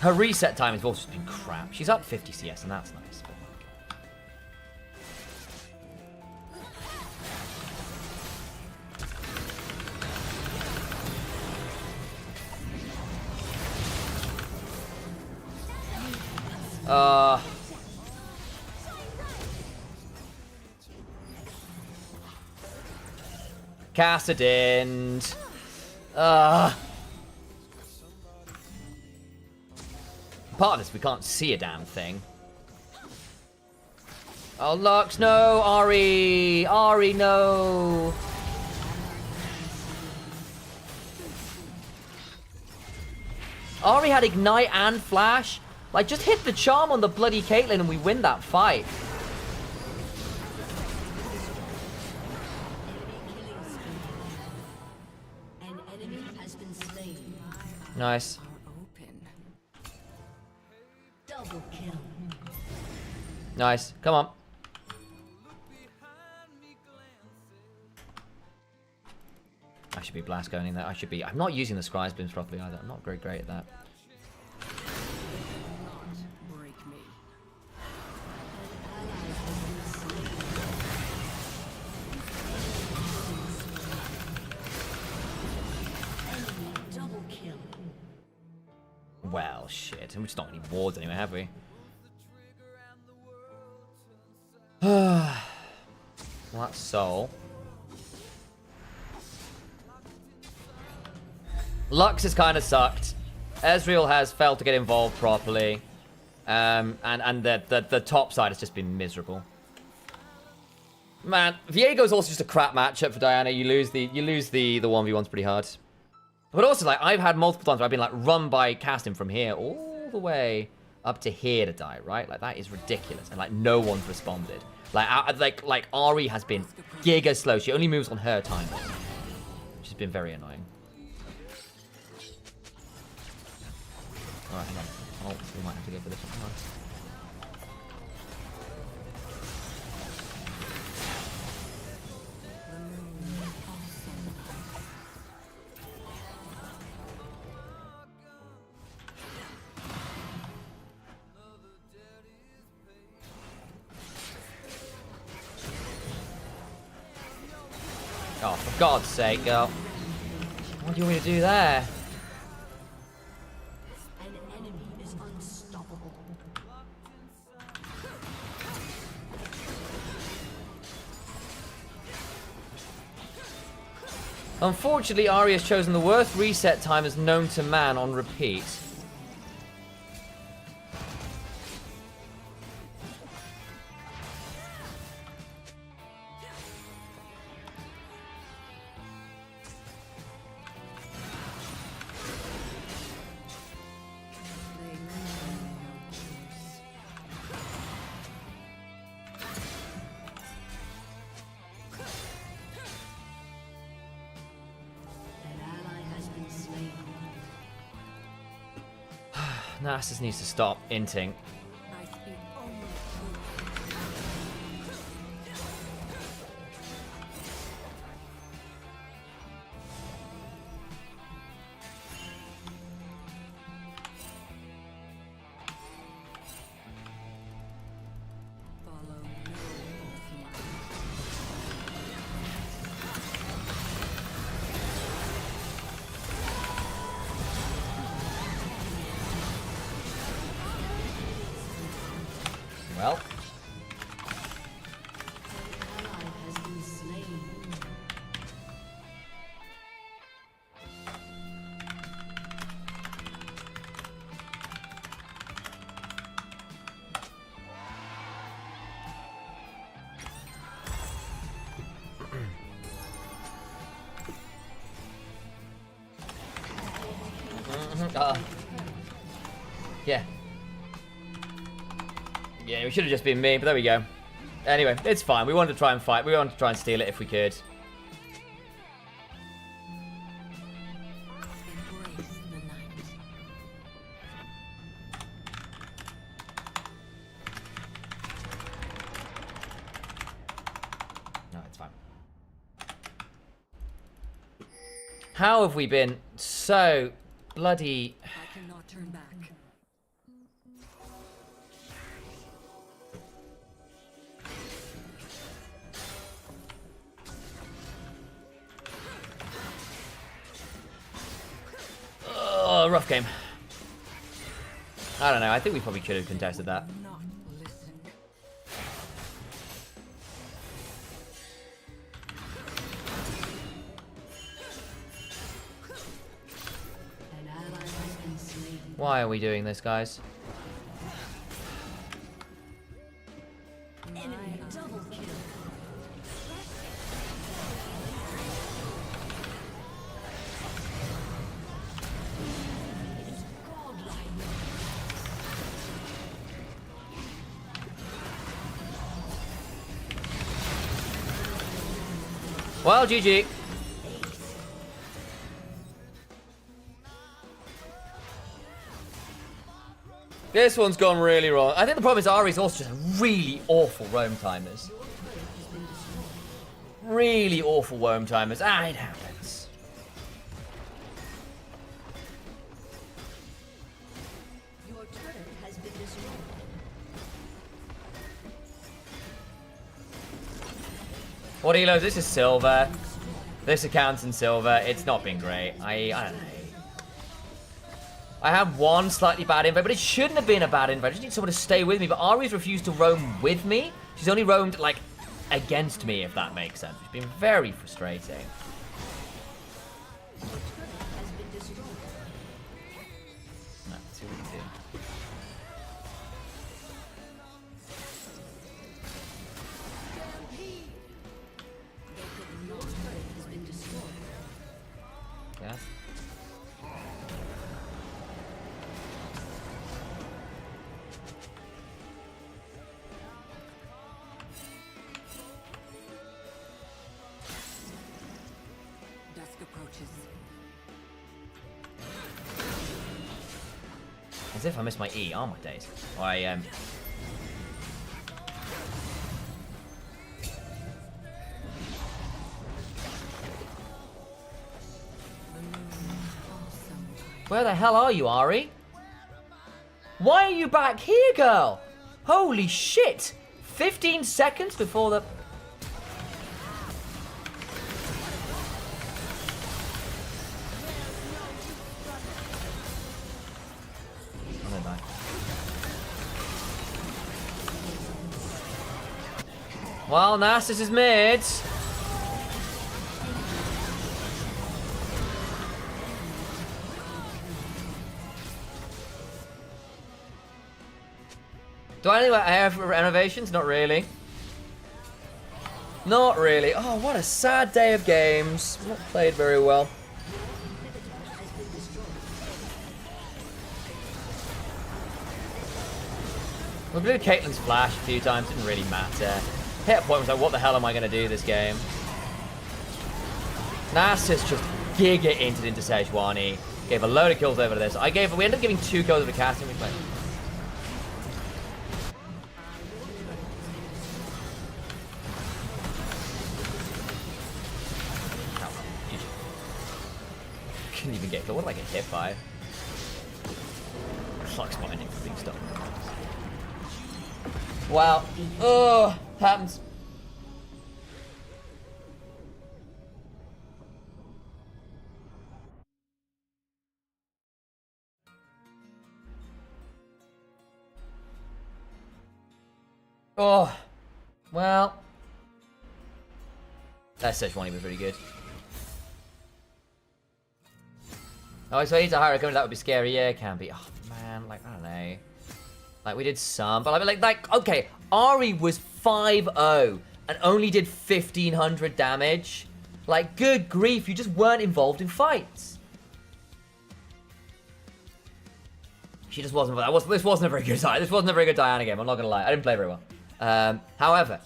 S2: Her reset time has also just been crap. She's up 50 CS, and that's nice. Cassadin. Part of this, we can't see a damn thing. Oh, Lux, no! Ari! Ari, no! Ari had Ignite and Flash. Like, just hit the charm on the bloody Caitlyn and we win that fight.
S1: An enemy has been slain.
S2: Nice.
S1: Double kill.
S2: Nice. Come on. I should be blast going in there. I should be. I'm not using the Scry's Blooms properly either. I'm not very great at that. Well, shit. And we've just not any wards anyway, have we? Well, that's Soul. Lux has kind of sucked. Ezreal has failed to get involved properly. And the top side has just been miserable. Man, Viego's also just a crap matchup for Diana. You lose the 1v1's pretty hard. But also, like, I've had multiple times where I've been, like, run by casting from here all the way up to here to die, right? Like, that is ridiculous. And, like, no one's responded. Like Ari has been giga slow. She only moves on her time. Which has been very annoying. Alright, hang on. Oh, we might have to go for this one. Nice. Oh, for God's sake, girl. What do you want me to do there?
S1: An enemy is unstoppable.
S2: Unfortunately, Ari has chosen the worst reset time as known to man on repeat. Nasus needs to stop inting. Well. Yeah. Yeah, we should have just been me, but there we go. Anyway, it's fine. We wanted to try and fight. We wanted to try and steal it if we could. No, it's fine. How have we been so bloody...
S3: I cannot turn back.
S2: rough game. I don't know. I think we probably could have contested that.
S3: Not listen.
S1: An ally has been slain.
S2: Why are we doing this, guys?
S1: Enemy double kill.
S2: Well, GG. This one's gone really wrong. I think the problem is Ari's also just really awful roam timers. Really awful roam timers. Ah, it happens.
S1: Your turret has been destroyed.
S2: What Elos? This is silver. This account's in silver. It's not been great. I don't know. I had one slightly bad invite, but it shouldn't have been a bad invite. I just need someone to stay with me. But Ari's refused to roam with me. She's only roamed, like, against me, if that makes sense. It's been very frustrating.
S1: Your turret has been destroyed.
S2: Let's see what we can do.
S1: Your turret has been destroyed.
S2: Yeah.
S3: Dusk approaches.
S2: As if I missed my E. Oh my days. I Where the hell are you, Ari? Why are you back here, girl? Holy shit! 15 seconds before the... Oh, they're back. Well, Nasus is mid. Do I think I have renovations? Not really. Not really. Oh, what a sad day of games. Not played very well. We blew Caitlyn's flash a few times. Didn't really matter. Hit a point, was like, what the hell am I going to do this game? Nasus just giga entered into Sejuani. Gave a load of kills over to this. We ended up giving 2 kills over casting. Which, like, couldn't even get. What did I get hit by? Flux binding for being stuck. Wow. Oh, happens. Oh, well. That Sejuani was really good. Oh, so he's a higher recommend, that would be scary. Yeah, it can be. Oh, man, like, I don't know. Like, we did some, but I mean, like, okay, Ari was 5-0 and only did 1,500 damage. Like, good grief, you just weren't involved in fights. She just wasn't. This wasn't a very good Diana. This wasn't a very good Diana game. I'm not gonna lie. I didn't play very well. However,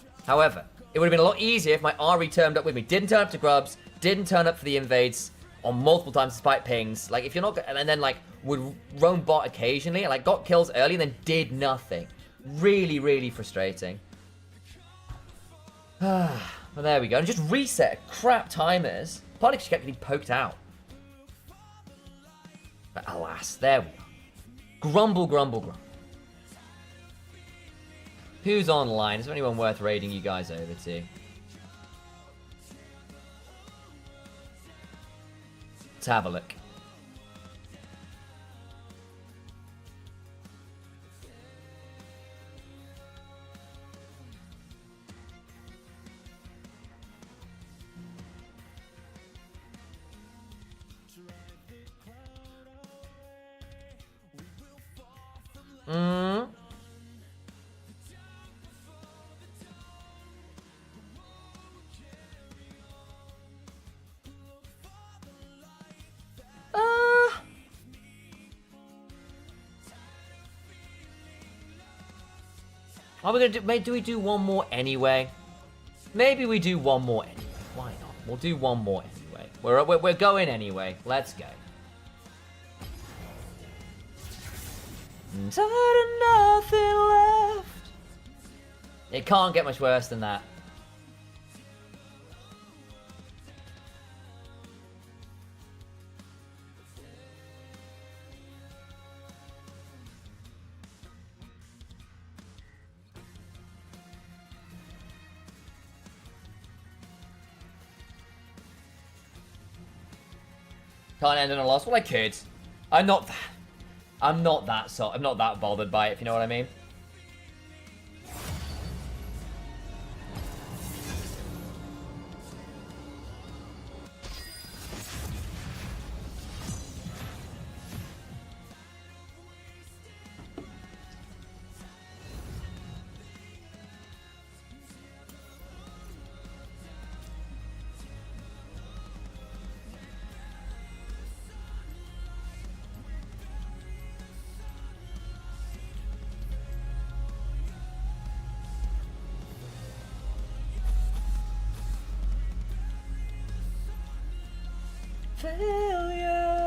S2: it would have been a lot easier if my Ari turned up with me. Didn't turn up to grubs. Didn't turn up for the invades on multiple times despite pings. Like, if you're not, and then like would roam bot occasionally, and like got kills early and then did nothing. Really, really frustrating. Well, there we go. And just reset crap timers. Partly she kept getting poked out. But alas, there we are. Grumble, grumble, grumble. Who's online? Is there anyone worth raiding you guys over to? Let's have a look. Are we gonna do? Maybe do we do one more anyway? Maybe we do one more anyway. Why not? We'll do one more anyway. We're going anyway. Let's go. Tired of nothing left. It can't get much worse than that. Can't end in a loss. Well, I could. I'm not that bothered by it, if you know what I mean. Failure,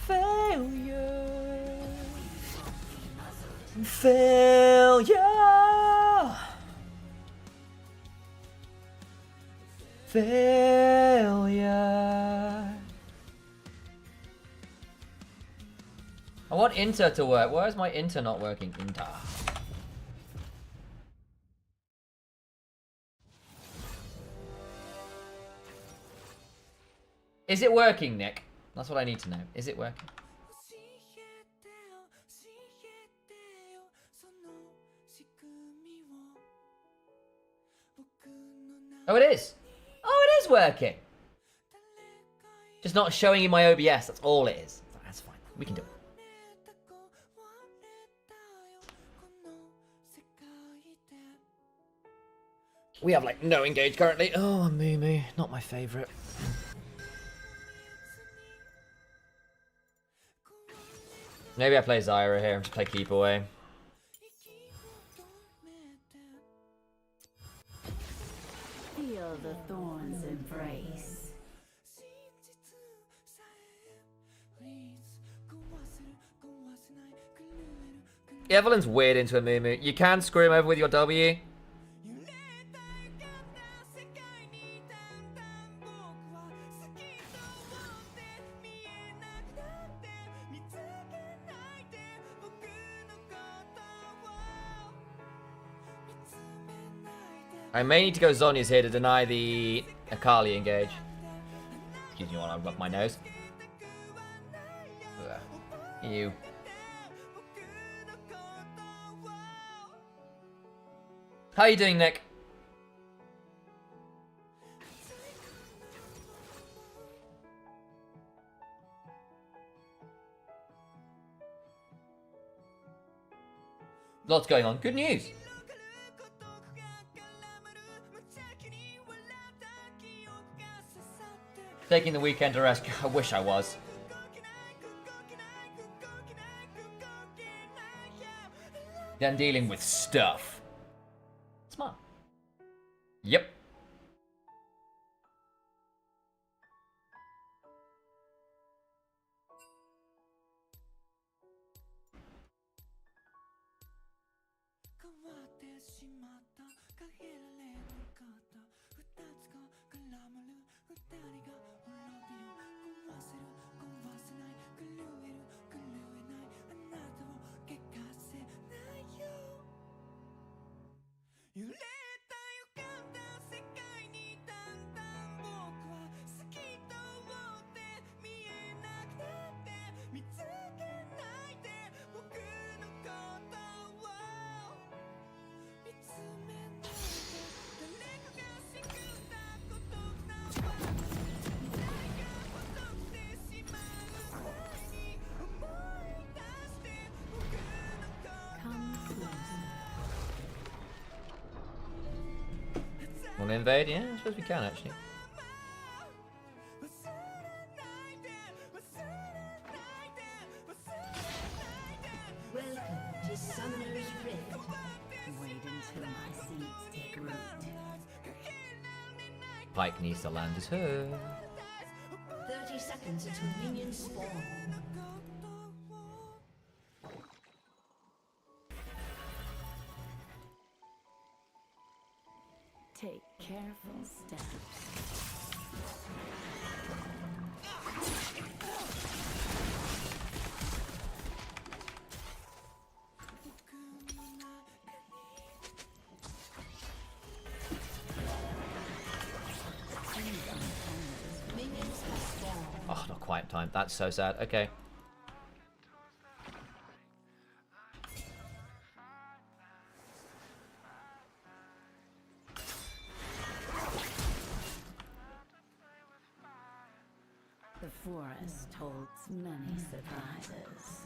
S2: failure, failure, failure. I want Inter to work. Why is my Inter not working? Inter. Is it working, Nick? That's what I need to know. Is it working? Oh, it is. Oh, it is working. Just not showing you my OBS. That's all it is. That's fine. We can do it. We have like no engage currently. Oh, Moo, not my favourite. Maybe I play Zyra here and just play keep away.
S7: Feel the thorns embrace.
S2: Evelyn's weird into a Moo. You can screw him over with your W. I may need to go Zhonya's here to deny the Akali engage. Excuse me while I rub my nose. Ugh. Ew. How you doing, Nick? Lots going on. Good news. Taking the weekend to rest. I wish I was. Then dealing with stuff. Smart. Yep. Want to invade? Yeah, I suppose we can actually.
S7: Welcome to Summoner's Rift. Wait until my seeds take root.
S2: Pike needs to land his hook.
S1: 30 seconds until minions spawn.
S7: Take careful steps.
S2: Oh, not quite time. That's so sad. Okay.
S7: The forest holds many surprises.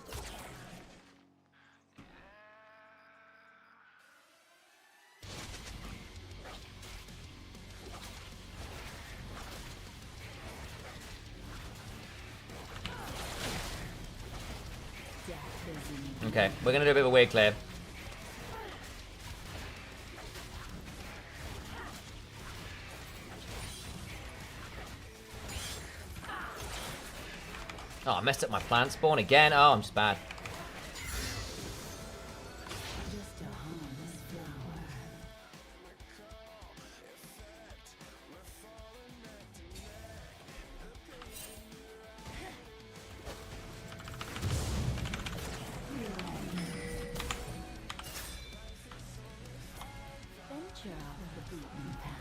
S2: Okay, we're gonna do a bit of a weird clear. Oh, I messed up my plant spawn again. Oh, I'm just bad.
S7: Just a harmless flower. Venture off the beaten path.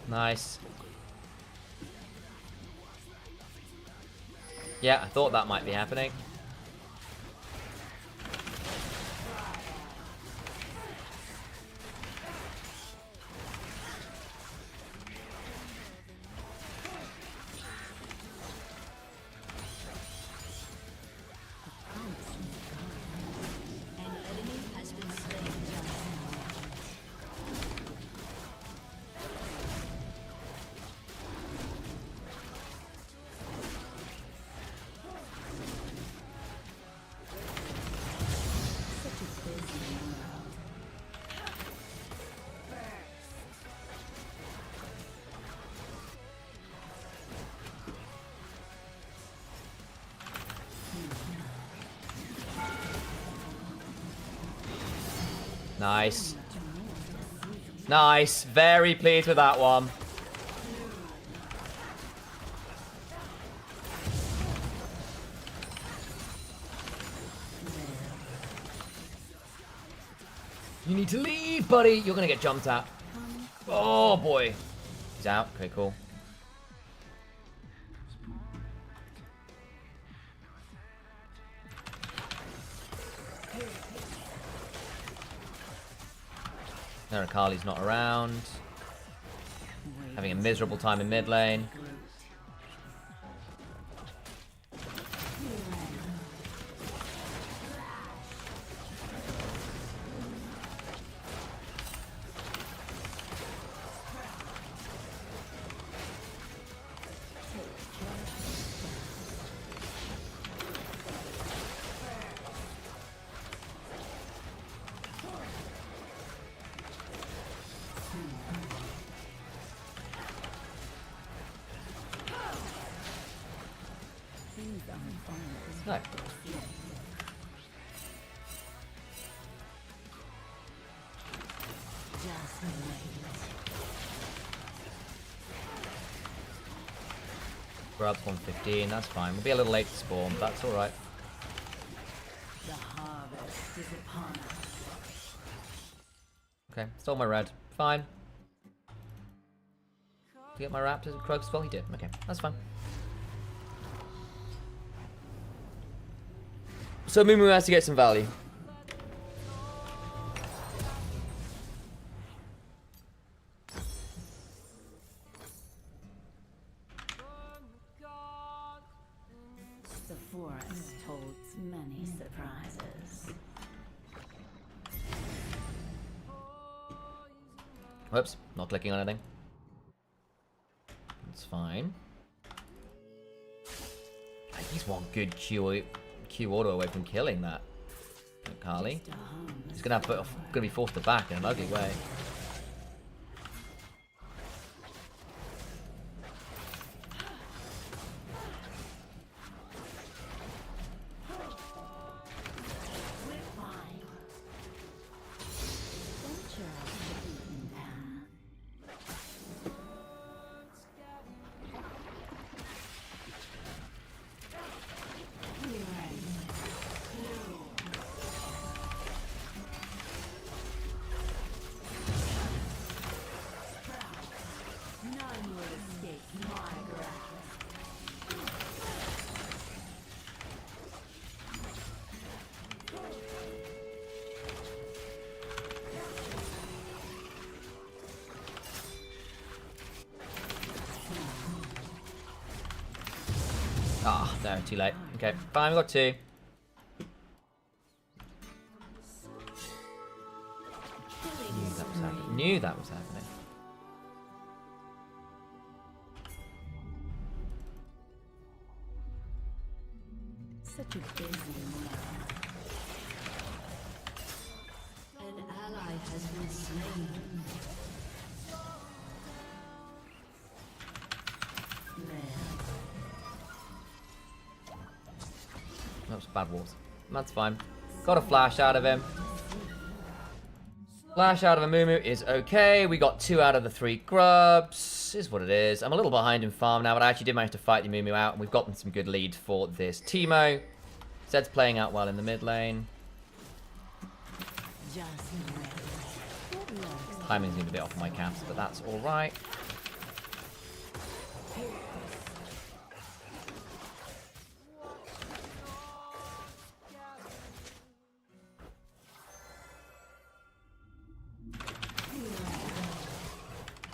S2: Nice. Yeah, I thought that might be happening.
S1: An enemy has been slain.
S2: Nice. Nice. Very pleased with that one. You need to leave, buddy. You're going to get jumped at. Oh, boy. He's out. Okay, cool. Narakali's not around. Having a miserable time in mid lane. No. Grab's 115, that's fine. We'll be a little late to spawn, but that's alright.
S7: The harvest is upon us.
S2: Okay, stole my red. Fine. Did you get my raptors Krug spell? He did. Okay, that's fine. So Mumu has to get some value.
S7: The forest holds many surprises.
S2: Whoops, not clicking on anything. fine. He's one good Q auto away from killing that Carly. He's gonna be forced to back in an ugly way. Ah, oh, no, too late. Okay, fine, we got 2. Knew that was happening.
S7: Such a busy man.
S1: An ally has been slain.
S2: That was bad walls. That's fine. Got a flash out of him. Flash out of a Moo is okay. We got 2 out of the 3 grubs. Is what it is. I'm a little behind in farm now, but I actually did manage to fight the Moo out, and we've gotten some good lead for this Teemo. Zed's playing out well in the mid lane. Timing's going to be a bit off my caps, but that's alright.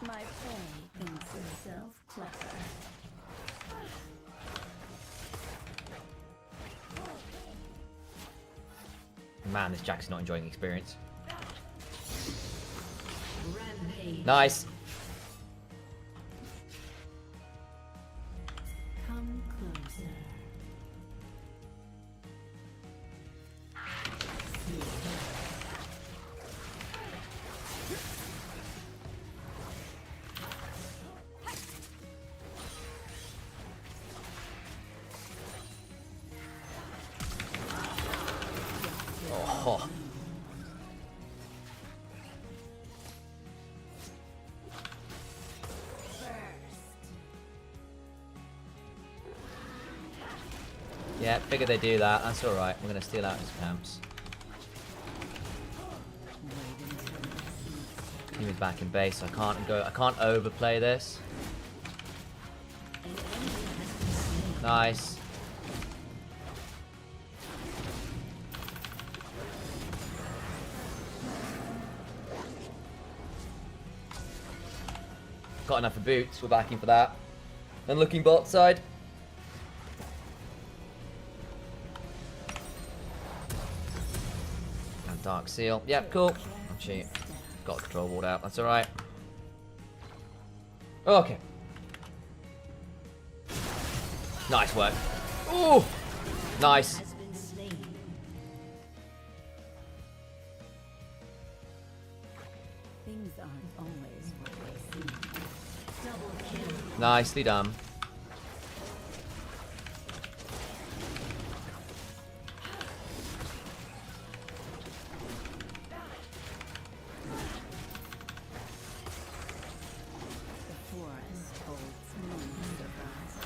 S7: My prey thinks himself clever.
S2: Man, this Jack's not enjoying the experience.
S1: Rampage.
S2: Nice.
S7: Come closer.
S2: Oh. Yeah, figured they'd do that. That's alright. We're going to steal out his camps. Team is back in base, so I can't overplay this. Nice. Got enough for boots. We're backing for that. And looking bot side. And Dark Seal. Yep, cool. Oh, shit. Got the control ward out. That's alright. Okay. Nice work. Ooh! Nice.
S1: Has been slain.
S7: Things aren't always what they seem.
S1: Double kill.
S2: Nicely done.
S7: The forest holds many surprises.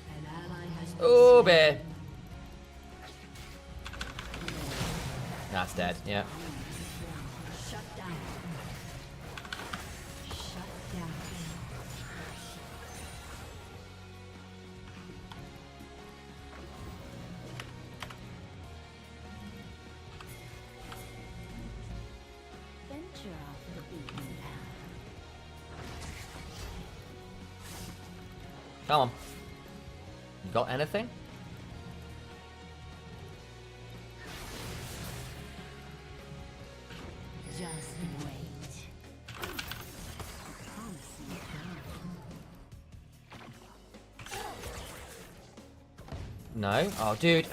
S1: An ally has been
S2: Oh,
S1: slain.
S2: bear. That's dead. Yeah.
S1: Shut down. Shut down.
S7: Venture off the beaten path.
S2: Come on. You got anything? No. Oh, dude.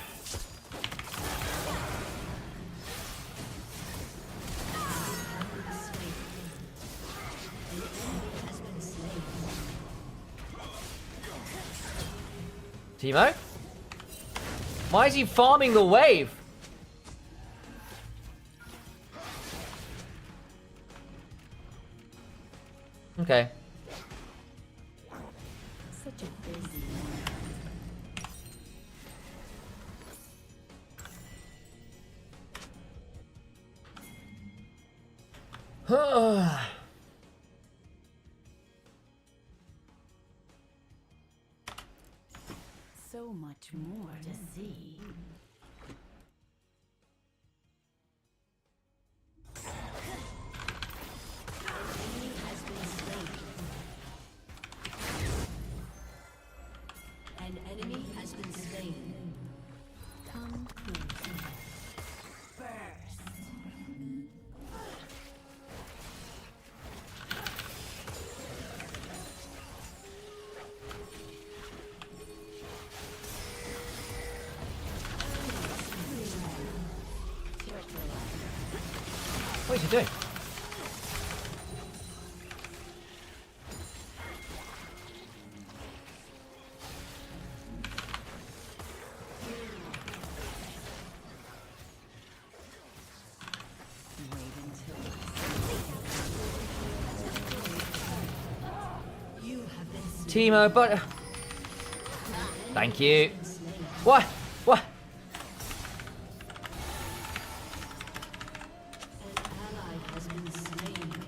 S2: Teemo? Why is he farming the wave? Okay.
S7: Such a busy so much more to see.
S1: An enemy has been slain.
S7: Come closer.
S1: Burst.
S2: What is he doing?
S7: Wait until
S1: You have been slain.
S2: Teemo, but... Thank you. What? What?
S1: An ally has been slain.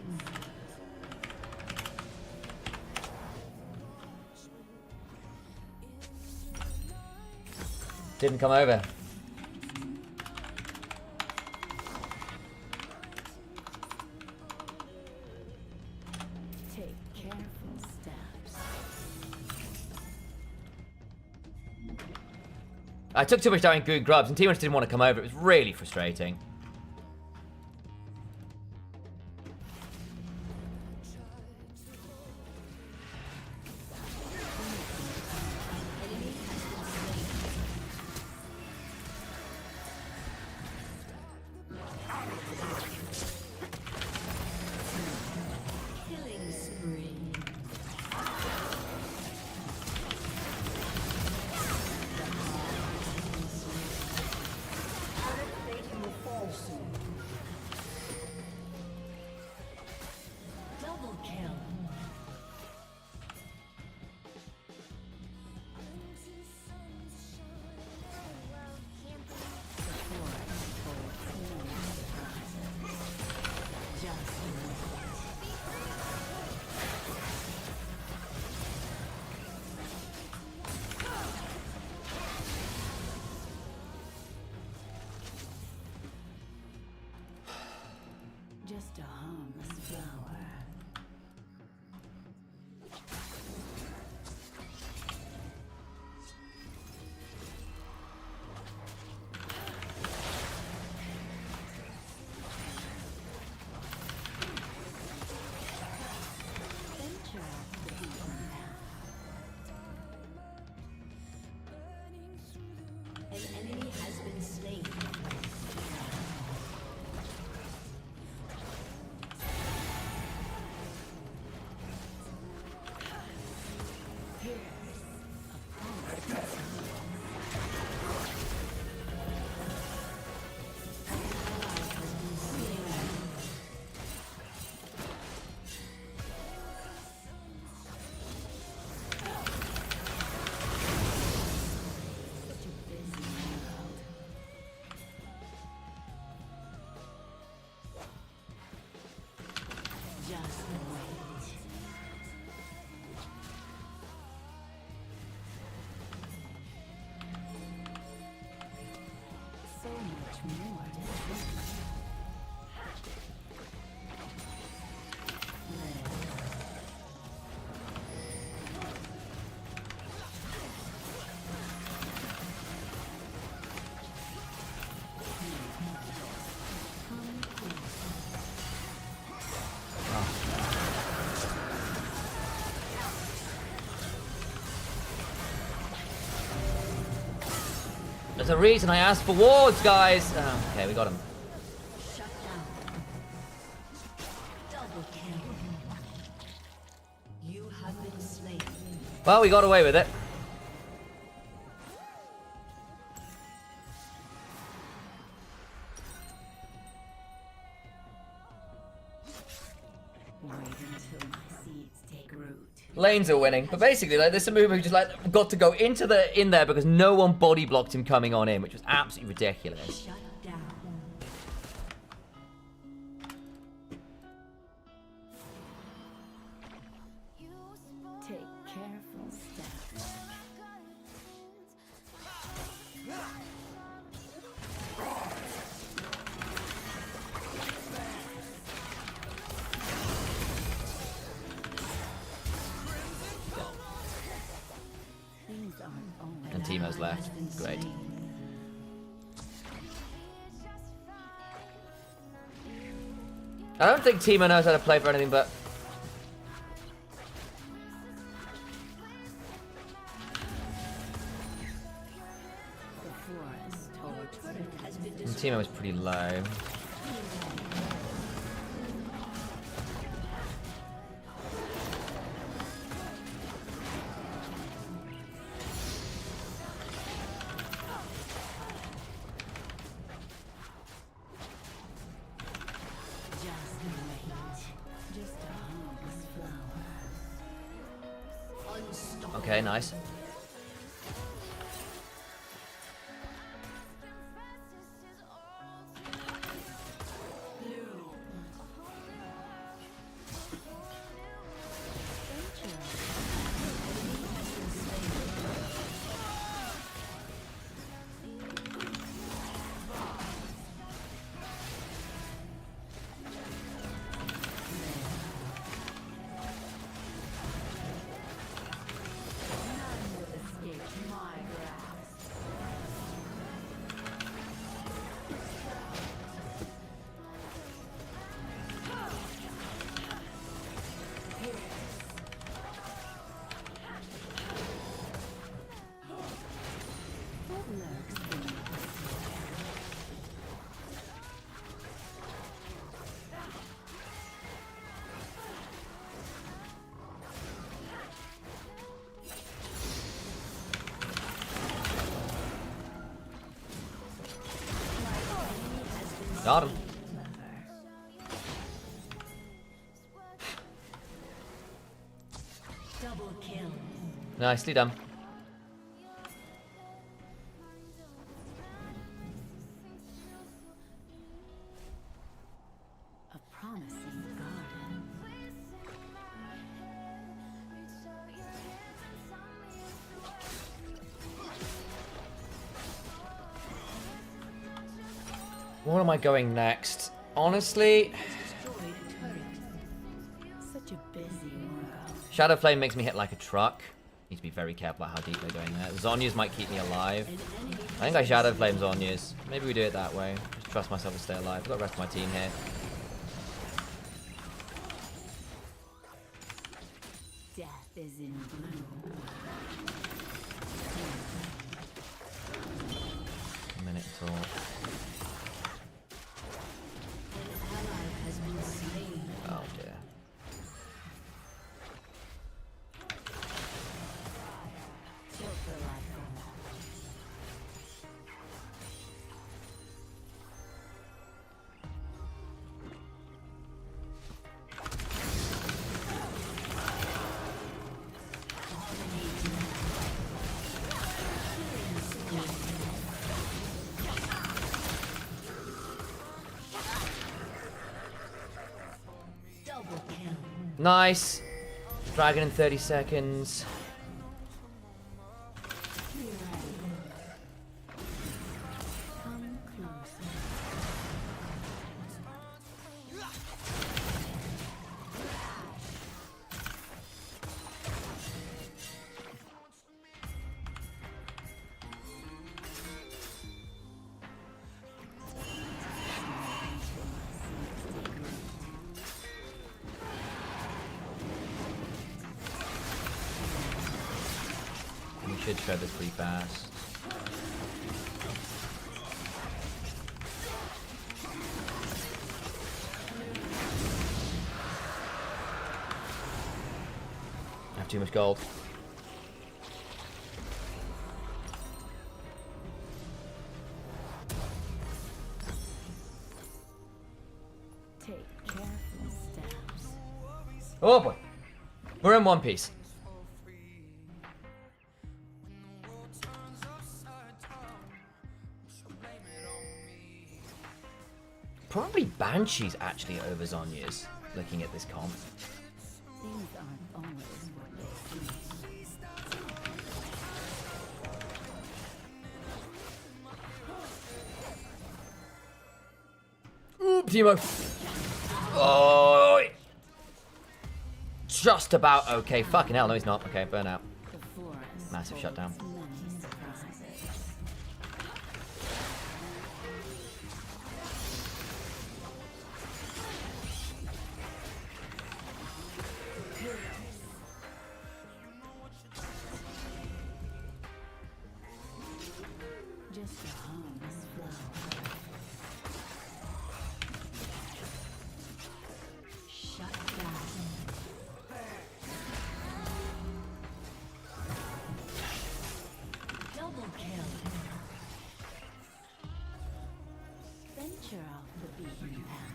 S2: Didn't come over.
S7: take careful steps.
S2: I took too much time in good grubs, and Teemo just didn't want to come over. It was really frustrating.
S1: Killing spree. Activating the fall
S2: There's a reason I asked for wards, guys. Oh, okay, we got him.
S7: Shut down. Double kill. You have been slain.
S2: Well, we got away with it.
S7: Wait until my seeds take root.
S2: Lanes are winning, but basically, like, there's some movement who just like got to go in there because no one body blocked him coming on in, which was absolutely ridiculous.
S7: Shut down. Take careful steps. Things aren't always
S2: And Timo's left. Great. I don't think Timo knows how to play for anything but...
S7: the forest. Our turret has been
S2: And Timo is pretty low.
S7: just wait. Just a harmless flower. Unstoppable.
S2: Okay, nice. Got him.
S7: Double kill.
S2: Nicely done.
S7: A promising garden.
S2: What am I going next? Honestly,
S7: Destroyed a turret. Such a busy world.
S2: Shadow Flame makes me hit like a truck. Need to be very careful about how deep they're going there. Zhonya's might keep me alive. I think I Shadow Flame Zhonya's. Maybe we do it that way. Just trust myself to stay alive. I've got the rest of my team here.
S7: Death is in bloom.
S2: A minute until...
S7: An ally has been slain.
S2: Oh dear.
S7: Tilt the light. Double kill.
S2: Nice. Dragon in 30 seconds.
S7: Come closer.
S2: We should shred this pretty fast. have too much gold.
S7: Take careful steps.
S2: Oh boy. We're in one piece. Probably Banshee's actually over Zonya's, looking at this comp.
S7: Things aren't always what they seem.
S2: Ooh, Timo. Oh, just about okay. Fucking hell, no, he's not. Okay, burn out.
S7: The forest
S2: Massive shutdown.
S7: holds many surprises. Just a harmless flower. Shut down. Double kill. Venture off the beaten path.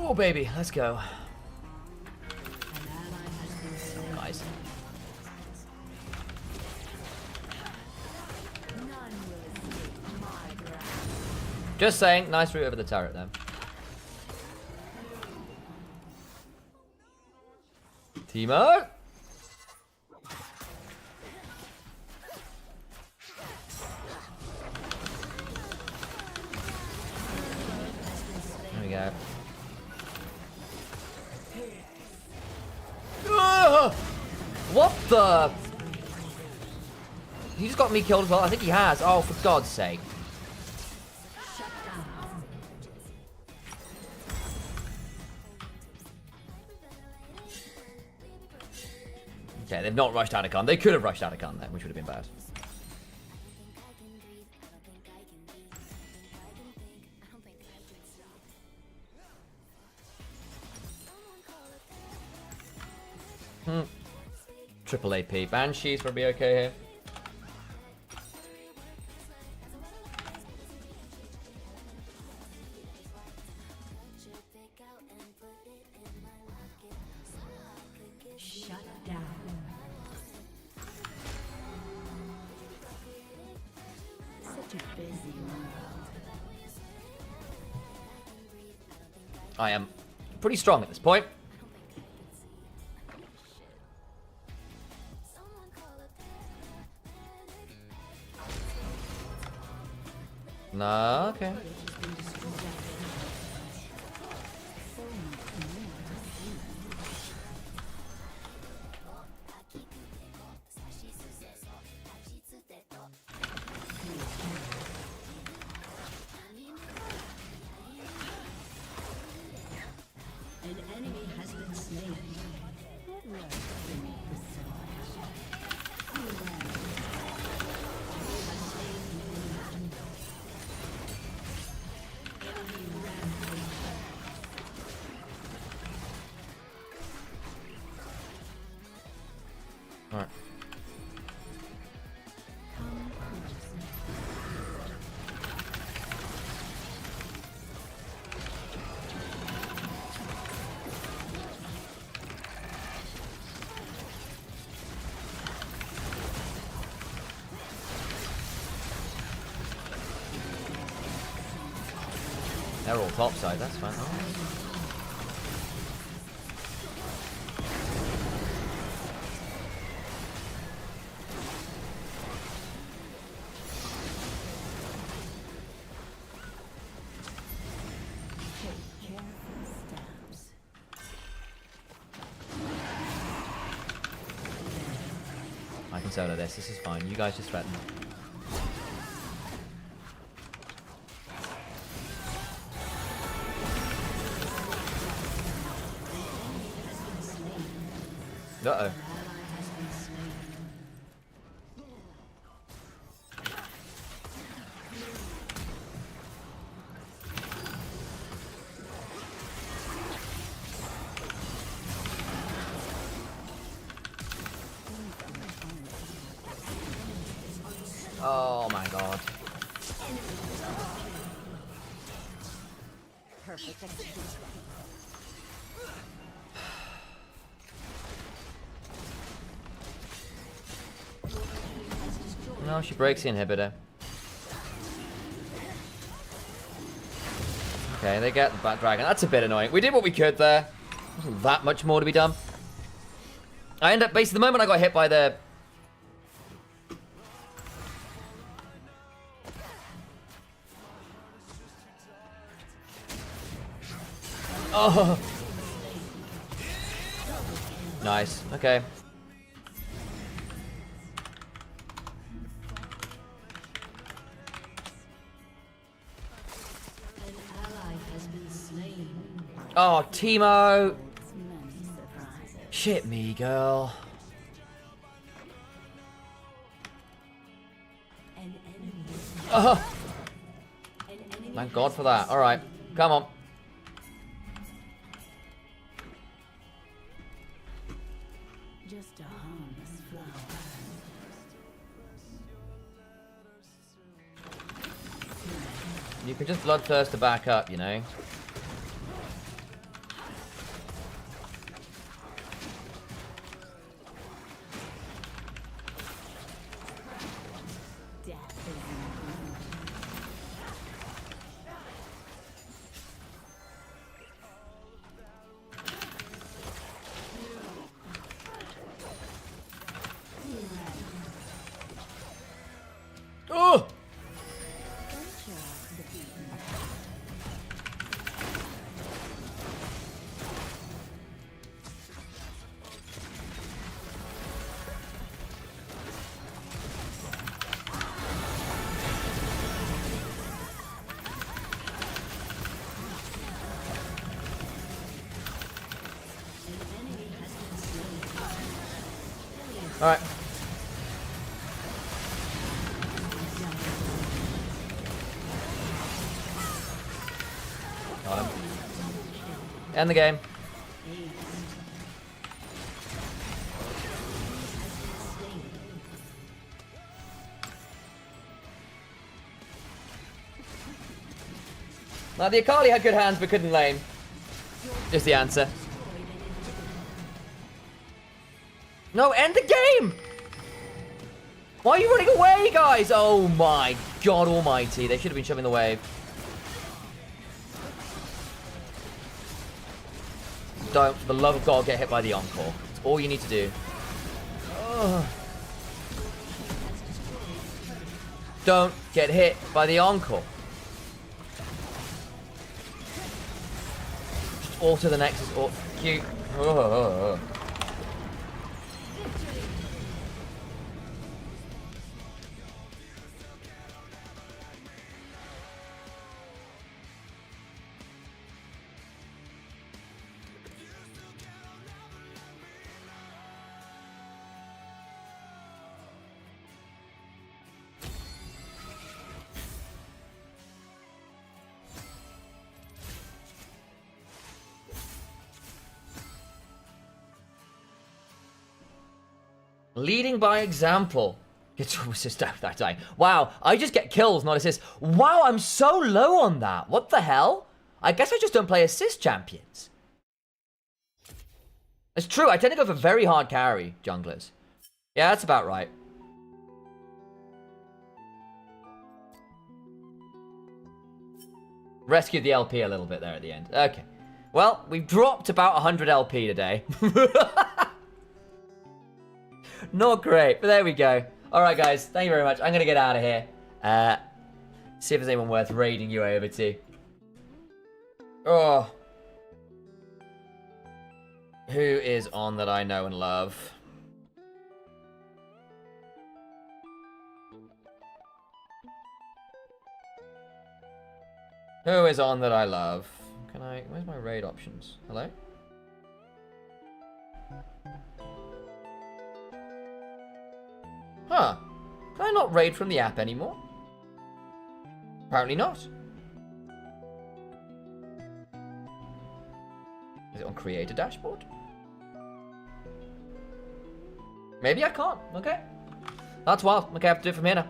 S2: Oh, baby, let's go. Guys. Just saying, nice route over the turret then. Timo. There we go. What the? He just got me killed as well. I think he has. Oh, for God's sake. Okay, they've not rushed Anakin. They could have rushed Anakin then, which would have been bad. Triple AP. Banshee's probably okay here.
S7: Shut down. Such a busy world.
S2: I am pretty strong at this point. No, okay.
S7: An enemy has been slain. It works beneath the
S2: Alright. They're all topside, that's fine. Oh. solo this. This is fine. You guys just threaten. Uh-oh. Oh my god.
S7: Perfect execution.
S2: No, she breaks the inhibitor. Okay, they get the Bat Dragon. That's a bit annoying. We did what we could there. Wasn't that much more to be done. I end up, basically, the moment I got hit by the... Oh! Nice. Okay. Oh, Timo! Shit me, girl. Oh. Thank God for that. Alright, come on.
S7: Just a harmless flower.
S2: You can just bloodthirst to back up, you know. Oh! All right. Got him. End the game. Now the Akali had good hands but couldn't lane. Just the answer. No, end the game! Why are you running away, guys? Oh my god almighty. They should have been shoving the wave. Don't, for the love of God, get hit by the Encore. That's all you need to do. Ugh. Don't get hit by the Encore. Just alter the Nexus or Q. Oh. Leading by example. It's assist after dying. Wow, I just get kills, not assists. Wow, I'm so low on that. What the hell? I guess I just don't play assist champions. It's true, I tend to go for very hard carry junglers. Yeah, that's about right. Rescued the LP a little bit there at the end. Okay. Well, we've dropped about 100 LP today. Not great, but there we go. Alright guys, thank you very much. I'm going to get out of here. See if there's anyone worth raiding you over to. Oh. Who is on that I know and love? Who is on that I love? Can I... Where's my raid options? Hello? Huh. Can I not raid from the app anymore? Apparently not. Is it on Creator Dashboard? Maybe I can't. Okay. That's wild. Okay, I have to do it from here now.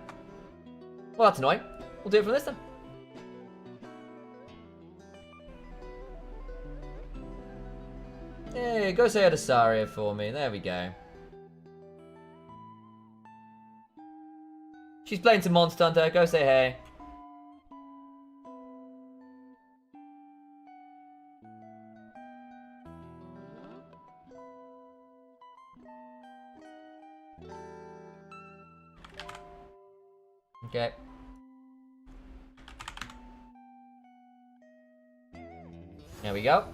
S2: Well, that's annoying. We'll do it from this then. Hey, go say hi to Saria for me. There we go. She's playing some Monster Hunter. Go say hey. Okay. There we go.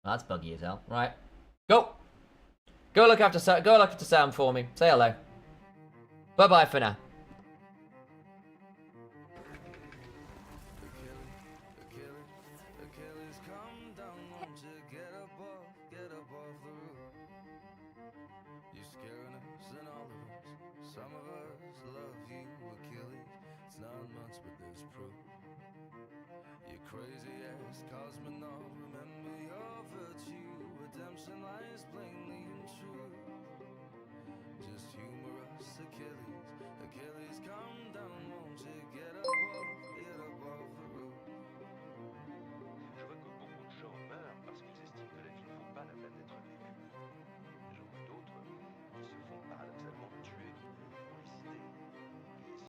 S2: That's buggy as hell. Right. Go! Go look after Sam for me. Say hello. Bye-bye for now.
S5: Achilles, come down, won't you get above the roof? You're scaring us and all of us. Some of us love you, Achilles. It's not much, but there's proof. You crazy ass cosmonaut, remember your virtue. Redemption lies plainly and true. Just humor us, Achilles.